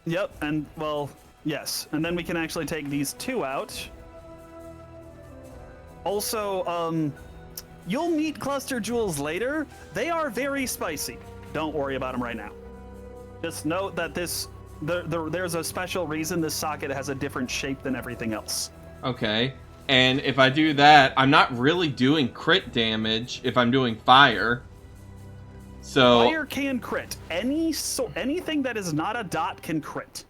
Yep, and well, yes, and then we can actually take these two out. Also, you'll meet cluster jewels later. They are very spicy. Don't worry about them right now. Just note that there's a special reason this socket has a different shape than everything else. Okay. And if I do that, I'm not really doing crit damage if I'm doing fire. So Fire can crit. Anything that is not a dot can crit.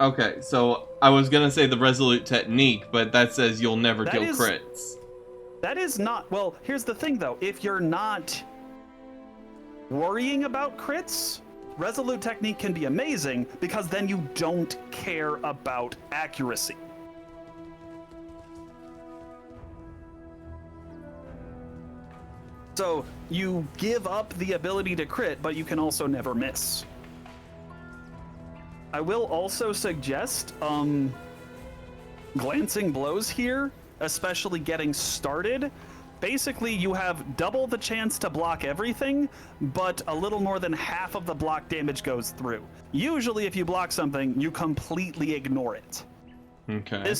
okay, so I was gonna say the resolute technique, but that says you'll never kill crits. That is not... Well, here's the thing, though. If you're not worrying about crits, resolute technique can be amazing because then you don't care about accuracy. So you give up the ability to crit, but you can also never miss. I will also suggest glancing blows here, especially getting started. Basically, you have double the chance to block everything, but a little more than half of the block damage goes through. Usually, if you block something, you completely ignore it. Okay.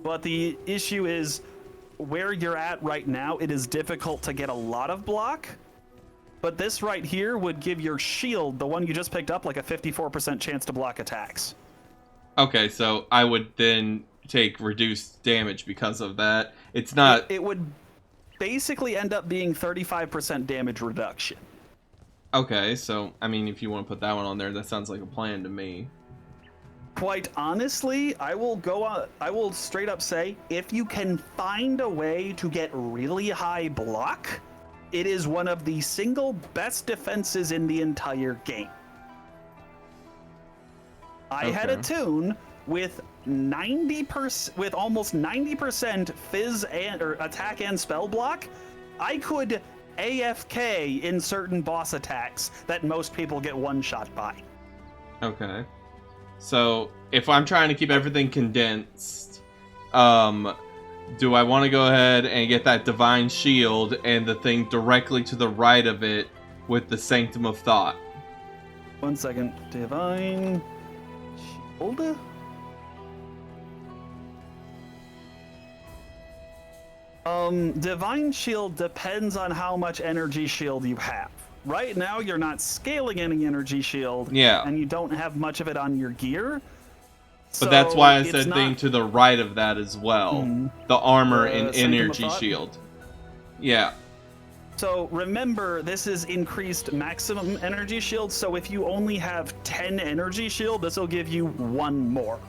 But the issue is, where you're at right now, it is difficult to get a lot of block. But this right here would give your shield, the one you just picked up, like a 54% chance to block attacks. Okay, so I would then take reduced damage because of that. It's not... It would basically end up being 35% damage reduction. Okay, so, I mean, if you want to put that one on there, that sounds like a plan to me. Quite honestly, I will straight up say, if you can find a way to get really high block, it is one of the single best defenses in the entire game. I had a tune with almost 90% fizz or attack and spell block. I could AFK in certain boss attacks that most people get one shot by. Okay. So, if I'm trying to keep everything condensed, do I want to go ahead and get that Divine Shield and the thing directly to the right of it with the Sanctum of Thought? 1 second. Divine Shield? Divine Shield depends on how much energy shield you have. Right now, you're not scaling any energy shield, yeah, and you don't have much of it on your gear. But that's why I said thing to the right of that as well. The armor and energy shield. Yeah. So remember, this is increased maximum energy shield, so if you only have 10 energy shield, this will give you 1 more.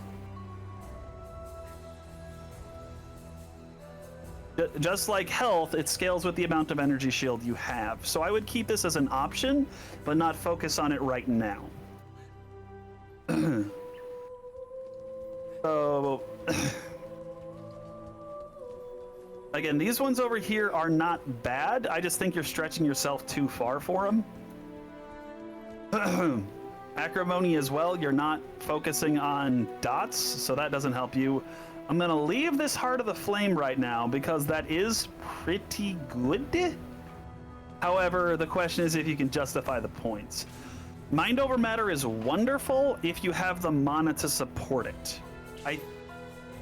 Just like health, it scales with the amount of energy shield you have. So I would keep this as an option, but not focus on it right now. So, again, these ones over here are not bad. I just think you're stretching yourself too far for them. Acrimony as well, you're not focusing on dots, so that doesn't help you. I'm going to leave this Heart of the Flame right now because that is pretty good. However, the question is if you can justify the points. Mind over Matter is wonderful if you have the mana to support it.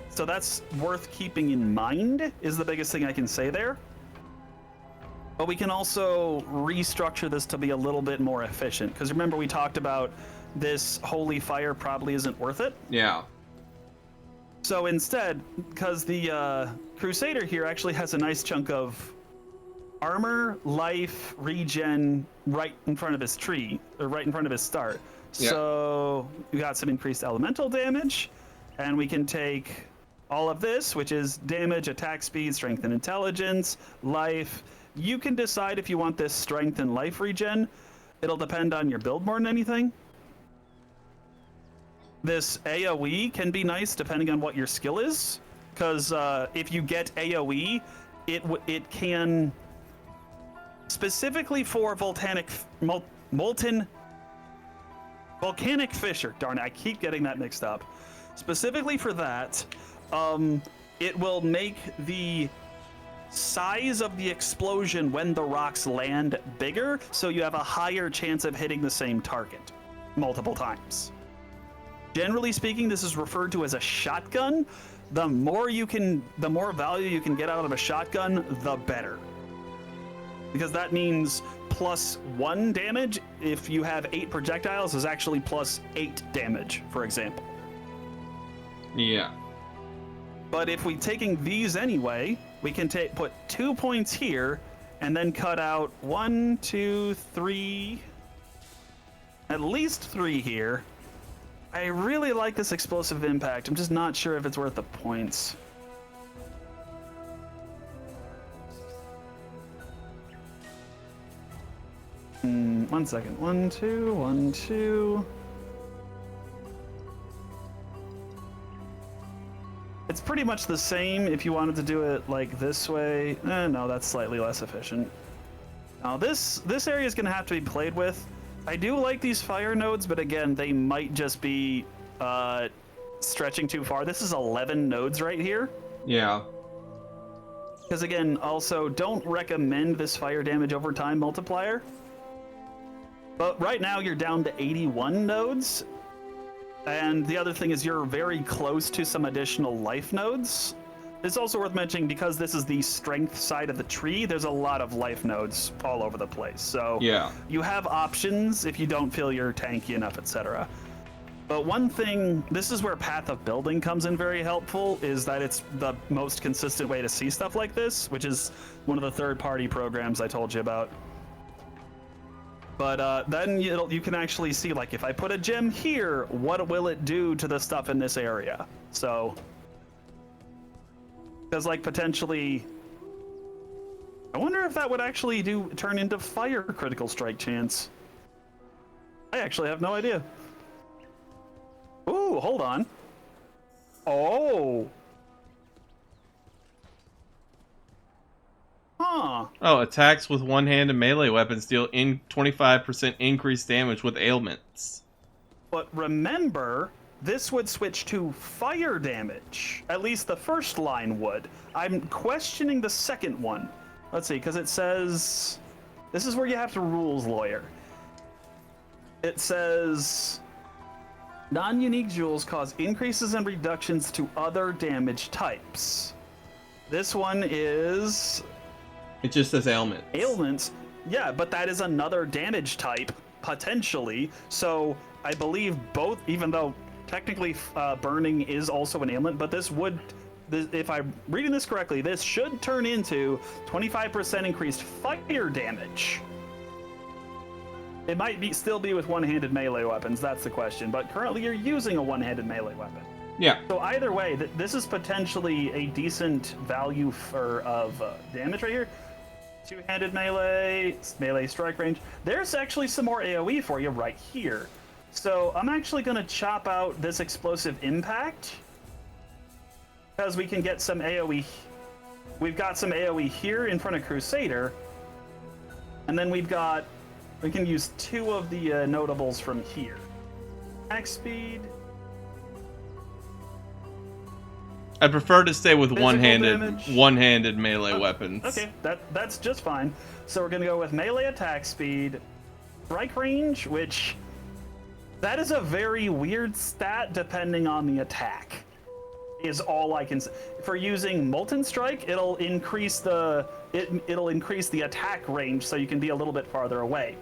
So that's worth keeping in mind, is the biggest thing I can say there. But we can also restructure this to be a little bit more efficient. Because remember, we talked about this Holy Fire probably isn't worth it. Yeah. So instead, because the Crusader here actually has a nice chunk of armor, life, regen right in front of his tree, or right in front of his start. Yeah. So we got some increased elemental damage, and we can take all of this, which is damage, attack speed, strength and intelligence, life. You can decide if you want this strength and life regen. It'll depend on your build more than anything. This AoE can be nice depending on what your skill is, because if you get AoE, it can, specifically for volcanic fissure. Darn it, I keep getting that mixed up. Specifically for that, it will make the size of the explosion when the rocks land bigger, so you have a higher chance of hitting the same target multiple times. Generally speaking, this is referred to as a shotgun. The more value you can get out of a shotgun, the better. Because that means +1 damage. If you have 8 projectiles, is actually +8 damage, for example. Yeah. But if we're taking these anyway, we can put 2 points here, and then cut out 1, 2, 3, at least 3 here. I really like this explosive impact. I'm just not sure if it's worth the points. One second. 1, 2, 1, 2. It's pretty much the same if you wanted to do it like this way. No, that's slightly less efficient. Now this area is going to have to be played with. I do like these fire nodes, but again, they might just be stretching too far. This is 11 nodes right here. Yeah. Because again, also, don't recommend this fire damage over time multiplier. But right now, you're down to 81 nodes. And the other thing is you're very close to some additional life nodes. It's also worth mentioning, because this is the strength side of the tree, there's a lot of life nodes all over the place. So yeah, you have options if you don't feel you're tanky enough, etc. But one thing, this is where Path of Building comes in very helpful, is that it's the most consistent way to see stuff like this, which is one of the third-party programs I told you about. But then you can actually see, like, if I put a gem here, what will it do to the stuff in this area? So, because, like, potentially, I wonder if that would actually turn into fire critical strike chance. I actually have no idea. Ooh, hold on. Oh. Huh. Oh, attacks with one-handed melee weapons deal 25% increased damage with ailments. But remember, this would switch to fire damage. At least the first line would. I'm questioning the second one. Let's see, because it says... This is where you have to rules lawyer. It says... Non-unique jewels cause increases and reductions to other damage types. This one is... It just says ailments. Ailments? Yeah, but that is another damage type, potentially. So I believe both, even though technically burning is also an ailment, but this would... if I'm reading this correctly, this should turn into 25% increased fire damage. It might still be with one-handed melee weapons, that's the question. But currently you're using a one-handed melee weapon. Yeah. So either way, this is potentially a decent value of damage right here. Two-handed melee strike range. There's actually some more AoE for you right here. So I'm actually going to chop out this explosive impact, because we can get some AoE. We've got some AoE here in front of Crusader, and then we can use 2 of the notables from here. Attack speed. I'd prefer to stay with damage. one-handed melee weapons. Okay, that's just fine. So we're gonna go with melee attack speed, strike range, which that is a very weird stat depending on the attack. Is all I can say. For using Molten Strike, it'll increase the attack range, so you can be a little bit farther away.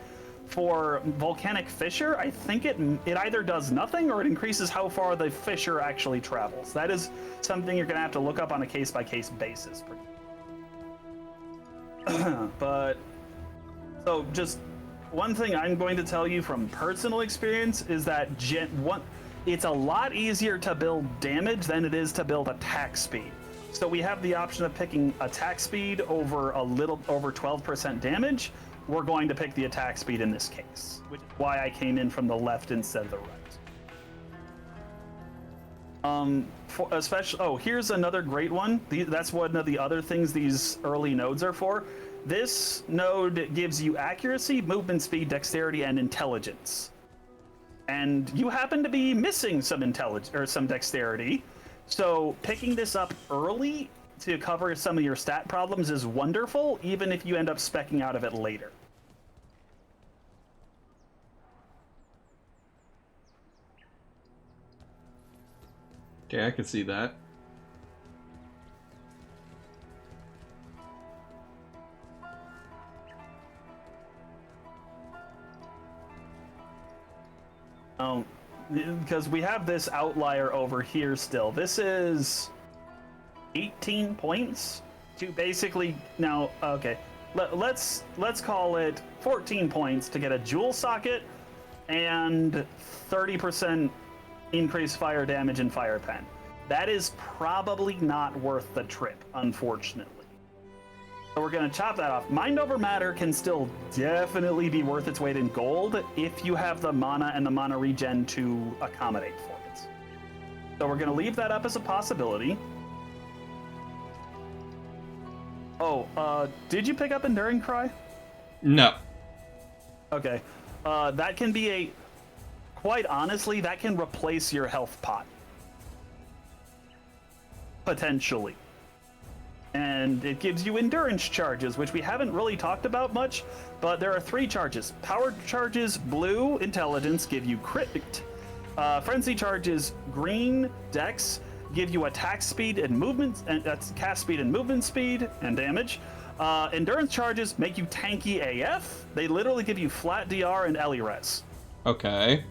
For Volcanic Fissure, I think it either does nothing or it increases how far the fissure actually travels. That is something you're going to have to look up on a case-by-case basis. But so just one thing I'm going to tell you from personal experience is that it's a lot easier to build damage than it is to build attack speed. So we have the option of picking attack speed over 12% damage. We're going to pick the attack speed in this case, which is why I came in from the left instead of the right. Here's another great one. That's one of the other things these early nodes are for. This node gives you accuracy, movement speed, dexterity, and intelligence. And you happen to be missing some intelligence or some dexterity. So picking this up early to cover some of your stat problems is wonderful, even if you end up speccing out of it later. Okay, I can see that. Because we have this outlier over here still. This is 18 points to basically now. Okay, let's call it 14 points to get a jewel socket and 30% increased fire damage and fire pen. That is probably not worth the trip, unfortunately. So we're going to chop that off. Mind over matter can still definitely be worth its weight in gold if you have the mana and the mana regen to accommodate for it. So we're going to leave that up as a possibility. Oh, did you pick up Enduring Cry? No. Okay. That can be quite honestly, that can replace your health pot. Potentially. And it gives you endurance charges, which we haven't really talked about much, but there are 3 charges. Power charges, blue, intelligence, give you crit. Frenzy charges, green, dex, give you attack speed and movement, and that's cast speed and movement speed and damage. Endurance charges make you tanky AF. They literally give you flat DR and Ellie res. Okay.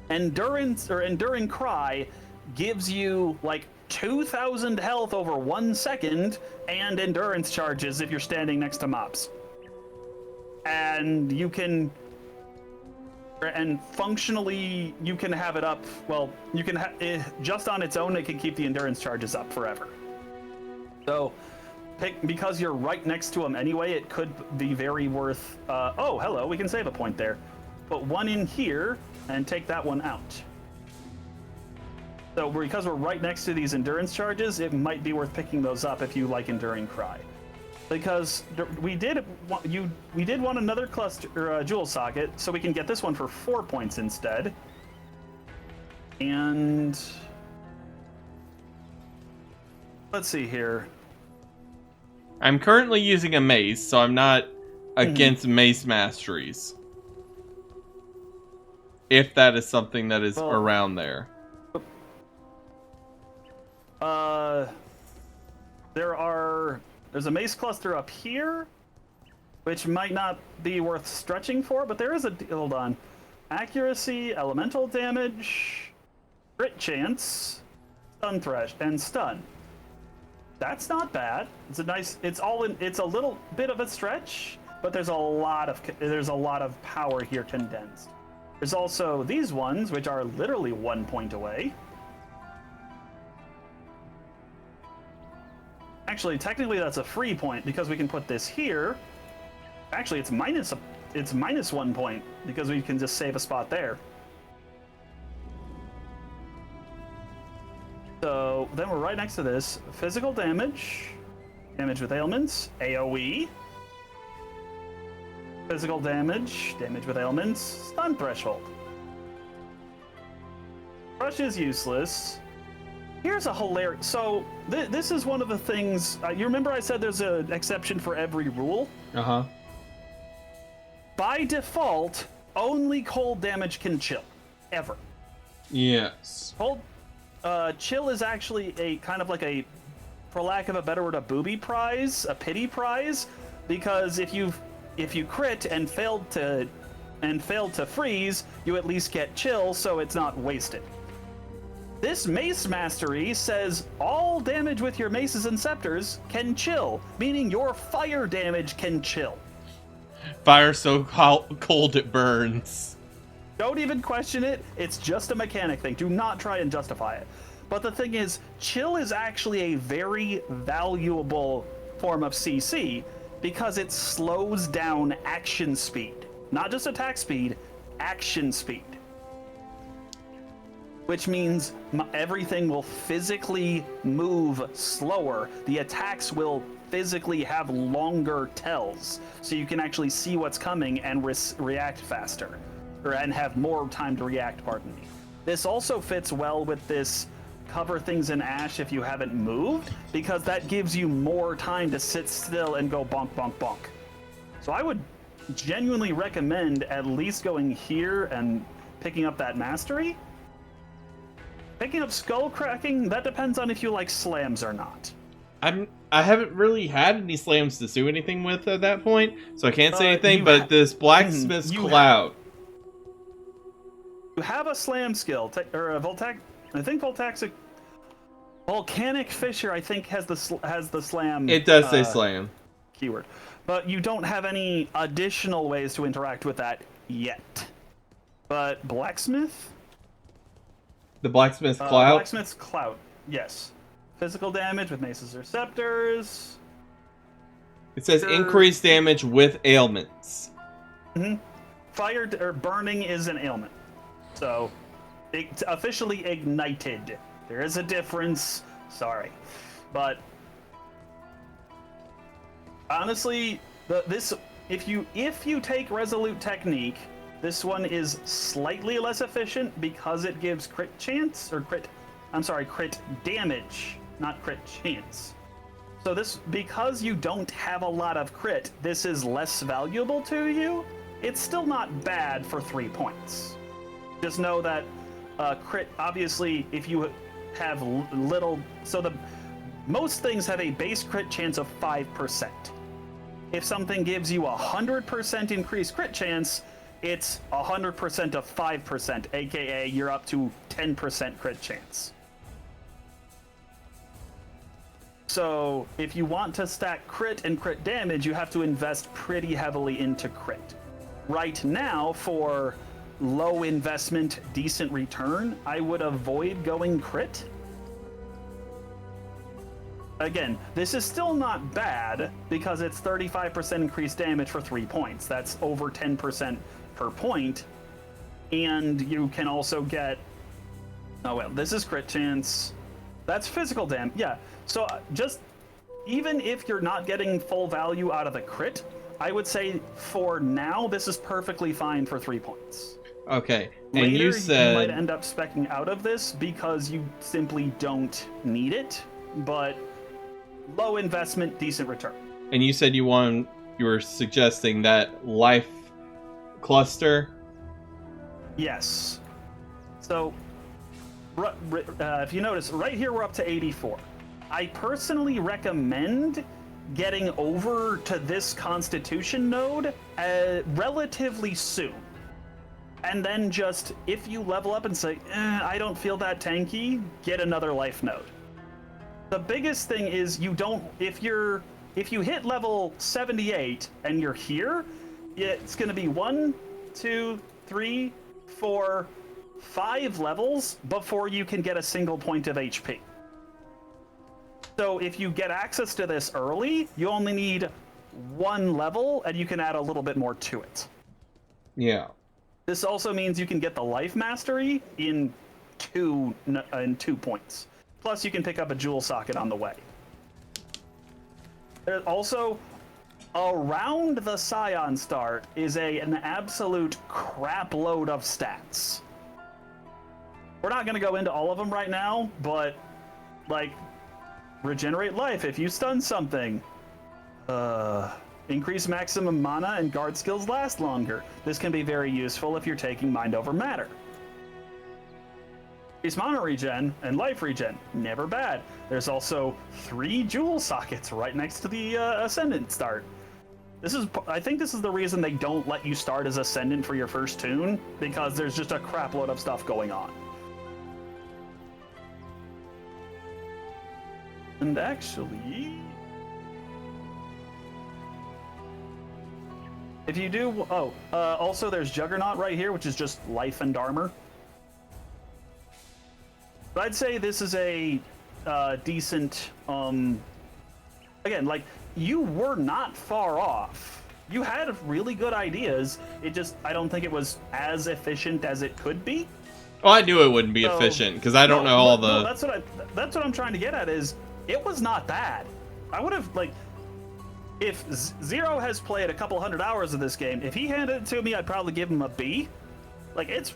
Endurance or Enduring Cry gives you like 2,000 health over 1 second and endurance charges if you're standing next to mobs. And you can, and functionally, you can have it up. Well, you can just on its own, it can keep the endurance charges up forever. So, because you're right next to them anyway, it could be very worth. Oh, hello, we can save a point there. Put 1 in here and take that one out. So because we're right next to these endurance charges, it might be worth picking those up if you like Enduring Cry. Because we did want another cluster or jewel socket, so we can get this one for 4 points instead. And let's see here. I'm currently using a mace, so I'm not against mace masteries. If that is something that is around there. There's a mace cluster up here, which might not be worth stretching for, but there is hold on. Accuracy, elemental damage, crit chance, stun thresh, and stun. That's not bad. It's a little bit of a stretch, but there's a lot of power here condensed. There's also these ones, which are literally 1 point away. Actually, technically that's a free point because we can put this here. Actually, it's minus 1 point because we can just save a spot there. So then we're right next to this. Physical damage, damage with ailments, AoE. Physical damage, damage with ailments, stun threshold. Crush is useless. Here's a hilarious. So this is one of the things. You remember I said there's an exception for every rule? Uh-huh. By default, only cold damage can chill. Ever. Yes. Chill is actually a kind of like a, for lack of a better word, a booby prize, a pity prize, because if you crit and failed to freeze, you at least get chill, so it's not wasted. This mace mastery says all damage with your maces and scepters can chill, meaning your fire damage can chill. Fire so cold it burns. Don't even question it. It's just a mechanic thing. Do not try and justify it. But the thing is, chill is actually a very valuable form of CC because it slows down action speed. Not just attack speed, action speed. Which means everything will physically move slower. The attacks will physically have longer tells, so you can actually see what's coming and react faster, and have more time to react, pardon me. This also fits well with this cover things in ash if you haven't moved, because that gives you more time to sit still and go bonk, bonk, bonk. So I would genuinely recommend at least going here and picking up that mastery. Picking up skull cracking, that depends on if you like slams or not. I haven't really had any slams to do anything with at that point, so I can't say anything, you but this blacksmith's cloud. You have a slam skill, or a Voltaic. I think Volcanic Fissure, I think, has the slam. It does say slam. Keyword. But you don't have any additional ways to interact with that yet. But Blacksmith? The Blacksmith's Clout? Blacksmith's Clout, yes. Physical damage with maces or scepters. It says increased damage with ailments. Mm-hmm. Fire or burning is an ailment. So, it's officially ignited. There is a difference. Sorry. But honestly, if you take Resolute Technique, this one is slightly less efficient because it gives crit chance, or crit damage, not crit chance. So because you don't have a lot of crit, this is less valuable to you. It's still not bad for 3 points. Just know that crit, obviously, if you have little, most things have a base crit chance of 5%. If something gives you 100% increased crit chance, it's 100% of 5%, aka you're up to 10% crit chance. So if you want to stack crit and crit damage, you have to invest pretty heavily into crit. Right now, for low investment, decent return, I would avoid going crit. Again, this is still not bad because it's 35% increased damage for 3 points. That's over 10% per point. And you can also get... Oh, well, this is crit chance. That's physical damage. Yeah, so just... Even if you're not getting full value out of the crit, I would say for now, this is perfectly fine for 3 points. Okay, and Later, you said... you might end up speccing out of this because you simply don't need it, but low investment, decent return. And you said you were suggesting that life cluster? Yes. So, if you notice, right here we're up to 84. I personally recommend getting over to this Constitution node relatively soon. And then just, if you level up and say, I don't feel that tanky, get another life node. The biggest thing is if you hit level 78 and you're here, it's going to be 1, 2, 3, 4, 5 levels before you can get a single point of HP. So if you get access to this early, you only need 1 level and you can add a little bit more to it. Yeah. This also means you can get the life mastery in 2 points. Plus, you can pick up a jewel socket on the way. There's also, around the Scion start is an absolute crap load of stats. We're not going to go into all of them right now, but, like, regenerate life if you stun something. Increase maximum mana and guard skills last longer. This can be very useful if you're taking Mind Over Matter. Increase mana regen and life regen, never bad. There's also 3 jewel sockets right next to the Ascendant start. I think this is the reason they don't let you start as Ascendant for your first tune, because there's just a crap load of stuff going on. And actually, if you do, also there's Juggernaut right here, which is just life and armor. But I'd say this is a decent, again, like, you were not far off. You had really good ideas. It just, I don't think it was as efficient as it could be. Oh, I knew it wouldn't be efficient because I don't know all the. No, that's what I'm trying to get at. Is it was not bad. I would have, like, if Zero has played a couple hundred hours of this game, if he handed it to me, I'd probably give him a B. Like, it's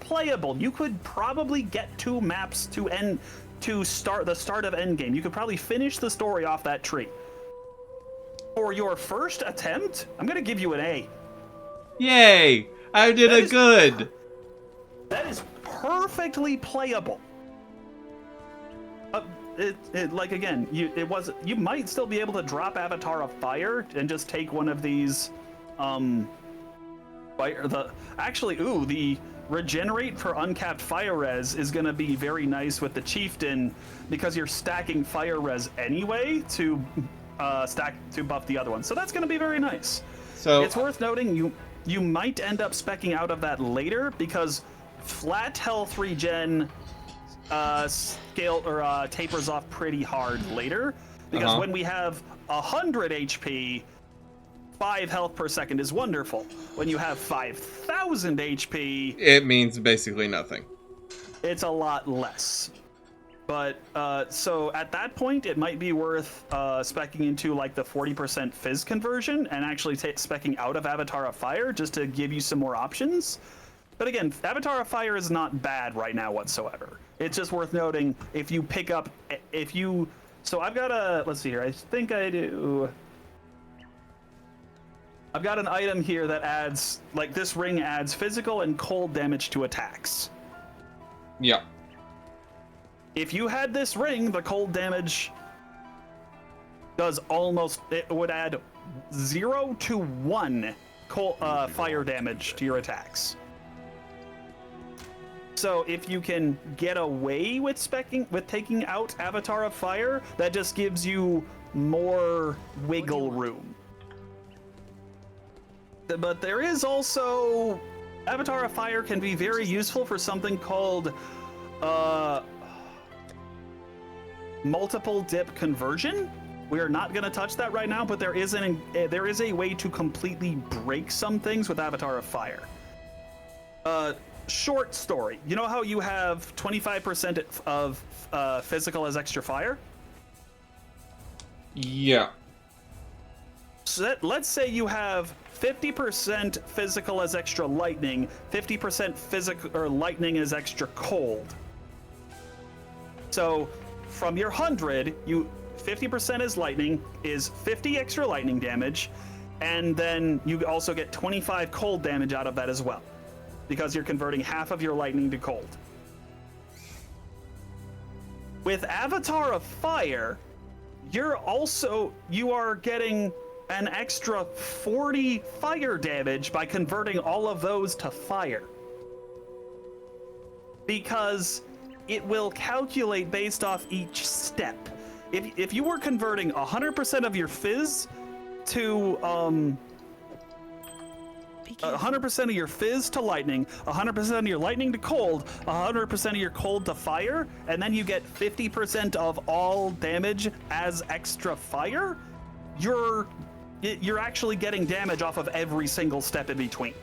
playable. You could probably get 2 maps to start of Endgame. You could probably finish the story off that tree. For your first attempt, I'm gonna give you an A. Yay! I did a good. That is perfectly playable. Like, again, you might still be able to drop Avatar of Fire and just take one of these, the regenerate for uncapped fire res is going to be very nice with the chieftain because you're stacking fire res anyway to buff the other one. So that's going to be very nice. So it's worth noting you might end up speccing out of that later because flat health regen scale or tapers off pretty hard later because when we have 100 HP, 5 health per second is wonderful. When you have 5,000 HP, it means basically nothing. It's a lot less. But so at that point, it might be worth speccing into like the 40% fizz conversion and actually speccing out of Avatar of Fire just to give you some more options. But again, Avatar of Fire is not bad right now whatsoever. It's just worth noting if you pick up, so I've got let's see here, I think I do. I've got an item here that adds, like this ring adds physical and cold damage to attacks. Yeah. If you had this ring, the cold damage it would add 0 to 1 fire damage to your attacks. So if you can get away with taking out Avatar of Fire, that just gives you more wiggle room. But there is also Avatar of Fire can be very useful for something called multiple dip conversion. We are not going to touch that right now, but there is a way to completely break some things with Avatar of Fire. Short story. You know how you have 25% of physical as extra fire? Yeah. So let's say you have 50% physical as extra lightning, 50% physical or lightning as extra cold. So from your 100, 50% is lightning, is 50 extra lightning damage, and then you also get 25 cold damage out of that as well, because you're converting half of your lightning to cold. With Avatar of Fire, you are getting an extra 40 fire damage by converting all of those to fire. Because it will calculate based off each step. If you were converting 100% of your fizz to 100% of your fizz to lightning, 100% of your lightning to cold, 100% of your cold to fire, and then you get 50% of all damage as extra fire, you're actually getting damage off of every single step in between.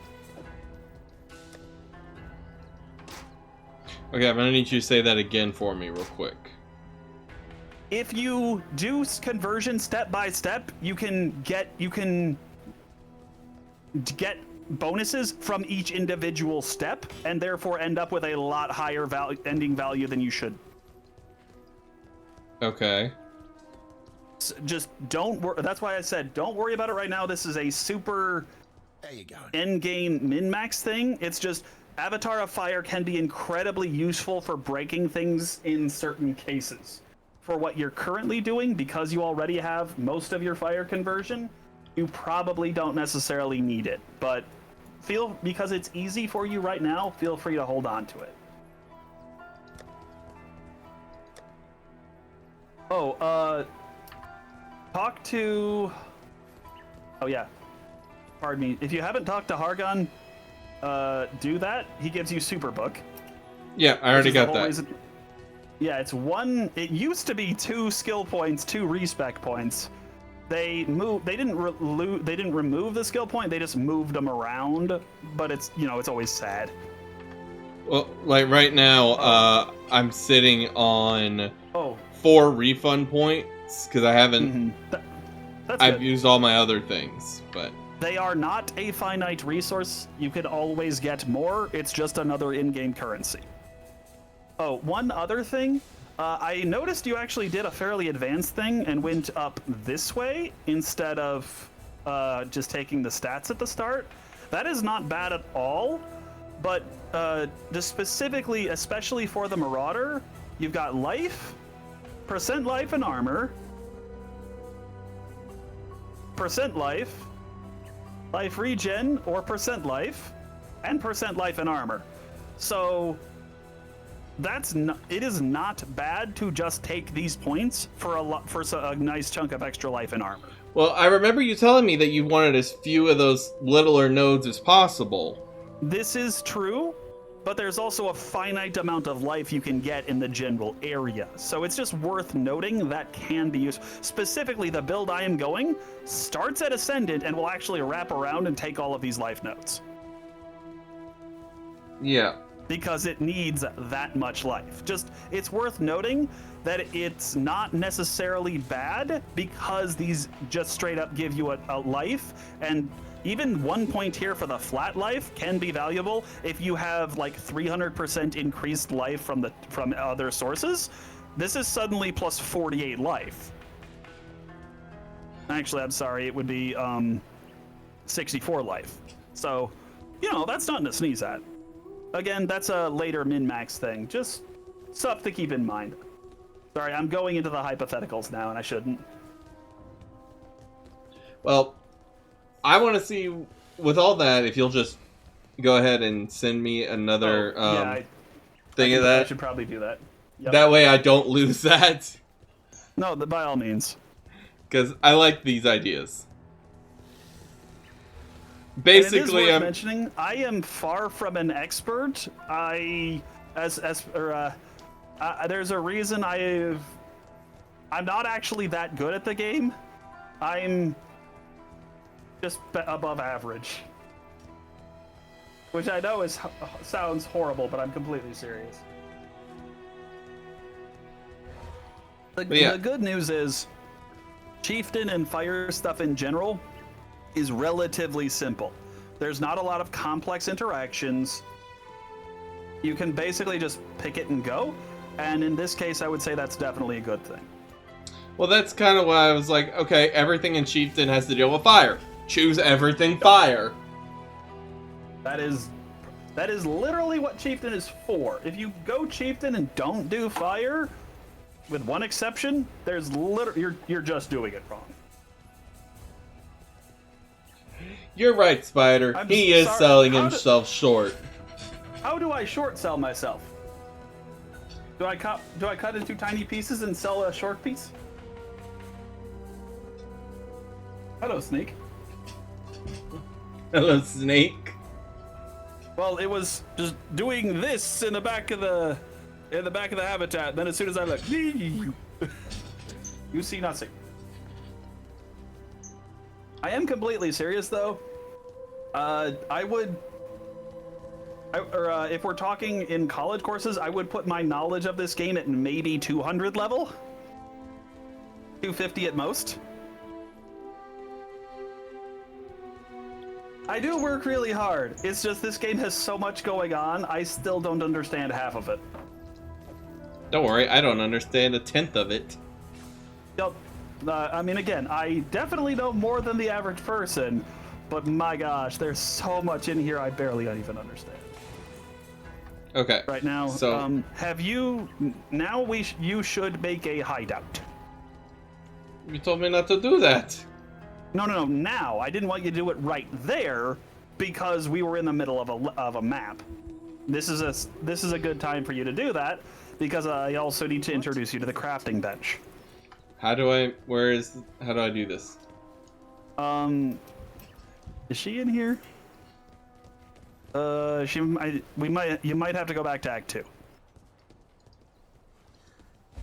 Okay, I'm gonna need you to say that again for me real quick. If you do conversion step by step, you can get bonuses from each individual step, and therefore end up with a lot higher ending value than you should. Okay. So just don't worry. That's why I said don't worry about it right now. This is a super end game min-max thing. It's just Avatar of Fire can be incredibly useful for breaking things in certain cases. For what you're currently doing, because you already have most of your fire conversion, you probably don't necessarily need it, but because it's easy for you right now, feel free to hold on to it. Oh, talk to... Oh, yeah. Pardon me. If you haven't talked to Hargon, do that. He gives you Superbook. Yeah, I already got that. Yeah, it's one... It used to be 2 skill points, 2 respec points. They moved... They didn't remove the skill point, they just moved them around. But it's, you know, it's always sad. Well, like right now, I'm sitting on 4 refund points because I haven't. I've used all my other things, but they are not a finite resource. You could always get more. It's just another in-game currency. Oh, one other thing. I noticed you actually did a fairly advanced thing and went up this way instead of just taking the stats at the start. That is not bad at all. But just specifically, especially for the Marauder, you've got life, percent life and armor, percent life, life regen, or percent life, and percent life and armor. So that's it is not bad to just take these points for a nice chunk of extra life and armor. Well, I remember you telling me that you wanted as few of those littler nodes as possible. This is true, but there's also a finite amount of life you can get in the general area. So it's just worth noting that can be used. Specifically, the build I am going starts at Ascendant and will actually wrap around and take all of these life nodes. Yeah. Because it needs that much life. Just, it's worth noting that it's not necessarily bad because these just straight up give you a life, and even 1 point here for the flat life can be valuable if you have like 300% increased life from other sources. This is suddenly plus 48 life. Actually, I'm sorry, it would be 64 life. So, you know, that's nothing to sneeze at. Again, that's a later min-max thing. Just stuff to keep in mind. Sorry, I'm going into the hypotheticals now, and I shouldn't. Well, I want to see, with all that, if you'll just go ahead and send me another thing of that. I should probably do that. Yep. That way I don't lose that. No, by all means. Because I like these ideas. Basically, I'm mentioning I am far from an expert. There's a reason I'm not actually that good at the game. I'm just above average, which I know sounds horrible, but I'm completely serious. The good news is, Chieftain and fire stuff in general is relatively simple. There's not a lot of complex interactions. You can basically just pick it and go, and in this case, I would say that's definitely a good thing. Well, that's kind of why I was like, okay, everything in Chieftain has to deal with fire. Choose everything fire. That is literally what Chieftain is for. If you go Chieftain and don't do fire, with one exception, you're just doing it wrong. You're right, Spider. He is selling himself short. How do I short sell myself? Do I cut into tiny pieces and sell a short piece? Hello, Snake. Hello, Snake. Well, it was just doing this in the back of the habitat. Then as soon as I look, you see nothing. I am completely serious though. If we're talking in college courses, I would put my knowledge of this game at maybe 200 level. 250 at most. I do work really hard. It's just this game has so much going on, I still don't understand half of it. Don't worry, I don't understand a tenth of it. Yep. I mean, again, I definitely know more than the average person, but my gosh, there's so much in here I barely even understand. Okay. Right now, so have you... Now you should make a hideout. You told me not to do that. No, now. I didn't want you to do it right there because we were in the middle of a map. This is a good time for you to do that because I also need to introduce you to the crafting bench. How do I do this? Is she in here? You might have to go back to Act 2.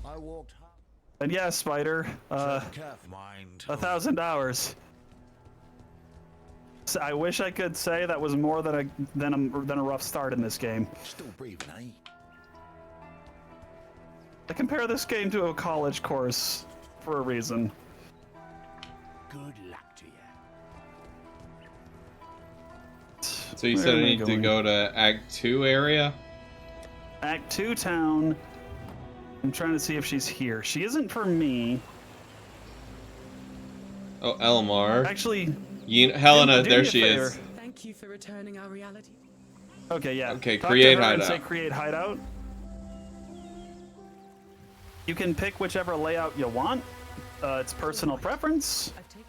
I walked hard. And yes, Spider, Mind. 1,000 hours. So I wish I could say that was more than a rough start in this game. Still breathing, eh? I compare this game to a college course for a reason. Good luck to you. So you Where said I am I need to going? go to Act 2 area? Act 2 town. I'm trying to see if she's here. She isn't for me. Oh, Elmar. Actually, Helena, do there me a she favor. is. Thank you for returning our reality. Okay, yeah. Okay, Talk create to her and hideout. say create hideout. You can pick whichever layout you want. It's personal preference. I've taken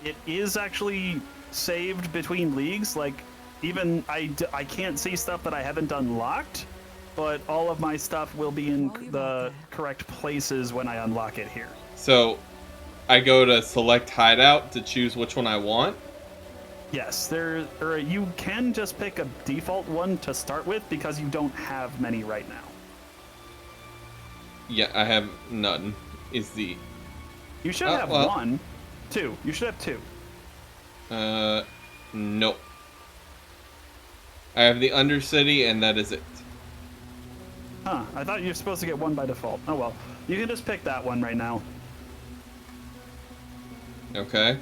It is actually saved between leagues. Like, even I can't see stuff that I haven't unlocked, but all of my stuff will be in the correct places when I unlock it here. So, I go to select hideout to choose which one I want. Yes, you can just pick a default one to start with because you don't have many right now. Yeah, I have none. Is the You should have well. one. Two. You should have two. nope. I have the Undercity, and that is it. Huh, I thought you were supposed to get one by default. Oh well. You can just pick that one right now. Okay.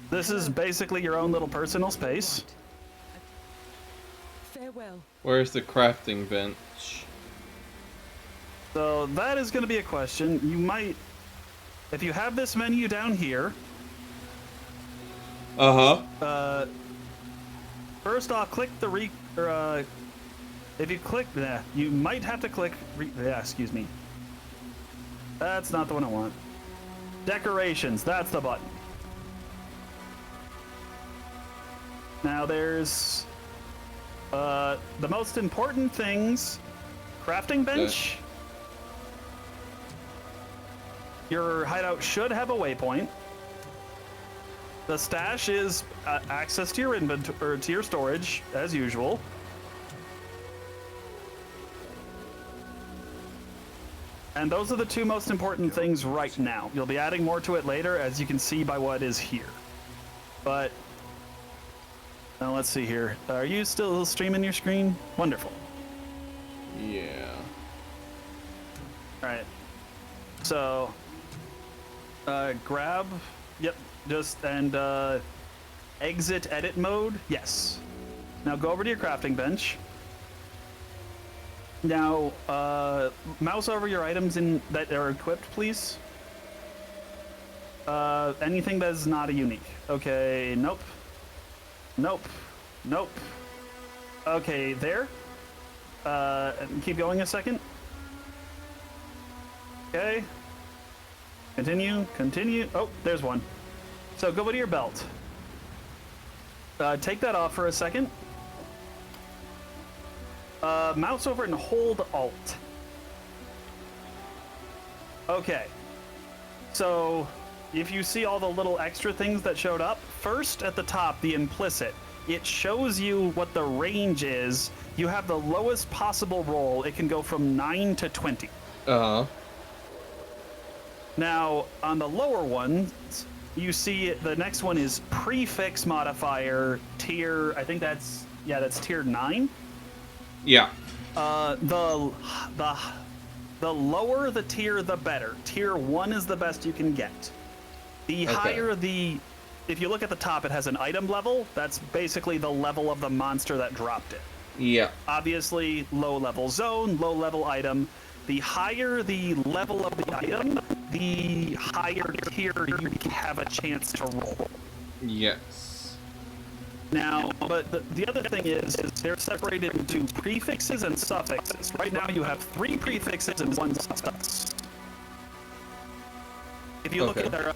This is basically your own little personal space. farewell. Where's the crafting bench? So that is going to be a question. You might, if you have this menu down here, first off, click the if you click that, you might have to click, excuse me. That's not the one I want. Decorations, that's the button. Now there's the most important things, crafting bench. Your hideout should have a waypoint. The stash is access to your inventory, or to your storage, as usual. And those are the two most important things right now. You'll be adding more to it later, as you can see by what is here. But now let's see here. Are you still streaming your screen? Wonderful. Yeah. All right. So grab, yep, just, and exit edit mode, yes. Now go over to your crafting bench. Now, mouse over your items that are equipped, please. Anything that is not a unique. Okay, nope. Nope. Nope. Okay, there. Keep going a second. Okay. Continue, continue. Oh, there's one. So go to your belt. Take that off for a second. Mouse over and hold Alt. Okay. So if you see all the little extra things that showed up, first at the top, the implicit, it shows you what the range is. You have the lowest possible roll. It can go from 9 to 20. Uh-huh. Now, on the lower ones, you see the next one is prefix modifier tier. I think that's tier 9. Yeah. The lower the tier, the better. Tier 1 is the best you can get. The higher the, if you look at the top, it has an item level. That's basically the level of the monster that dropped it. Yeah. Obviously, low level zone, low level item. The higher the level of the item, the higher tier you have a chance to roll. Yes. Now, but the other thing is they're separated into prefixes and suffixes. Right now you have 3 prefixes and 1 suffix. If you look at their,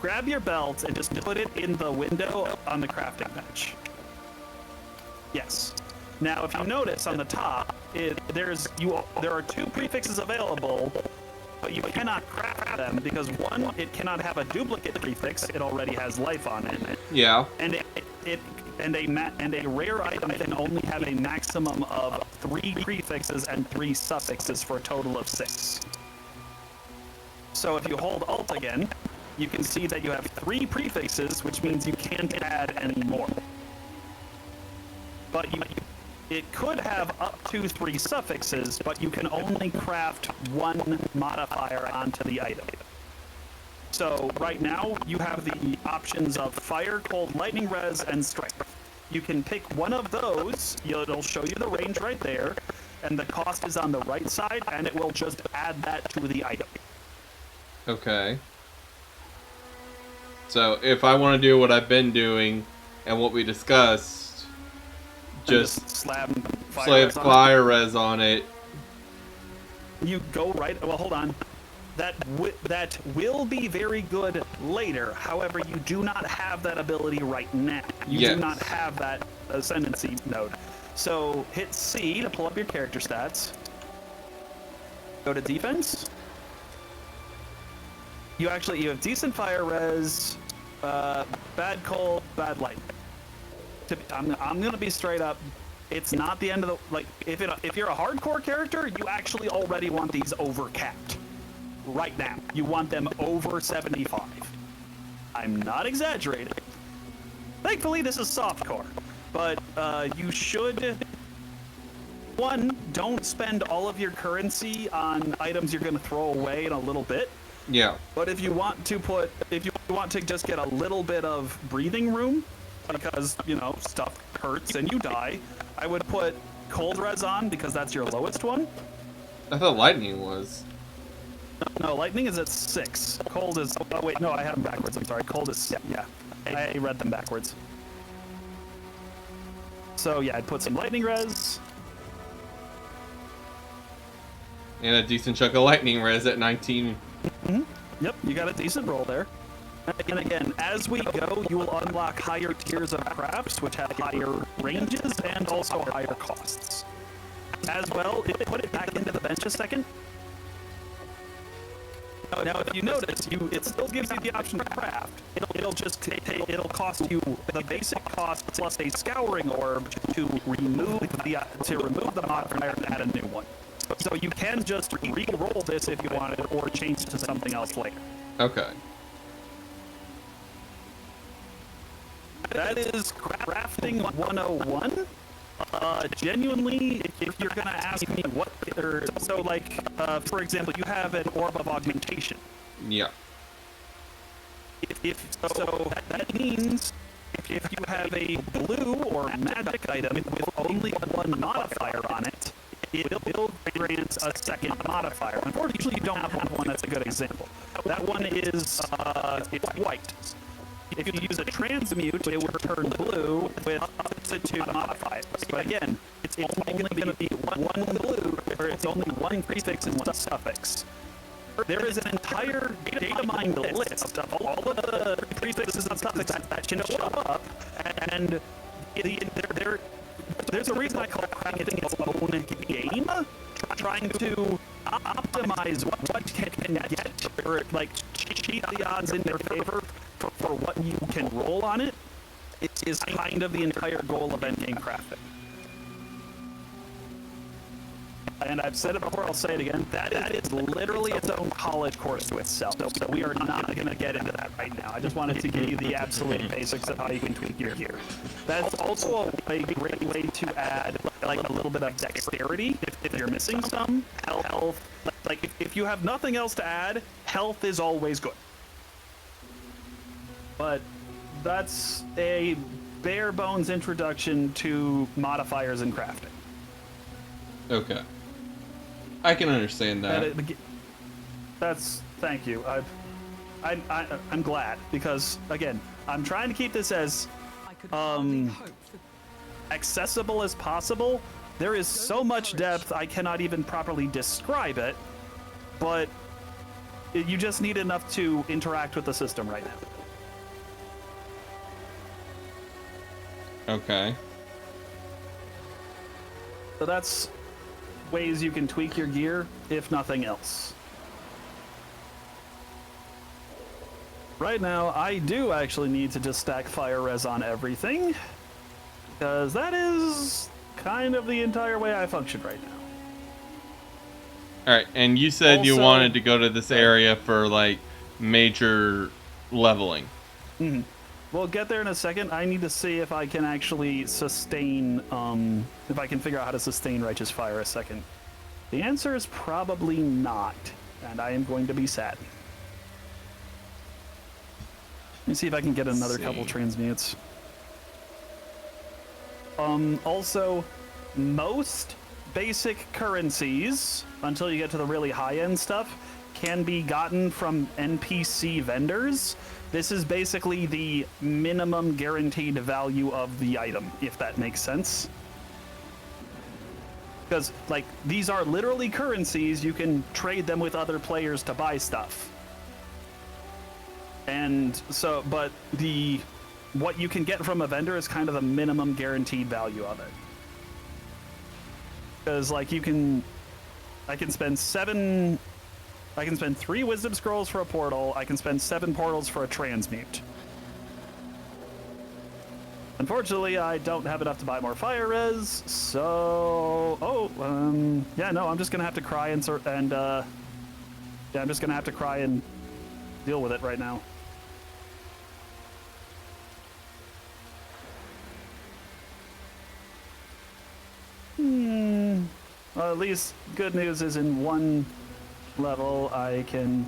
grab your belt and just put it in the window on the crafting bench. Yes. Now, if you notice on the top, there are 2 prefixes available, but you cannot craft them because 1, it cannot have a duplicate prefix; it already has life on it. Yeah. And a rare item can only have a maximum of 3 prefixes and 3 suffixes for a total of 6. So if you hold Alt again, you can see that you have 3 prefixes, which means you can't add any more. But it could have up to 3 suffixes, but you can only craft 1 modifier onto the item. So right now, you have the options of Fire, Cold, Lightning Res, and Strength. You can pick one of those, it'll show you the range right there, and the cost is on the right side, and it will just add that to the item. Okay. So if I want to do what I've been doing and what we discussed, just slap fire res on it. You go right. Well, hold on. That will be very good later. However, you do not have that ability right now. You do not have that ascendancy node. So hit C to pull up your character stats. Go to defense. You have decent fire res, bad cold, bad light. I'm gonna be straight up. It's not the end of the if you're a hardcore character, you actually already want these over capped. Right now, you want them over 75. I'm not exaggerating. Thankfully, this is softcore, but you should. 1, don't spend all of your currency on items you're gonna throw away in a little bit. Yeah. But if you want to just get a little bit of breathing room, because, stuff hurts and you die, I would put cold res on because that's your lowest one. I thought lightning was. No, lightning is at 6. Cold is, oh wait, no, I have them backwards, I'm sorry. Cold is, yeah. I read them backwards. So yeah, I'd put some lightning res. And a decent chunk of lightning res at 19. Mm-hmm. Yep, you got a decent roll there. And again, as we go, you will unlock higher tiers of crafts, which have higher ranges and also higher costs. As well, put it back into the bench a second. Now, if you notice, it still gives you the option to craft. It'll cost you the basic cost plus a scouring orb to remove the modifier and add a new one. So you can just re-roll this if you wanted, or change to something else later. Okay. That is crafting 101. Genuinely, if you're gonna ask me what, for example, you have an orb of augmentation. Yeah. That means if you have a blue or magic item with only 1 modifier on it, it will grant a second modifier. Unfortunately, you don't have one that's a good example. That one is it's white. If you use a transmute, it would turn blue with up to 2 modifiers. But again, it's only going to be 1 blue, or it's only 1 prefix and 1 suffix. There is an entire data mined list of all of the prefixes and suffixes that can show up, and there's a reason I call crafting its own game, trying to optimize what can get, or cheat the odds in their favor for what you can roll on it. It is kind of the entire goal of endgame crafting. And I've said it before, I'll say it again, that is literally its own college course to itself. So we are not going to get into that right now. I just wanted to give you the absolute basics of how you can tweak your gear. That's also a great way to add a little bit of dexterity if you're missing some. Health. If you have nothing else to add, health is always good. But that's a bare bones introduction to modifiers and crafting. Okay. I can understand that. Thank you. I'm glad, because again, I'm trying to keep this as accessible as possible. There is so much depth I cannot even properly describe it, but you just need enough to interact with the system right now. Okay. So that's ways you can tweak your gear, if nothing else. Right now, I do actually need to just stack fire res on everything, because that is kind of the entire way I function right now. All right, and you said you Also- wanted to go to this area for like major leveling. We'll get there in a second. I need to see if I can actually sustain, if I can figure out how to sustain Righteous Fire a second. The answer is probably not, and I am going to be sad. Let me see if I can get another couple transmutes. Also, most basic currencies, until you get to the really high-end stuff, can be gotten from NPC vendors. This is basically the minimum guaranteed value of the item, if that makes sense. Because, like, these are literally currencies, you can trade them with other players to buy stuff. And so, but what you can get from a vendor is kind of the minimum guaranteed value of it. Because, like, I can spend 3 wisdom scrolls for a portal, I can spend 7 portals for a transmute. Unfortunately, I don't have enough to buy more fire res, so... yeah, no, I'm just gonna have to cry and I'm just gonna have to cry and deal with it right now. Well, at least good news is in one level in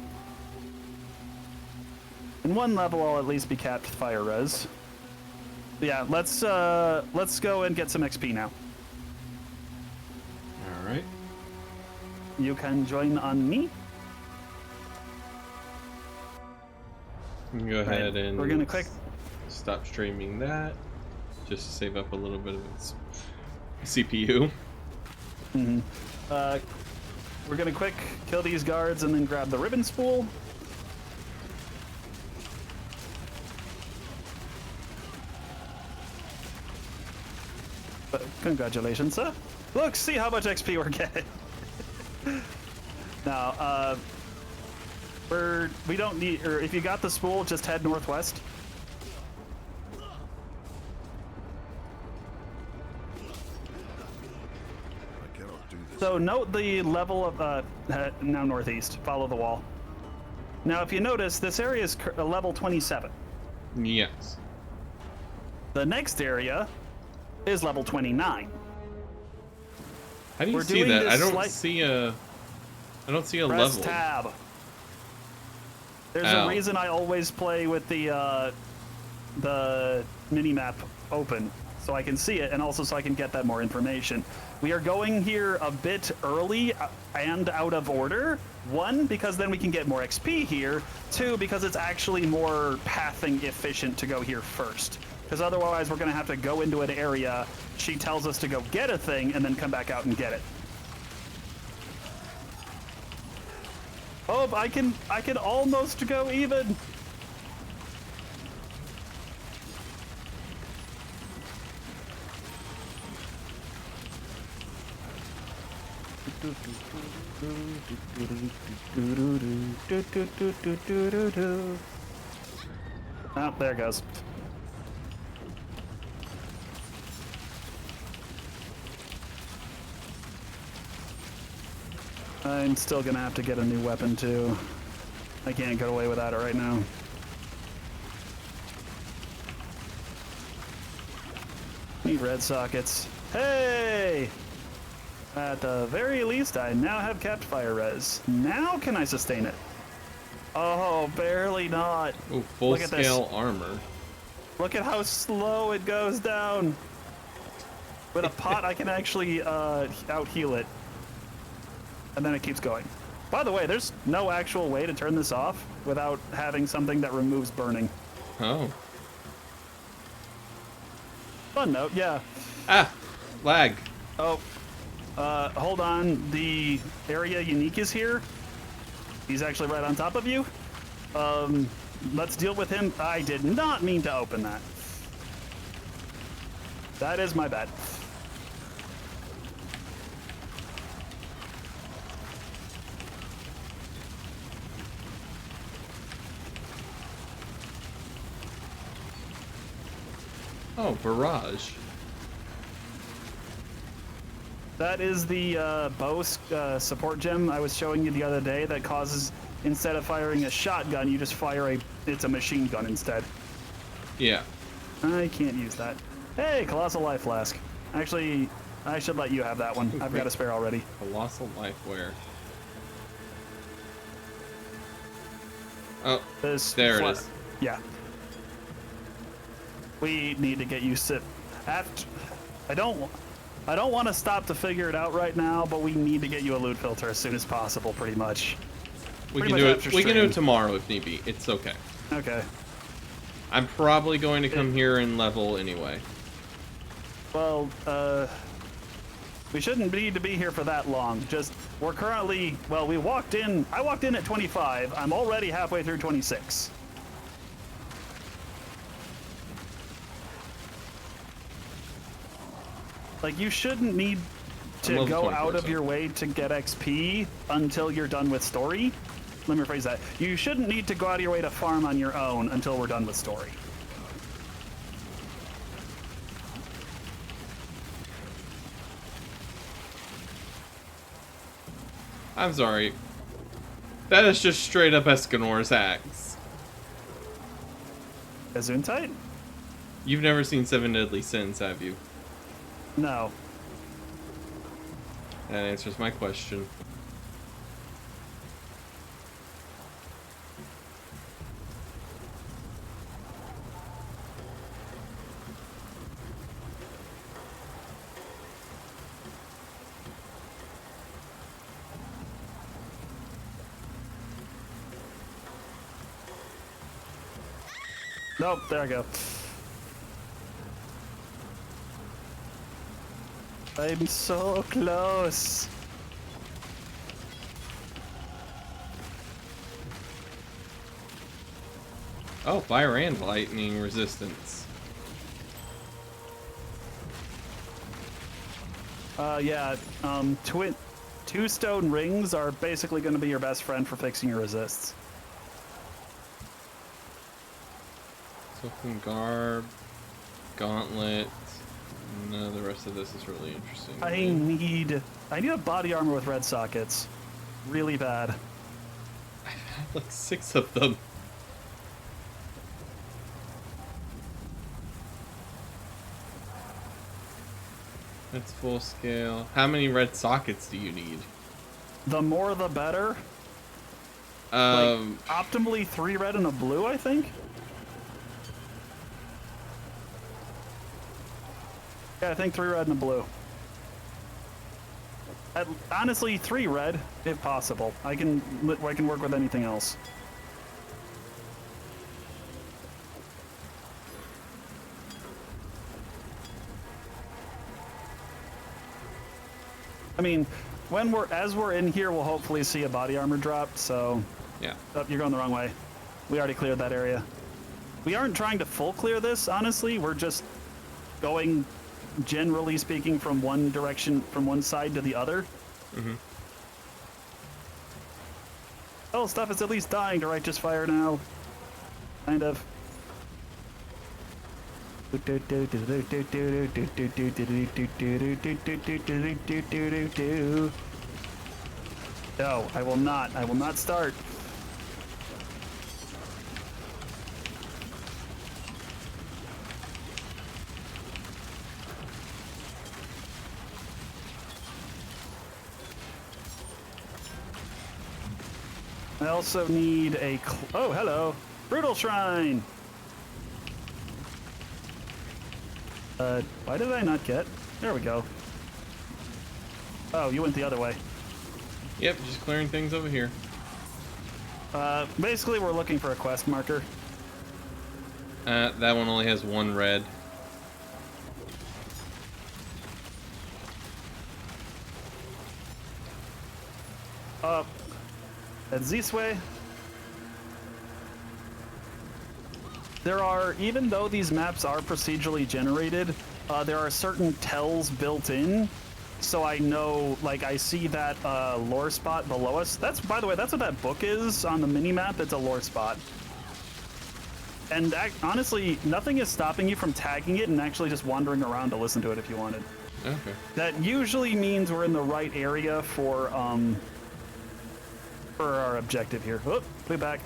one level I'll at least be capped fire res. But yeah, let's go and get some XP now. All right. You can join on me. You can go ahead and we're gonna click stop streaming that, just to save up a little bit of its CPU. We're gonna quick kill these guards and then grab the ribbon spool. But congratulations, sir. Look, see how much XP we're getting. Now, we don't need, or if you got the spool, just head northwest. So note the level of, now northeast, follow the wall. Now if you notice, this area is level 27. Yes. The next area is level 29. How do you We're see doing that? this I don't see a Press level. tab. There's Ow. a reason I always play with the mini-map open, so I can see it, and also so I can get that more information. We are going here a bit early and out of order. 1, because then we can get more XP here. 2, because it's actually more pathing efficient to go here first. Because otherwise we're going to have to go into an area, she tells us to go get a thing, and then come back out and get it. Oh, I can almost go even. Oh, there it goes. I'm still gonna have to get a new weapon too. I can't get away without it right now. Need red sockets. Hey! At the very least, I now have capped fire res. Now can I sustain it? Oh, barely not. Oh, full scale armor. Look at how slow it goes down. With a pot, I can actually out heal it. And then it keeps going. By the way, there's no actual way to turn this off without having something that removes burning. Oh. Fun note, yeah. Ah, lag. Oh, hold on. The area unique is here. He's actually right on top of you. Let's deal with him. I did not mean to open that. That is my bad. Oh, barrage. That is the bow support gem I was showing you the other day that causes, instead of firing a shotgun, you just fire it's a machine gun instead. Yeah. I can't use that. Hey, Colossal Life Flask. Actually, I should let you have that one. I've got a spare already. Colossal Life where? Oh, there it is. Yeah. We need to get you after. I don't want to stop to figure it out right now, but we need to get you a loot filter as soon as possible, pretty much. We can do it. We can do it tomorrow if need be. It's okay. Okay. I'm probably going to come here and level anyway. Well, we shouldn't need to be here for that long. Just we're currently. Well, we walked in. I walked in at 25. I'm already halfway through 26. Like, you shouldn't need to go out of your way to get XP until you're done with story. Let me rephrase that. You shouldn't need to go out of your way to farm on your own until we're done with story. I'm sorry. That is just straight up Escanor's axe. Gesundheit? You've never seen Seven Deadly Sins, have you? No. That answers my question. Nope, there I go. I'm so close. Oh, fire and lightning resistance. Yeah, two stone rings are basically going to be your best friend for fixing your resists. Silken garb, gauntlet. No, the rest of this is really interesting. I need a body armor with red sockets. Really bad. I've had like 6 of them. That's full scale. How many red sockets do you need? The more the better. Like, optimally 3 red and a blue, I think. Yeah, I think 3 red and a blue. Honestly, 3 red, if possible. I can work with anything else. I mean, as we're in here, we'll hopefully see a body armor drop. So, yeah. Oh, you're going the wrong way. We already cleared that area. We aren't trying to full clear this, honestly. We're just going, generally speaking, from one direction, from one side to the other. Mm-hmm. Oh, stuff is at least dying to righteous fire now. Kind of. No, I will not. I will not start. I also need a... Oh, hello. Brutal Shrine. Why did I not get? There we go. Oh, you went the other way. Yep, just clearing things over here. Basically, we're looking for a quest marker. That one only has 1 red. That's this way. There are, even though these maps are procedurally generated, there are certain tells built in. So I know, like, I see that lore spot below us. That's, by the way, that's what that book is on the mini-map. It's a lore spot. And honestly, nothing is stopping you from tagging it and actually just wandering around to listen to it if you wanted. Okay. That usually means we're in the right area for our objective here. Oh, way back.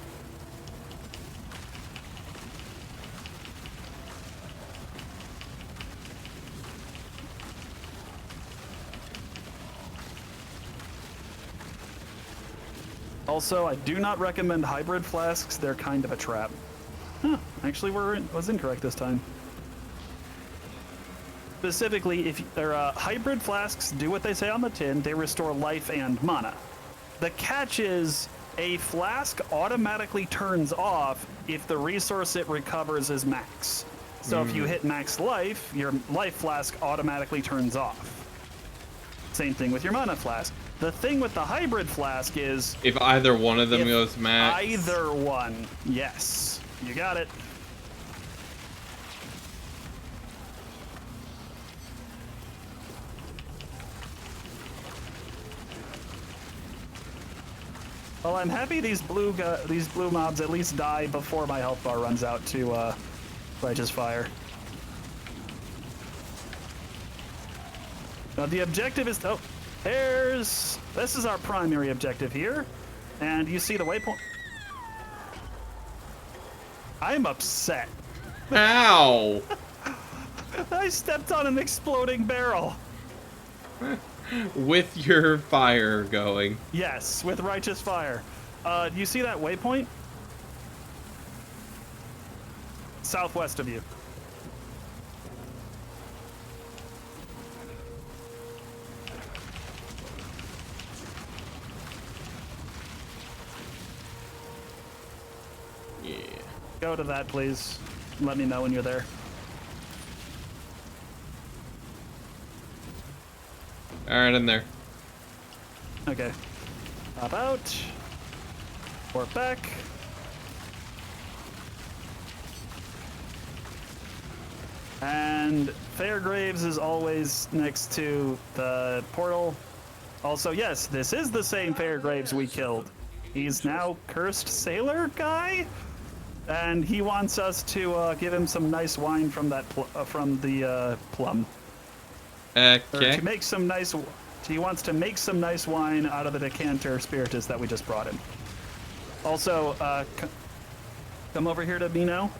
Also, I do not recommend hybrid flasks. They're kind of a trap. Huh, actually, was incorrect this time. Specifically, if they're hybrid flasks, do what they say on the tin. They restore life and mana. The catch is a flask automatically turns off if the resource it recovers is max. So if you hit max life, your life flask automatically turns off. Same thing with your mana flask. The thing with the hybrid flask is... If either one of them goes max... Either one. Yes. You got it. Well, I'm happy these blue mobs at least die before my health bar runs out to Righteous Fire. Now the objective is this is our primary objective here, and you see the waypoint. I'm upset. Ow! I stepped on an exploding barrel. With your fire going. Yes, with Righteous Fire. Do you see that waypoint? Southwest of you. Yeah. Go to that, please. Let me know when you're there. Alright, in there. Okay. Hop out. Warp back. And Fairgraves is always next to the portal. Also, yes, this is the same Fairgraves we killed. He's now Cursed Sailor guy, and he wants us to give him some nice wine from that plum. Okay. To make some nice, he wants to make some nice wine out of the decanter spiritus that we just brought him. Also, come over here to me now.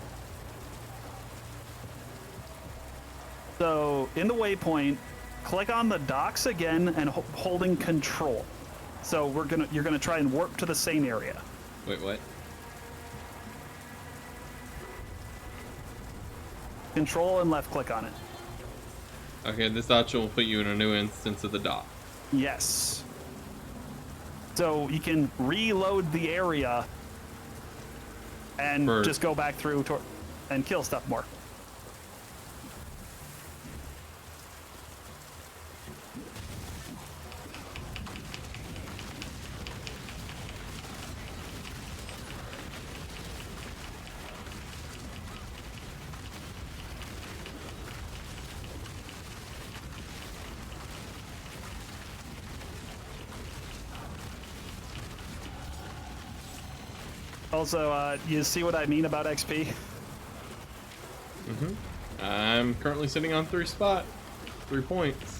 So in the waypoint, click on the docks again and holding control. So you're gonna try and warp to the same area. Wait, what? Control and left click on it. Okay, this option will put you in a new instance of the dock. Yes. So you can reload the area and just go back through and kill stuff more. Also, you see what I mean about XP? Mm-hmm. I'm currently sitting on 3 points.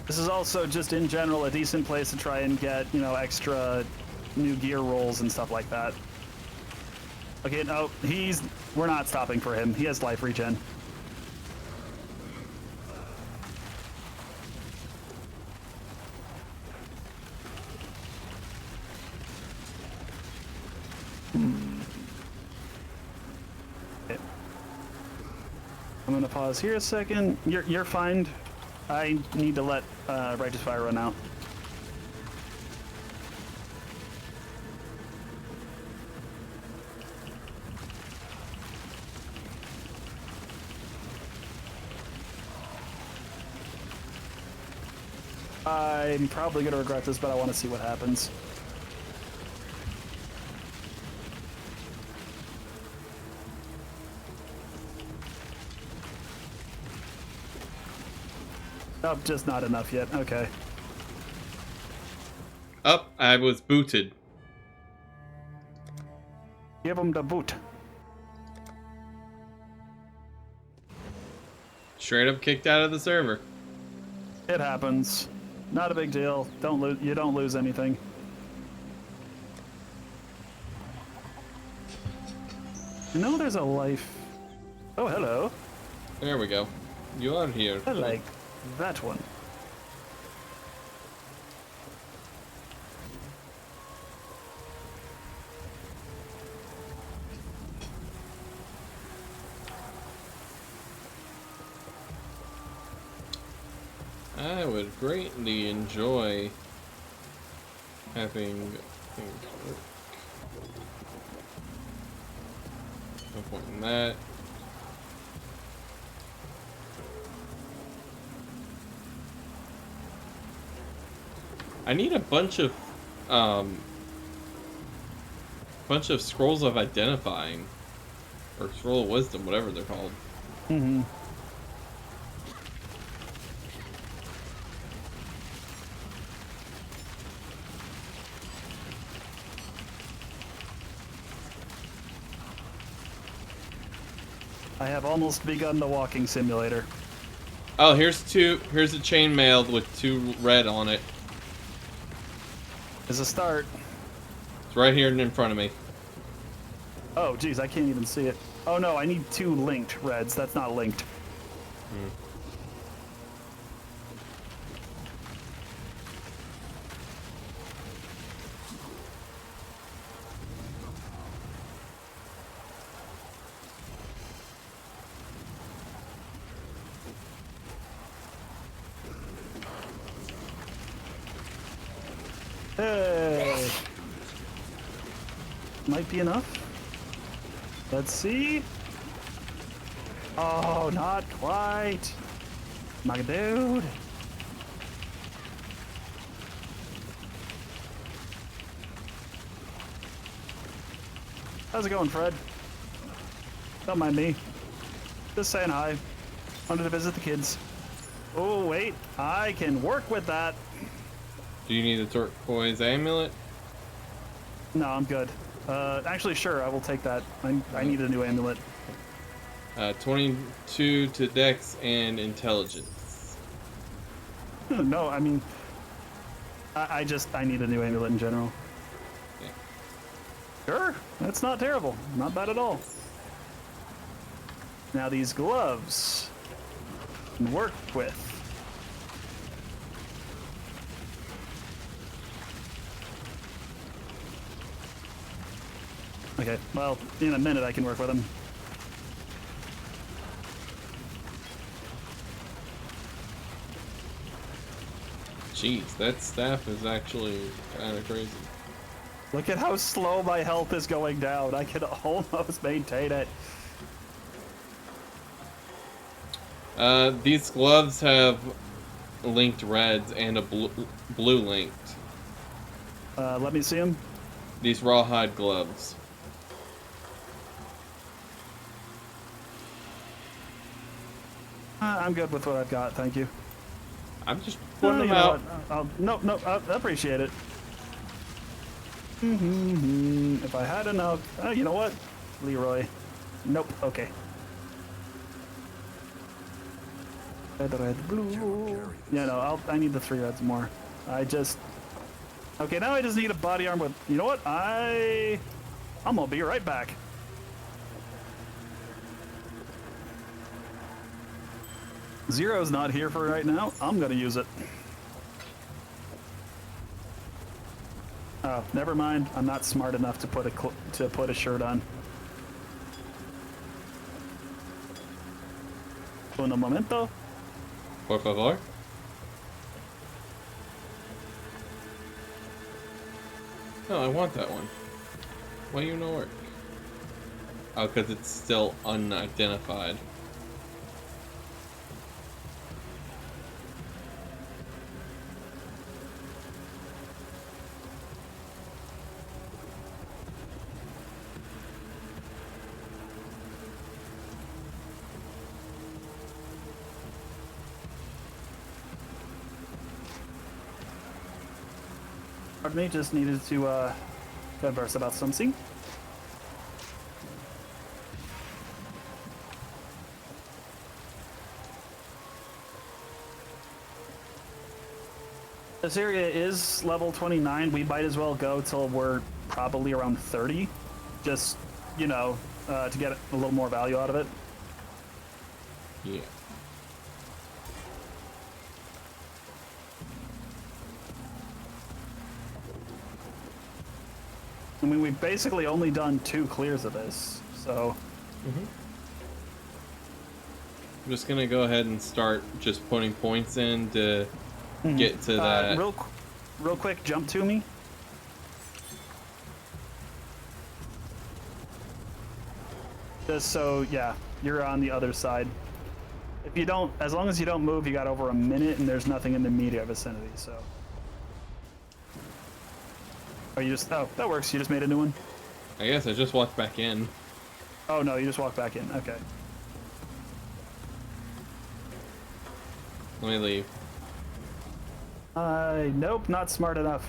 This is also just in general a decent place to try and get, extra new gear rolls and stuff like that. Okay, no, we're not stopping for him. He has life regen. Okay. I'm gonna pause here a second. You're fine. I need to let Righteous Fire run out. I'm probably going to regret this, but I want to see what happens. Oh, just not enough yet. Okay. Up, I was booted. Give him the boot. Straight up kicked out of the server. It happens. Not a big deal. Don't lose. You don't lose anything. You know, there's a life. Oh, hello. There we go. You are here. I like that one. I would greatly enjoy having things work. No point in that. I need a bunch of scrolls of identifying, or scroll of wisdom, whatever they're called. Mm-hmm. I have almost begun the walking simulator. Oh, here's a chainmail with 2 red on it. As a start. It's right here in front of me. Oh, geez, I can't even see it. Oh no, I need 2 linked reds. That's not linked. Hmm. Hey. Might be enough. Let's see. Oh, not quite. My dude. How's it going, Fred? Don't mind me. Just saying hi. Wanted to visit the kids. Oh, wait. I can work with that. Do you need a turquoise amulet? No, I'm good. Actually, sure, I will take that. I need a new amulet. 22 to Dex and Intelligence. No, I mean, I need a new amulet in general. Yeah. Sure, that's not terrible. Not bad at all. Now these gloves can work with. Okay, well, in a minute I can work with them. Jeez, that staff is actually kind of crazy. Look at how slow my health is going down. I can almost maintain it. These gloves have linked reds and a blue linked. Let me see them. These rawhide gloves. I'm good with what I've got, thank you. I'm just putting them You know out. what? No, I appreciate it. If I had enough, you know what, Leroy? Nope. Okay. Red, blue. Yeah, no, I need the 3 reds more. Okay, now I just need a body armor with. You know what? I'm gonna be right back. Zero's not here for right now. I'm gonna use it. Oh, never mind. I'm not smart enough to put a shirt on. Un momento. Por favor. No, I want that one. Why you no work? Oh, because it's still unidentified. Pardon me, just needed to converse about something. This area is level 29. We might as well go till we're probably around 30. Just, you know, to get a little more value out of it. Yeah. I mean, we've basically only done 2 clears of this, so... I'm just gonna go ahead and start just putting points in to get to that. Real quick, jump to me. Just so, yeah, you're on the other side. If you don't, as long as you don't move, you got over a minute, and there's nothing in the immediate vicinity, so... Oh, you just, oh, that works, you just made a new one? I guess I just walked back in. Oh, no, you just walked back in, okay. Let me leave. Nope, not smart enough.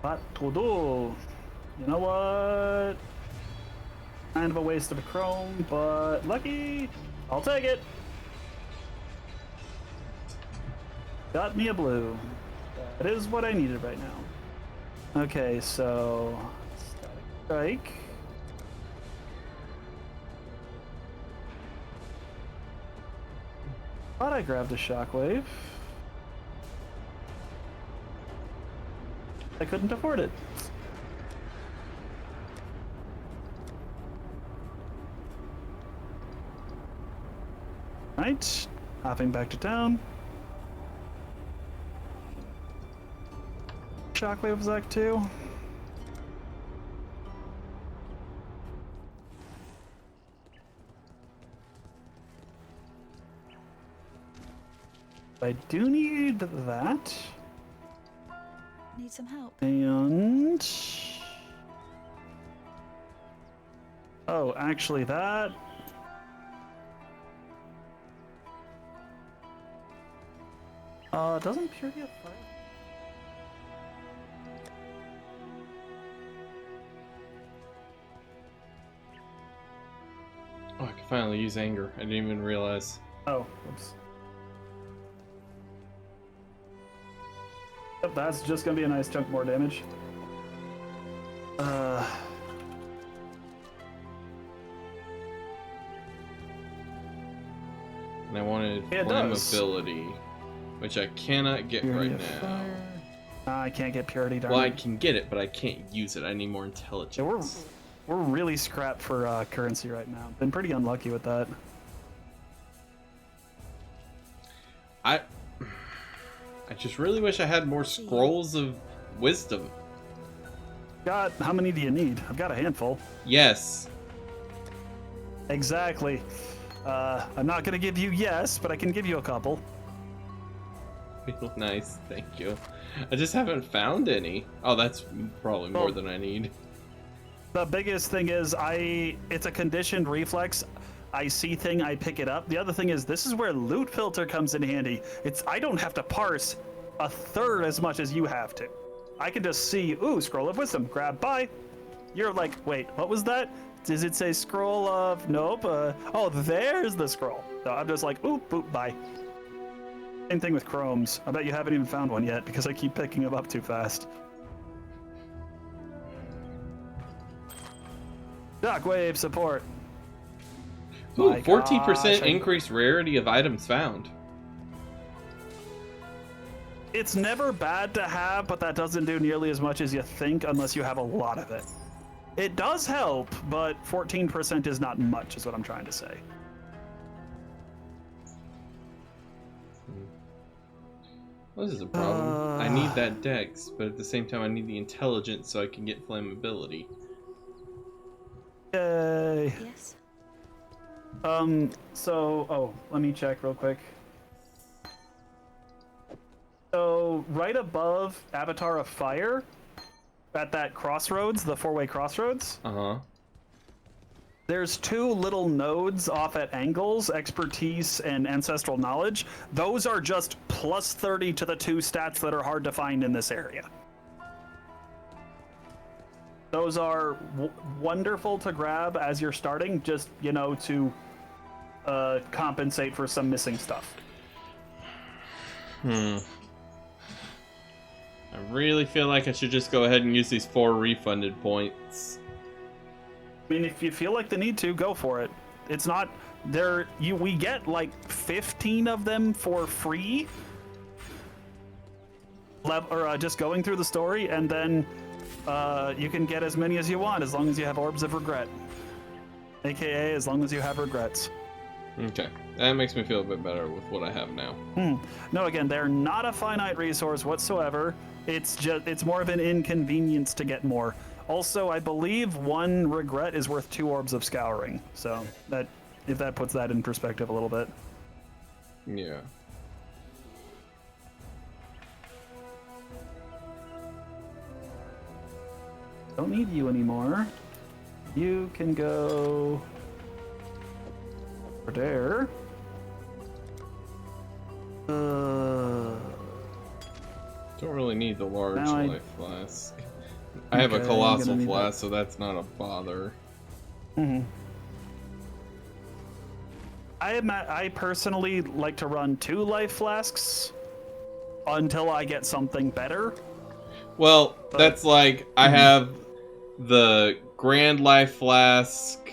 What to do? You know what? Kind of a waste of a chrome, but lucky. I'll take it. Got me a blue. That is what I needed right now. Okay, so static strike. Thought I grabbed a shockwave. I couldn't afford it. Right, hopping back to town. Shockwave was Act 2. I do need that. Need some help. And... oh, actually that... doesn't Purity have fire? Oh, I can finally use anger. I didn't even realize. Oh, whoops. Yep, that's just gonna be a nice chunk more damage. And I wanted flammability, which I cannot get Purity right of now. fire. I can't get purity, darn Well, I it. can get it, but I can't use it. I need more intelligence. Yeah, we're really scrapped for currency right now. Been pretty unlucky with that. I just really wish I had more scrolls of wisdom. God, how many do you need? I've got a handful. Yes. Exactly. I'm not gonna give you yes, but I can give you a couple. Nice, thank you. I just haven't found any. Oh, that's probably more than I need. The biggest thing is it's a conditioned reflex. I see thing, I pick it up. The other thing is this is where loot filter comes in handy. I don't have to parse a third as much as you have to. I can just see, ooh, scroll of wisdom, grab, bye. You're like, wait, what was that? Does it say scroll of, nope. Oh, there's the scroll. So I'm just like, oop, boop, bye. Same thing with chromes. I bet you haven't even found one yet because I keep picking them up too fast. Shockwave support. Ooh, My 14% gosh, increased rarity of items found. It's never bad to have, but that doesn't do nearly as much as you think unless you have a lot of it. It does help, but 14% is not much, is what I'm trying to say. Well, this is a problem. I need that dex, but at the same time I need the intelligence so I can get flammability. Yay. Yes. Oh, let me check real quick. So, right above Avatar of Fire, at that crossroads, the 4-way crossroads, Uh-huh. There's 2 little nodes off at angles, expertise and ancestral knowledge. Those are just plus 30 to the 2 stats that are hard to find in this area. Those are wonderful to grab as you're starting, just, you know, to compensate for some missing stuff. I really feel like I should just go ahead and use these 4 refunded points. I mean, if you feel like the need to, go for it. It's not there. We get like 15 of them for free, just going through the story, and then you can get as many as you want as long as you have orbs of regret, aka as long as you have regrets. Okay, that makes me feel a bit better with what I have now. No, again, they're not a finite resource whatsoever. It's more of an inconvenience to get more. Also, I believe 1 regret is worth 2 orbs of scouring. So if that puts that in perspective a little bit. Yeah. Don't need you anymore. You can go over there. Don't really need the large Now life flask. I have a Okay, colossal I'm gonna need flask, so that's not a bother. I personally like to run 2 life flasks until I get something better. Well, that's like, I have the Grand Life Flask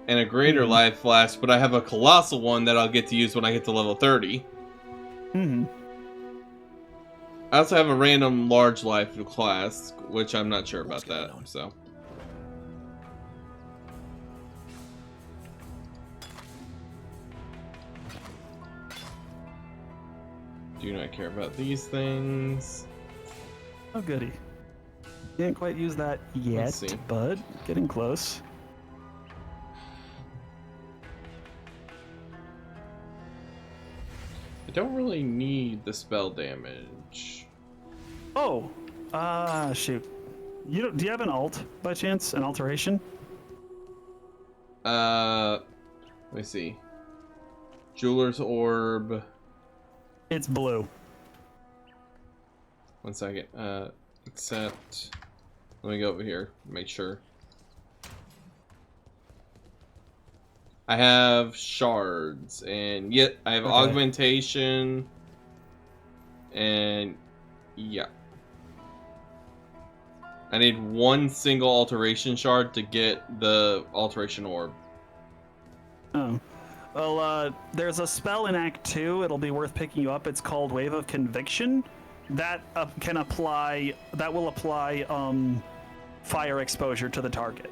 and a Greater Life Flask, but I have a Colossal one that I'll get to use when I get to level 30. I also have a random Large Life Flask, which I'm not sure about that, so... Do not care about these things. Oh, goody. Didn't quite use that yet, but getting close. I don't really need the spell damage. Oh, shoot. Do you have an alt by chance? An alteration? Let me see. Jeweler's Orb. It's blue. One second. Except, let me go over here, make sure. I have shards, and yet I have augmentation, and yeah. I need 1 single alteration shard to get the alteration orb. Oh. Well, there's a spell in Act 2. It'll be worth picking you up. It's called Wave of Conviction. That will apply fire exposure to the target,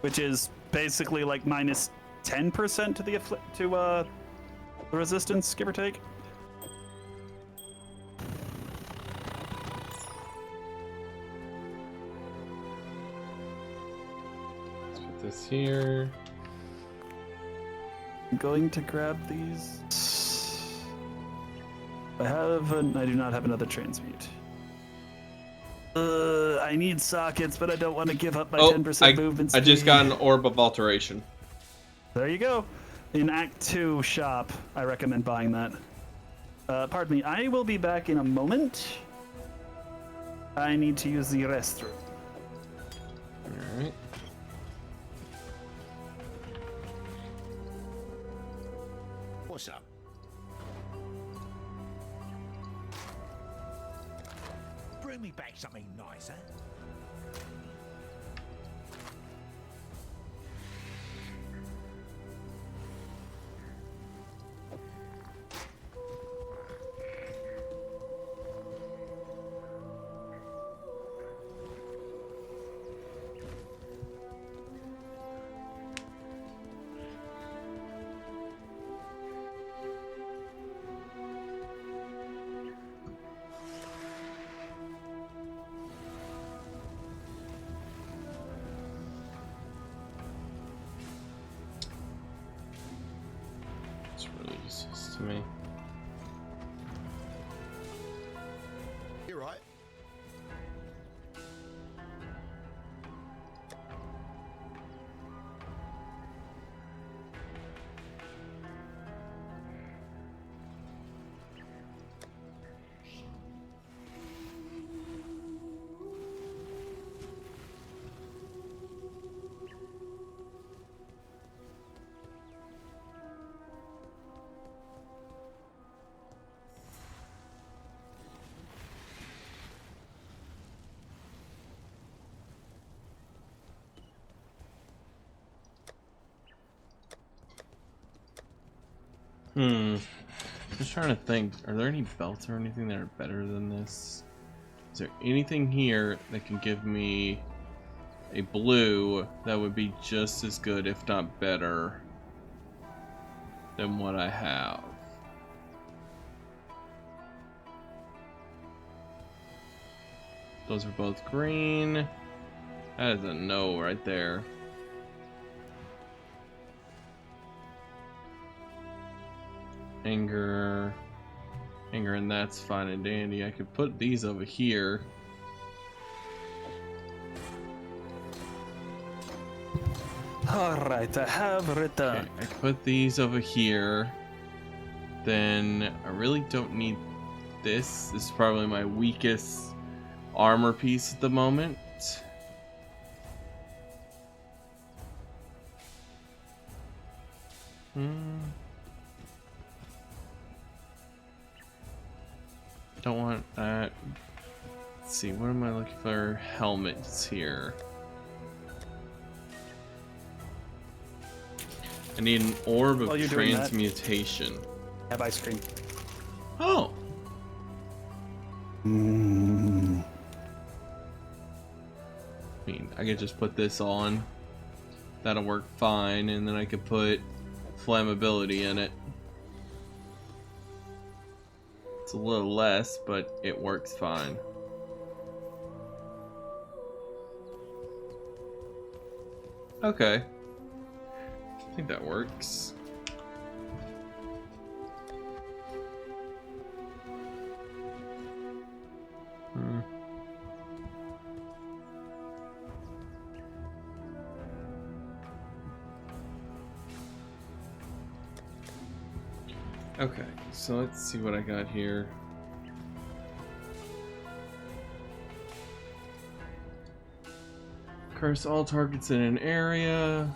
which is basically like minus 10% to the resistance, give or take. Let's put this here. I'm going to grab these. I do not have another transmute. I need sockets, but I don't want to give up my 10% movement speed. I just got an Orb of Alteration. There you go. In Act 2 shop, I recommend buying that. Pardon me, I will be back in a moment. I need to use the restroom. Alright. What's up? Bring me back something nicer. It's really useless to me. You're right. Just trying to think. Are there any belts or anything that are better than this? Is there anything here that can give me a blue that would be just as good, if not better, than what I have? Those are both green. That is a no right there. Anger, and that's fine and dandy. I could put these over here. Alright, I have returned. Okay, I put these over here. Then I really don't need this. This is probably my weakest armor piece at the moment. Don't want that. Let's see, what am I looking for? Helmets here. I need an orb of transmutation. Have ice cream. Oh! I mean, I could just put this on. That'll work fine, and then I could put flammability in it. It's a little less, but it works fine. Okay. I think that works. Okay, so let's see what I got here. Curse all targets in an area.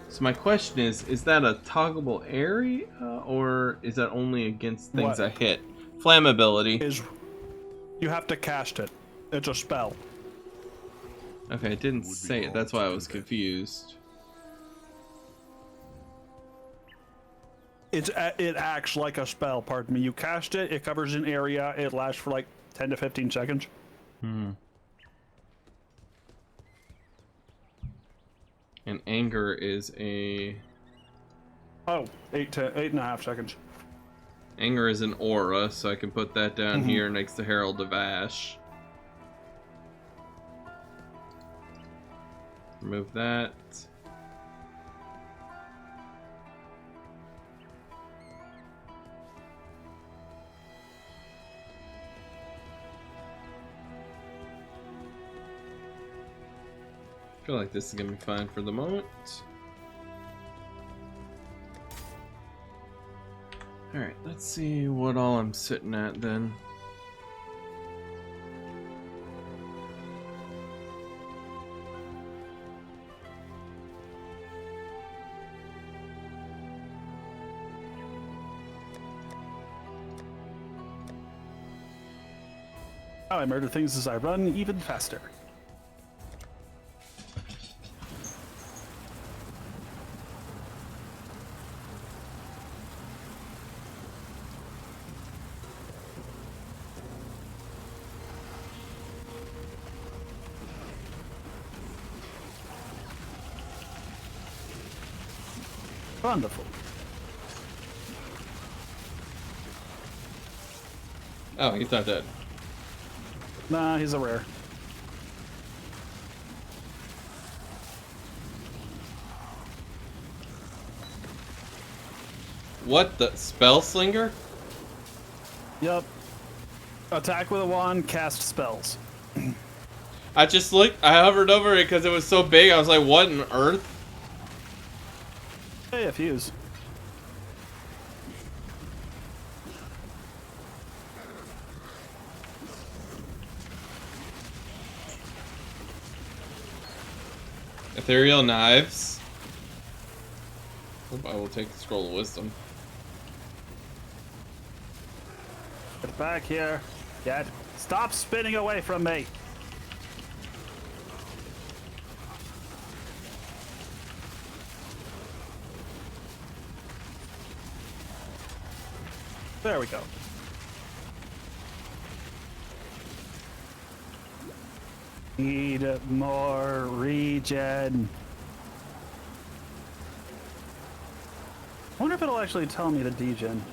So my question is that a toggleable area, or is that only against things I hit? Flammability. You have to cast it. It's a spell. Okay, it didn't say it. That's why I was confused. It acts like a spell, pardon me. You cast it, it covers an area, it lasts for like 10 to 15 seconds. And anger is a... Oh, 8.5 seconds. Anger is an aura, so I can put that down here next to Herald of Ash. Remove that. I feel like this is gonna be fine for the moment. Alright, let's see what all I'm sitting at then. How I murder things as I run even faster. Wonderful. Oh, he's not dead. Nah, he's a rare. What the? Spell Slinger? Yep. Attack with a wand, cast spells. I just looked, I hovered over it because it was so big, I was like, what on earth? Hey, a fuse. Ethereal Knives. Hope I will take the Scroll of Wisdom. Get back here. Dad, stop spinning away from me. There we go. Need more regen. I wonder if it'll actually tell me the degen.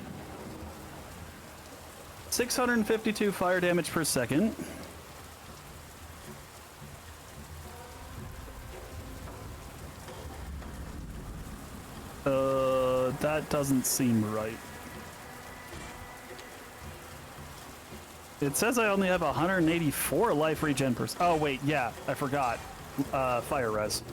652 fire damage per second. That doesn't seem right. It says I only have 184 life regen per. Oh wait, yeah, I forgot. Fire res.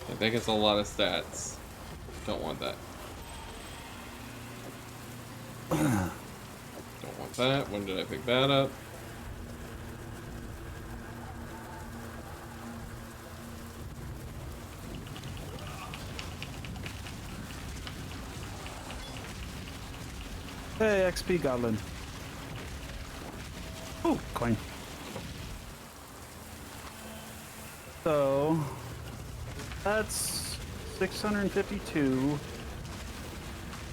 I think it's a lot of stats. Don't want that. Don't want that. When did I pick that up? Hey, XP goblin. Oh, coin. So that's 652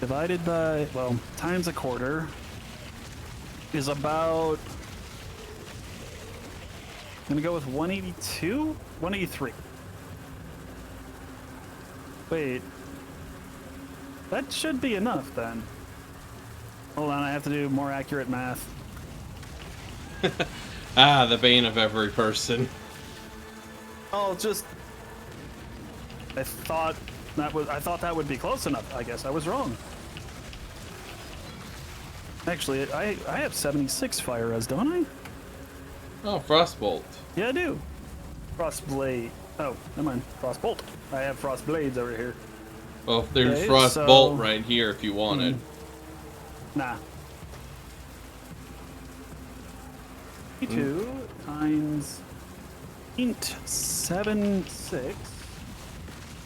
divided by, well, times a quarter is about, I'm gonna go with 182, 183. Wait, that should be enough then. Hold on, I have to do more accurate math. Ah, the bane of every person. Oh, just I thought that would be close enough. I guess I was wrong. Actually, I have 76 fire res, don't I? Oh, Frostbolt. Yeah, I do. Frostblade. Oh, never mind. Frostbolt. I have frost blades over here. Well, there's Okay, Frostbolt so- right here if you wanted. Nah. 2 times int 76.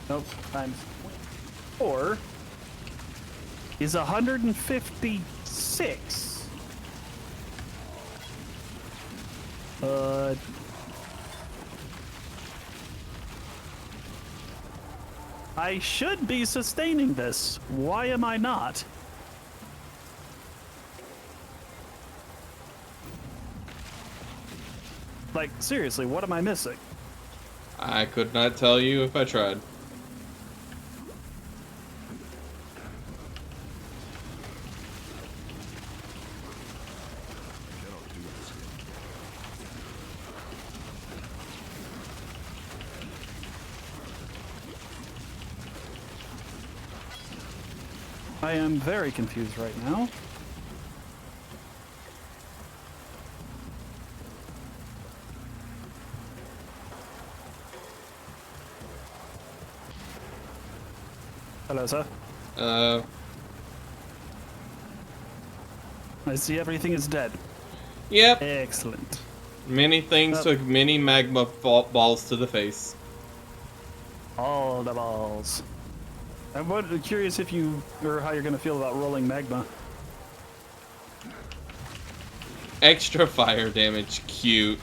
Nope, times 4 is 156. I should be sustaining this. Why am I not? Like, seriously, what am I missing? I could not tell you if I tried. Cannot do this here. I am very confused right now. Hello, sir. I see everything is dead. Yep. Excellent. Many things took many magma balls to the face. All the balls. I'm curious if you, or how you're gonna feel about rolling magma. Extra fire damage. Cute.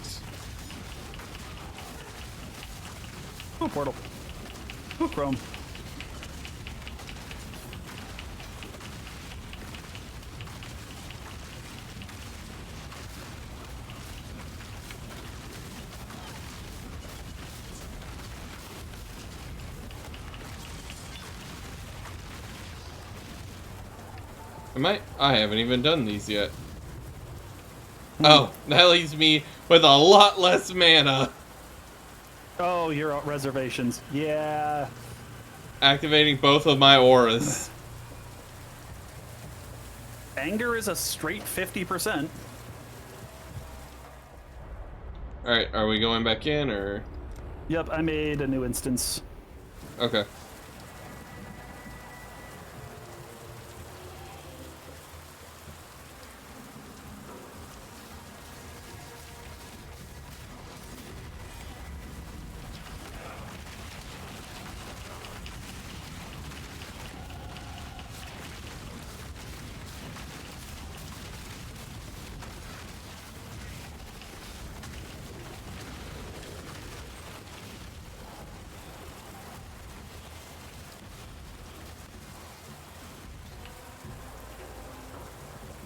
Ooh, portal. Ooh, chrome. I haven't even done these yet. Oh, that leaves me with a lot less mana. Oh, you're at reservations. Yeah. Activating both of my auras. Anger is a straight 50%. Alright, are we going back in, or...? Yep, I made a new instance. Okay.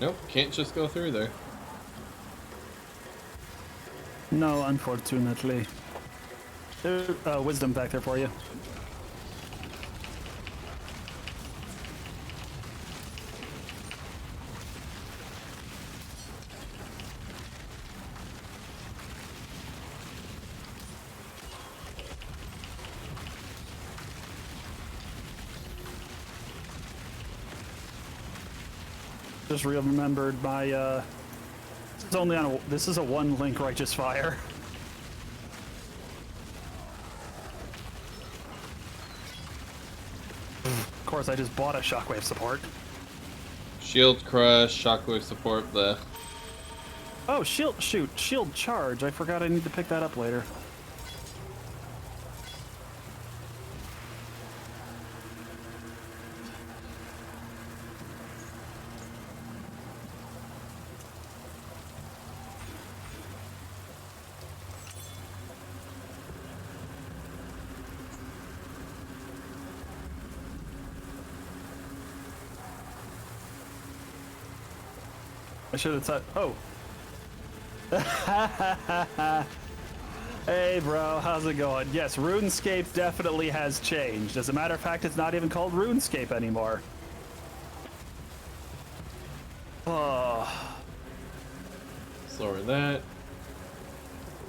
Nope, can't just go through there. No, unfortunately. There's wisdom back there for you. Just remembered my it's only on a, this is a one link righteous fire. Of course, I just bought a shockwave support. Shield crush, shockwave support, the. Oh, shield charge. I forgot I need to pick that up later. I should have said, oh. Hey bro, how's it going? Yes, RuneScape definitely has changed. As a matter of fact, it's not even called RuneScape anymore. Oh. Sorry that.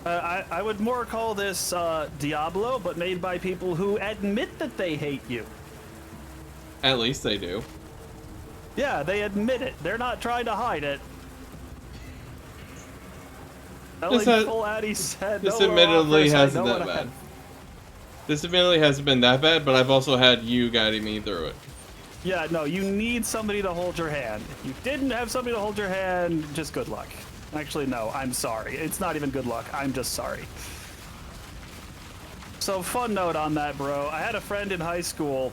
I would more call this Diablo, but made by people who admit that they hate you. At least they do. Yeah, they admit it. They're not trying to hide it. This admittedly hasn't that bad. This admittedly hasn't been that bad, but I've also had you guiding me through it. Yeah, no, you need somebody to hold your hand. If you didn't have somebody to hold your hand, just good luck. Actually, no, I'm sorry. It's not even good luck. I'm just sorry. So, fun note on that, bro. I had a friend in high school.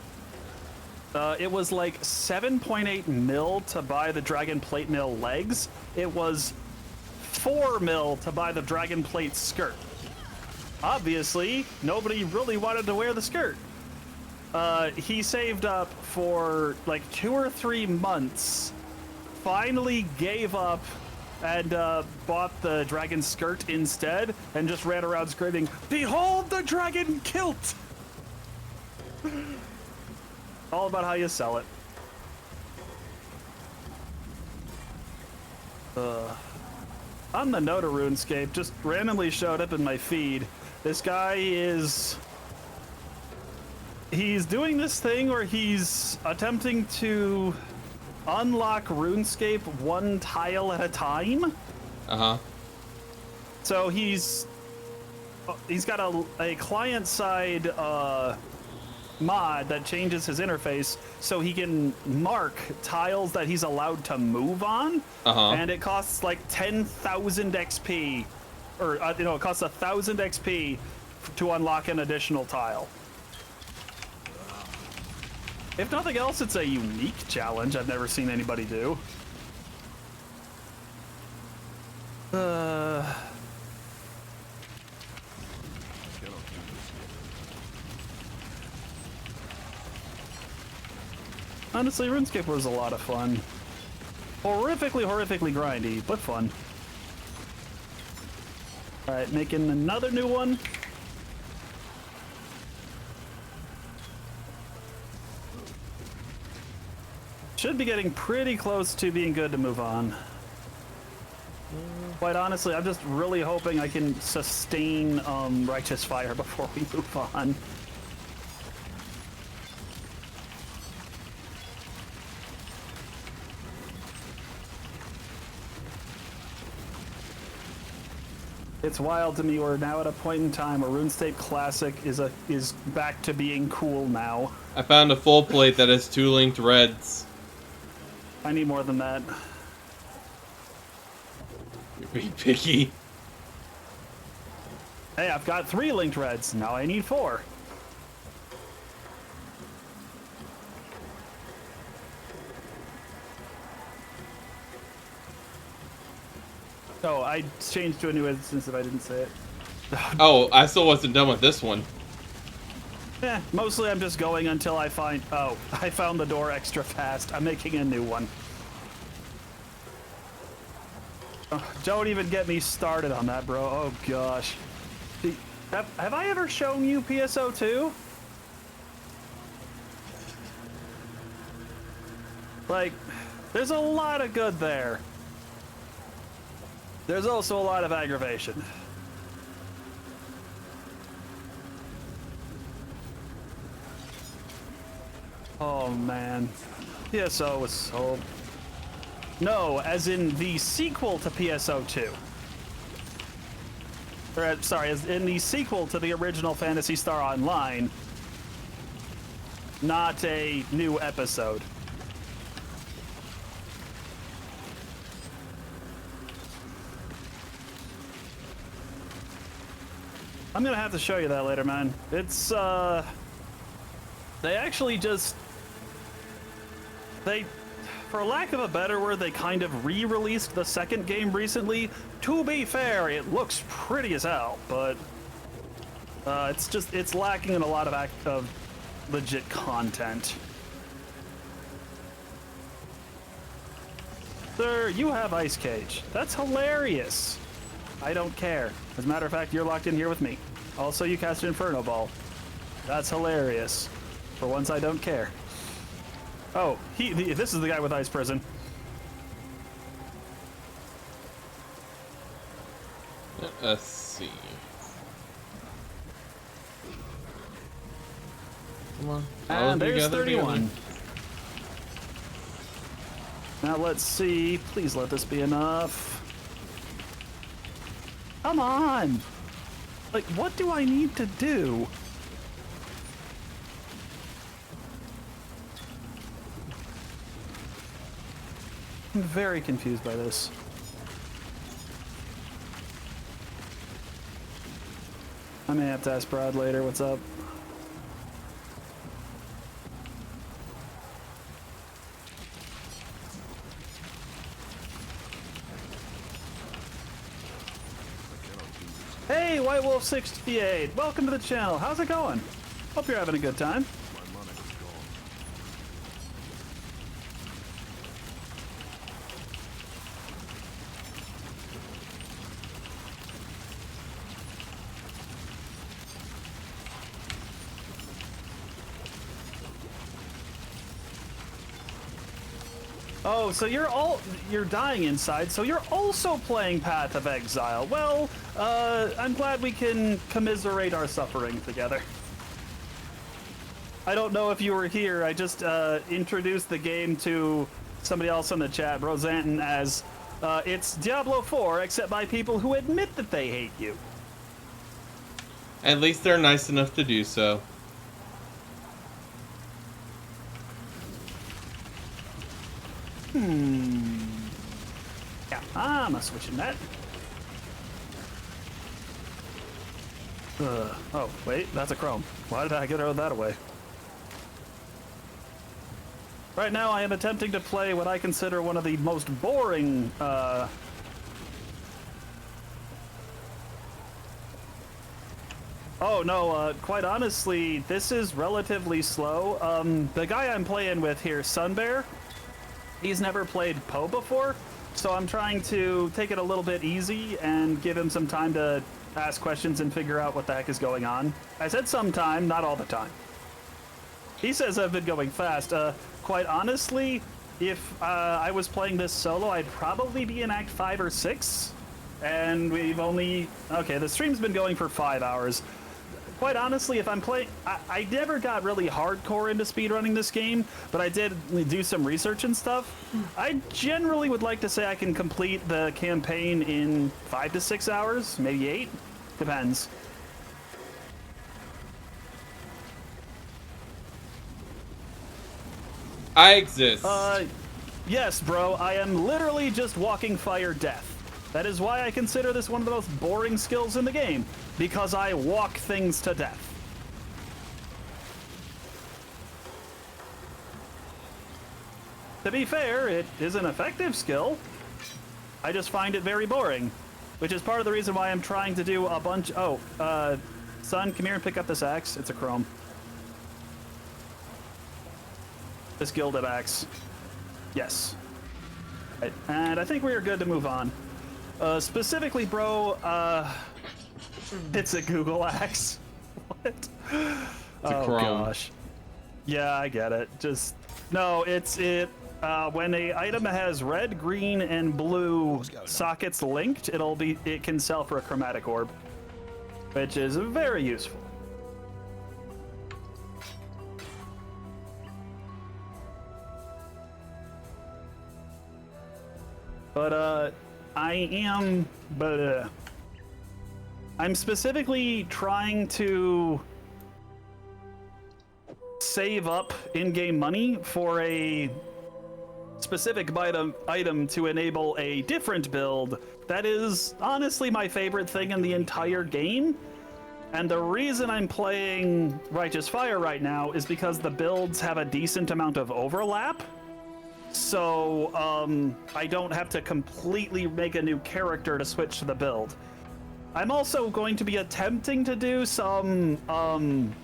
It was like 7.8 mil to buy the Dragon Plate Mail legs. It was 4 mil to buy the Dragon Plate skirt. Obviously, nobody really wanted to wear the skirt. He saved up for like 2 or 3 months, finally gave up and bought the dragon skirt instead, and just ran around screaming, "Behold the dragon kilt!" All about how you sell it. On the note of RuneScape, just randomly showed up in my feed. This guy he's doing this thing where he's attempting to unlock RuneScape one tile at a time. Uh-huh. So he's got a client-side mod that changes his interface so he can mark tiles that he's allowed to move on. Uh-huh. And it costs like 10,000 XP, or it costs 1,000 XP to unlock an additional tile. If nothing else, it's a unique challenge I've never seen anybody do. Honestly, RuneScape was a lot of fun. Horrifically grindy, but fun. Alright, making another new one. Should be getting pretty close to being good to move on. Quite honestly, I'm just really hoping I can sustain Righteous Fire before we move on. It's wild to me we're now at a point in time where RuneScape Classic is back to being cool now. I found a full plate that has 2 linked reds. I need more than that. You're being picky. Hey, I've got 3 linked reds. Now I need 4. Oh, I changed to a new instance if I didn't say it. Oh, I still wasn't done with this one. Mostly I'm just going until I find... Oh, I found the door extra fast. I'm making a new one. Don't even get me started on that, bro. Oh gosh. Have I ever shown you PSO2? Like, there's a lot of good there. There's also a lot of aggravation. Oh man, PSO was so... No, as in the sequel to PSO2. Or, sorry, as in the sequel to the original Phantasy Star Online. Not a new episode. I'm gonna have to show you that later, man. It's, they actually just... For lack of a better word, they kind of re-released the second game recently. To be fair, it looks pretty as hell, but it's lacking in a lot of legit content. Sir, you have Ice Cage. That's hilarious. I don't care. As a matter of fact, you're locked in here with me. Also, you cast Inferno Ball. That's hilarious. For once, I don't care. Oh, this is the guy with Ice Prison. Let's see. Come on. And there's 31. Now let's see. Please let this be enough. Come on! Like, what do I need to do? I'm very confused by this. I may have to ask Brad later. What's up? Hey, White Wolf 68. Welcome to the channel. How's it going? Hope you're having a good time. Oh, so you're dying inside, so you're also playing Path of Exile. Well, I'm glad we can commiserate our suffering together. I don't know if you were here. I just introduced the game to somebody else in the chat, Rosanton, as it's Diablo 4, except by people who admit that they hate you. At least they're nice enough to do so. Yeah, I'm a switching that. Oh, wait, that's a Chrome. Why did I get that away? Right now, I am attempting to play what I consider one of the most boring, Oh, no, quite honestly, this is relatively slow. The guy I'm playing with here, SunBear, he's never played POE before, so I'm trying to take it a little bit easy and give him some time to ask questions and figure out what the heck is going on. I said sometime, not all the time. He says I've been going fast. Quite honestly, if I was playing this solo, I'd probably be in Act 5 or 6, and we've only... Okay, the stream's been going for 5 hours. Quite honestly, if I'm playing... I never got really hardcore into speedrunning this game, but I did do some research and stuff. I generally would like to say I can complete the campaign in 5 to 6 hours, maybe 8. Depends. I exist. Yes, bro. I am literally just walking fire death. That is why I consider this one of the most boring skills in the game, because I walk things to death. To be fair, it is an effective skill. I just find it very boring, which is part of the reason why I'm trying to do a bunch... Oh, son, come here and pick up this axe. It's a chrome. This gilded axe. Yes. Right. And I think we are good to move on. Specifically, bro, it's a Google Axe. What? It's a Oh Chrome. gosh. Yeah, I get it. Just no, when a item has red, green, and blue sockets linked, it can sell for a chromatic orb, which is very useful. But I'm specifically trying to save up in-game money for a specific item to enable a different build that is honestly my favorite thing in the entire game. And the reason I'm playing Righteous Fire right now is because the builds have a decent amount of overlap. So I don't have to completely make a new character to switch to the build. I'm also going to be attempting to do some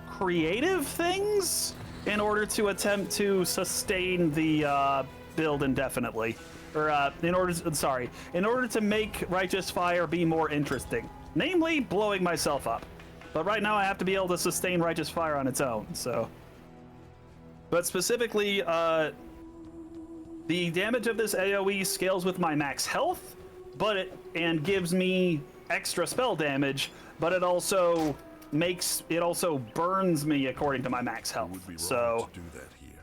creative things in order to attempt to sustain the build indefinitely, or in order to make Righteous Fire be more interesting, namely blowing myself up. But right now I have to be able to sustain Righteous Fire on its own. So, but specifically, the damage of this AoE scales with my max health, and gives me extra spell damage, but it also burns me according to my max health. So To do that here.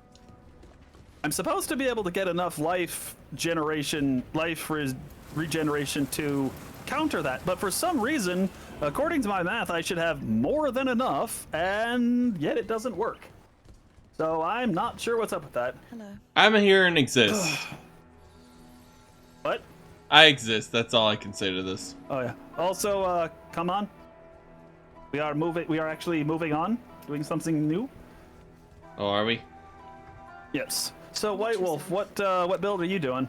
I'm supposed to be able to get enough regeneration to counter that, but for some reason, according to my math, I should have more than enough, and yet it doesn't work. So I'm not sure what's up with that. Hello. I'm here and exist. What? I exist. That's all I can say to this. Oh yeah. Also, come on. We are actually moving on, doing something new. Oh, are we? Yes. So White Wolf, what build are you doing?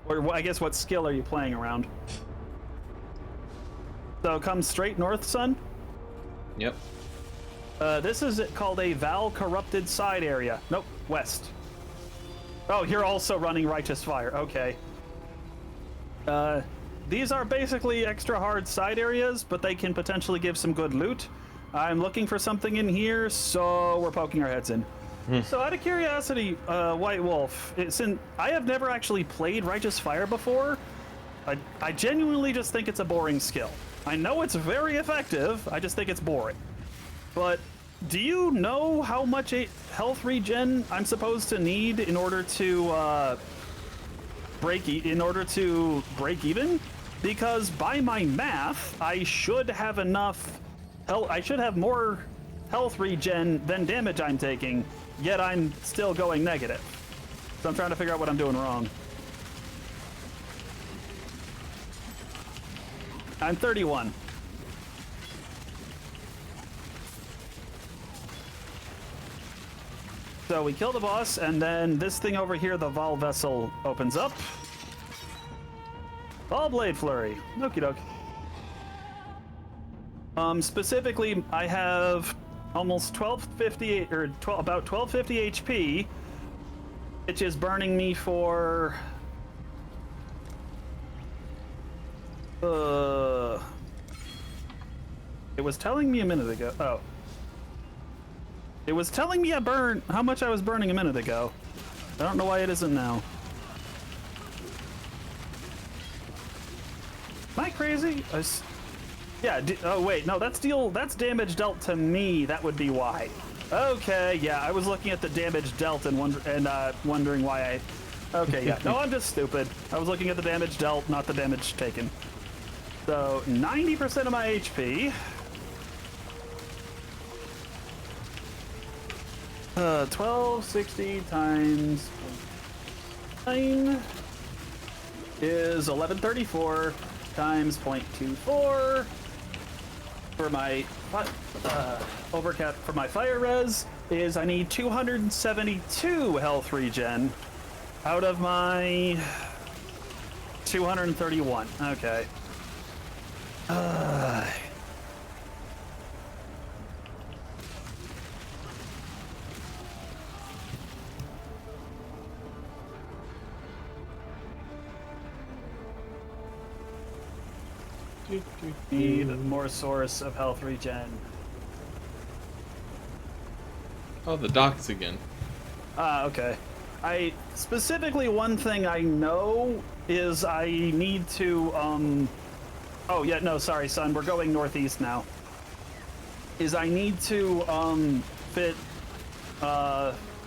Or I guess what skill are you playing around? So come straight north, son. Yep. This is called a Val Corrupted Side Area. Nope, west. Oh, you're also running Righteous Fire. Okay. These are basically extra hard side areas, but they can potentially give some good loot. I'm looking for something in here, so we're poking our heads in. So out of curiosity, White Wolf, I have never actually played Righteous Fire before. I genuinely just think it's a boring skill. I know it's very effective, I just think it's boring. But do you know how much health regen I'm supposed to need in order to break even? Because by my math, I should have enough health. I should have more health regen than damage I'm taking, yet I'm still going negative. So I'm trying to figure out what I'm doing wrong. I'm 31. So we kill the boss, and then this thing over here, the Vol Vessel, opens up. Ball Blade Flurry. Okie doke. Specifically, I have almost 1250, or about 1250 HP, which is burning me for... It was telling me a minute ago. Oh. It was telling me how much I was burning a minute ago. I don't know why it isn't now. Am I crazy? Yeah. Oh wait, no. That's damage dealt to me. That would be why. Okay. Yeah, I was looking at the damage dealt and wondering why I. Okay. Yeah. No, I'm just stupid. I was looking at the damage dealt, not the damage taken. So 90% of my HP. 1260 times 9 is 1134 times 0.24 for my overcap for my fire res is I need 272 health regen out of my 231. Okay. Need more source of health regen. Oh, the docks again. Ah, okay. I specifically, one thing I know is I need to oh yeah, no, sorry son, we're going northeast now. Is I need to fit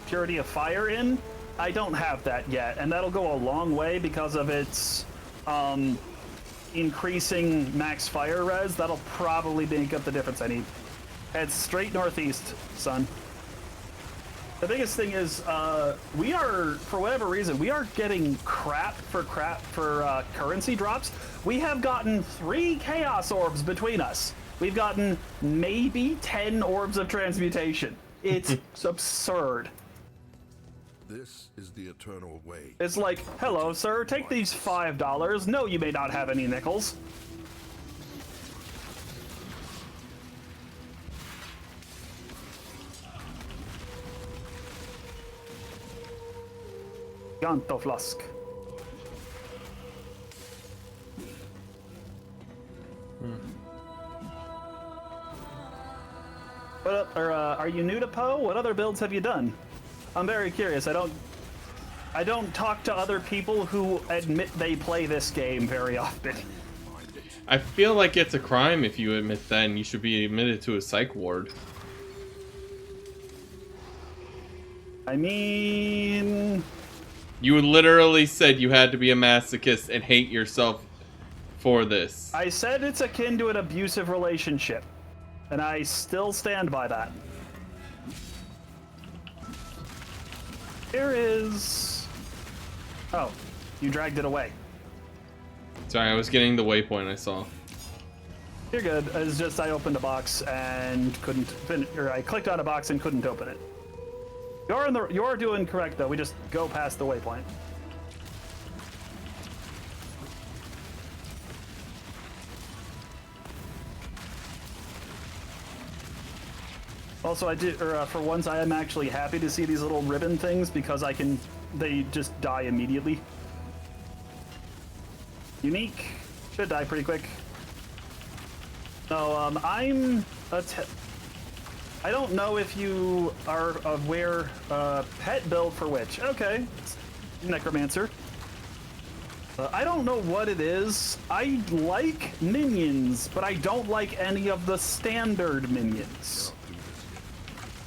Purity of Fire in. I don't have that yet, and that'll go a long way because of its increasing max fire res. That'll probably make up the difference I need. Head straight northeast, son. The biggest thing is, we are, for whatever reason, we are getting crap for currency drops. We have gotten 3 Chaos Orbs between us. We've gotten maybe 10 Orbs of Transmutation. It's absurd. This is the eternal way. It's like, hello, sir, take these $5. No, you may not have any nickels. Gantoflask. What up, are you new to POE? What other builds have you done? I'm very curious. I don't talk to other people who admit they play this game very often. I feel like it's a crime if you admit that, and you should be admitted to a psych ward. I mean... You literally said you had to be a masochist and hate yourself for this. I said it's akin to an abusive relationship, and I still stand by that. Here is... Oh, you dragged it away. Sorry, I was getting the waypoint I saw. You're good. It's just I opened a box and couldn't or I clicked on a box and couldn't open it. You're doing correct though. We just go past the waypoint. Also, for once, I am actually happy to see these little ribbon things because they just die immediately. Unique. Should die pretty quick. No, I don't know if you are aware, pet build for which. Okay. Necromancer. I don't know what it is. I like minions, but I don't like any of the standard minions.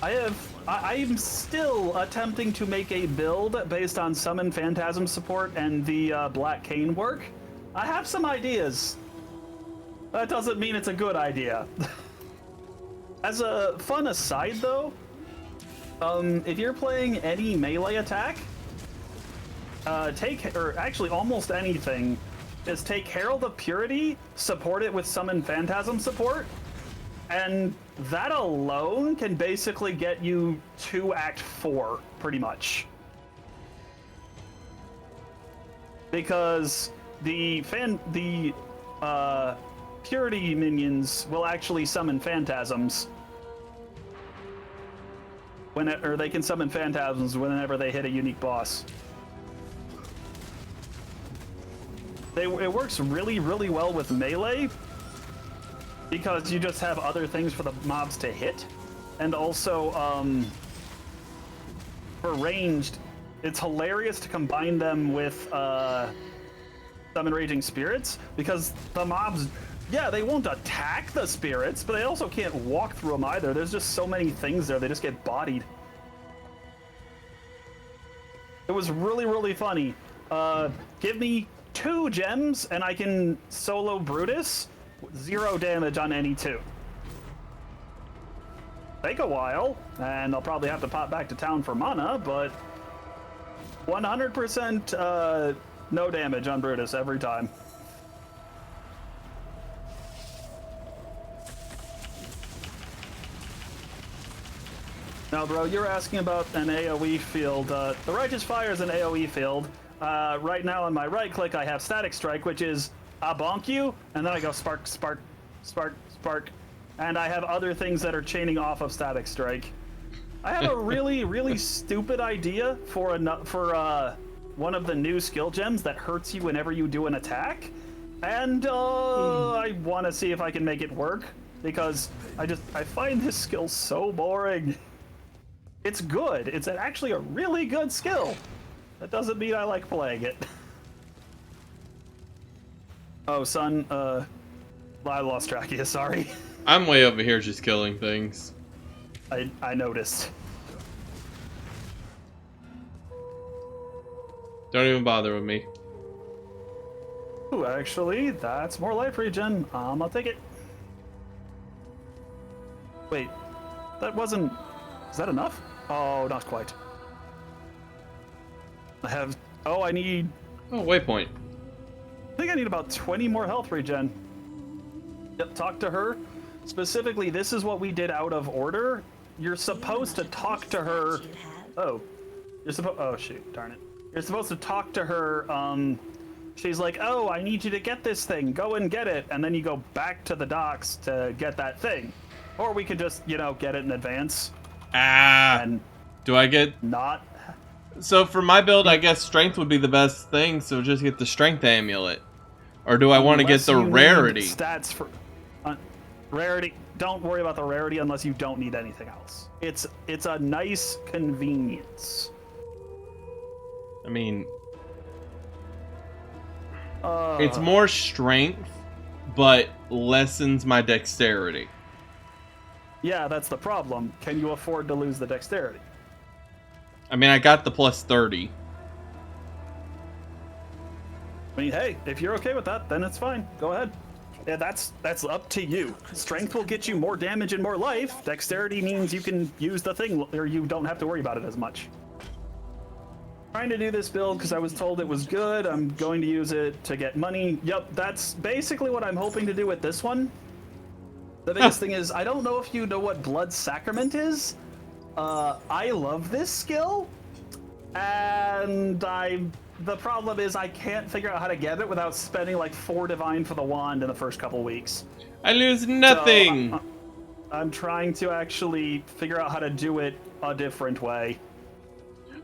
I'm still attempting to make a build based on Summon Phantasm support and the Black Cane work. I have some ideas. That doesn't mean it's a good idea. As a fun aside though, if you're playing any melee attack, actually almost anything, just take Herald of Purity, support it with Summon Phantasm support, and that alone can basically get you to Act 4, pretty much. Because the Purity minions will actually summon Phantasms. Or they can summon Phantasms whenever they hit a unique boss. It works really, really well with melee, because you just have other things for the mobs to hit. And also, for ranged, it's hilarious to combine them with Summon Raging Spirits, because the mobs, yeah, they won't attack the spirits, but they also can't walk through them either. There's just so many things there, they just get bodied. It was really, really funny. Give me 2 gems and I can solo Brutus, 0 damage on any 2. Take a while, and I'll probably have to pop back to town for mana, but 100% no damage on Brutus every time. Now, bro, you're asking about an AoE field. The Righteous Fire is an AoE field. Right now on my right click, I have Static Strike, which is I bonk you, and then I go spark, spark, spark, spark. And I have other things that are chaining off of Static Strike. I have a really, really stupid idea for one of the new skill gems that hurts you whenever you do an attack. And I want to see if I can make it work because I find this skill so boring. It's good. It's actually a really good skill. That doesn't mean I like playing it. Oh, son, I lost track of you, sorry. I'm way over here just killing things. I noticed. Don't even bother with me. Ooh, actually, that's more life regen. I'll take it. Wait, that wasn't... Is that enough? Oh, not quite. I have... Oh, I need... Oh, waypoint. I think I need about 20 more health regen. Yep, talk to her. Specifically, this is what we did out of order. You're supposed to talk to her... Oh. You're supposed... Oh, shoot. Darn it. You're supposed to talk to her, She's like, oh, I need you to get this thing. Go and get it. And then you go back to the docks to get that thing. Or we could just, you know, get it in advance. Ah. And do I get... Not... So for my build, I guess strength would be the best thing, so just get the strength amulet. Or do I want to get the rarity? Stats for... rarity. Don't worry about the rarity unless you don't need anything else. It's a nice convenience. I mean... it's more strength, but lessens my dexterity. Yeah, that's the problem. Can you afford to lose the dexterity? I mean, I got the plus 30. I mean, hey, if you're okay with that, then it's fine. Go ahead. Yeah, that's up to you. Strength will get you more damage and more life. Dexterity means you can use the thing, or you don't have to worry about it as much. Trying to do this build because I was told it was good. I'm going to use it to get money. Yep, that's basically what I'm hoping to do with this one. The biggest thing is, I don't know if you know what Blood Sacrament is. I love this skill, and the problem is I can't figure out how to get it without spending like 4 divine for the wand in the first couple weeks. I lose nothing. So, I'm trying to actually figure out how to do it a different way.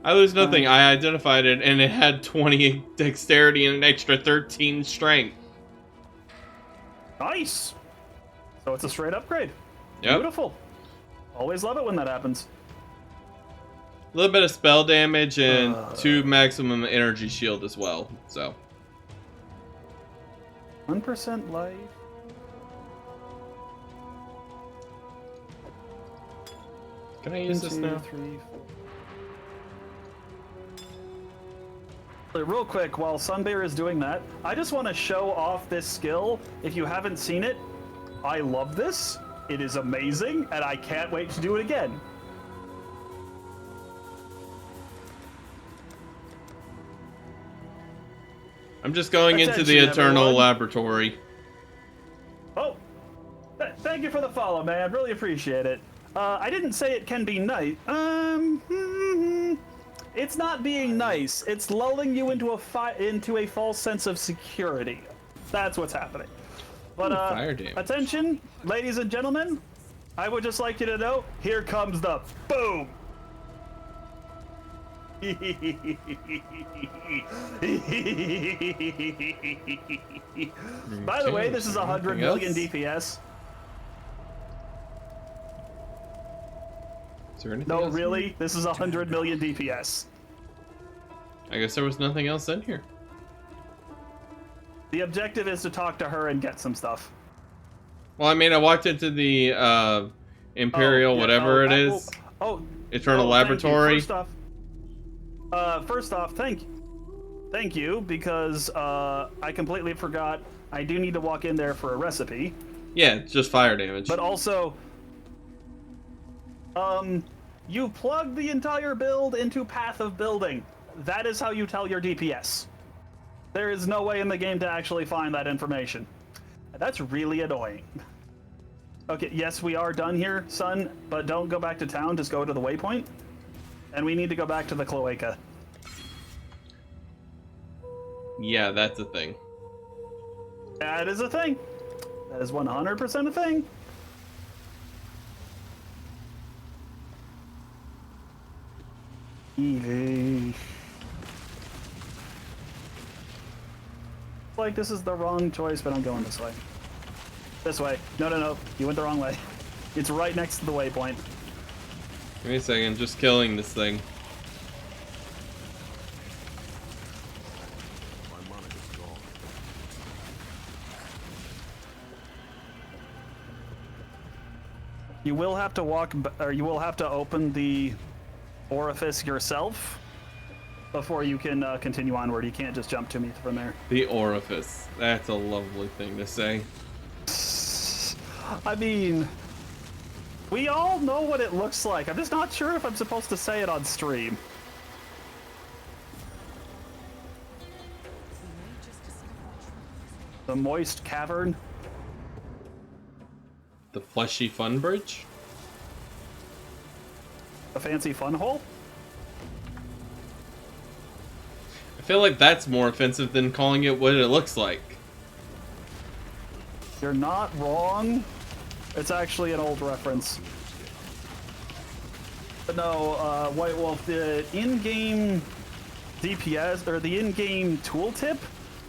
I lose nothing. I identified it, and it had 20 dexterity and an extra 13 strength. Nice. So it's a straight upgrade. Yep. Beautiful. Always love it when that happens. A little bit of spell damage and 2 maximum energy shield as well. So 1% life. Can I use this now? 3, 4. Real quick, while SunBear is doing that, I just want to show off this skill. If you haven't seen it, I love this. It is amazing, and I can't wait to do it again. I'm just going into the Eternal Laboratory. Oh, thank you for the follow, man. Really appreciate it. I didn't say it can be nice. It's not being nice. It's lulling you into a false sense of security. That's what's happening. But fire damage. Attention, ladies and gentlemen. I would just like you to know, here comes the boom. By the way, this is 100 million DPS. Is there anything No, else really? This is 100 million DPS. I guess there was nothing else in here. The objective is to talk to her and get some stuff. Well, I mean, I walked into the Imperial, whatever it is. Eternal Laboratory. First off, thank you, because I completely forgot I do need to walk in there for a recipe. Yeah, it's just fire damage. But also, you plug the entire build into Path of Building. That is how you tell your DPS. There is no way in the game to actually find that information. That's really annoying. Okay, yes, we are done here, son, but don't go back to town, just go to the waypoint. And we need to go back to the cloaca. Yeah, that's a thing. That is a thing. That is 100% a thing. Easy. like this is the wrong choice, but I'm going this way. This way. No, no, no. You went the wrong way. It's right next to the waypoint. Give me a second, just killing this thing. My monitor's gone. You will have to or you will have to open the orifice yourself before you can continue onward. You can't just jump to me from there. The orifice. That's a lovely thing to say. I mean, we all know what it looks like. I'm just not sure if I'm supposed to say it on stream. The moist cavern. The fleshy fun bridge? A fancy fun hole? I feel like that's more offensive than calling it what it looks like. You're not wrong. It's actually an old reference. But no, White Wolf, the in-game DPS, or the in-game tooltip,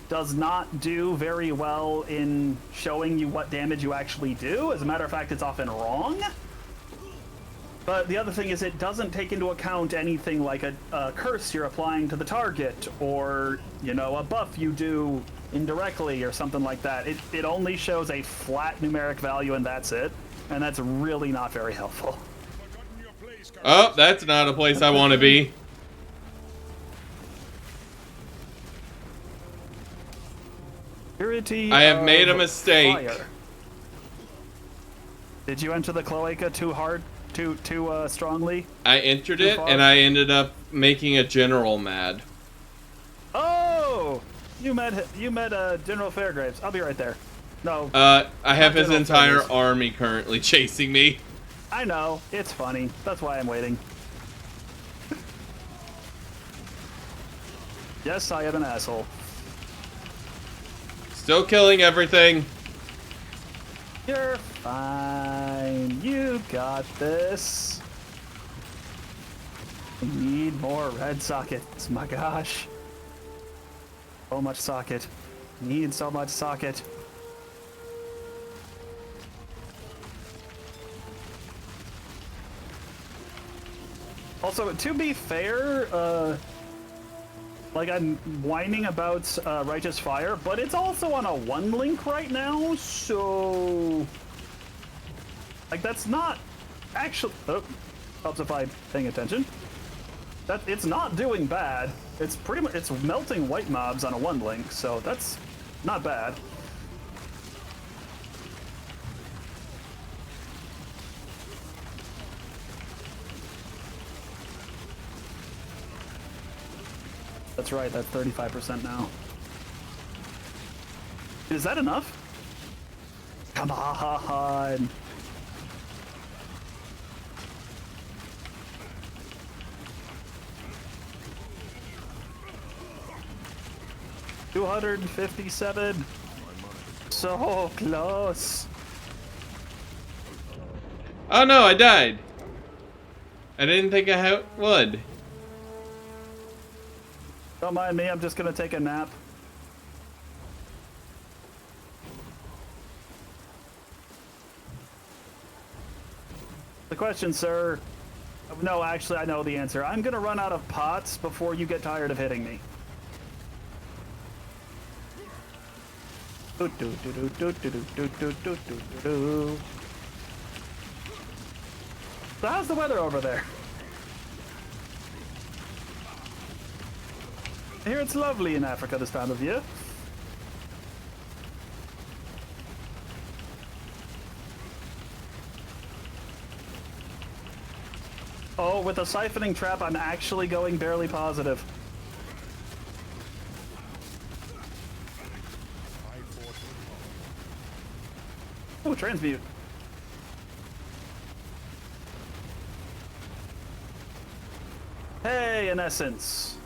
does not do very well in showing you what damage you actually do. As a matter of fact, it's often wrong. But the other thing is it doesn't take into account anything like a curse you're applying to the target, or, you know, a buff you do indirectly or something like that. It only shows a flat numeric value and that's it. And that's really not very helpful. Oh, that's not a place I want to be. Purity I have made a of mistake. fire. Did you enter the cloaca too hard? Too strongly? I entered Too it far? and I ended up making a general mad. Oh! You met General Fairgraves. I'll be right there. No. I have his General entire Fairgraves. army currently chasing me. I know. It's funny. That's why I'm waiting. Yes, I am an asshole. Still killing everything. You're fine. You got this. We need more red sockets. My gosh. So much socket. Need so much socket. Also, to be fair, like I'm whining about Righteous Fire, but it's also on a 1 link right now, so like that's not actually. Oh, helps if I'm paying attention. That it's not doing bad. It's pretty much it's melting white mobs on a 1 link, so that's not bad. That's right, that's 35% now. Is that enough? Come on! $257. So close. Oh no, I died. I didn't think I would. Don't mind me, I'm just gonna take a nap. The question, sir. No, actually, I know the answer. I'm gonna run out of pots before you get tired of hitting me. So how's the weather over there? I hear it's lovely in Africa this time of year. Oh, with a siphoning trap, I'm actually going barely positive. Oh, transmute. Hey, in essence.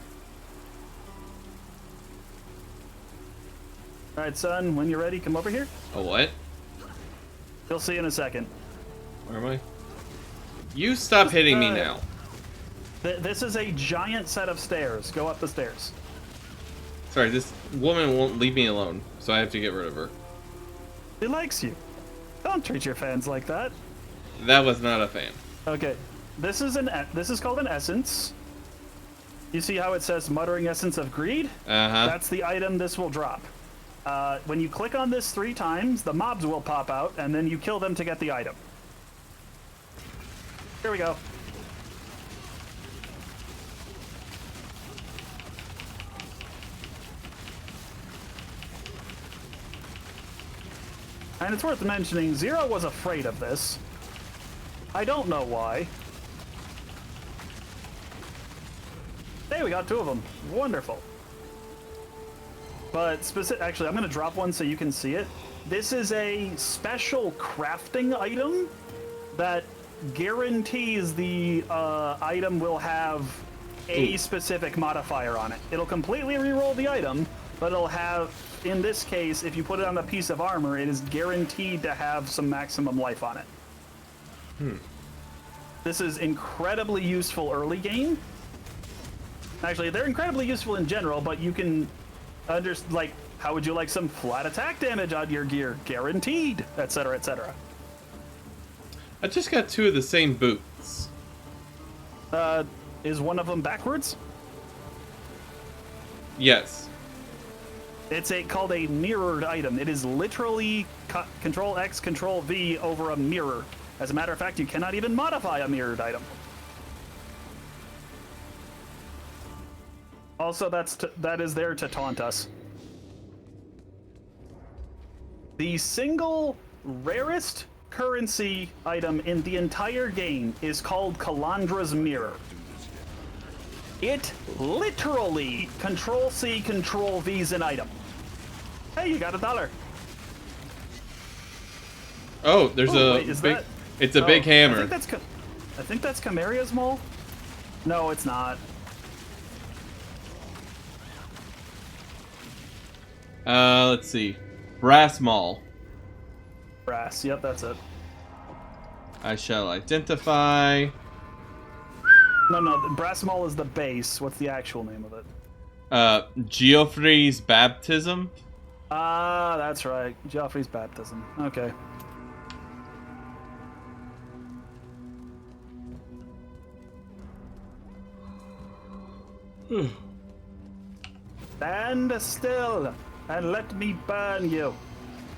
Alright, son, when you're ready, come over here. A what? You'll see in a second. Where am I? You stop hitting me now. This is a giant set of stairs. Go up the stairs. Sorry, this woman won't leave me alone, so I have to get rid of her. He likes you. Don't treat your fans like that. That was not a fan. Okay, this is called an essence. You see how it says Muttering Essence of Greed? Uh-huh. That's the item this will drop. When you click on this 3 times, the mobs will pop out, and then you kill them to get the item. Here we go. And it's worth mentioning, Zero was afraid of this. I don't know why. Hey, we got 2 of them. Wonderful. But actually, I'm going to drop one so you can see it. This is a special crafting item that guarantees the item will have a specific modifier on it. It'll completely reroll the item, but it'll have, in this case, if you put it on a piece of armor, it is guaranteed to have some maximum life on it. This is incredibly useful early game. Actually, they're incredibly useful in general, but you can like, how would you like some flat attack damage on your gear? Guaranteed, etc., etc. I just got 2 of the same boots. Is one of them backwards? Yes. It's called a mirrored item. It is literally Control X, Control V over a mirror. As a matter of fact, you cannot even modify a mirrored item. Also, that is there to taunt us. The single rarest currency item in the entire game is called Calandra's Mirror. It literally Control C, Control V's an item. Hey, you got $1. Oh, there's big. It's a big hammer. I think that's Camaria's mole. No, it's not. Let's see. Brass Mall. Brass. Yep, that's it. I shall identify. No, the Brass Mall is the base. What's the actual name of it? Geoffrey's Baptism. Ah, that's right. Geoffrey's Baptism. Okay. Stand still and let me burn you.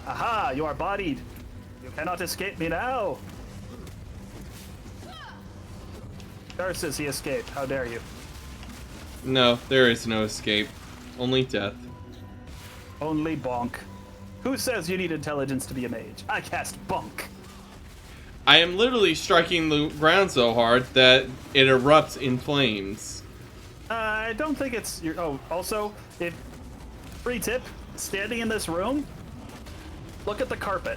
Aha, you are bodied. You cannot escape me now. Curses, he escaped. How dare you? No, there is no escape. Only death. Only bonk. Who says you need intelligence to be a mage? I cast bonk. I am literally striking the ground so hard that it erupts in flames. I don't think it's your. Oh, also, if free tip, standing in this room, look at the carpet.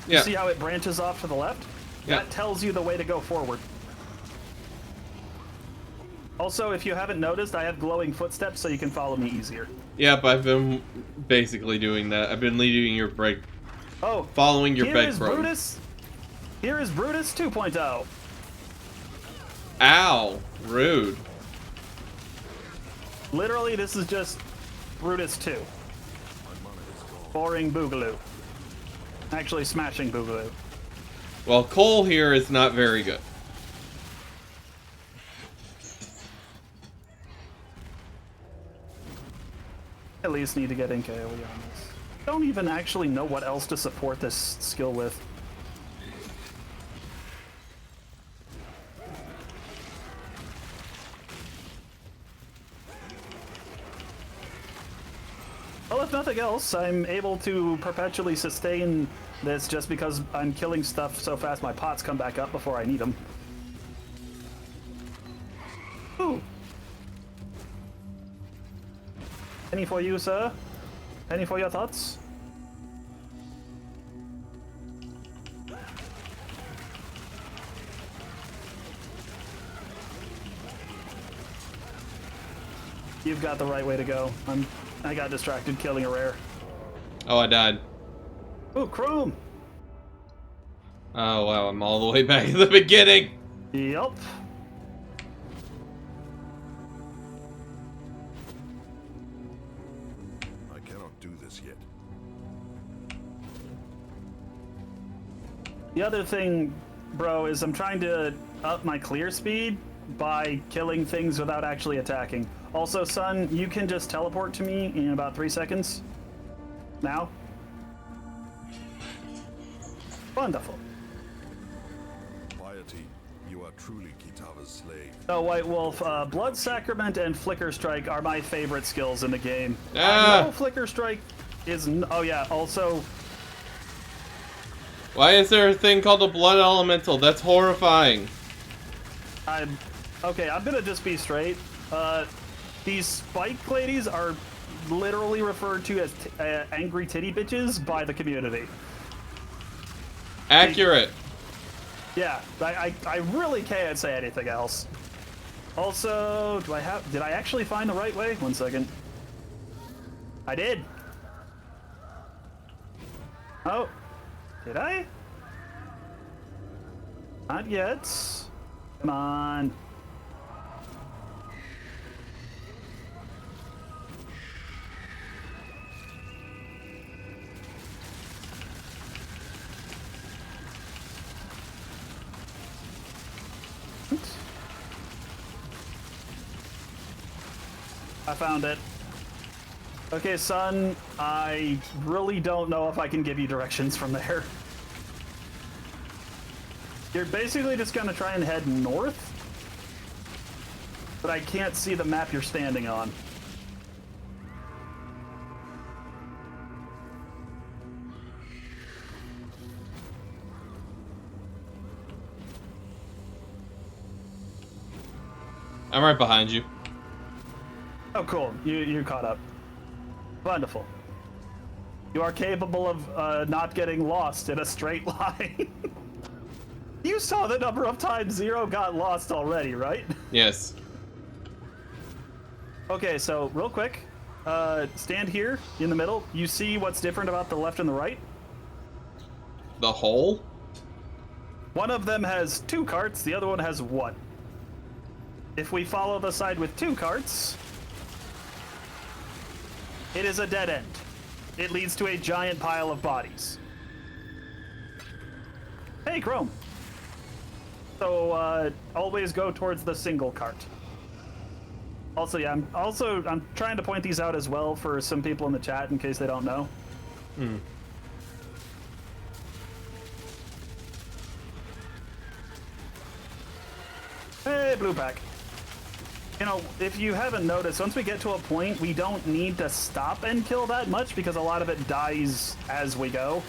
Yeah. You see how it branches off to the left? Yeah. That tells you the way to go forward. Also, if you haven't noticed, I have glowing footsteps so you can follow me easier. Yep, I've been basically doing that. I've been leading your break. Oh, following your here is breadcrumbs. Brutus. Here is Brutus 2.0. Ow, rude. Literally, this is just Brutus 2. Boring Boogaloo. Actually, smashing Boogaloo. Well, Cole here is not very good. At least need to get Inka on this. Don't even actually know what else to support this skill with. Well, if nothing else, I'm able to perpetually sustain this just because I'm killing stuff so fast my pots come back up before I need them. Ooh. Any for you, sir? Any for your thoughts? You've got the right way to go. I got distracted killing a rare. Oh, I died. Ooh, Chrome! Oh, wow, I'm all the way back at the beginning. Yup. The other thing, bro, is I'm trying to up my clear speed by killing things without actually attacking. Also, Sun, you can just teleport to me in about 3 seconds. Now. Wonderful. Piety, you are truly Kitava's slave. Oh, White Wolf, Blood Sacrament and Flicker Strike are my favorite skills in the game. Ah. I know Flicker Strike is... Oh, yeah, also... Why is there a thing called a blood elemental? That's horrifying. Okay, I'm gonna just be straight. These spike ladies are literally referred to as angry titty bitches by the community. Accurate. Yeah, I really can't say anything else. Also, did I actually find the right way? 1 second. I did. Oh, did I? Not yet. Come on. I found it. Okay, Sun, I really don't know if I can give you directions from there. You're basically just gonna try and head north, but I can't see the map you're standing on. I'm right behind you. Oh, cool. You caught up. Wonderful. You are capable of not getting lost in a straight line. You saw the number of times Zero got lost already, right? Yes. Okay, so real quick, stand here in the middle. You see what's different about the left and the right? The hole? One of them has 2 carts, the other one has 1. If we follow the side with 2 carts, it is a dead end. It leads to a giant pile of bodies. Hey, Chrome. So, always go towards the single cart. Also, yeah, I'm trying to point these out as well for some people in the chat in case they don't know. Hmm. Hey, blue pack. You know, if you haven't noticed, once we get to a point, we don't need to stop and kill that much because a lot of it dies as we go.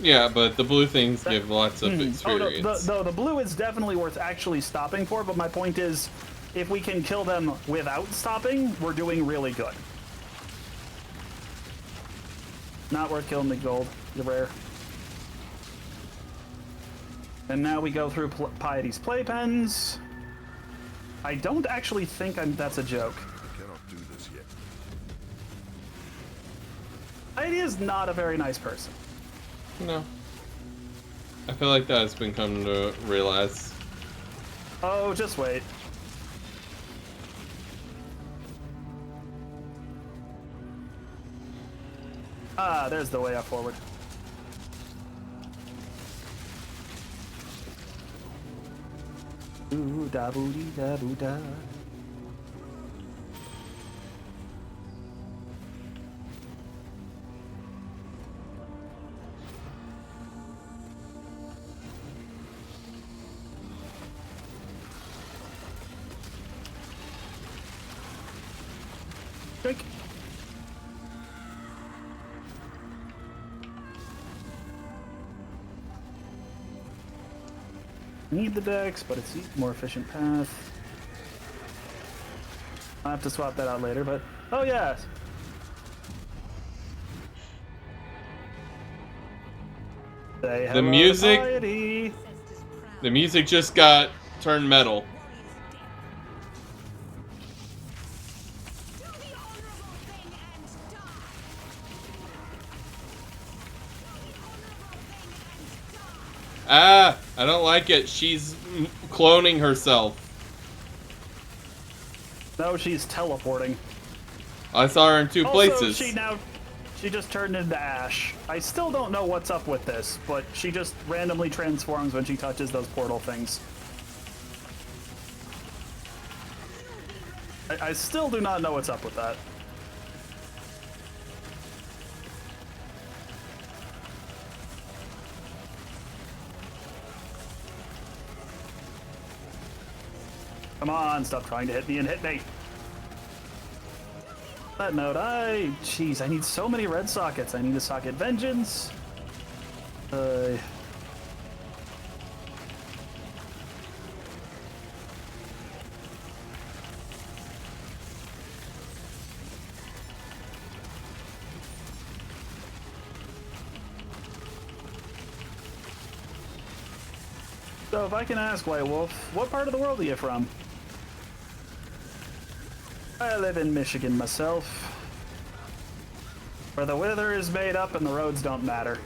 Yeah, but the blue things give lots of experience. Oh, no, the blue is definitely worth actually stopping for, but my point is, if we can kill them without stopping, we're doing really good. Not worth killing the gold. You're rare. And now we go through Piety's playpens. I don't actually think that's a joke. I cannot do this yet. Piety is not a very nice person. No. I feel like that has been come to realize. Oh, just wait. Ah, there's the way up forward. Ooh, da boo dee da boo da. Drink. Need the dex, but it's a more efficient path. I'll have to swap that out later, but oh yeah. The music just got turned metal. Ah, I don't like it. She's cloning herself. No, she's teleporting. I saw her in 2 places. She just turned into ash. I still don't know what's up with this, but she just randomly transforms when she touches those portal things. I still do not know what's up with that. Come on, stop trying to hit me and hit me. That note, jeez, I need so many red sockets. I need a socket vengeance. So if I can ask, White Wolf, what part of the world are you from? I live in Michigan myself, where the weather is made up and the roads don't matter.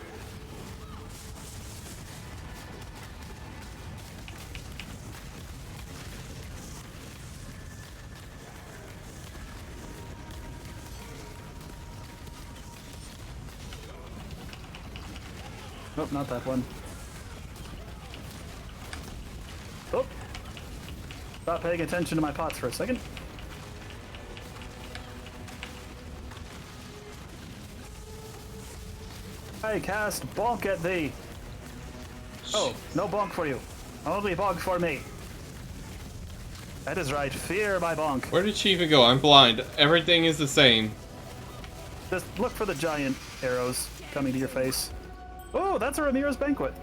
Nope, not that one. Oh! Stop paying attention to my pots for a second. I cast bonk at thee. Oh, no bonk for you. Only bonk for me. That is right. Fear my bonk. Where did she even go? I'm blind. Everything is the same. Just look for the giant arrows coming to your face. Oh, that's a Ramirez banquet.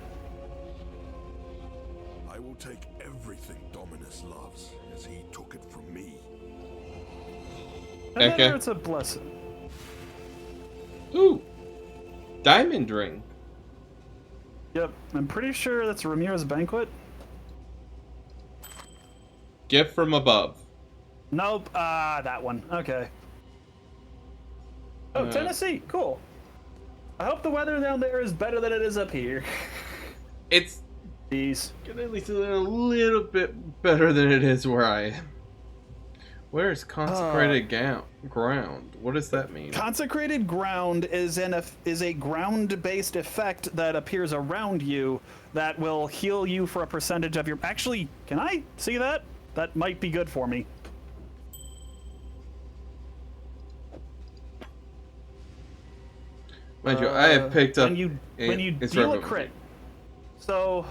I will take everything Dominus loves, as he took it from me. And Okay. then it's a blessing. Ooh. Diamond ring. Yep, I'm pretty sure that's a Ramirez banquet. Gift from above. Nope. That one. Okay. Oh, Tennessee. Cool. I hope the weather down there is better than it is up here. It's Jeez. at least a little bit better than it is where I am. Where is consecrated ground? What does that mean? Consecrated ground is a ground-based effect that appears around you that will heal you for a percentage of your... Actually, can I see that? That might be good for me. Mind you, I have picked up when you deal a crit. So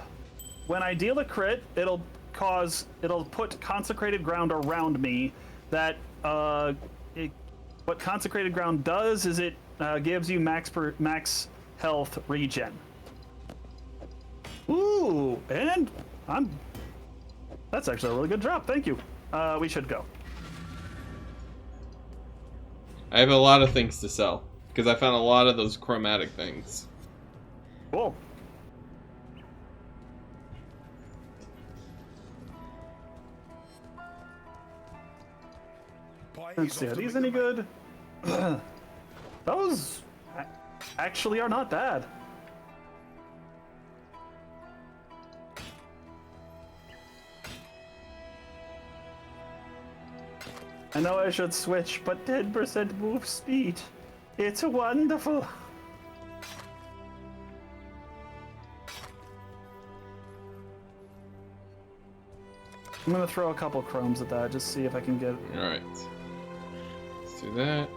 when I deal a crit, it'll put consecrated ground around me. That what consecrated ground does is it gives you max health regen. Ooh, and that's actually a really good drop. Thank you. We should go. I have a lot of things to sell because I found a lot of those chromatic things. Cool. Let's see, are these any good? Those actually are not bad. I know I should switch, but 10% move speed. It's wonderful. I'm gonna throw a couple chromes at that, just see if I can get... Alright. Let's do that.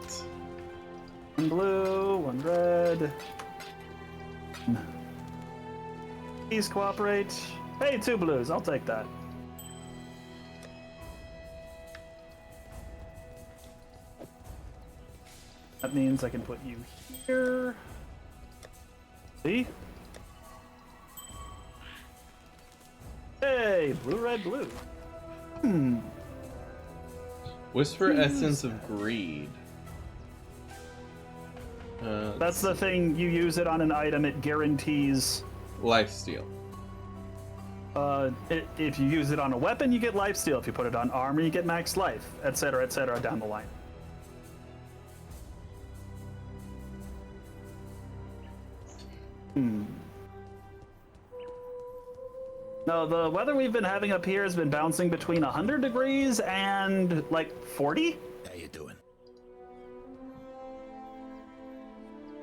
One blue, one red. Please cooperate. Hey, 2 blues, I'll take that. That means I can put you here. See? Hey, blue, red, blue. Whisper Essence of Greed. That's the thing, you use it on an item, it guarantees... Lifesteal. If you use it on a weapon, you get lifesteal. If you put it on armor, you get max life, etc., down the line. No, the weather we've been having up here has been bouncing between 100 degrees and, like, 40? How you doing?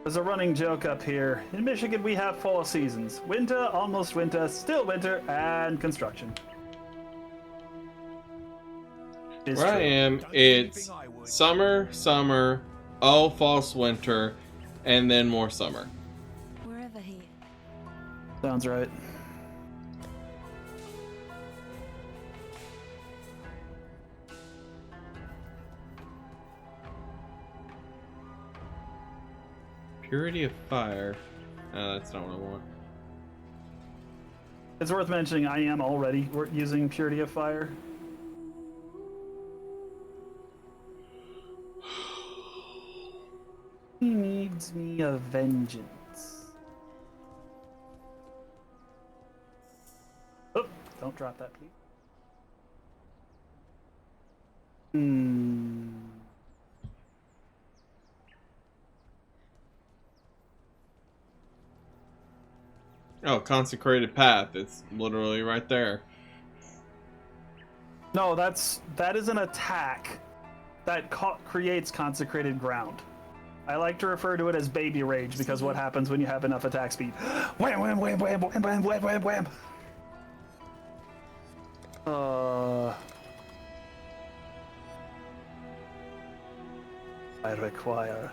There's a running joke up here. In Michigan, we have 4 seasons. Winter, almost winter, still winter, and construction. Where I am, it's summer, summer, oh, false winter, and then more summer. Wherever he. Sounds right. Purity of fire. Oh, that's not what I want. It's worth mentioning I am already using Purity of Fire. He needs me a vengeance. Oh, don't drop that, please. Oh, consecrated path. It's literally right there. No, that is an attack that creates consecrated ground. I like to refer to it as baby rage because what happens when you have enough attack speed? Wham, wham, wham, wham, wham, wham, wham, wham, wham. I require.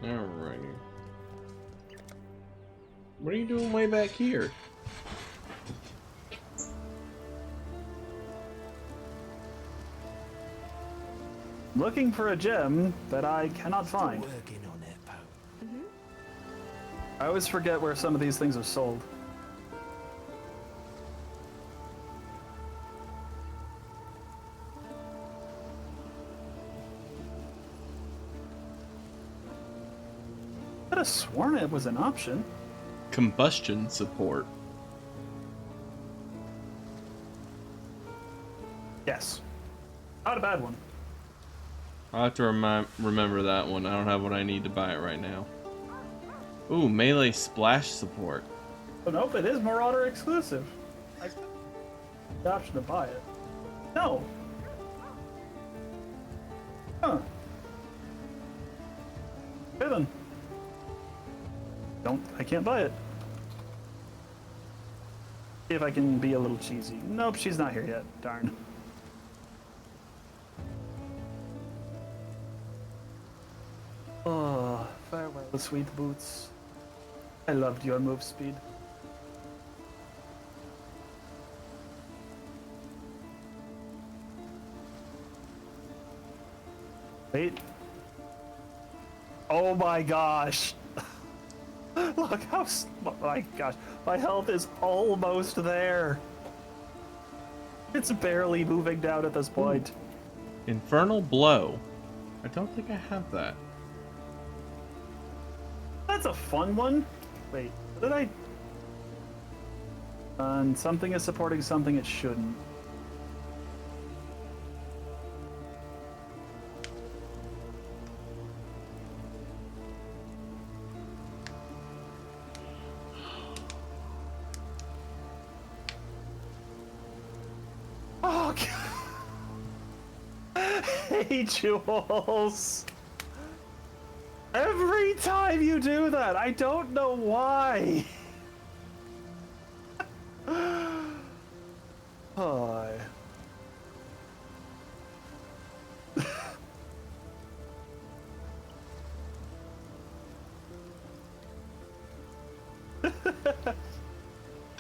Alrighty. What are you doing way back here? Looking for a gem that I cannot find. Working on that, Poe. I always forget where some of these things are sold. I could have sworn it was an option. Combustion support. Yes. Not a bad one. I'll have to remember that one. I don't have what I need to buy it right now. Ooh, melee splash support. Oh, nope, it is Marauder exclusive. I got the option to buy it. No. Huh. Okay then. I can't buy it. See if I can be a little cheesy. Nope, she's not here yet. Darn. Oh, farewell, sweet boots. I loved your move speed. Wait. Oh my gosh. Look how. Oh my gosh. My health is almost there. It's barely moving down at this point. Infernal Blow. I don't think I have that. That's a fun one. Wait, what did I? Something is supporting something it shouldn't. Oh, God. Hey, Jules. Every time you do that, I don't know why. Hi.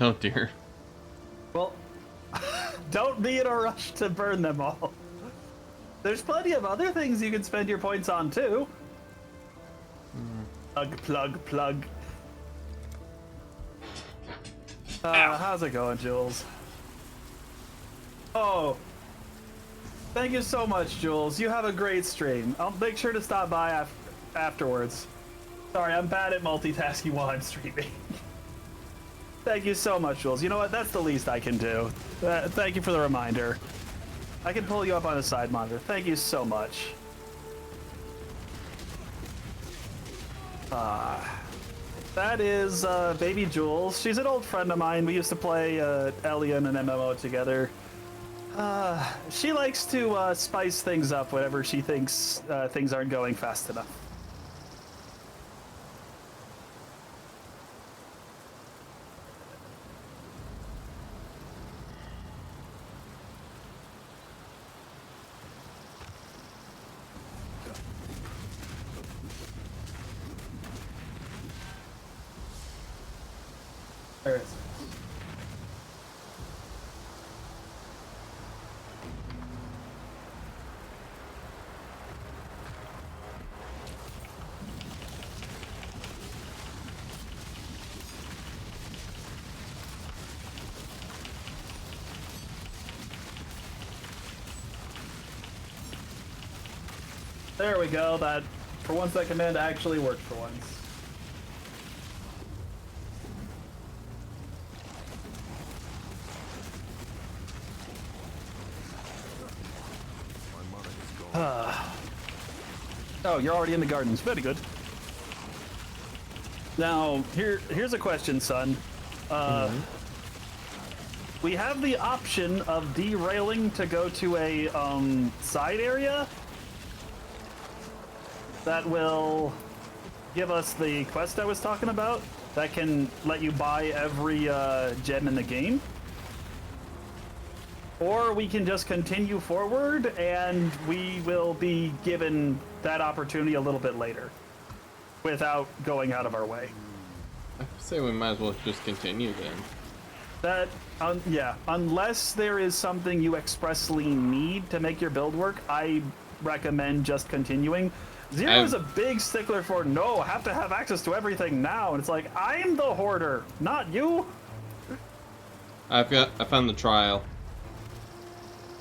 Oh dear. Well, don't be in a rush to burn them all. There's plenty of other things you can spend your points on too. Plug. How's it going, Jules? Oh, thank you so much, Jules. You have a great stream. I'll make sure to stop by afterwards. Sorry, I'm bad at multitasking while I'm streaming. Thank you so much, Jules. You know what? That's the least I can do. Thank you for the reminder. I can pull you up on a side monitor. Thank you so much. That is Baby Jules. She's an old friend of mine. We used to play Ellie in an MMO together. She likes to spice things up whenever she thinks things aren't going fast enough. There it is. There we go. That, for once, that command actually worked for once. Oh, you're already in the gardens. Very good. Now, here's a question, son. We have the option of derailing to go to a side area that will give us the quest I was talking about that can let you buy every gem in the game. Or we can just continue forward and we will be given that opportunity a little bit later without going out of our way. I say we might as well just continue then. That, yeah, unless there is something you expressly need to make your build work, I recommend just continuing. Zero is a big stickler for, no, I have to have access to everything now. And it's like, I'm the hoarder, not you. I found the trial.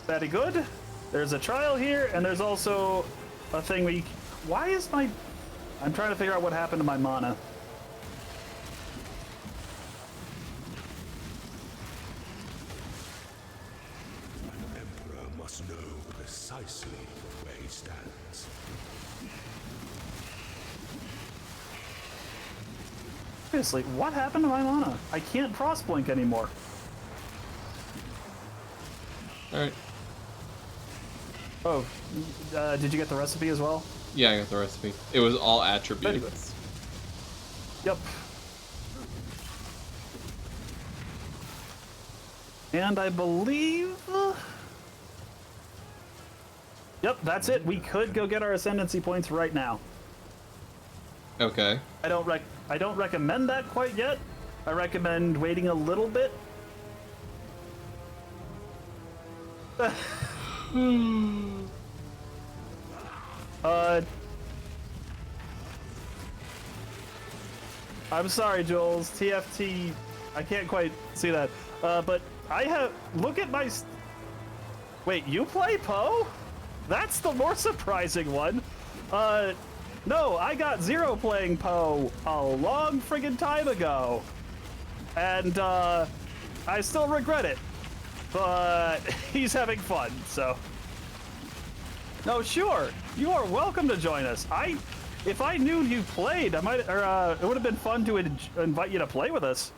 Very good. There's a trial here, and there's also a thing where you... Why is my... I'm trying to figure out what happened to my mana. An emperor must know precisely where he stands. Seriously, what happened to my mana? I can't cross-blink anymore. Alright. Oh, did you get the recipe as well? Yeah, I got the recipe. It was all attributes. Yep. And I believe... Yep, that's it. We could go get our ascendancy points right now. Okay. I don't recommend that quite yet. I recommend waiting a little bit. I'm sorry, Jules. TFT, I can't quite see that. But I have, look at my, wait, you play Poe? That's the more surprising one. No, I got Zero playing Poe a long friggin' time ago. And, I still regret it. But he's having fun, so. No, sure. You are welcome to join us. If I knew you played, I might, or it would have been fun to invite you to play with us.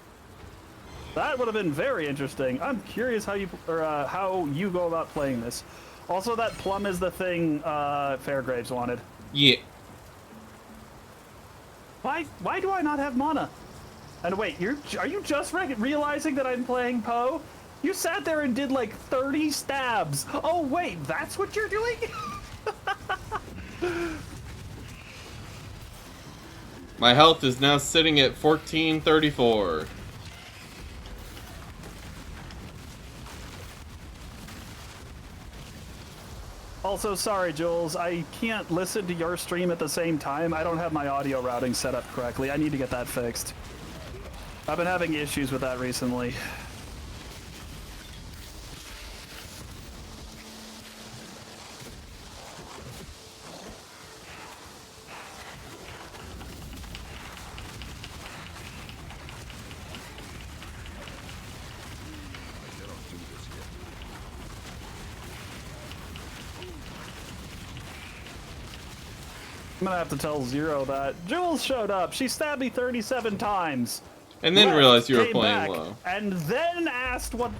That would have been very interesting. I'm curious how you, how you go about playing this. Also, that plum is the thing Fairgraves wanted. Yeah. Why do I not have mana? And wait, are you just realizing that I'm playing Poe? You sat there and did like 30 stabs. Oh wait, that's what you're doing? My health is now sitting at 1434. Also, sorry, Jules, I can't listen to your stream at the same time. I don't have my audio routing set up correctly. I need to get that fixed. I've been having issues with that recently. I'm gonna have to tell Zero that Jules showed up. She stabbed me 37 times. And then realized you were came playing back, low. and then asked when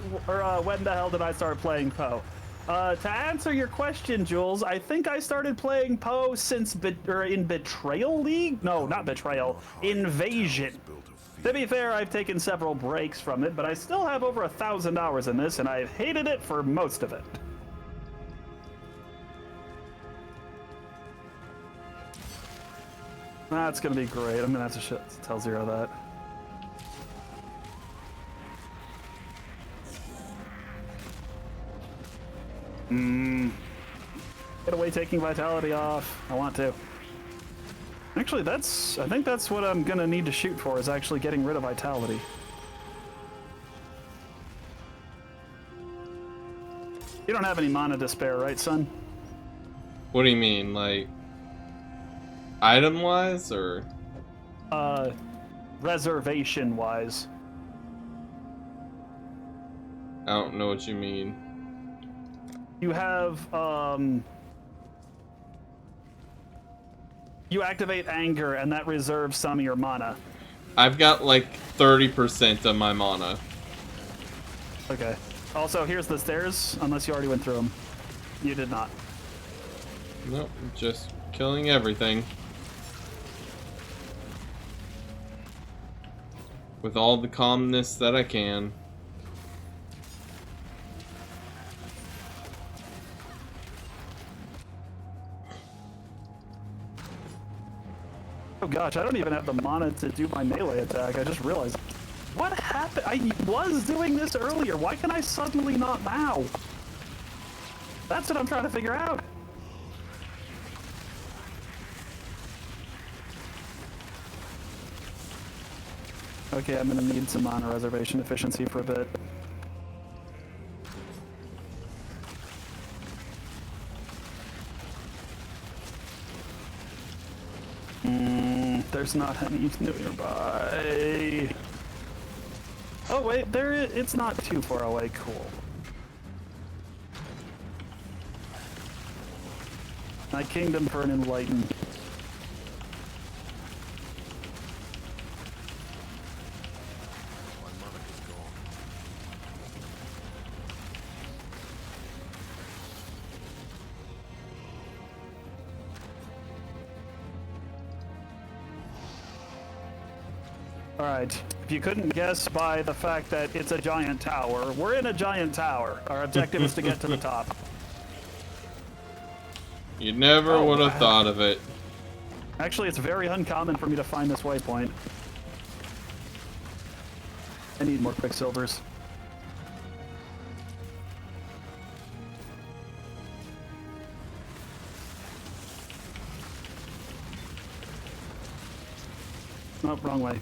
the hell did I start playing Poe? To answer your question, Jules, I think I started playing Poe since in Betrayal League? No, not Betrayal. Invasion. To be fair, I've taken several breaks from it, but I still have over 1,000 hours in this, and I've hated it for most of it. That's gonna be great. I'm gonna have to tell Zero that. Get away taking vitality off. I want to. Actually, I think that's what I'm gonna need to shoot for, is actually getting rid of vitality. You don't have any mana to spare, right, son? What do you mean, like item-wise, or? Reservation-wise. I don't know what you mean. You have, you activate Anger, and that reserves some of your mana. I've got like 30% of my mana. Okay. Also, here's the stairs, unless you already went through them. You did not. Nope, just killing everything. With all the calmness that I can. Oh gosh, I don't even have the mana to do my melee attack. I just realized. What happened? I was doing this earlier. Why can I suddenly not now? That's what I'm trying to figure out. Okay, I'm gonna need some mana reservation efficiency for a bit. There's not any nearby. Oh wait, it's not too far away. Cool. My kingdom for an enlightened. Alright, if you couldn't guess by the fact that it's a giant tower, we're in a giant tower. Our objective is to get to the top. You never would have thought of it. Actually, it's very uncommon for me to find this waypoint. I need more quicksilvers. Oh, wrong way.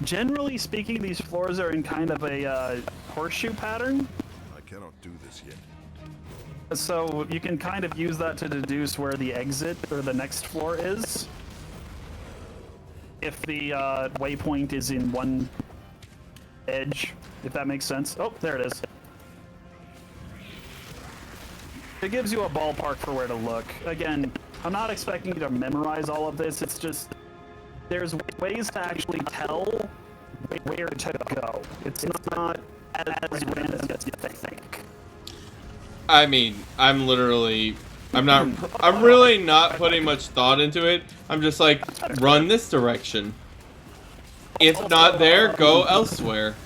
Generally speaking, these floors are in kind of a horseshoe pattern. I cannot do this yet. So you can kind of use that to deduce where the exit or the next floor is. If the waypoint is in one edge, if that makes sense. Oh, there it is. It gives you a ballpark for where to look. Again, I'm not expecting you to memorize all of this, it's just there's ways to actually tell where to go. It's not as random as you think. I mean, I'm really not putting much thought into it. I'm just like, run this direction. If not there, go elsewhere.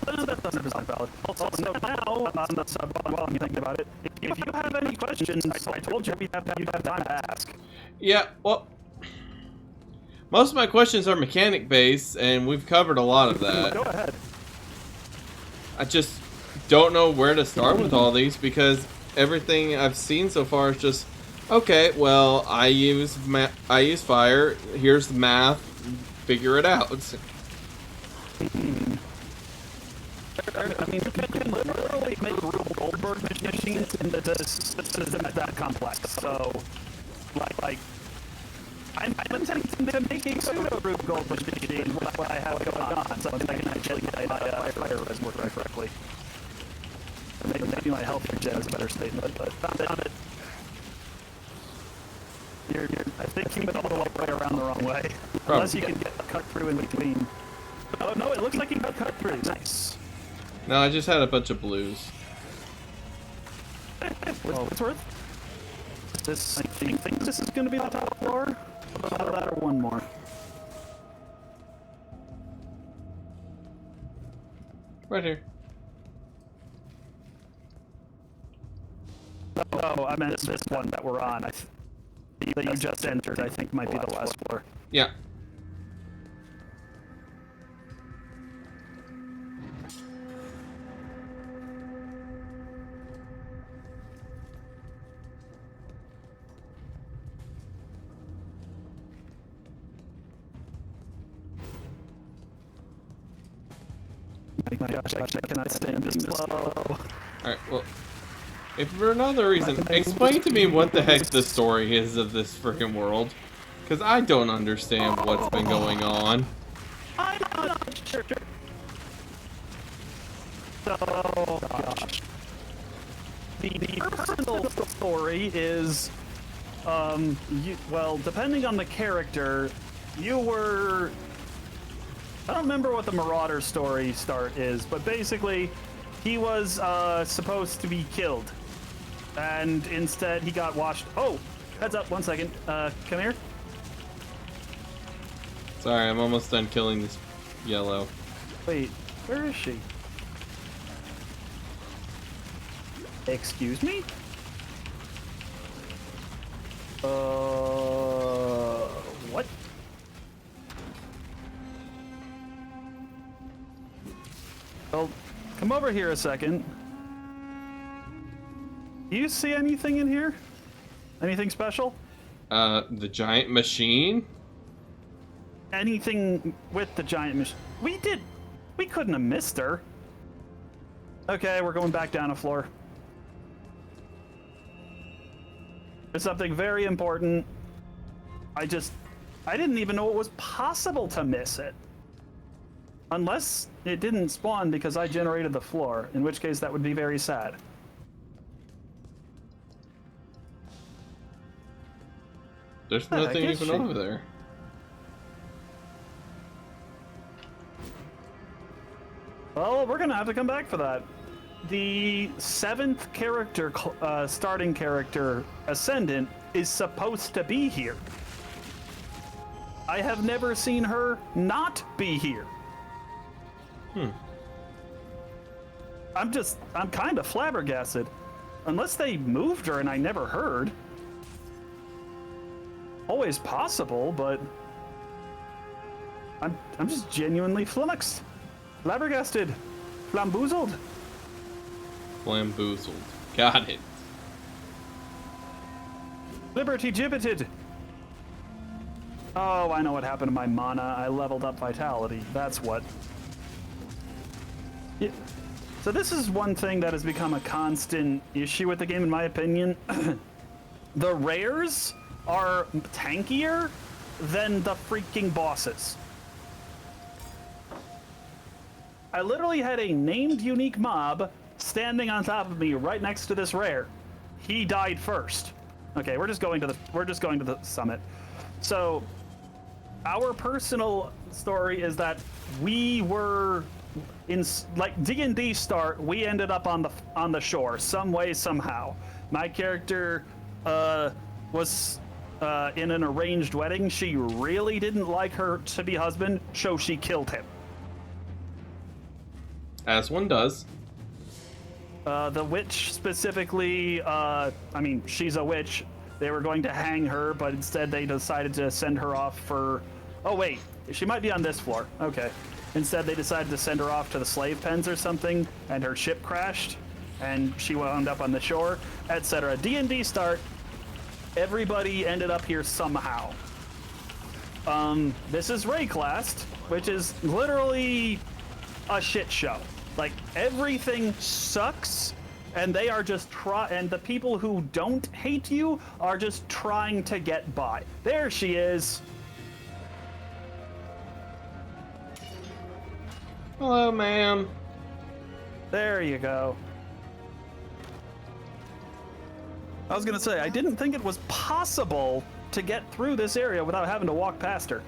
That doesn't sound valid. Also, now, while I'm thinking about it, if you have any questions, I told you you'd have time to ask. Yeah, well, most of my questions are mechanic based, and we've covered a lot of that. Go ahead. I just don't know where to start with all these because everything I've seen so far is just, okay, well, I use fire, here's the math, figure it out. I mean, you can literally make Rube Goldberg machines in the system that complex. So, like I'm attempting to make a pseudo Rube Goldberg machine with what I have going on, so I can actually get my fire res working correctly. Maybe my health regen is a better statement, but found it. I think you went all the way around the wrong way. Unless you can get cut through in between. Oh no, it looks like you got cut through. Nice. No, I just had a bunch of blues. What's worth? This, I think this is going to be the top floor. About that or one more. Right here. Oh, I meant this one that we're on. That you just entered, I think might be the last floor. Yeah. My gosh, I cannot stand this slow. Alright, well, if for another reason, explain to me what the heck the story is of this freaking world. Because I don't understand what's been going on. I'm not sure. Oh gosh. The personal story is, well, depending on the character, you were... I don't remember what the Marauder story start is, but basically, he was supposed to be killed. And instead, he got washed... Oh! Heads up, 1 second. Come here. Sorry, I'm almost done killing this yellow. Wait, where is she? Excuse me? What? Well, come over here a second. Do you see anything in here? Anything special? The giant machine? Anything with the giant machine? We couldn't have missed her. Okay, we're going back down a floor. There's something very important. I didn't even know it was possible to miss it. Unless it didn't spawn because I generated the floor, in which case that would be very sad. There's What the nothing heck is even she? over there. Well, we're gonna have to come back for that. The 7th character, starting character, Ascendant, is supposed to be here. I have never seen her not be here. I'm kind of flabbergasted. Unless they moved her and I never heard. Always possible, but I'm just genuinely flummoxed. Flabbergasted. Flamboozled. Flamboozled. Got it. Liberty gibbeted. Oh, I know what happened to my mana. I leveled up vitality. That's what. Yeah. So this is one thing that has become a constant issue with the game, in my opinion. The rares are tankier than the freaking bosses. I literally had a named unique mob standing on top of me right next to this rare. He died first. Okay, we're just going to the summit. So our personal story is that we were in like D&D start, we ended up on the shore some way somehow. My character was in an arranged wedding. She really didn't like her to-be husband, so she killed him. As one does. The witch specifically, I mean, she's a witch. They were going to hang her, but instead they decided to send her off for... Oh, wait. She might be on this floor. Okay. Instead, they decided to send her off to the slave pens or something, and her ship crashed, and she wound up on the shore, etc. D&D start. Everybody ended up here somehow. This is Rayclast, which is literally a shit show. Like, everything sucks, and they are just and the people who don't hate you are just trying to get by. There she is. Hello, ma'am. There you go. I was gonna say, I didn't think it was possible to get through this area without having to walk past her.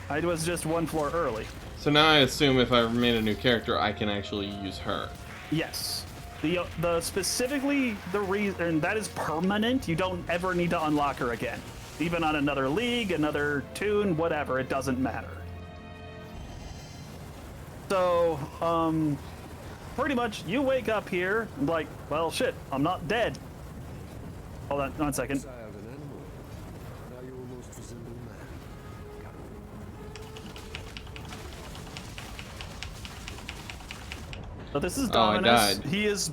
I was just one floor early. So now I assume if I made a new character, I can actually use her. Yes. The specifically the reason that is permanent. You don't ever need to unlock her again. Even on another league, another tune, whatever, it doesn't matter. So, pretty much you wake up here like, well, shit, I'm not dead. Hold on, 1 second. Exiled an animal. Now you almost resemble man. So this is Oh, I Dominus. died.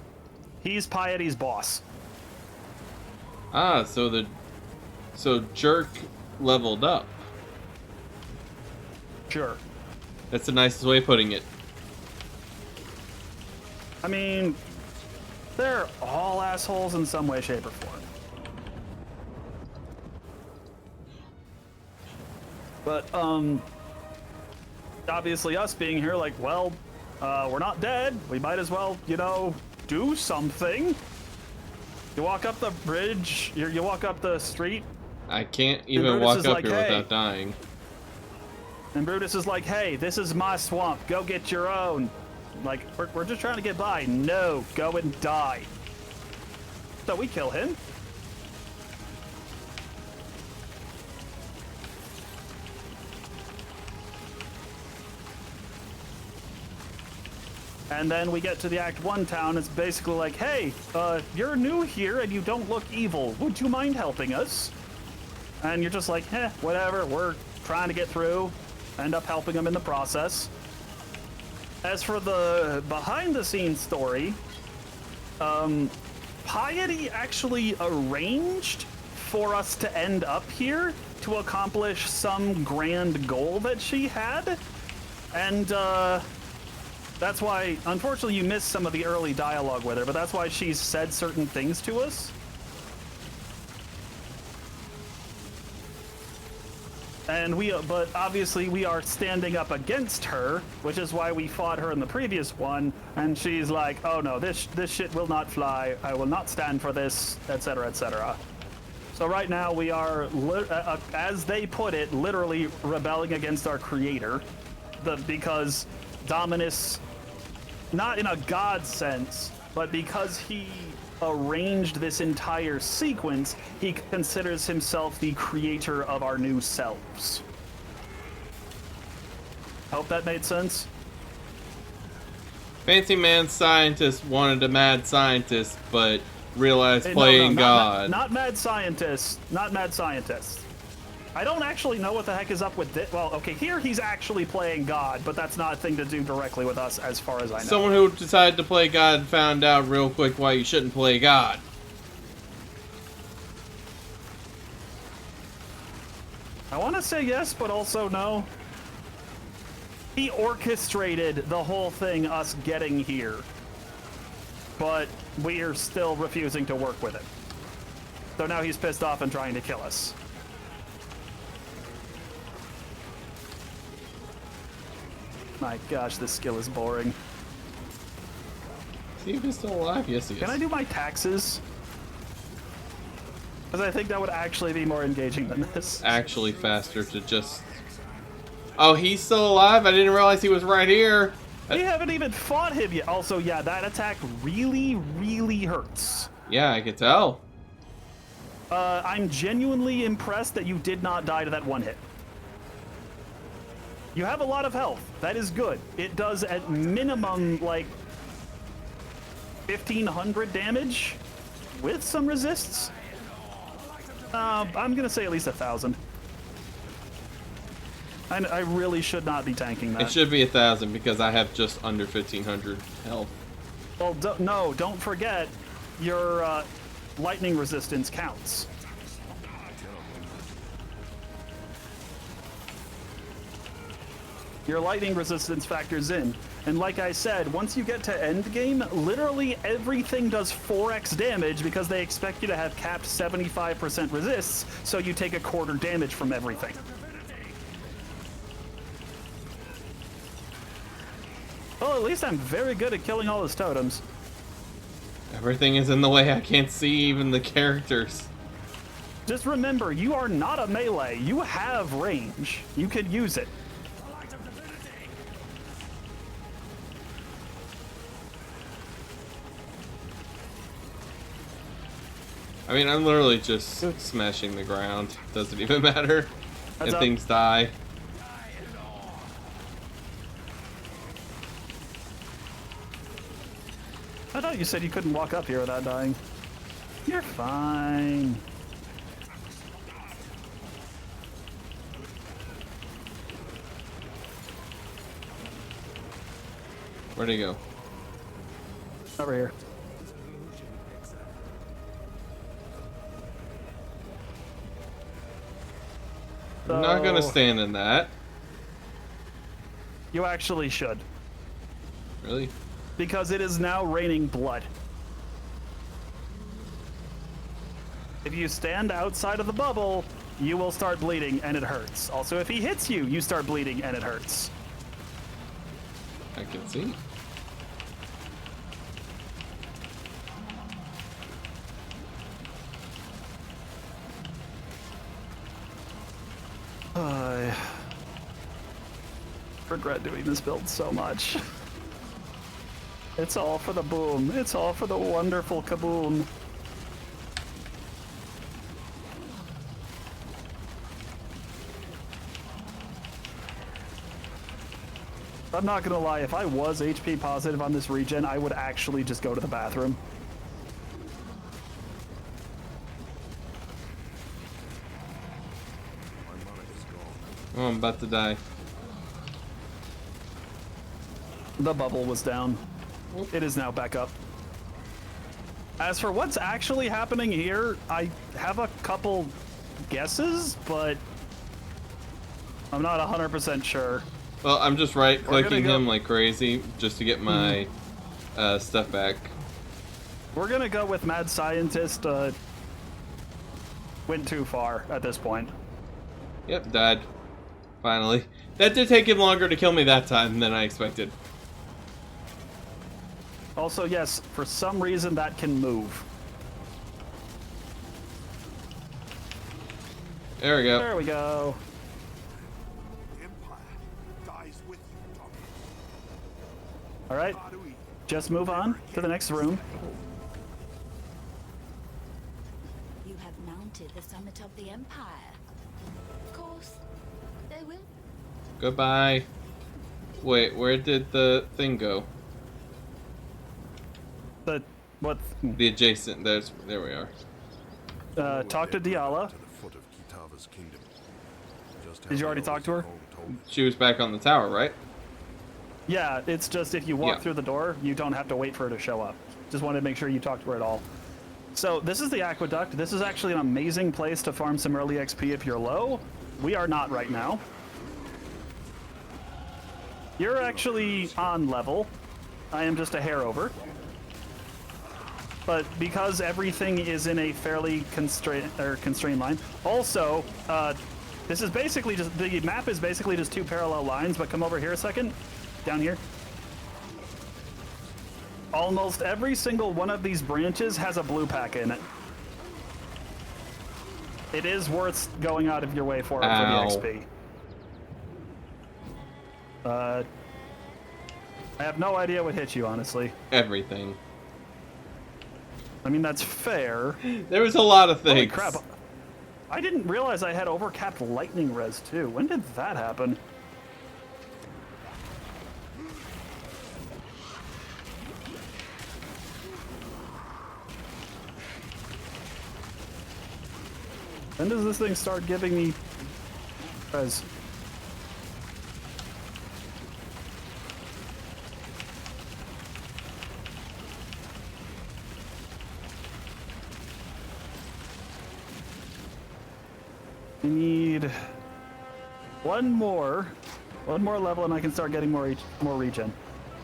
He's Piety's boss. Ah, so Jerk leveled up. Sure. That's the nicest way of putting it. I mean, they're all assholes in some way, shape, or form. But, obviously us being here, like, well, we're not dead. We might as well, you know, do something. You walk up the bridge, you walk up the street. I can't even Brutus walk is up like, here "Hey." without dying. And Brutus is like, hey, this is my swamp. Go get your own. Like, we're just trying to get by. No, go and die. So we kill him. And then we get to the Act 1 town. It's basically like, hey, you're new here and you don't look evil. Would you mind helping us? And you're just like, whatever. We're trying to get through. End up helping them in the process. As for the behind-the-scenes story, Piety actually arranged for us to end up here to accomplish some grand goal that she had. And, that's why, unfortunately, you missed some of the early dialogue with her, but that's why she's said certain things to us. And but obviously we are standing up against her, which is why we fought her in the previous one. And she's like, "Oh no, this shit will not fly. I will not stand for this, etc., etc." So right now we are, as they put it, literally rebelling against our creator, because Dominus, not in a god sense, but because he arranged this entire sequence, he considers himself the creator of our new selves. Hope that made sense. Fancy man scientist wanted a mad scientist, but realized playing God. Not mad scientists. Not mad scientists. I don't actually know what the heck is up with this. Well, okay, here he's actually playing God, but that's not a thing to do directly with us as far as I know. Someone who decided to play God found out real quick why you shouldn't play God. I want to say yes, but also no. He orchestrated the whole thing, us getting here. But we are still refusing to work with it. So now he's pissed off and trying to kill us. My gosh, this skill is boring. See if he's still alive. Yes, he is. Can I do my taxes? Because I think that would actually be more engaging than this. Actually faster to just... Oh, he's still alive? I didn't realize he was right here. We haven't even fought him yet. Also, yeah, that attack really, really hurts. Yeah, I could tell. I'm genuinely impressed that you did not die to that one hit. You have a lot of health. That is good. It does at minimum like 1,500 damage with some resists. I'm gonna say at least 1,000. I really should not be tanking that. It should be 1,000 because I have just under 1,500 health. Well, no, don't forget your lightning resistance counts. Your lightning resistance factors in. And like I said, once you get to end game, literally everything does 4x damage because they expect you to have capped 75% resists, so you take a quarter damage from everything. Well, at least I'm very good at killing all his totems. Everything is in the way. I can't see even the characters. Just remember, you are not a melee. You have range. You can use it. I mean, I'm literally just smashing the ground. Doesn't even matter. Heads And up. things die. I thought you said you couldn't walk up here without dying. You're fine. Where'd he go? Over here. I'm not gonna So, stand in that. You actually should. Really? Because it is now raining blood. If you stand outside of the bubble, you will start bleeding and it hurts. Also, if he hits you, you start bleeding and it hurts. I can see. I regret doing this build so much. It's all for the boom. It's all for the wonderful kaboom. I'm not gonna lie, if I was HP positive on this regen, I would actually just go to the bathroom. Oh, I'm about to die. The bubble was down. It is now back up. As for what's actually happening here, I have a couple guesses, but I'm not 100% sure. Well, I'm just right-clicking go- him like crazy just to get my stuff back. We're gonna go with Mad Scientist. Went too far at this point. Yep, died. Finally. That did take him longer to kill me that time than I expected. Also, yes, for some reason that can move. There we go. There we go. The Empire dies with you, Tom. All right, just move on to the next room. You have mounted the summit of the Empire. Of course, they will. Goodbye. Wait, where did the thing go? The what? The adjacent. There we are. Talk to Diala. To the foot of Kitava's kingdom. Just Did you already talk to her? She was back on the tower, right? Yeah, it's just if you walk Yeah. through the door, you don't have to wait for her to show up. Just wanted to make sure you talk to her at all. So this is the aqueduct. This is actually an amazing place to farm some early XP if you're low. We are not right now. You're actually on level. I am just a hair over. But because everything is in a fairly constrained line. Also, this is basically just the map is basically just two parallel lines. But come over here a second, down here. Almost every single one of these branches has a blue pack in it. It is worth going out of your way for the XP. I have no idea what hit you, honestly. Everything. I mean, that's fair. There was a lot of things. Holy crap. I didn't realize I had overcapped lightning res, too. When did that happen? When does this thing start giving me res? I need one more level and I can start getting more regen.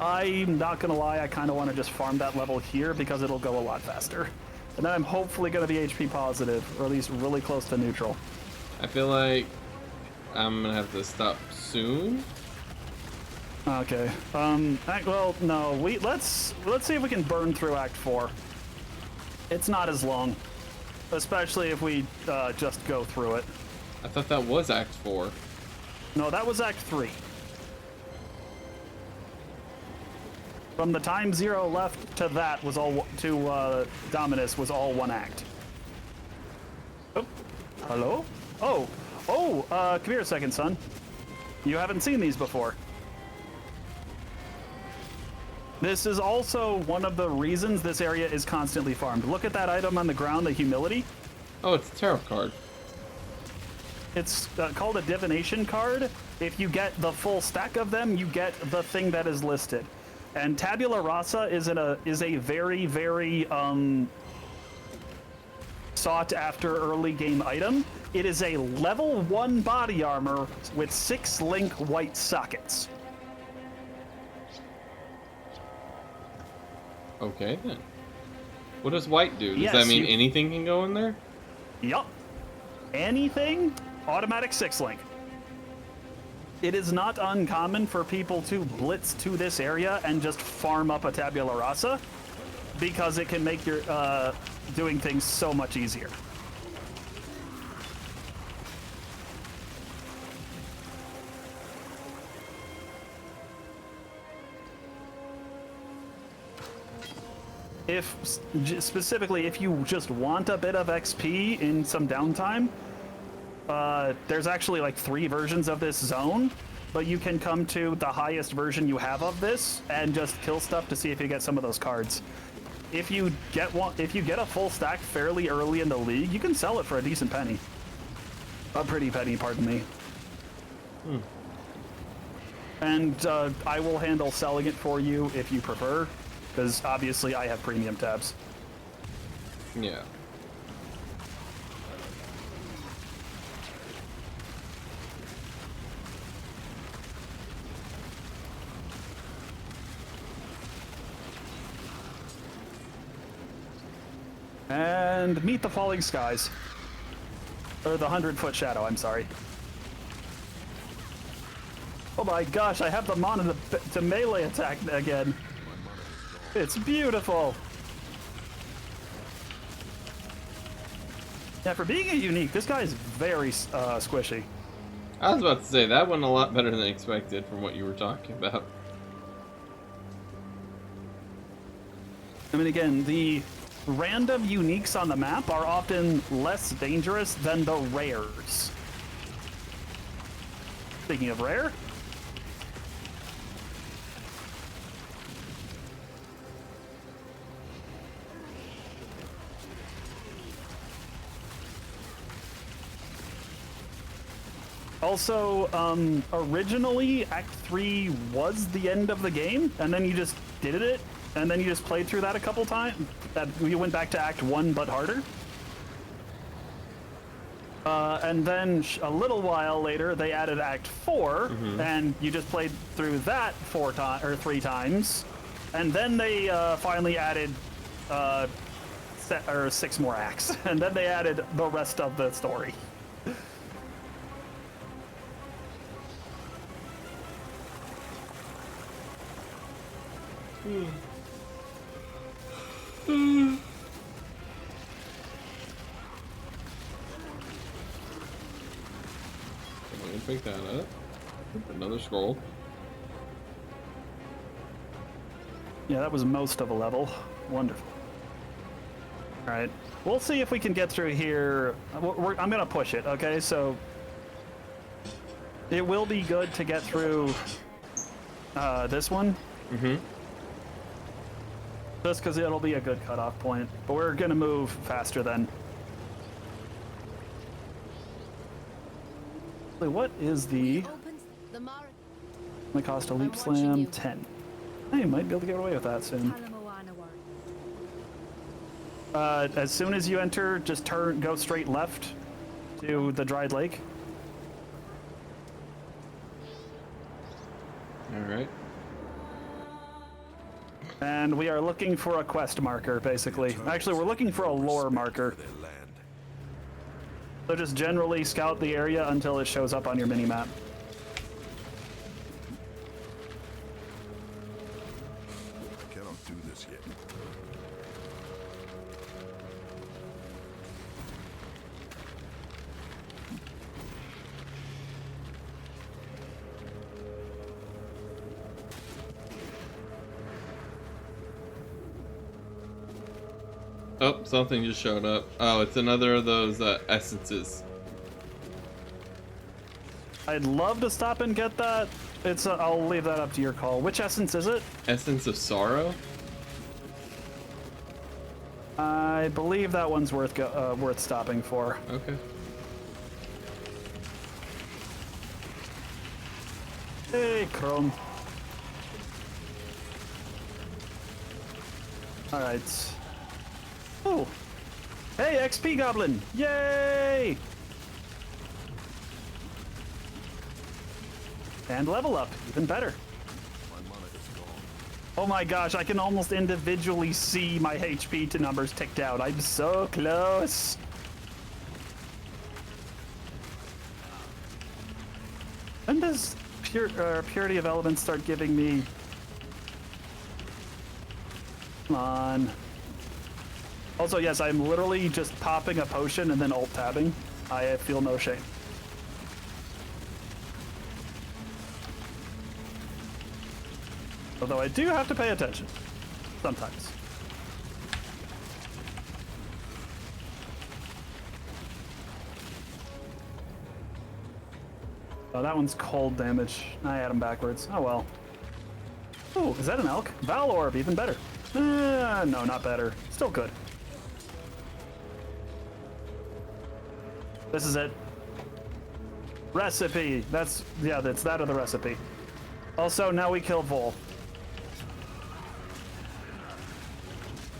I'm not gonna lie, I kind of want to just farm that level here because it'll go a lot faster. And then I'm hopefully gonna be HP positive, or at least really close to neutral. I feel like I'm gonna have to stop soon. Okay. Well, no. Let's see if we can burn through Act 4. It's not as long, especially if we just go through it. I thought that was Act 4. No, that was Act 3. From the time 0 left to that was all to Dominus was all one act. Oh, hello? Come here a second, son. You haven't seen these before. This is also one of the reasons this area is constantly farmed. Look at that item on the ground, the humility. Oh, it's a tarot card. It's called a divination card. If you get the full stack of them, you get the thing that is listed. And tabula rasa is a very, very sought after early game item. It is a level 1 body armor with 6 link white sockets. Okay then. What does white do? Does Yes, that mean anything can go in there? Yup. Anything, automatic 6 link. It is not uncommon for people to blitz to this area and just farm up a tabula rasa because it can make your doing things so much easier. Specifically, if you just want a bit of XP in some downtime, there's actually like 3 versions of this zone, but you can come to the highest version you have of this and just kill stuff to see if you get some of those cards. If you get a full stack fairly early in the league, you can sell it for a decent penny. A pretty penny, pardon me. And I will handle selling it for you if you prefer, because obviously I have premium tabs. Yeah. And meet the falling skies. Or the 100-foot shadow, I'm sorry. Oh my gosh, I have the mana to melee attack again. It's beautiful. Yeah, for being a unique, this guy is very squishy. I was about to say, that went a lot better than expected from what you were talking about. I mean, again, the random uniques on the map are often less dangerous than the rares. Speaking of rare, also, originally Act 3 was the end of the game, and then you just did it, and then you just played through that a couple times. You went back to Act 1, but harder. And then a little while later, they added Act 4, and you just played through that 3 times. And then they finally added 6 more acts, and then they added the rest of the story. I'm gonna pick that up. Another scroll. Yeah, that was most of a level. Wonderful. All right, we'll see if we can get through here. I'm gonna push it, okay? So it will be good to get through this one. Just because it'll be a good cutoff point. But we're gonna move faster then. What is the cost of leap slam? 10. I might be able to get away with that soon. As soon as you enter, just go straight left to the dried lake. Alright. And we are looking for a quest marker, basically. Actually, we're looking for a lore marker. So just generally scout the area until it shows up on your minimap. I cannot do this yet. Oh, something just showed up. Oh, it's another of those essences. I'd love to stop and get that. It's I'll leave that up to your call. Which essence is it? Essence of Sorrow? I believe that one's worth stopping for. Okay. Hey, Chrome. All right. Oh. Hey, XP Goblin! Yay! And level up, even better. Oh my gosh, I can almost individually see my HP to numbers tick down. I'm so close. When does Purity of Elements start giving me... Come on. Also, yes, I'm literally just popping a potion and then alt-tabbing. I feel no shame. Although I do have to pay attention. Sometimes. Oh, that one's cold damage. I had him backwards. Oh well. Oh, is that an elk? Val Orb, even better. No, not better. Still good. This is it. Recipe. That's that or the recipe. Also, now we kill Vol.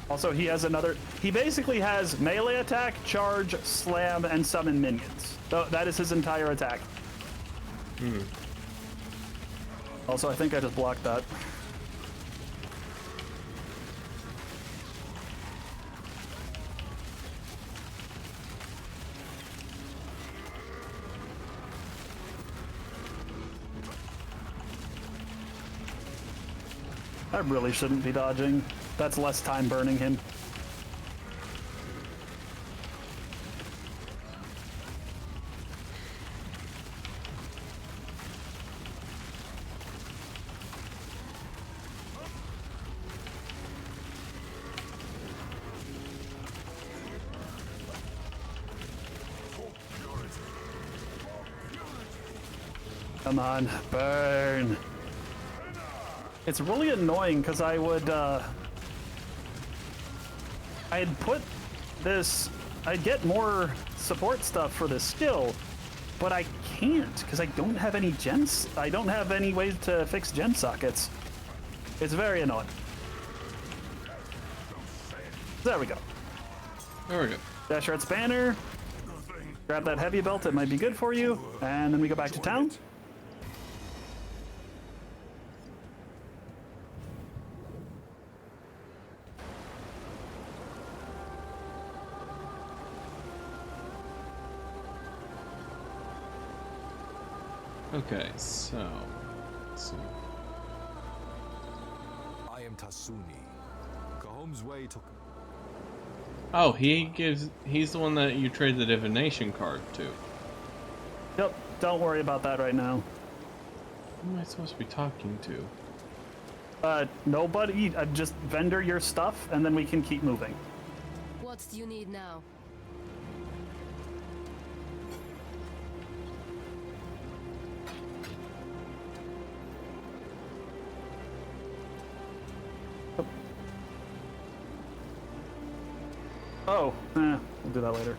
Also, he has another... He basically has melee attack, charge, slam, and summon minions. That is his entire attack. Also, I think I just blocked that. I really shouldn't be dodging. That's less time burning him. Come on, burn. It's really annoying because I would, I'd put this, I'd get more support stuff for this skill, but I can't because I don't have any gens. I don't have any ways to fix gen sockets. It's very annoying. There we go. There we go. Dashart's banner. Grab that heavy belt, it might be good for you. And then we go back to town. Okay, so let's see. I am Tasuni. Cahome's way took. Oh, he's the one that you trade the divination card to. Yep, don't worry about that right now. Who am I supposed to be talking to? Nobody. Just vendor your stuff, and then we can keep moving. What do you need now? Oh, we'll do that later.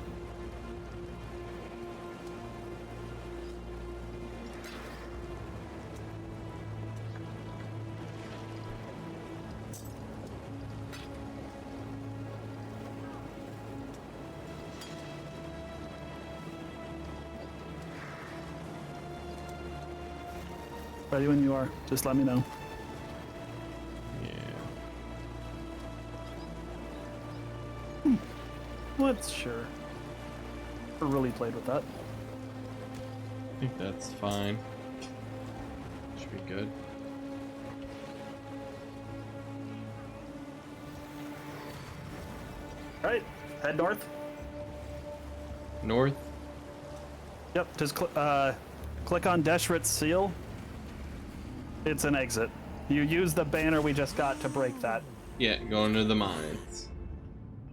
Ready when you are. Just let me know. Yeah. Let's sure. Never really played with that. I think that's fine. Should be good. Alright, head north. North? Yep, just click on Deshret's seal. It's an exit. You use the banner we just got to break that. Yeah, going to the mines.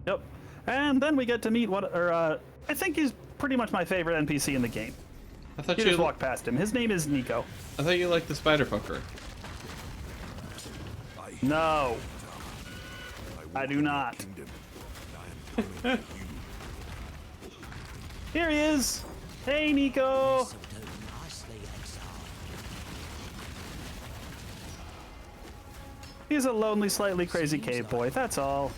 Yep. And then we get to meet I think he's pretty much my favorite NPC in the game. I thought You you just walk past him. His name is Nico. I thought you liked the spider fucker. No, I do not. Here he is. Hey, Nico. So do nicely, Exile. He's a lonely, slightly crazy cave boy. That's all.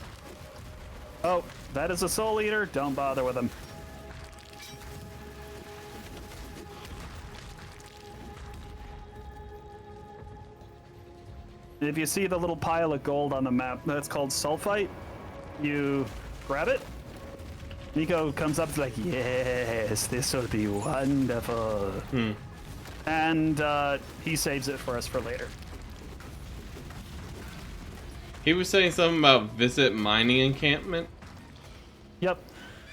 Oh, that is a soul eater. Don't bother with him. If you see the little pile of gold on the map, that's called sulfite. You grab it. Nico comes up like, yes, this will be wonderful. And he saves it for us for later. He was saying something about visit mining encampment. Yep.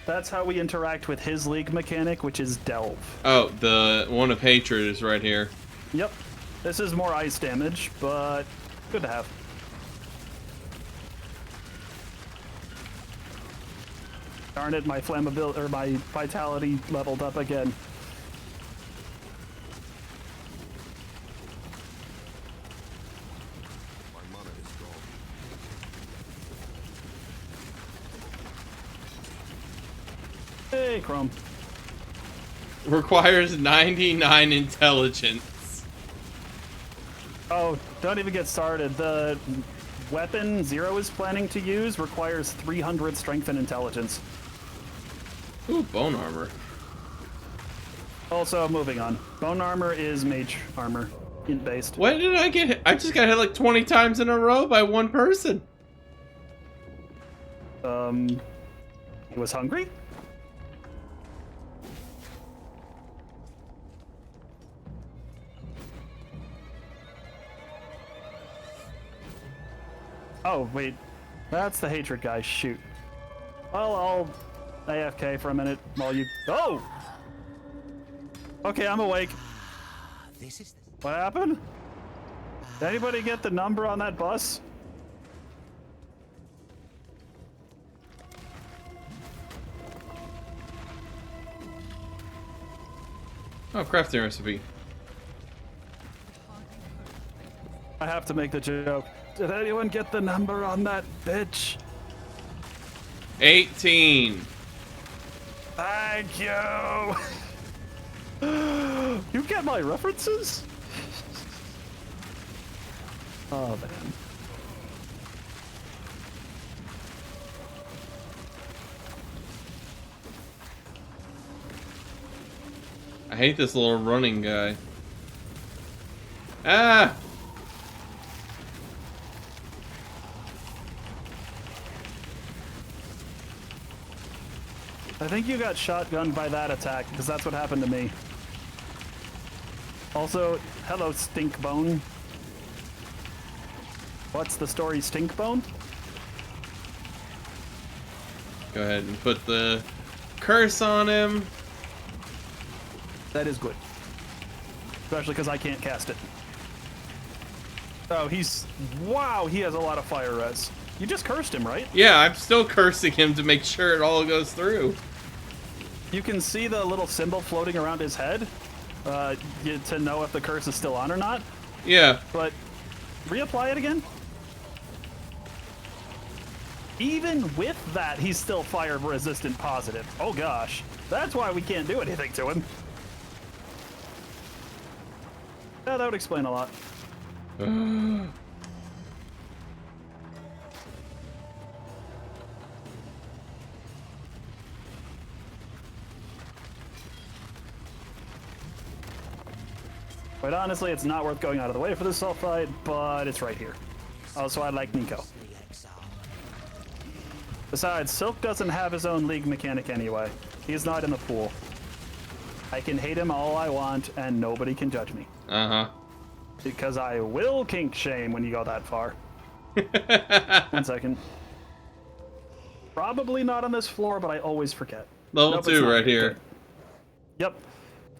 That's how we interact with his league mechanic, which is Delve. Oh, the one of hatred is right here. Yep. This is more ice damage, but good to have. Darn it, my flammability or my vitality leveled up again. My mana is gone. Hey, Chrome. Requires 99 intelligence. Oh, don't even get started. The weapon Zero is planning to use requires 300 strength and intelligence. Ooh, bone armor. Also, moving on. Bone armor is mage armor, int based. What did I get hit? I just got hit like 20 times in a row by one person. He was hungry? Oh, wait. That's the hatred guy. Shoot. Well, I'll AFK for a minute while you... Oh! Okay, I'm awake. This is What happened? Did anybody get the number on that bus? Oh, crafting recipe. I have to make the joke. Did anyone get the number on that bitch? 18. Thank you! You get my references? Oh, man. I hate this little running guy. Ah! I think you got shotgunned by that attack, because that's what happened to me. Also, hello, Stinkbone. What's the story, Stinkbone? Go ahead and put the curse on him. That is good. Especially because I can't cast it. Oh, he's... Wow, he has a lot of fire res. You just cursed him, right? Yeah, I'm still cursing him to make sure it all goes through. You can see the little symbol floating around his head to know if the curse is still on or not. Yeah. But reapply it again. Even with that, he's still fire resistant positive. Oh gosh. That's why we can't do anything to him. Yeah, that would explain a lot. Quite honestly, it's not worth going out of the way for this sulfide, but it's right here. Also, I like Nico. Besides, Silk doesn't have his own league mechanic anyway. He's not in the pool. I can hate him all I want, and nobody can judge me. Uh-huh. Because I will kink shame when you go that far. 1 second. Probably not on this floor, but I always forget. Level Nope, 2 it's not. right here. Good. Yep.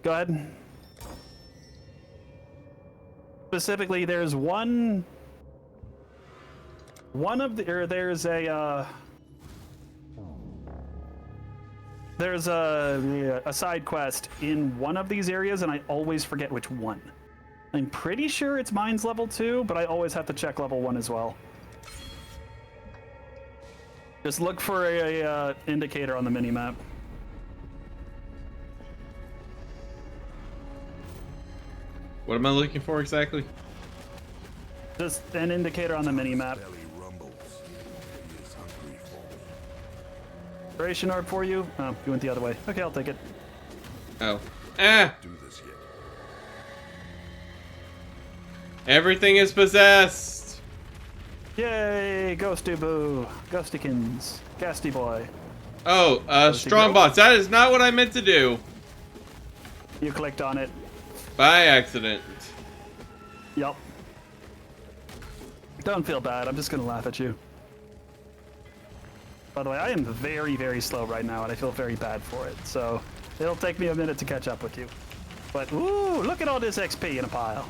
Go ahead. Specifically, there's one of the, or there's a, There's a side quest in one of these areas, and I always forget which one. I'm pretty sure it's mine's level 2, but I always have to check level 1 as well. Just look for a indicator on the minimap. What am I looking for exactly? Just an indicator on the minimap. Belly rumbles. He is hungry for me. Duration orb for you? Oh, you went the other way. Okay, I'll take it. Oh. Ah! Do this yet. Everything is possessed! Yay! Ghosty boo! Ghostykins. Gasty boy. Oh, strong box. That is not what I meant to do. You clicked on it. By accident. Yup. Don't feel bad. I'm just gonna laugh at you. By the way, I am very, very slow right now, and I feel very bad for it. So it'll take me a minute to catch up with you. But ooh, look at all this XP in a pile.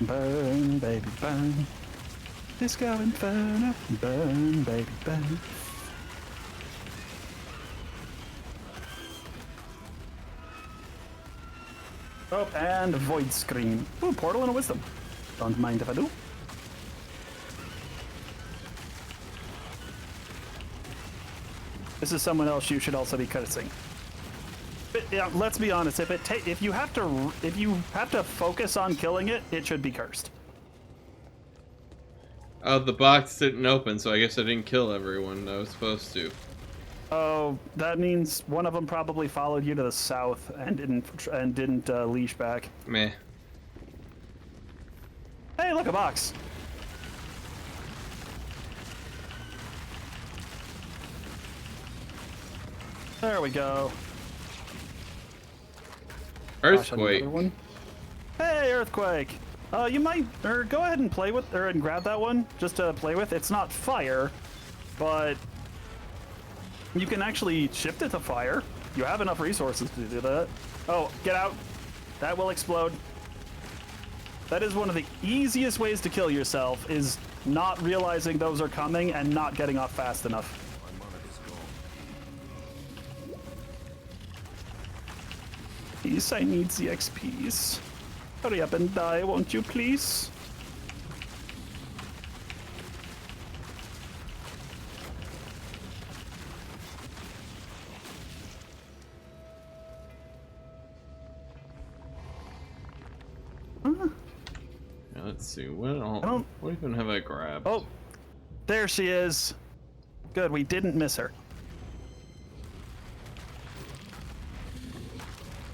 Burn, baby, burn. Disco Inferno. Burn, baby, burn. Oh, and a Void Scream. Ooh, Portal and a Wisdom. Don't mind if I do. This is someone else you should also be cursing. But, yeah, let's be honest. If you have to focus on killing it, it should be cursed. Oh, the box didn't open, so I guess I didn't kill everyone I was supposed to. Oh, that means one of them probably followed you to the south and didn't leash back. Meh. Hey, look, a box. There we go. Earthquake. Gosh, one. Hey, earthquake. You might go ahead and play with and grab that one just to play with. It's not fire, but you can actually shift it to fire. You have enough resources to do that. Oh, get out. That will explode. That is one of the easiest ways to kill yourself, is not realizing those are coming and not getting off fast enough. Please, I need the XPs. Hurry up and die, won't you, please? Let's see, what even have I grabbed? Oh, there she is. Good, we didn't miss her.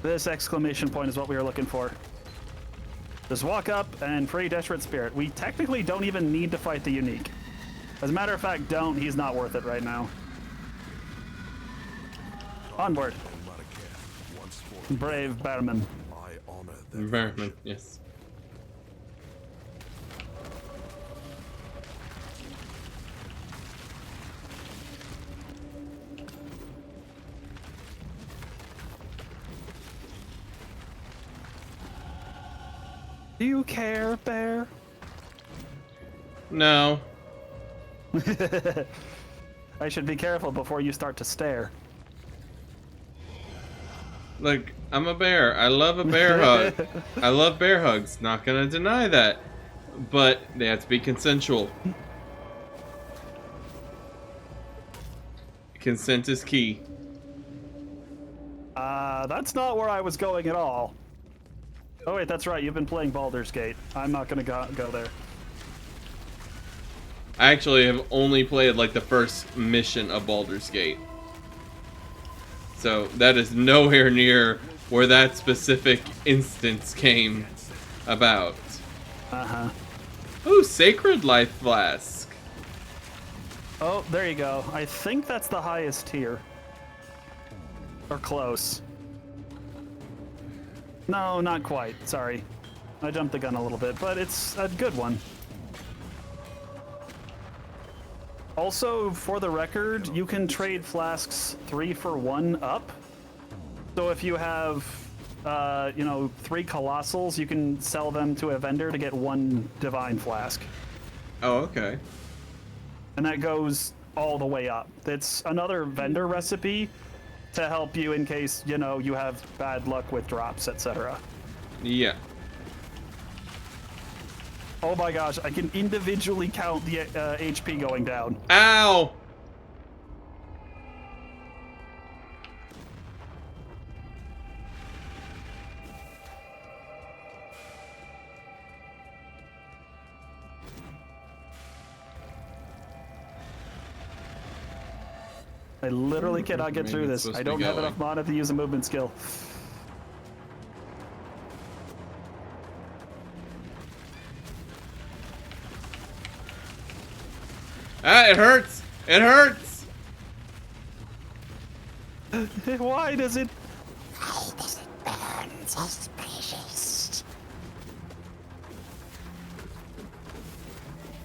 This exclamation point is what we were looking for. Just walk up and free Desperate Spirit. We technically don't even need to fight the unique. As a matter of fact, don't. He's not worth it right now. Onward. Brave Barman. Barman, yes. Do you care, Bear? No. I should be careful before you start to stare. Look, I'm a bear. I love a bear hug. I love bear hugs. Not gonna deny that. But they have to be consensual. Consent is key. That's not where I was going at all. Oh wait, that's right. You've been playing Baldur's Gate. I'm not gonna go there. I actually have only played like the first mission of Baldur's Gate. So that is nowhere near where that specific instance came about. Uh-huh. Ooh, Sacred Life Flask. Oh, there you go. I think that's the highest tier. Or close. No, not quite. Sorry. I jumped the gun a little bit, but it's a good one. Also, for the record, you can trade flasks 3 for 1 up. So if you have you know, 3 colossals, you can sell them to a vendor to get 1 divine flask. Oh, okay. And that goes all the way up. It's another vendor recipe to help you in case, you know, you have bad luck with drops, etc. Yeah. Oh my gosh, I can individually count the HP going down. Ow! I literally cannot get Maybe through it's this. supposed I to be don't have going. enough mana to use a movement skill. Ah, it hurts! It hurts! Why does it?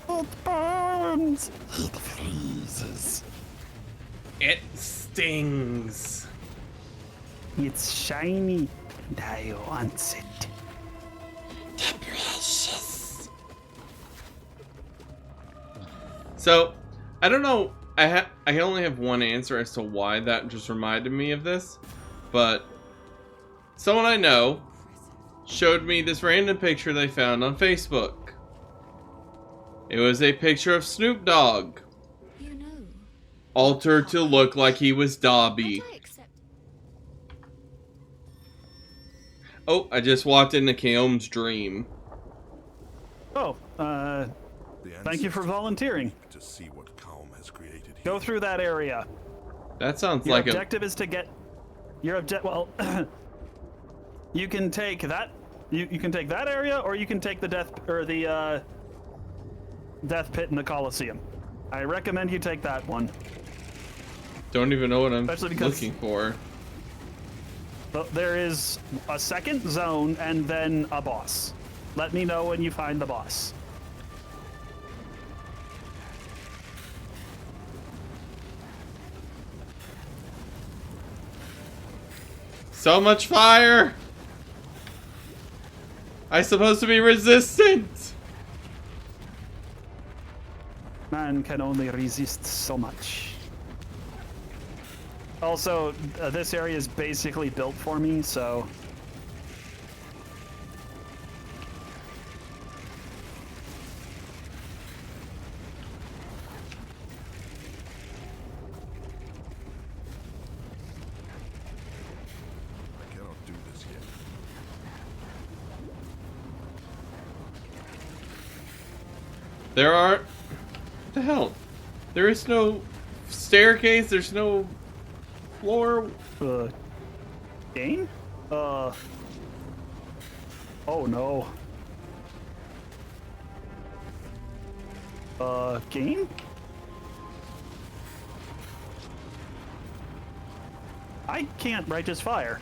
It burns! It freezes. It stings. It's shiny, and I want it. So, I don't know. I can only have one answer as to why that just reminded me of this, but someone I know showed me this random picture they found on Facebook. It was a picture of Snoop Dogg, You know, altered to look like he was Dobby. I accept. Oh, I just walked into Kaom's dream. Oh, thank you for volunteering. To see what Calm has created here. Go through that area. That sounds Your like objective is to get. Your object. Well, you can take that. You can take that area, or you can take the death pit in the Colosseum. I recommend you take that one. don't even know what I'm Especially because- looking for. But there is a second zone and then a boss. Let me know when you find the boss. So much fire! I'm supposed to be resistant! Man can only resist so much. Also, this area is basically built for me, so... I cannot do this yet. There are... What the hell? There is no staircase, there's no floor. Game? Oh no. Game? I can't righteous fire.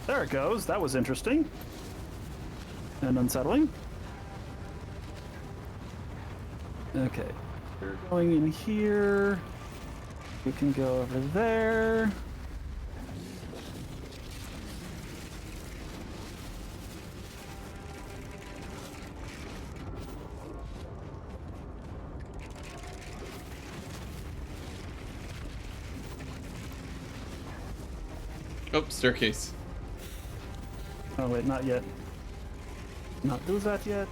There it goes. That was interesting. And unsettling. Okay. We're going in here. We can go over there. Oh, staircase. Oh wait, not yet. Not do that yet.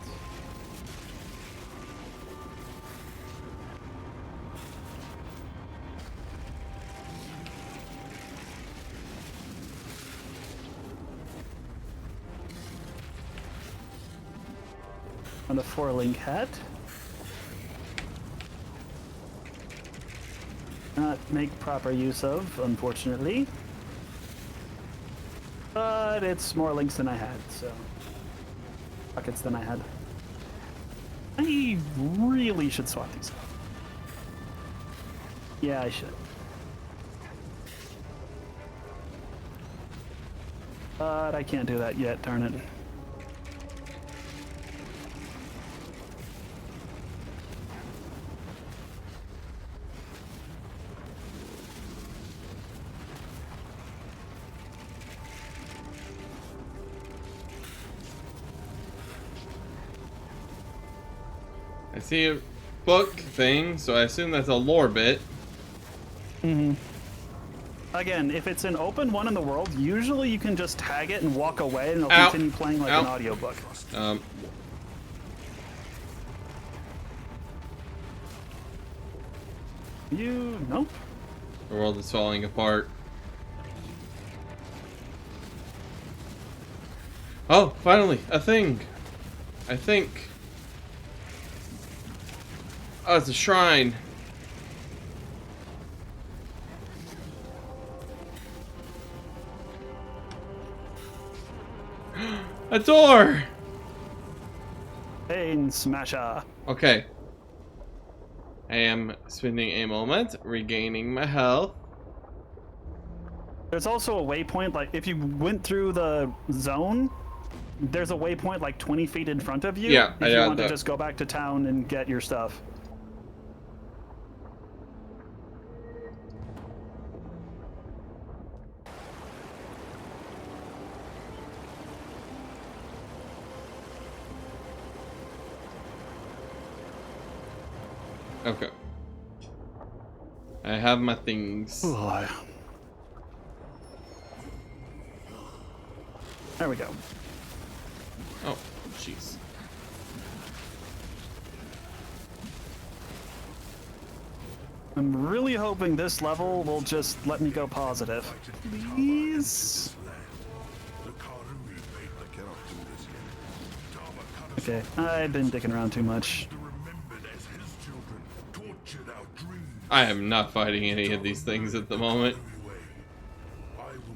And a 4-link hat. Not make proper use of, unfortunately. But it's more links than I had, so. Buckets than I had. I really should swap these out. Yeah, I should. But I can't do that yet, darn it. I see a book thing, so I assume that's a lore bit. Mm-hmm. Again, if it's an open one in the world, usually you can just tag it and walk away and it'll continue playing like an audiobook. Nope. The world is falling apart. Oh, finally, a thing. I think. Oh, it's a shrine. A door! Pain smasher. Okay. I am spending a moment regaining my health. There's also a waypoint, like, if you went through the zone, there's a waypoint like 20 feet in front of you. Yeah, if you want to just go back to town and get your stuff. Okay. I have my things. There we go. Oh, jeez. I'm really hoping this level will just let me go positive. Please? Okay, I've been dicking around too much. I am not fighting any of these things at the moment.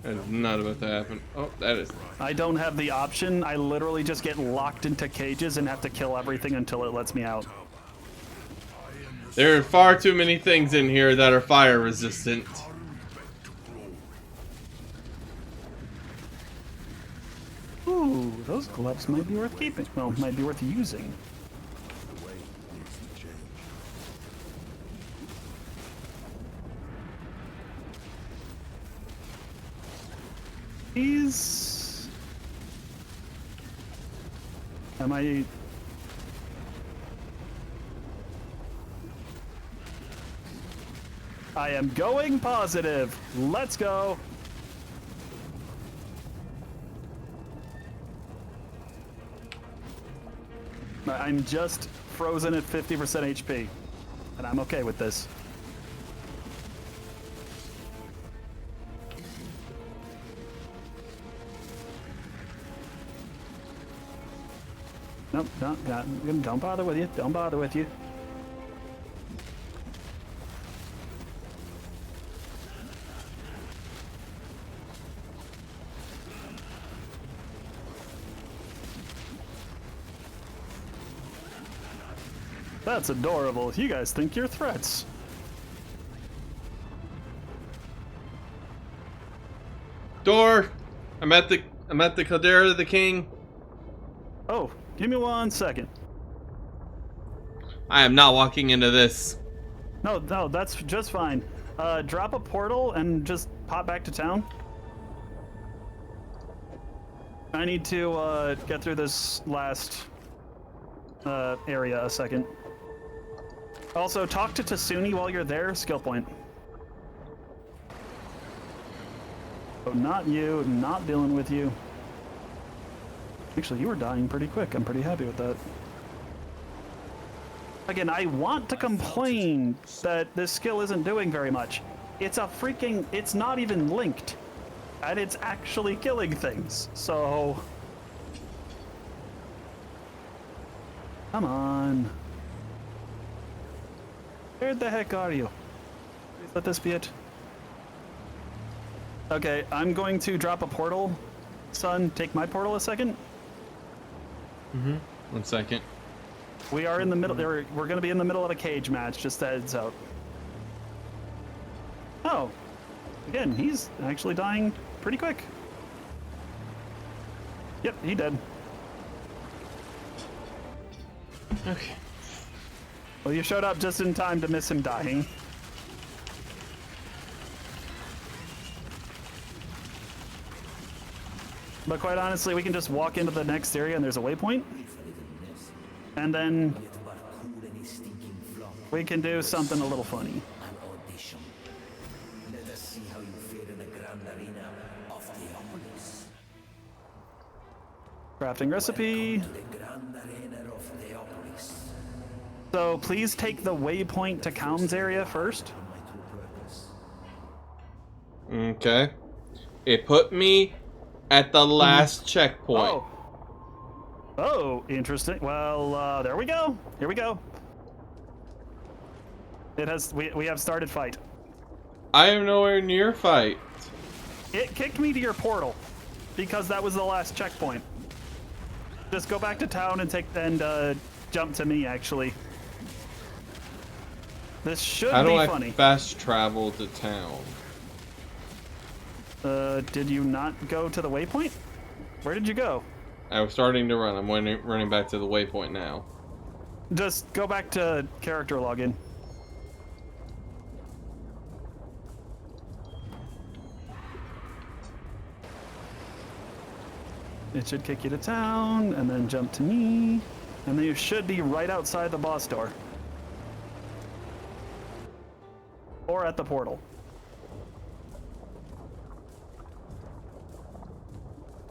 That is not about to happen. Oh, that is. I don't have the option. I literally just get locked into cages and have to kill everything until it lets me out. There are far too many things in here that are fire resistant. Ooh, those gloves might be worth keeping. Well, might be worth using. Please. Am I? I am going positive. Let's go. I'm just frozen at 50% HP, and I'm okay with this. Nope, no, don't bother with you. Don't bother with you. That's adorable. You guys think you're threats. Door! I'm at the Caldera of the King. Oh, give me 1 second. I am not walking into this. No, that's just fine. Drop a portal and just pop back to town. I need to get through this last area a second. Also, talk to Tasuni while you're there. Skill point. Oh, not you. Not dealing with you. Actually, you were dying pretty quick. I'm pretty happy with that. Again, I want to complain that this skill isn't doing very much. It's a freaking... It's not even linked. And it's actually killing things. So... Come on. Where the heck are you? Please let this be it. Okay, I'm going to drop a portal. Son, take my portal a second. 1 second. We are in the middle. We're going to be in the middle of a cage match. Just a heads up. Oh, again, he's actually dying pretty quick. Yep, he did. Okay. Well, you showed up just in time to miss him dying. But quite honestly, we can just walk into the next area and there's a waypoint. And then We can do something a little funny. An audition. Let us see how you fare in the grand arena of Theopolis. Crafting recipe. The grand arena of Theopolis. So please take the waypoint to Calm's area first. My true purpose. Okay. It put me at the last checkpoint. Oh, interesting. Well, there we go. Here we go. It has. We have started fight. I am nowhere near fight. It kicked me to your portal because that was the last checkpoint. Just go back to town and jump to me. Actually, this should How do be I funny. fast travel to town? Did you not go to the waypoint? Where did you go? I was starting to run. I'm running back to the waypoint now. Just go back to character login. It should kick you to town, and then jump to me, and then you should be right outside the boss door. Or at the portal.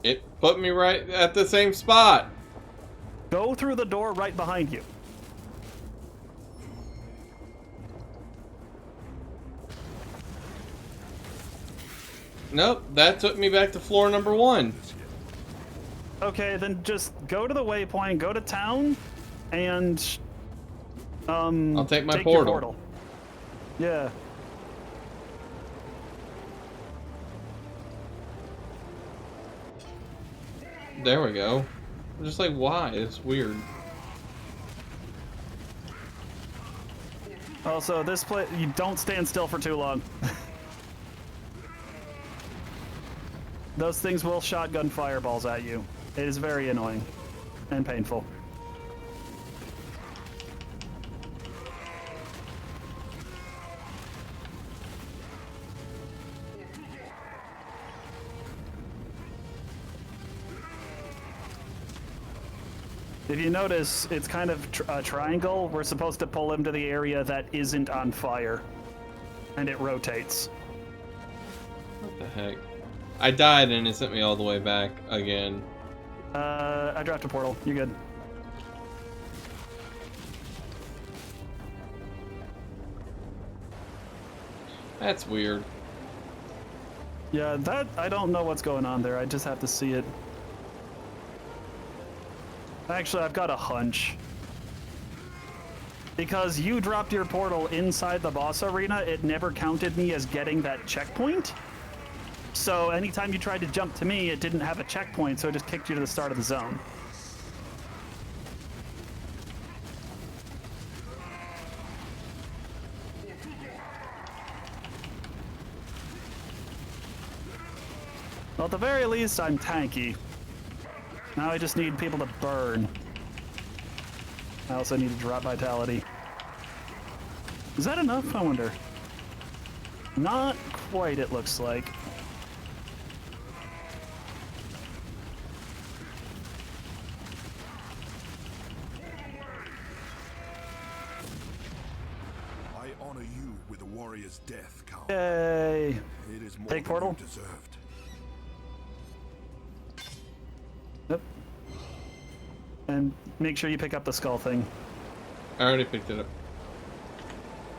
It put me right at the same spot. Go through the door right behind you. Nope, that took me back to floor number 1. Okay, then just go to the waypoint, go to town, and I'll take my your portal. Yeah. There we go. I'm just like, why? It's weird. Also, this place, you don't stand still for too long. Those things will shotgun fireballs at you. It is very annoying and painful. If you notice, it's kind of a triangle. We're supposed to pull him to the area that isn't on fire. And it rotates. What the heck? I died and it sent me all the way back again. I dropped a portal. You're good. That's weird. Yeah, that, I don't know what's going on there. I just have to see it. Actually, I've got a hunch. Because you dropped your portal inside the boss arena, it never counted me as getting that checkpoint. So anytime you tried to jump to me, it didn't have a checkpoint, so it just kicked you to the start of the zone. Well, at the very least, I'm tanky. Now I just need people to burn. I also need to drop vitality. Is that enough? I wonder. Not quite, it looks like. I honor you with a warrior's death, Carl. Yay! It is more Take than portal. you deserved. Yep. And make sure you pick up the skull thing. I already picked it up.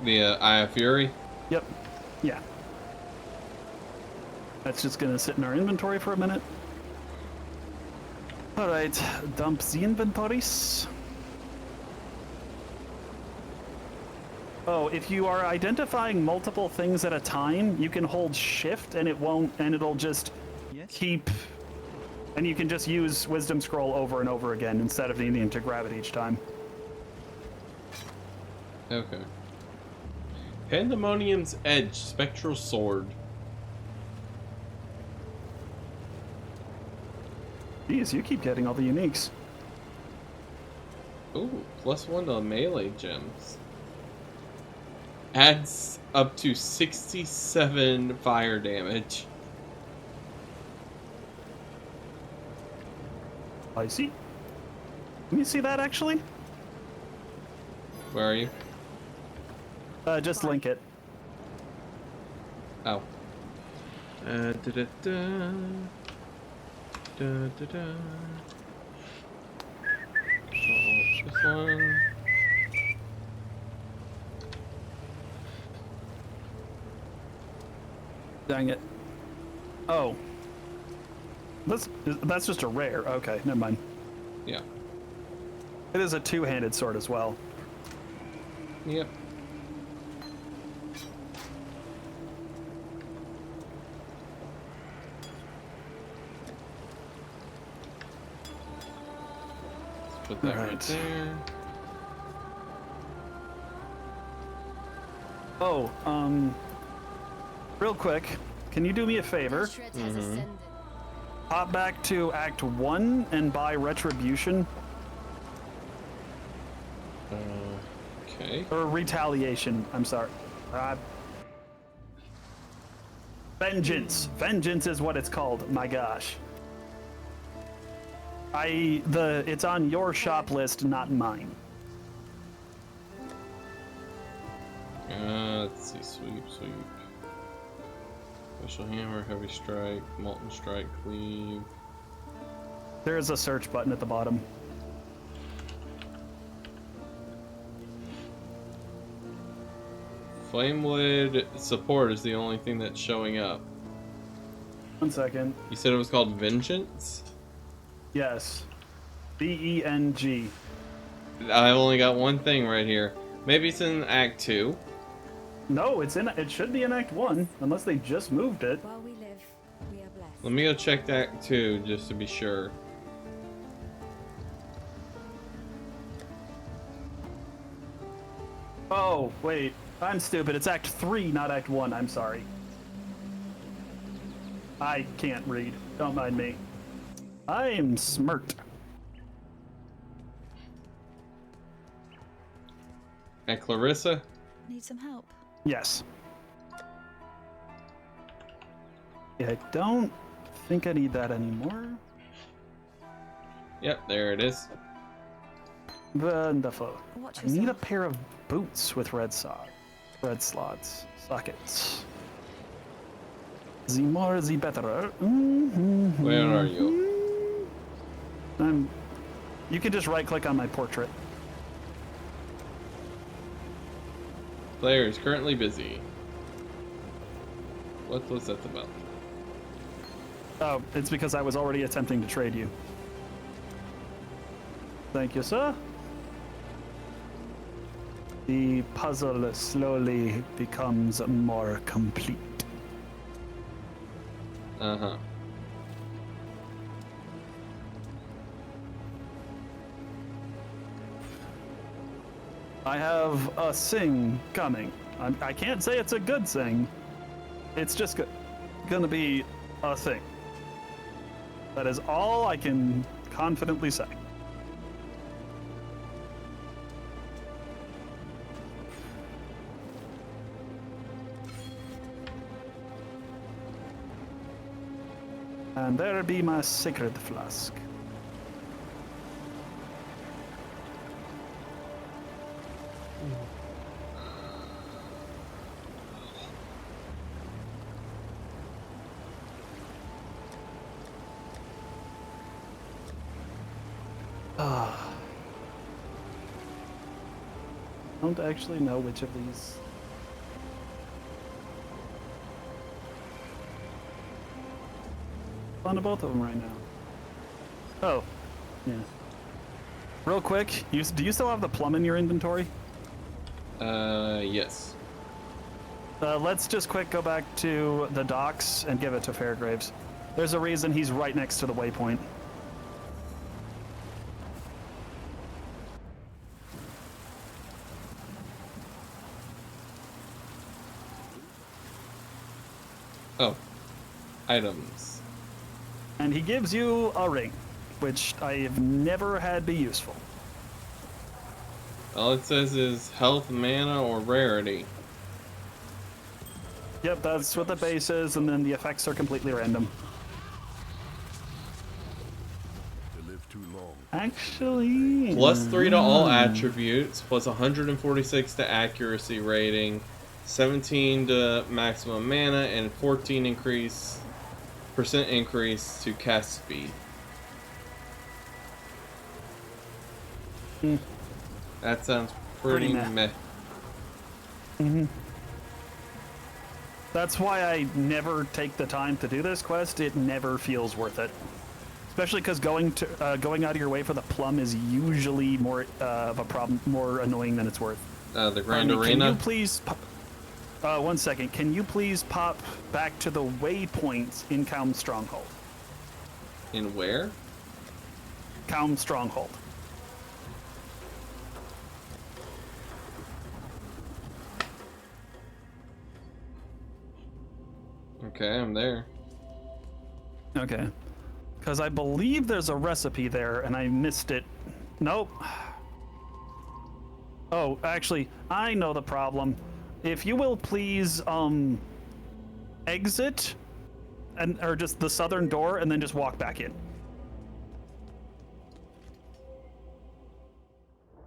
The Eye of Fury? Yep. Yeah. That's just gonna sit in our inventory for a minute. Alright, dump the inventories. Oh, if you are identifying multiple things at a time, you can hold shift and it'll just keep, and you can just use Wisdom Scroll over and over again instead of needing to grab it each time. Okay. Pandemonium's Edge, Spectral Sword. Jeez, you keep getting all the uniques. Ooh, +1 to melee gems. Adds up to 67 fire damage. I see. Let me see that actually. Where are you? Just link it. Oh. Da-da-da. Da-da-da. So, this one. Dang it. Oh. That's just a rare. Okay, never mind. Yeah. It is a two-handed sword as well. Yep. Let's put that right there. Oh, real quick, can you do me a favor? Hop back to Act 1 and buy Retribution. Okay. Or Retaliation, I'm sorry. Vengeance. Vengeance is what it's called, my gosh. It's on your shop list, not mine. Let's see, sweep. Special hammer, heavy strike, molten strike, cleave. There is a search button at the bottom. Flamewood support is the only thing that's showing up. 1 second. You said it was called Vengeance? Yes. V-E-N-G. I've only got one thing right here. Maybe it's in Act 2. No, it should be in Act 1, unless they just moved it. While we live, we are blessed. Let me go check Act 2 just to be sure. Oh, wait. I'm stupid. It's Act 3, not Act 1. I'm sorry. I can't read. Don't mind me. I am smirked. And Clarissa? Need some help? Yes. Yeah, I don't think I need that anymore. Yep, there it is. Wonderful. Watch I need a yourself. pair of boots with red slots. Sockets. The more, the better. Where are you? You can just right-click on my portrait. Player is currently busy. What was that about? Oh, it's because I was already attempting to trade you. Thank you, sir. The puzzle slowly becomes more complete. Uh-huh. I have a sing coming. I can't say it's a good sing. It's just gonna be a thing. That is all I can confidently say. And there be my sacred flask. Don't actually know which of these. On to both of them right now. Oh, yeah. Real quick, do you still have the plum in your inventory? Yes. Let's just quick go back to the docks and give it to Fairgraves. There's a reason he's right next to the waypoint. Oh. Items. And he gives you a ring, which I have never had be useful. All it says is health, mana, or rarity. Yep, that's what the base is, and then the effects are completely random. To live too long Actually... +3 to all attributes, plus 146 to accuracy rating, 17 to maximum mana, and 14% increase to cast speed. That sounds pretty meh. That's why I never take the time to do this quest. It never feels worth it. Especially because going out of your way for the plum is usually more of a problem, more annoying than it's worth. The Grand Arena? Can you please... 1 second. Can you please pop back to the waypoints in Calm Stronghold? In where? Calm Stronghold. Okay, I'm there. Okay. Because I believe there's a recipe there, and I missed it. Nope. Oh, actually, I know the problem. If you will please, exit, or just the southern door, and then just walk back in.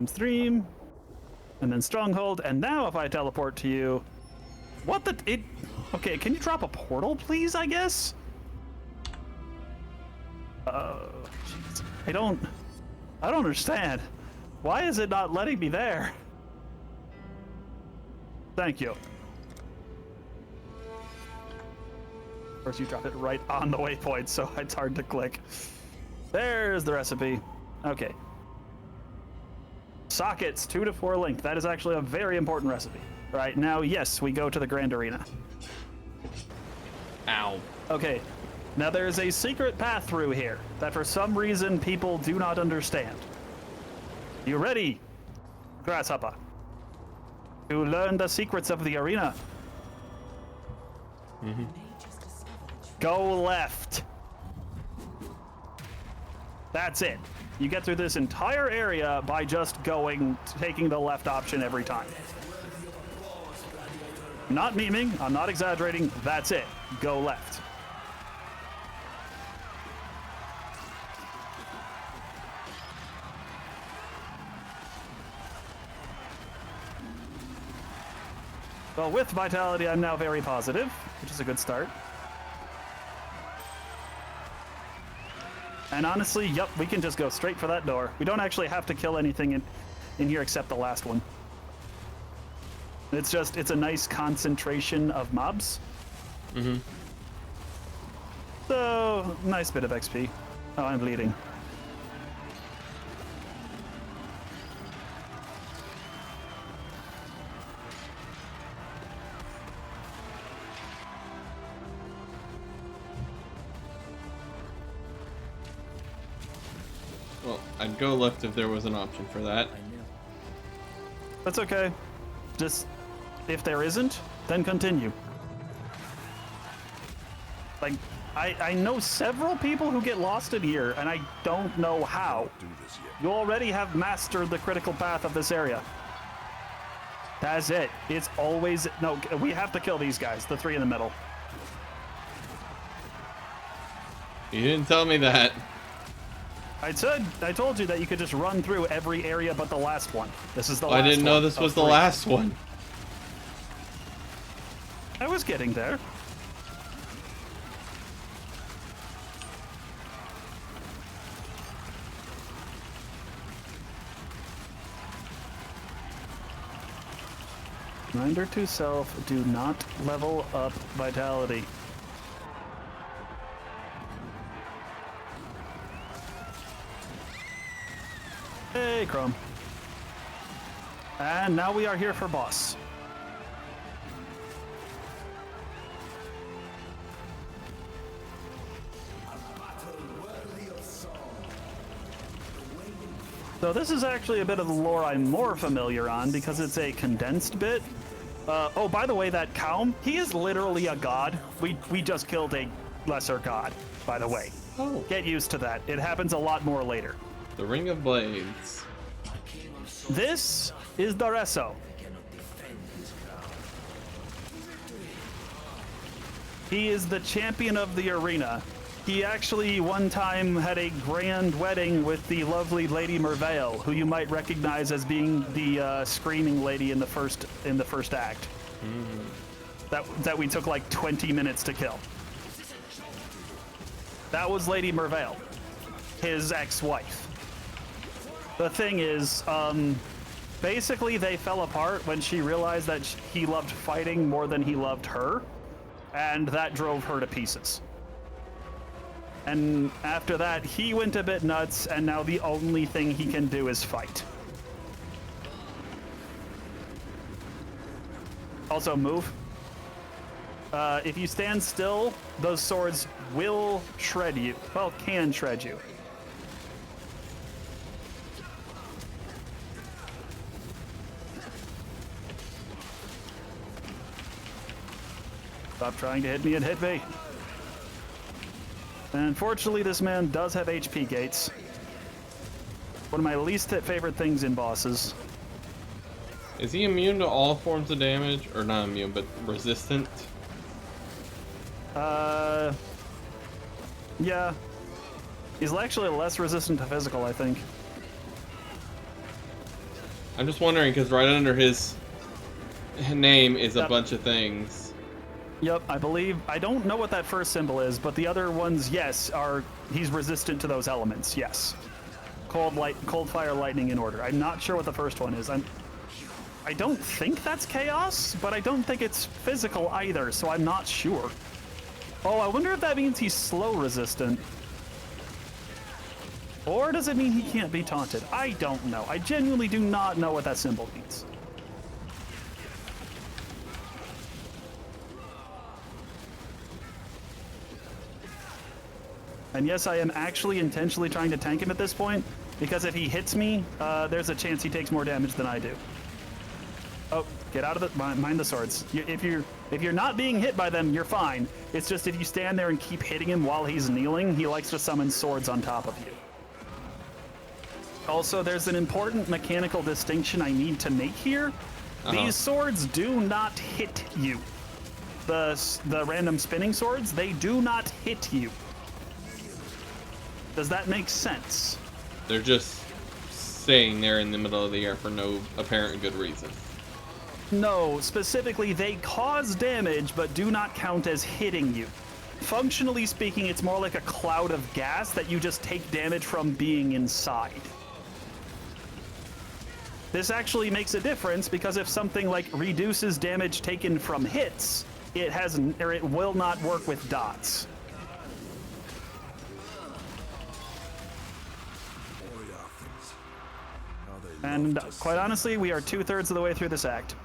Stream, and then Stronghold, and now if I teleport to you... What the... Okay, can you drop a portal, please, I guess? Jeez. I don't understand. Why is it not letting me there? Thank you. Of course, you drop it right on the waypoint, so it's hard to click. There's the recipe. Okay. Sockets, 2 to 4 length. That is actually a very important recipe. Right, now, yes, we go to the Grand Arena. Ow. Okay, now there is a secret path through here that for some reason people do not understand. You ready, Grasshopper, to learn the secrets of the arena? Go left. That's it. You get through this entire area by just taking the left option every time. I'm not memeing, I'm not exaggerating, that's it. Go left. Well, with Vitality, I'm now very positive, which is a good start. And honestly, yep, we can just go straight for that door. We don't actually have to kill anything in here except the last one. It's a nice concentration of mobs. Mm-hmm. So, nice bit of XP. Oh, I'm bleeding. Well, I'd go left if there was an option for that. That's okay. Just, if there isn't, then continue. Like, I know several people who get lost in here, and I don't know how. You already have mastered the critical path of this area. That's it. It's always... No, we have to kill these guys, the 3 in the middle. You didn't tell me that. I told you that you could just run through every area but the last one. This is the last one. I didn't know this was the last one. I was getting there. Reminder to self, do not level up Vitality. Hey, Chrome. And now we are here for boss. So this is actually a bit of the lore I'm more familiar on because it's a condensed bit. Oh, by the way, that Kaum, he is literally a god. We just killed a lesser god, by the way. Oh. Get used to that. It happens a lot more later. The Ring of Blades. This is Dareso. He is the champion of the arena, He actually one time had a grand wedding with the lovely Lady Merveil, who you might recognize as being the screaming lady in the first act. That we took like 20 minutes to kill. That was Lady Merveil, his ex-wife. The thing is, basically they fell apart when she realized that he loved fighting more than he loved her, and that drove her to pieces. And after that, he went a bit nuts, and now the only thing he can do is fight. Also, move. If you stand still, those swords will shred you. Well, can shred you. Stop trying to hit me and hit me. And unfortunately, this man does have HP gates. One of my least favorite things in bosses. Is he immune to all forms of damage? Or not immune, but resistant? Yeah. He's actually less resistant to physical, I think. I'm just wondering, because right under his name is a Yep. bunch of things. Yep, I don't know what that first symbol is, but the other ones, yes, he's resistant to those elements, yes. Cold, fire, lightning in order. I'm not sure what the first one is. I don't think that's chaos, but I don't think it's physical either, so I'm not sure. Oh, I wonder if that means he's slow resistant. Or does it mean he can't be taunted? I don't know. I genuinely do not know what that symbol means. And yes, I am actually intentionally trying to tank him at this point, because if he hits me, there's a chance he takes more damage than I do. Oh, get out of the... Mind the swords. If you're not being hit by them, you're fine. It's just if you stand there and keep hitting him while he's kneeling, he likes to summon swords on top of you. Also, there's an important mechanical distinction I need to make here. These swords do not hit you. The random spinning swords, they do not hit you. Does that make sense? They're just staying there in the middle of the air for no apparent good reason. No, specifically, they cause damage, but do not count as hitting you. Functionally speaking, it's more like a cloud of gas that you just take damage from being inside. This actually makes a difference because if something like reduces damage taken from hits, it will not work with dots. And quite honestly, we are 2/3 of the way through this act.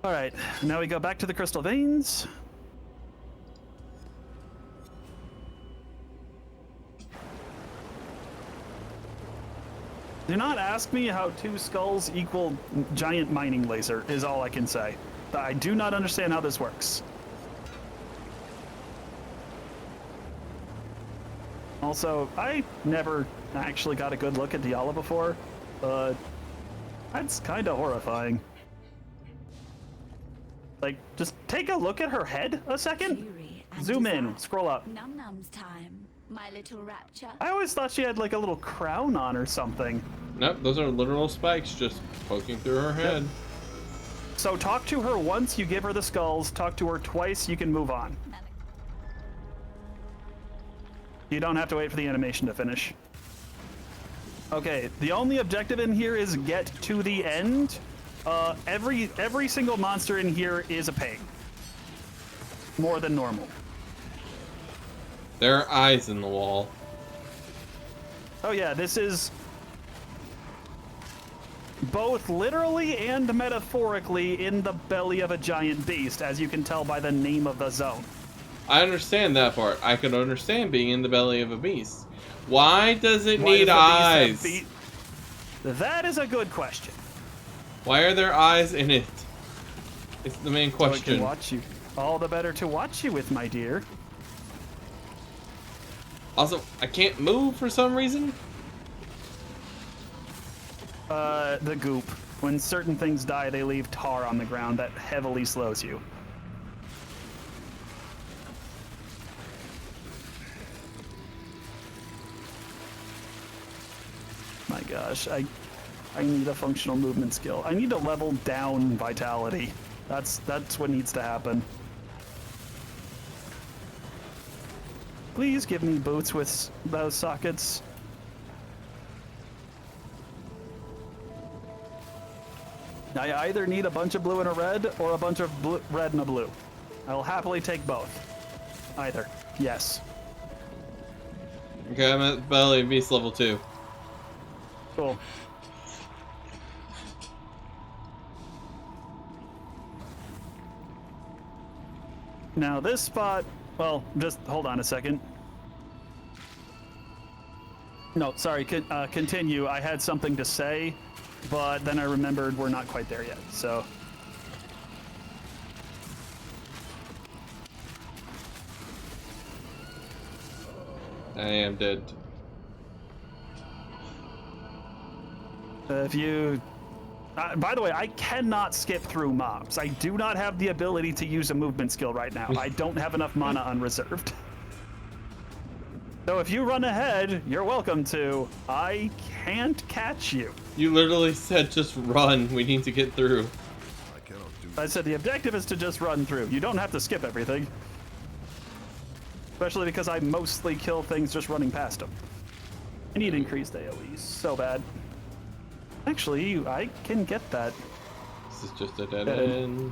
All right, now we go back to the crystal veins. Do not ask me how 2 skulls equal giant mining laser, is all I can say. I do not understand how this works. Also, I never actually got a good look at Diala before, but that's kind of horrifying. Like, just take a look at her head a second. Zoom in, scroll up. Num nums time, my little rapture. I always thought she had like a little crown on or something. Nope, those are literal spikes just poking through her head. Yep. So talk to her once, you give her the skulls. Talk to her twice, you can move on. You don't have to wait for the animation to finish. Okay, the only objective in here is get to the end. Every single monster in here is a pain. More than normal. There are eyes in the wall. Oh yeah, this is both literally and metaphorically in the belly of a giant beast, as you can tell by the name of the zone. I understand that part. I could understand being in the belly of a beast. Why does it need eyes? That is a good question. Why are there eyes in it? It's the main question. So I can watch you. All the better to watch you with, my dear. Also, I can't move for some reason. The goop. When certain things die, they leave tar on the ground that heavily slows you. My gosh, I need a functional movement skill. I need to level down vitality. That's what needs to happen. Please give me boots with those sockets. I either need a bunch of blue and a red, or a bunch of red and a blue. I will happily take both. Either. Yes. Okay, I'm at Belly Beast level 2. Cool. Now this spot, well, just hold on a second. No, sorry, continue. I had something to say, but then I remembered we're not quite there yet, so. I am dead. If you... by the way, I cannot skip through mobs. I do not have the ability to use a movement skill right now. I don't have enough mana unreserved. So if you run ahead, you're welcome to. I can't catch you. You literally said just run. We need to get through. I cannot do I said the objective is to just run through. You don't have to skip everything. Especially because I mostly kill things just running past them. I need increased AoE so bad. Actually, I can get that. This is just a dead end.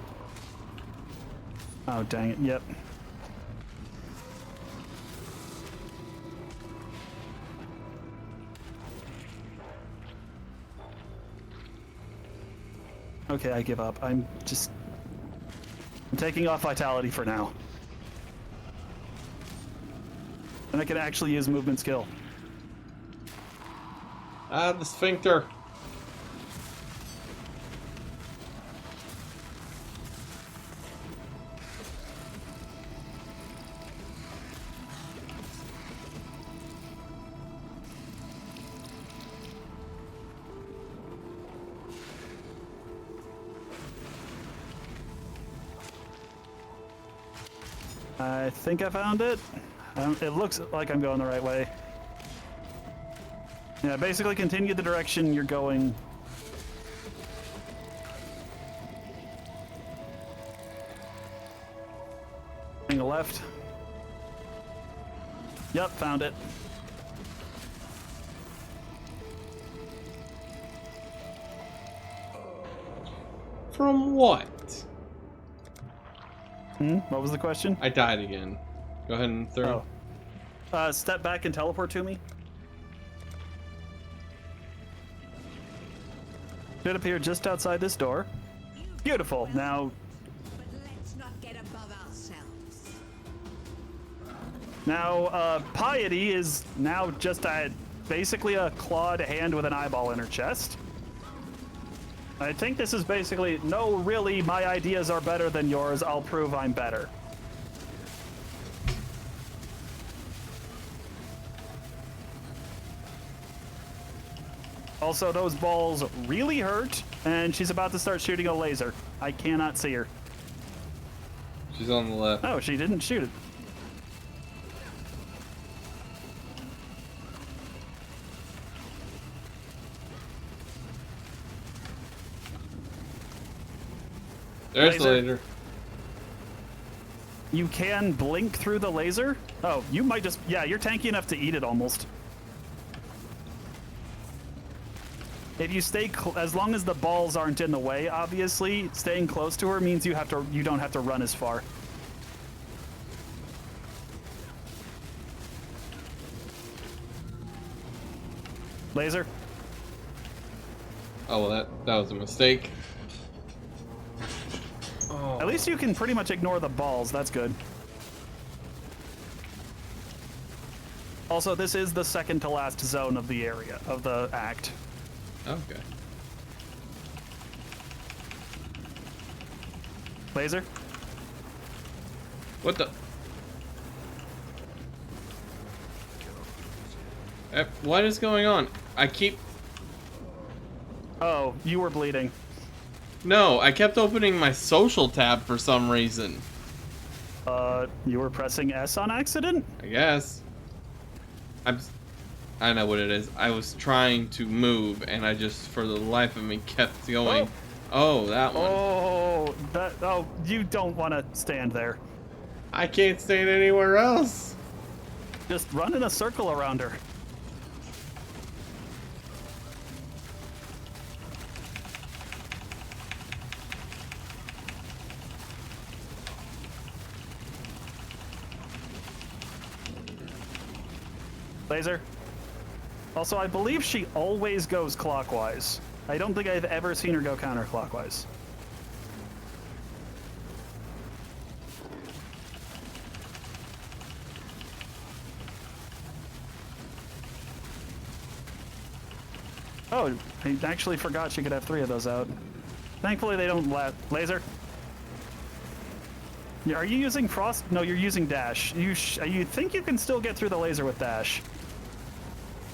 Oh, dang it. Yep. Okay, I give up. I'm taking off vitality for now. And I can actually use movement skill. Ah, the sphincter. I think I found it. It looks like I'm going the right way. Yeah, basically continue the direction you're going. Going left. Yep, found it. From what? What was the question? I died again. Go ahead and throw. Oh. Step back and teleport to me. Should appear just outside this door. Beautiful. Now. But let's not get above ourselves. Now, Piety is now just basically a clawed hand with an eyeball in her chest. I think this is basically, no, really, my ideas are better than yours. I'll prove I'm better. Also, those balls really hurt, and she's about to start shooting a laser. I cannot see her. She's on the left. Oh, she didn't shoot it. There's the Laser. laser. You can blink through the laser? Oh, you might just... Yeah, you're tanky enough to eat it almost. If you stay... as long as the balls aren't in the way, obviously, staying close to her means you don't have to run as far. Laser? Oh, well, that was a mistake. At least you can pretty much ignore the balls. That's good. Also, this is the second to last zone of the area, of the act. Okay. Laser? What the? What is going on? I keep... Oh, you were bleeding. No, I kept opening my social tab for some reason. You were pressing S on accident? I guess. I know what it is. I was trying to move, and I just, for the life of me, kept going. Oh, that one. Oh, you don't want to stand there. I can't stand anywhere else. Just run in a circle around her. Laser. Also, I believe she always goes clockwise. I don't think I've ever seen her go counterclockwise. Oh, I actually forgot she could have 3 of those out. Thankfully, they don't laser. Yeah, are you using frost? No, you're using dash. You think you can still get through the laser with dash?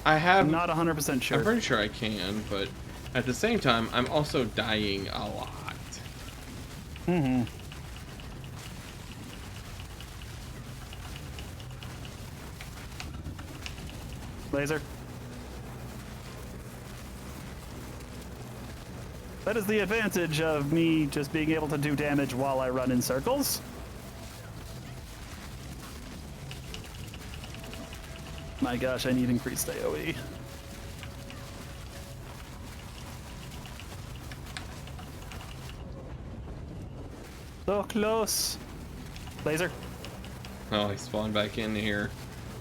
I have. I'm not 100% sure. I'm pretty sure I can, but at the same time, I'm also dying a lot. Mm-hmm. Laser. That is the advantage of me just being able to do damage while I run in circles. My gosh, I need increased AoE. So close. Laser. Oh, he spawned back in here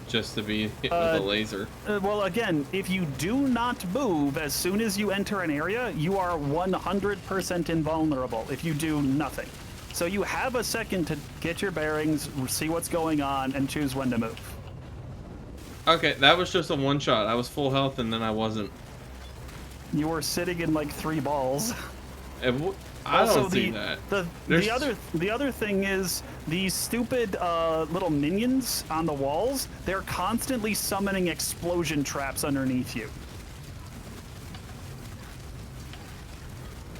just to be hit with a laser. Well, again, if you do not move as soon as you enter an area, you are 100% invulnerable if you do nothing. So you have a second to get your bearings, see what's going on, and choose when to move. Okay, that was just a one shot. I was full health and then I wasn't. You were sitting in like 3 balls. I don't see that. The other thing is these stupid little minions on the walls. They're constantly summoning explosion traps underneath you.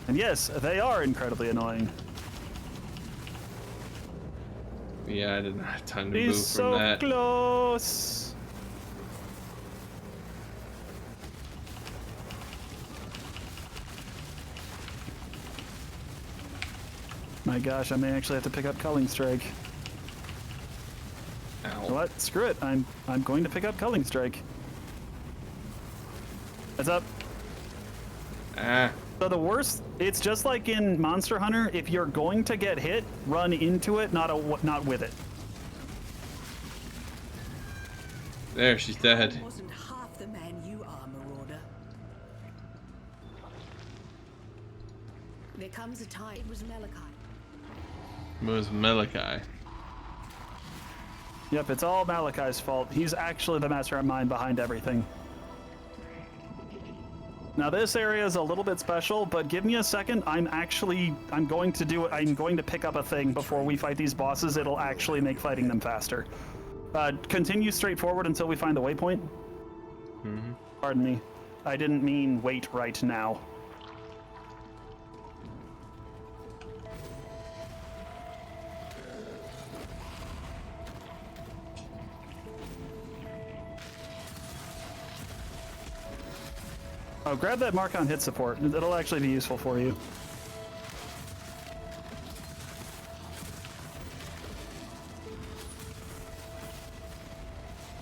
And yes, they are incredibly annoying. Yeah, I didn't have time to move He's from that. so close. My gosh, I may actually have to pick up Culling Strike. Ow. You know what? Screw it. I'm going to pick up Culling Strike. Heads up. Ah. So the worst, it's just like in Monster Hunter. If you're going to get hit, run into it, not with it. There, she's dead. Wasn't half the man you are, Marauder. There comes a time. It was Malachi. It was Malachi. Yep, it's all Malachi's fault. He's actually the mastermind behind everything. Now this area is a little bit special, but give me a second. I'm going to pick up a thing before we fight these bosses. It'll actually make fighting them faster. Continue straight forward until we find the waypoint. Mm-hmm. Pardon me. I didn't mean wait right now. Oh, grab that mark on hit support. It'll actually be useful for you.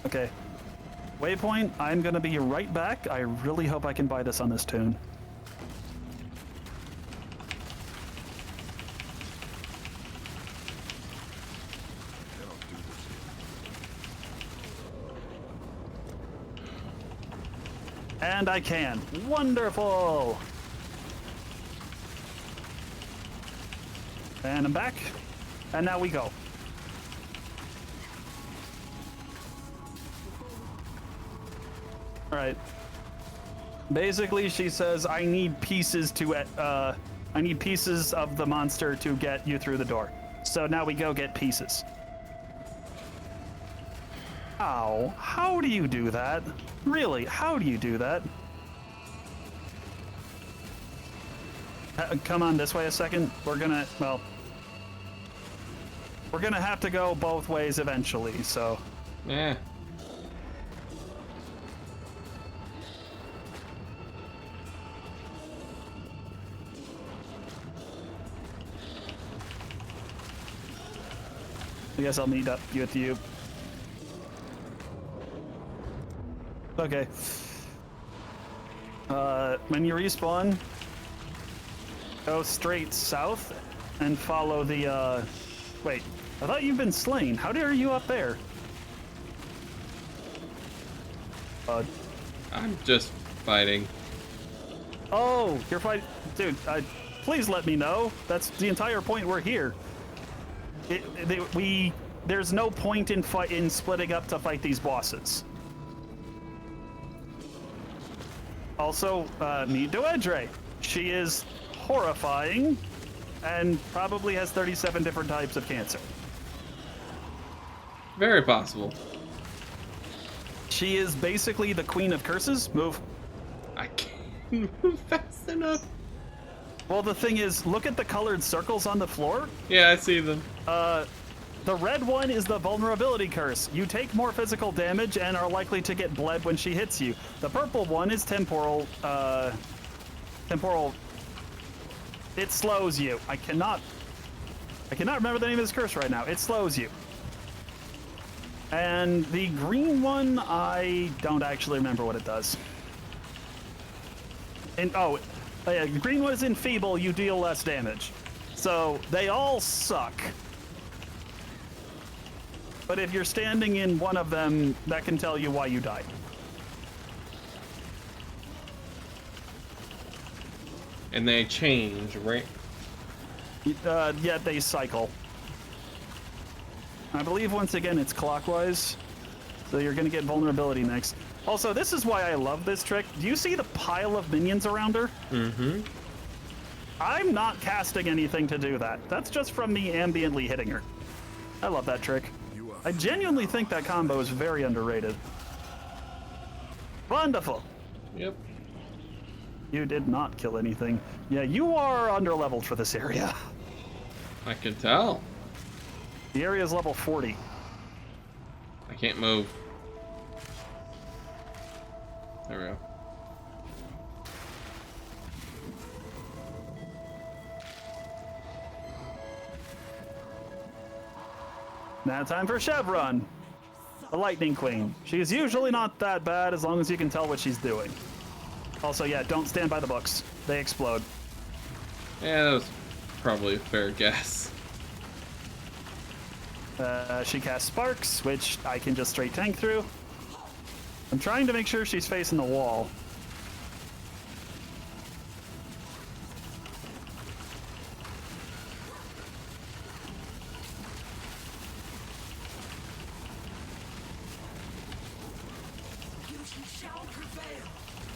Okay. Waypoint, I'm gonna be right back. I really hope I can buy this on this tune. And I can. Wonderful! And I'm back. And now we go. Alright. Basically, she says, I need pieces of the monster to get you through the door. So now we go get pieces. Ow. How do you do that? Really, how do you do that? Come on this way a second. We're gonna, well, we're gonna have to go both ways eventually, so. Yeah. I guess I'll meet up with you. Okay. When you respawn, go straight south and follow the, wait, I thought you've been slain. How are you up there? I'm just fighting. Oh, you're fighting. Dude, please let me know. That's the entire point we're here. There's no point in splitting up to fight these bosses. Also, meet Doedre. She is horrifying and probably has 37 different types of cancer. Very possible. She is basically the queen of curses. Move. I can't move fast enough. Well, the thing is, look at the colored circles on the floor. Yeah, I see them. The red one is the vulnerability curse. You take more physical damage and are likely to get bled when she hits you. The purple one is temporal. It slows you. I cannot remember the name of this curse right now. It slows you. And the green one, I don't actually remember what it does. And the green one is enfeeble. You deal less damage. So they all suck. But if you're standing in one of them, that can tell you why you died. And they change, right? Yeah, they cycle. I believe once again it's clockwise. So you're gonna get vulnerability next. Also, this is why I love this trick. Do you see the pile of minions around her? Mm-hmm. I'm not casting anything to do that. That's just from me ambiently hitting her. I love that trick. I genuinely think that combo is very underrated. Wonderful. Yep. You did not kill anything. Yeah, you are under-leveled for this area. I can tell. The area is level 40. I can't move. There we go. Now time for Chevron, the Lightning Queen. She's usually not that bad as long as you can tell what she's doing. Also, yeah, don't stand by the books. They explode. Yeah, that was probably a fair guess. She casts Sparks, which I can just straight tank through. I'm trying to make sure she's facing the wall.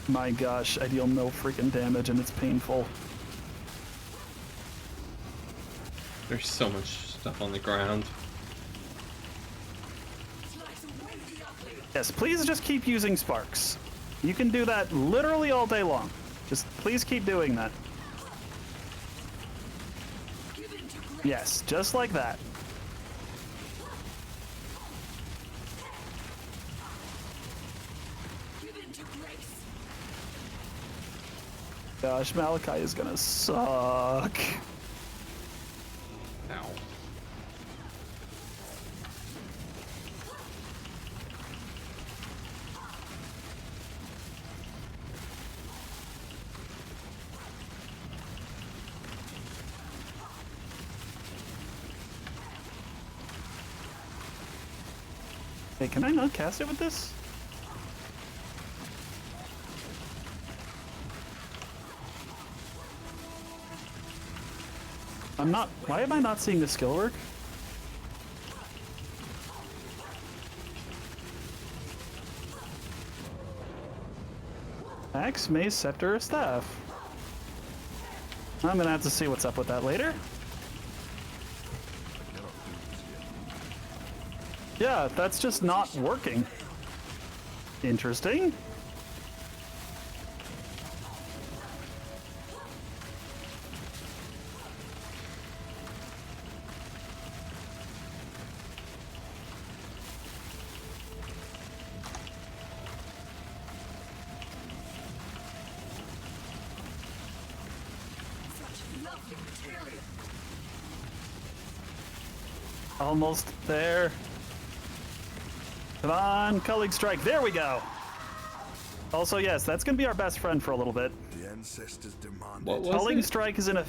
My gosh, I deal no freaking damage and it's painful. There's so much stuff on the ground. Yes, please just keep using Sparks. You can do that literally all day long. Just please keep doing that. Yes, just like that. Gosh, Malachi is gonna suck. Ow. Hey, can I not cast it with this? I'm not. Why am I not seeing the skill work? Axe, mace, scepter, or staff. I'm gonna have to see what's up with that later. Yeah, that's just not working. Interesting. Almost there. Come on, culling strike. There we go. Also, yes, that's gonna be our best friend for a little bit. The ancestors demanded. What was Culling it? strike is an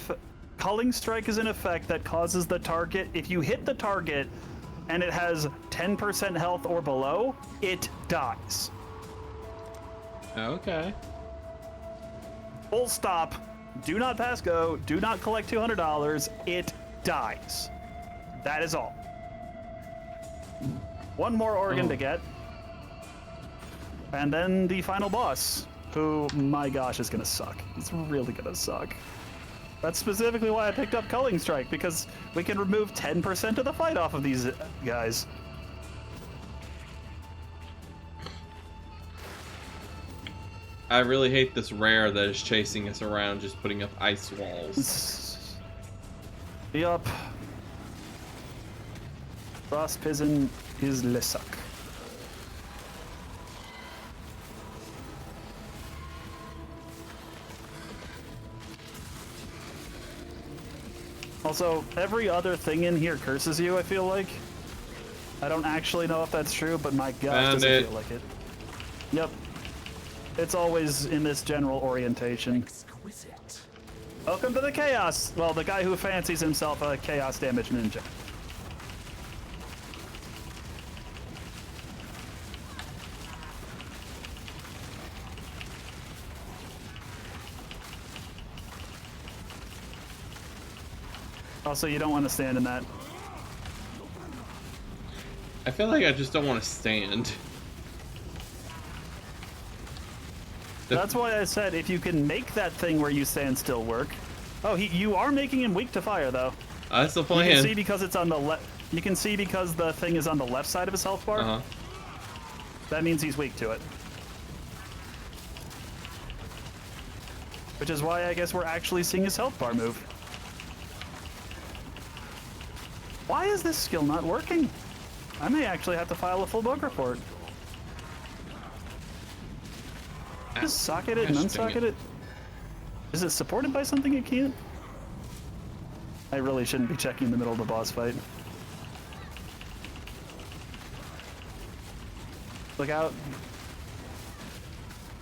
culling strike is an effect that causes the target. If you hit the target and it has 10% health or below, it dies. Okay. Full stop. Do not pass go. Do not collect $200. It dies. That is all. One more organ to get. And then the final boss, who, my gosh, is gonna suck. He's really gonna suck. That's specifically why I picked up Culling Strike, because we can remove 10% of the fight off of these guys. I really hate this rare that is chasing us around, just putting up ice walls. Yup. Frost Pigeon is Lissuck. Also, every other thing in here curses you, I feel like. I don't actually know if that's true, but my gosh, does it feel like it. Yep. It's always in this general orientation. Exquisite. Welcome to the Chaos! Well, the guy who fancies himself a Chaos Damage Ninja. Also, you don't want to stand in that. I feel like I just don't want to stand. That's why I said if you can make that thing where you stand still work. Oh, you are making him weak to fire, though. That's the You plan. can see because it's on the left. You can see because the thing is on the left side of his health bar. Uh-huh. That means he's weak to it. Which is why I guess we're actually seeing his health bar move. Why is this skill not working? I may actually have to file a full bug report. Just socket it and Gosh, dang unsocket it. Is it supported by something it can't? I really shouldn't be checking the middle of the boss fight. Look out.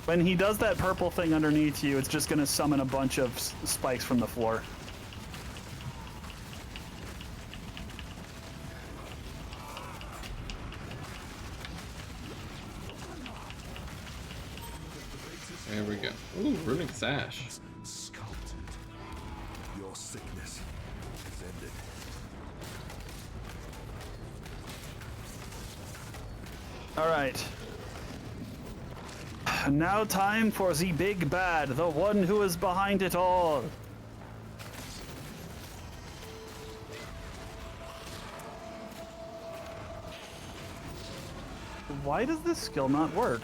When he does that purple thing underneath you, it's just gonna summon a bunch of spikes from the floor. There we go. Ooh, Runic Sash. Sculpted. Your sickness is ended. All right. Now time for the big bad, the one who is behind it all. Why does this skill not work?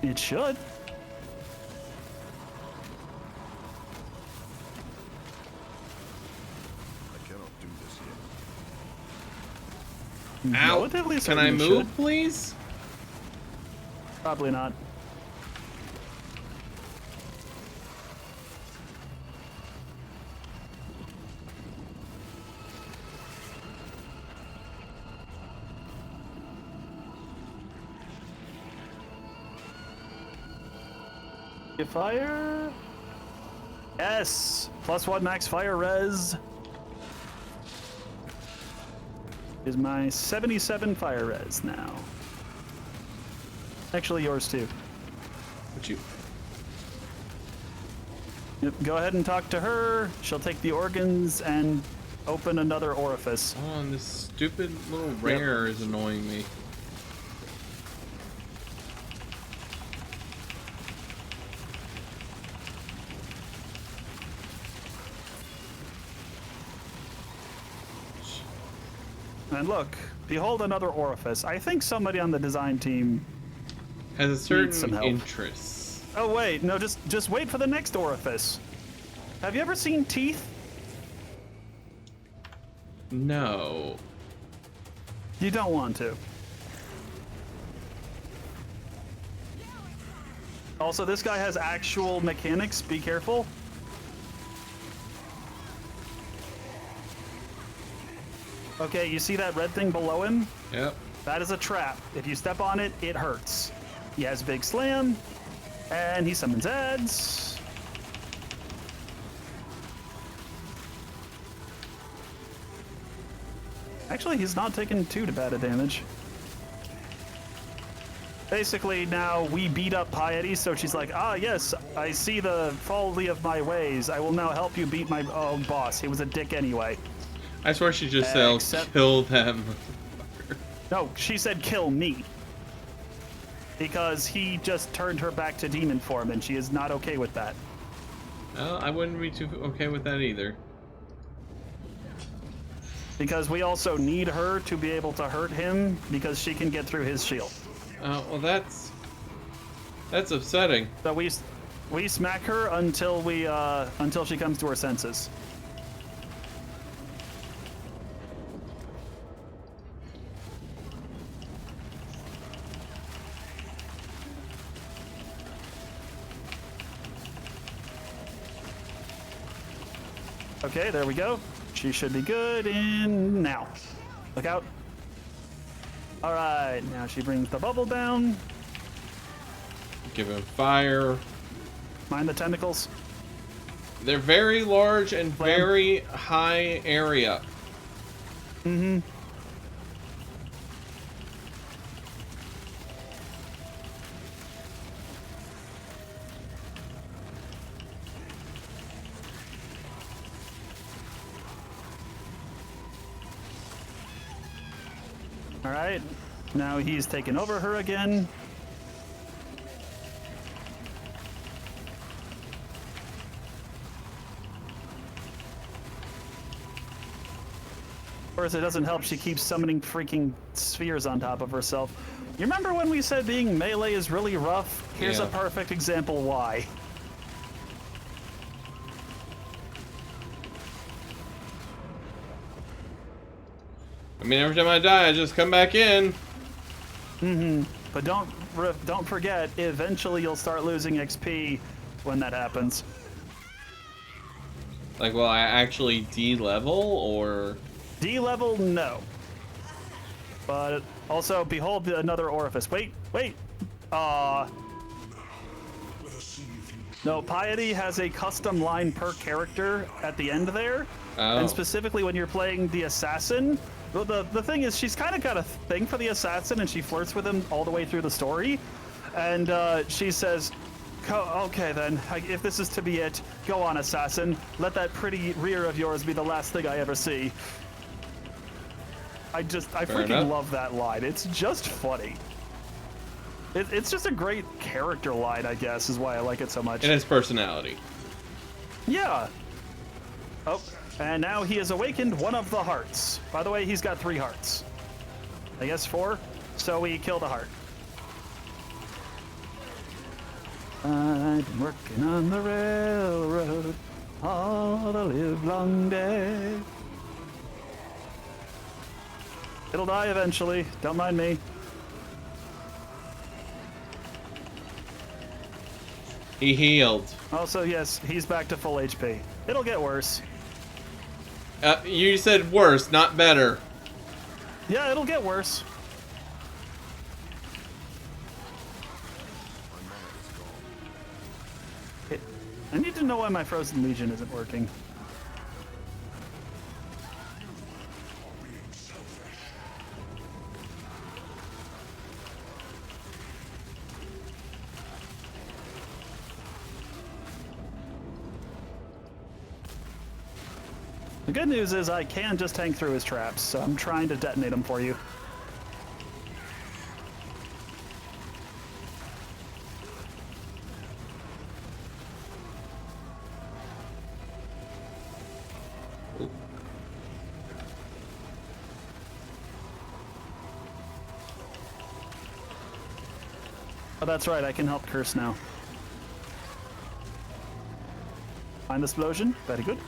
It should. I cannot do this yet. Ow! Relatively Can I certain it move, should. please? Probably not. You fire? Yes! +1 max fire res. Is my 77 fire res now. Actually, yours too. Would you? Yep, go ahead and talk to her. She'll take the organs and open another orifice. Oh, and this stupid little rare is annoying me. And look, behold another orifice. I think somebody on the design team. Has a some certain help. interest. Oh wait, no, just wait for the next orifice. Have you ever seen teeth? No. You don't want to. Also, this guy has actual mechanics. Be careful. Okay, you see that red thing below him? Yep. That is a trap. If you step on it, it hurts. He has Big Slam, and he summons ads. Actually, he's not taking too bad a damage. Basically, now we beat up Piety, so she's like, ah, yes, I see the folly of my ways. I will now help you beat my own boss. He was a dick anyway. I swear she just said, kill them. No, she said kill me. Because he just turned her back to demon form, and she is not okay with that. Well, I wouldn't be too okay with that either. Because we also need her to be able to hurt him, because she can get through his shield. Well, that's upsetting. So we smack her until she comes to her senses. Okay, there we go. She should be good in now. Look out. All right, now she brings the bubble down. Give him fire. Mind the tentacles. They're very large and very high area. Mm-hmm. All right, now he's taken over her again. Of course, it doesn't help she keeps summoning freaking spheres on top of herself. You remember when we said being melee is really rough? Here's a perfect example why. I mean, every time I die, I just come back in. Mm-hmm. But don't forget, eventually you'll start losing XP when that happens. Like, will I actually D-level, or...? D-level, no. But also, behold another orifice. Wait. No, Piety has a custom line per character at the end there. Oh. And specifically when you're playing the assassin, the thing is, she's kind of got a thing for the assassin, and she flirts with him all the way through the story. And she says, okay then, if this is to be it, go on, assassin. Let that pretty rear of yours be the last thing I ever see. I freaking love that line. It's just funny. It's just a great character line, I guess, is why I like it so much. And its personality. Yeah. Oh, and now he has awakened one of the hearts. By the way, he's got 3 hearts. I guess 4, so we kill the heart. I've been working on the railroad all the livelong day. It'll die eventually, don't mind me. He healed. Also, yes, he's back to full HP. It'll get worse. You said worse, not better. Yeah, it'll get worse. I need to know why my Frozen Legion isn't working. The good news is I can just tank through his traps, so I'm trying to detonate them for you. Oh, that's right, I can help curse now. Find the explosion, very good.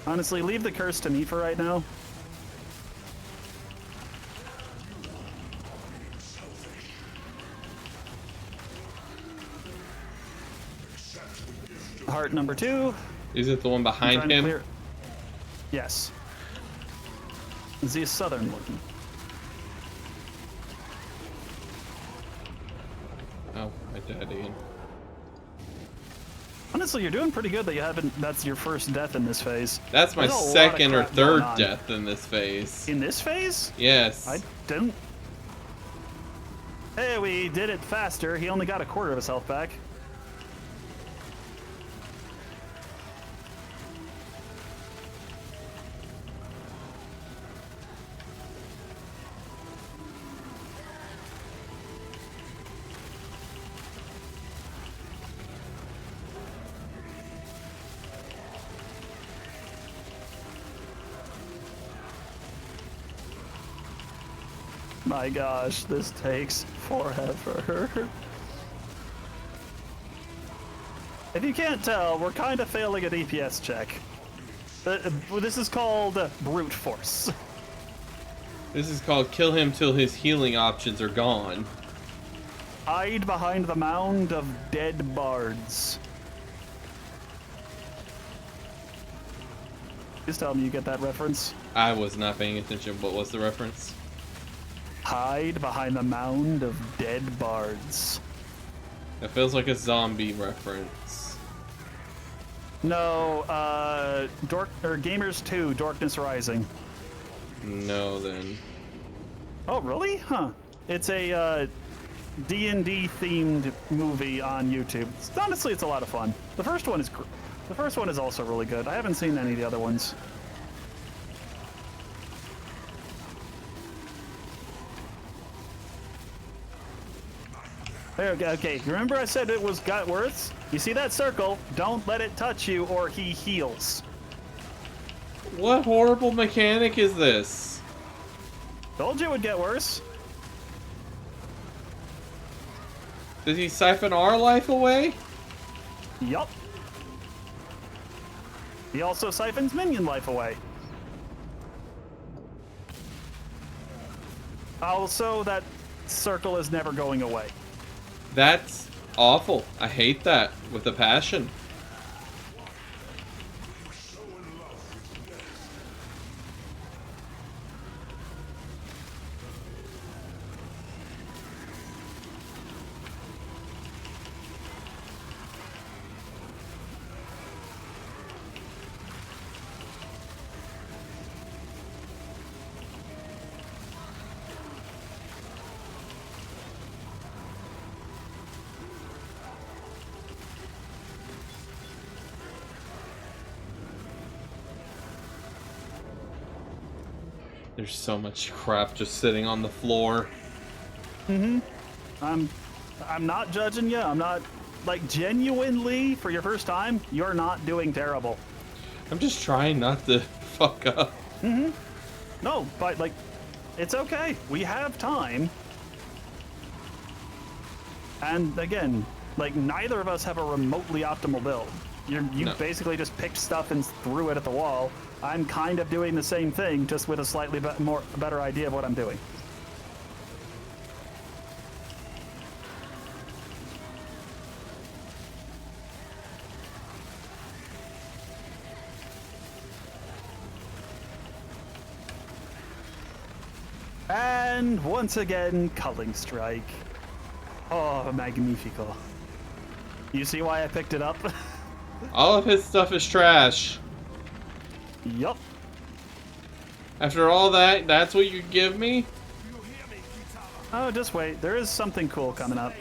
Honestly, leave the curse to me for right now. Heart number 2. Is it the one I'm behind trying to him? clear- Yes. The southern one. Oh, I died again. Honestly, you're doing pretty good that you haven't. That's your first death in this phase. That's my There's a lot of second or crap going third on. death in this phase. In this phase? Yes. I didn't. Hey, we did it faster. He only got a quarter of his health back. My gosh, this takes forever. If you can't tell, we're kind of failing a DPS check. This is called brute force. This is called kill him till his healing options are gone. Hide behind the mound of dead bards. Please tell me you get that reference. I was not paying attention. What was the reference? Hide behind the mound of dead bards. That feels like a zombie reference. No, Gamers 2, Darkness Rising. No, then. Oh, really? Huh. It's a D&D themed movie on YouTube. Honestly, it's a lot of fun. The first one is also really good. I haven't seen any of the other ones. There we go. Okay, remember I said it got worse? You see that circle? Don't let it touch you or he heals. What horrible mechanic is this? Told you it would get worse. Did he siphon our life away? Yup. He also siphons minion life away. Also, that circle is never going away. That's awful. I hate that with a passion. There's so much crap just sitting on the floor. I'm not judging you. I'm not, like, genuinely, for your first time, you're not doing terrible. I'm just trying not to fuck up. No, but, like, it's okay. We have time. And, again, like, neither of us have a remotely optimal build. You No. basically just picked stuff and threw it at the wall. I'm kind of doing the same thing, just with a slightly better idea of what I'm doing. And once again, Culling Strike. Oh, magnifico. You see why I picked it up? All of his stuff is trash. Yup. After all that, that's what you give me? Oh, just wait. There is something cool coming up.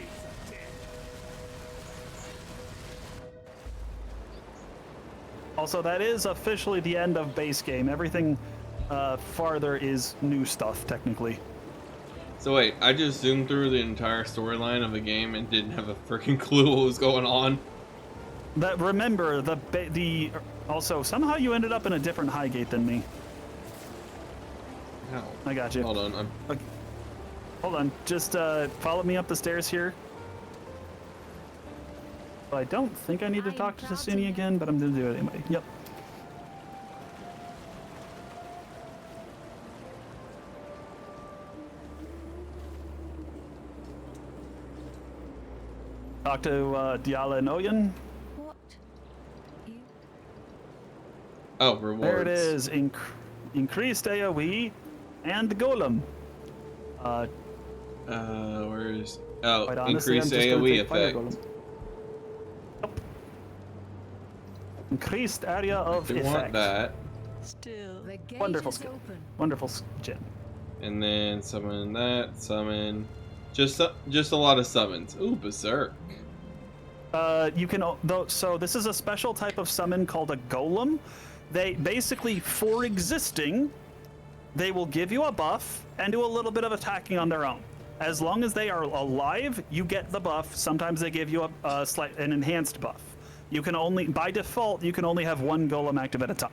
Also, that is officially the end of base game. Everything farther is new stuff, technically. So wait, I just zoomed through the entire storyline of the game and didn't have a freaking clue what was going on. That remember also somehow you ended up in a different Highgate than me. How? I got you. Hold on, Okay. Hold on, just follow me up the stairs here. I don't think I need to talk to Tasuni again, but I'm gonna do it anyway. Yep. Talk to Diala and Oyen. What Oh, rewards. There it is. Increased AoE and Golem. Where's... Oh, Quite honestly, increased I'm just gonna AoE take Fire effect. Golem. Yep. Increased area of I do effect. want that. Still, the gate Wonderful is skill. open. Wonderful gem. And then summon that, summon... Just a lot of summons. Ooh, Berserk. You can so this is a special type of summon called a golem. They basically, for existing, they will give you a buff and do a little bit of attacking on their own. As long as they are alive, you get the buff. Sometimes they give you an enhanced buff. You can only, by default, you can only have one golem active at a time.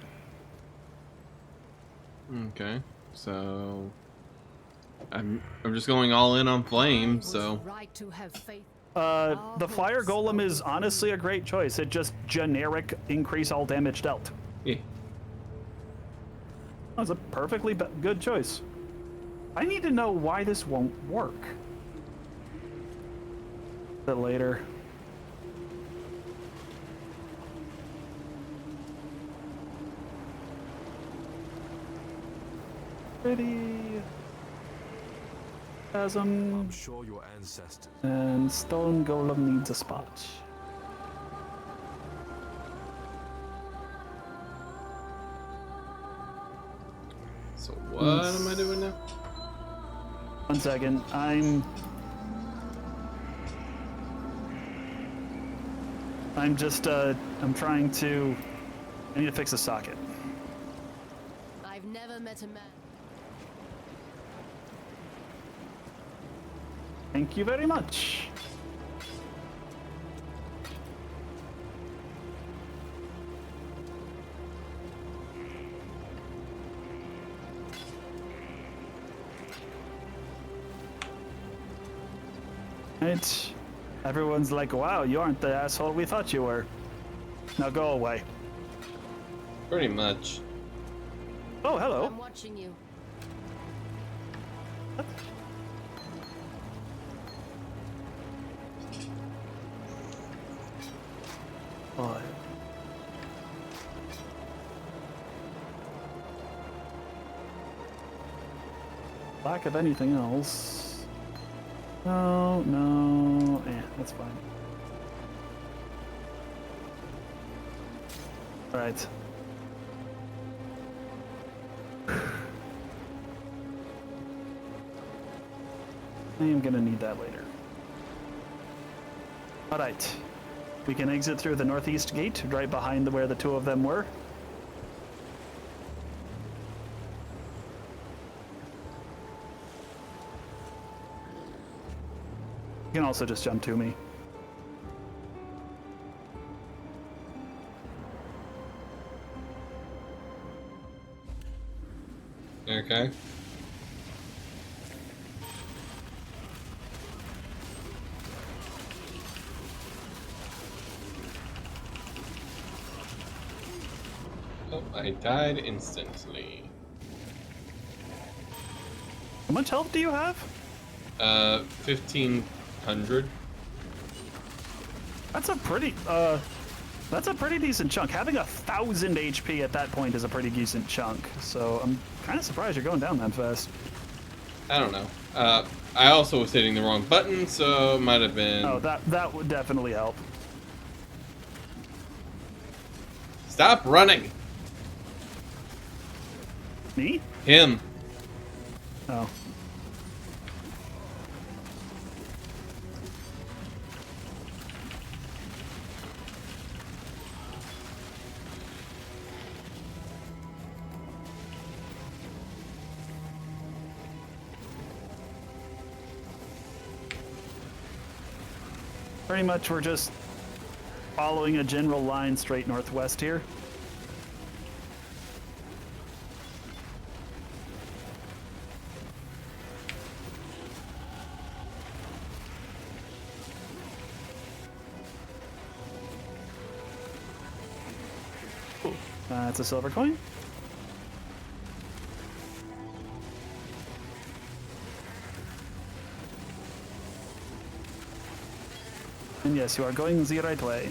Okay, so I'm just going all in on flame. So Right to have faith. The fire golem is honestly a great choice. It just generic increase all damage dealt. yeah. That's a perfectly good choice. I need to know why this won't work. A bit later. Pretty. I'm sure your ancestors. And stone golem needs a spot. So what am I doing now? 1 second. I'm just I'm trying to. I need to fix a socket. I've never met a man. Thank you very much. Right. Everyone's like, wow, you aren't the asshole we thought you were. Now go away. Pretty much. Oh, hello. I'm watching you. Oh. Lack of anything else. No. That's fine. Alright. I am gonna need that later. Alright. We can exit through the northeast gate, right behind where the two of them were. You can also just jump to me. Okay. Oh, I died instantly. How much health do you have? 1,500. That's a pretty decent chunk. Having 1,000 HP at that point is a pretty decent chunk. So I'm kind of surprised you're going down that fast. I don't know. I also was hitting the wrong button, so it might have been... Oh, that would definitely help. Stop running! Me? Him. Oh. Pretty much we're just following a general line straight northwest here. That's a silver coin. And yes, you are going the right way.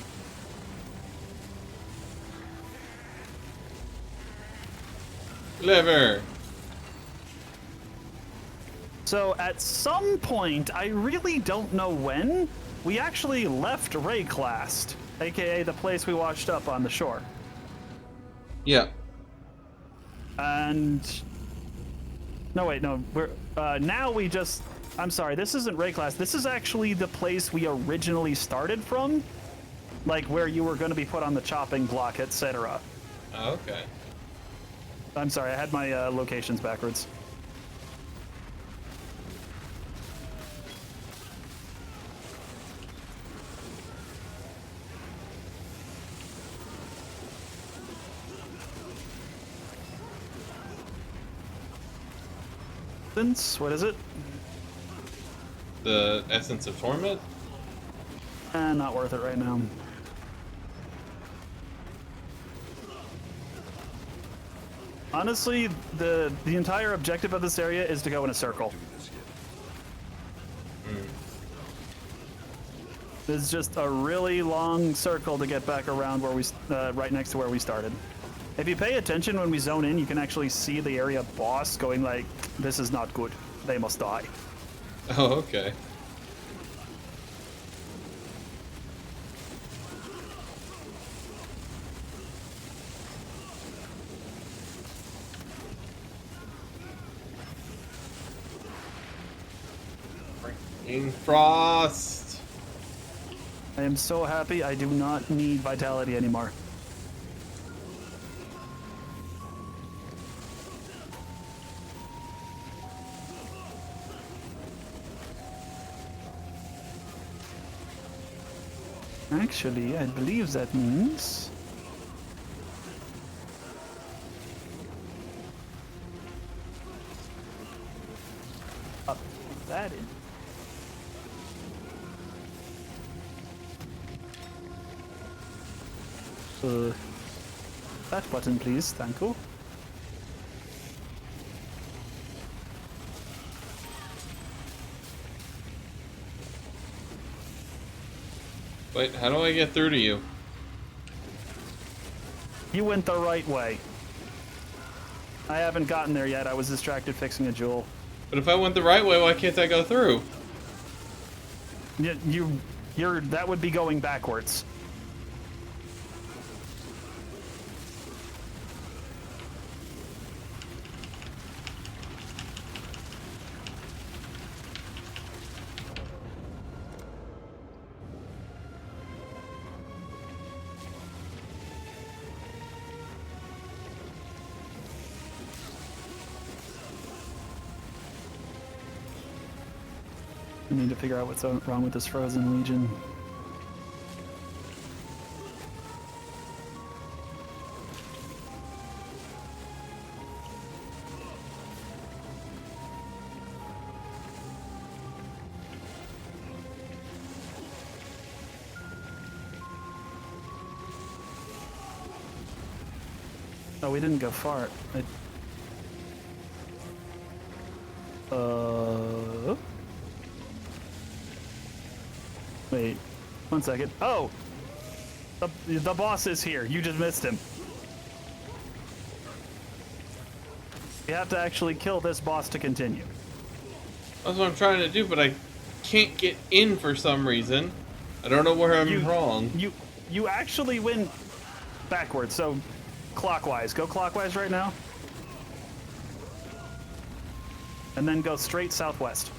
Clever. So at some point, I really don't know when, we actually left Rayclast, aka the place we washed up on the shore. Yeah. And no, wait, no, we're now we just. I'm sorry, this isn't Rayclast. This is actually the place we originally started from, like where you were going to be put on the chopping block, etc. Okay. I'm sorry, I had my locations backwards. What is it? The Essence of Torment? Not worth it right now. Honestly, the entire objective of this area is to go in a circle. It's just a really long circle to get back around where we, right next to where we started. If you pay attention when we zone in, you can actually see the area boss going like, this is not good. They must die. Oh, okay. Freaking Frost! I am so happy I do not need vitality anymore. Actually, I believe that means... Up that in. That button, please. Thank you. Wait, how do I get through to you? You went the right way. I haven't gotten there yet. I was distracted fixing a jewel. But if I went the right way, why can't I go through? You're that would be going backwards. I need to figure out what's wrong with this frozen legion. Oh, we didn't go far. Wait, 1 second. Oh! The boss is here. You just missed him. You have to actually kill this boss to continue. That's what I'm trying to do, but I can't get in for some reason. I don't know where I'm wrong. You actually went backwards, so clockwise. Go clockwise right now. And then go straight southwest.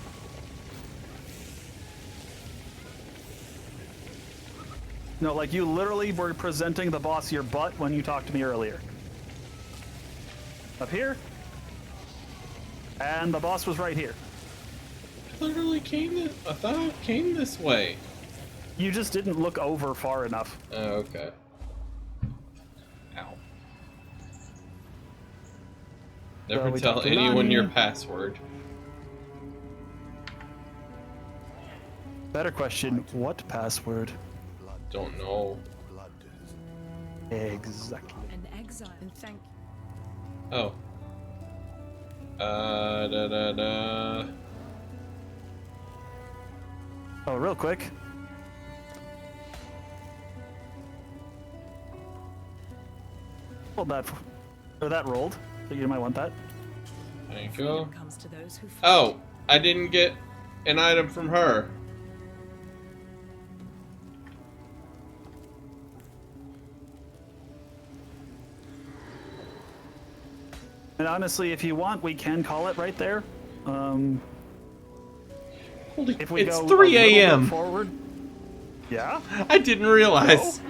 No, like you literally were presenting the boss your butt when you talked to me earlier. Up here. And the boss was right here. I literally I thought I came this way. You just didn't look over far enough. Oh, okay. Ow. Never tell anyone your password. Better question, what password? Don't know. Exactly. An exile, and thank you. Oh. Oh, real quick. Hold that. Or that rolled. Figured you might want that. Thank you. Comes to those who fight. Oh, I didn't get an item from her. And honestly, if you want, we can call it right there. Holy, If we it's go 3 a little bit a.m. forward. Yeah? I didn't realize. No?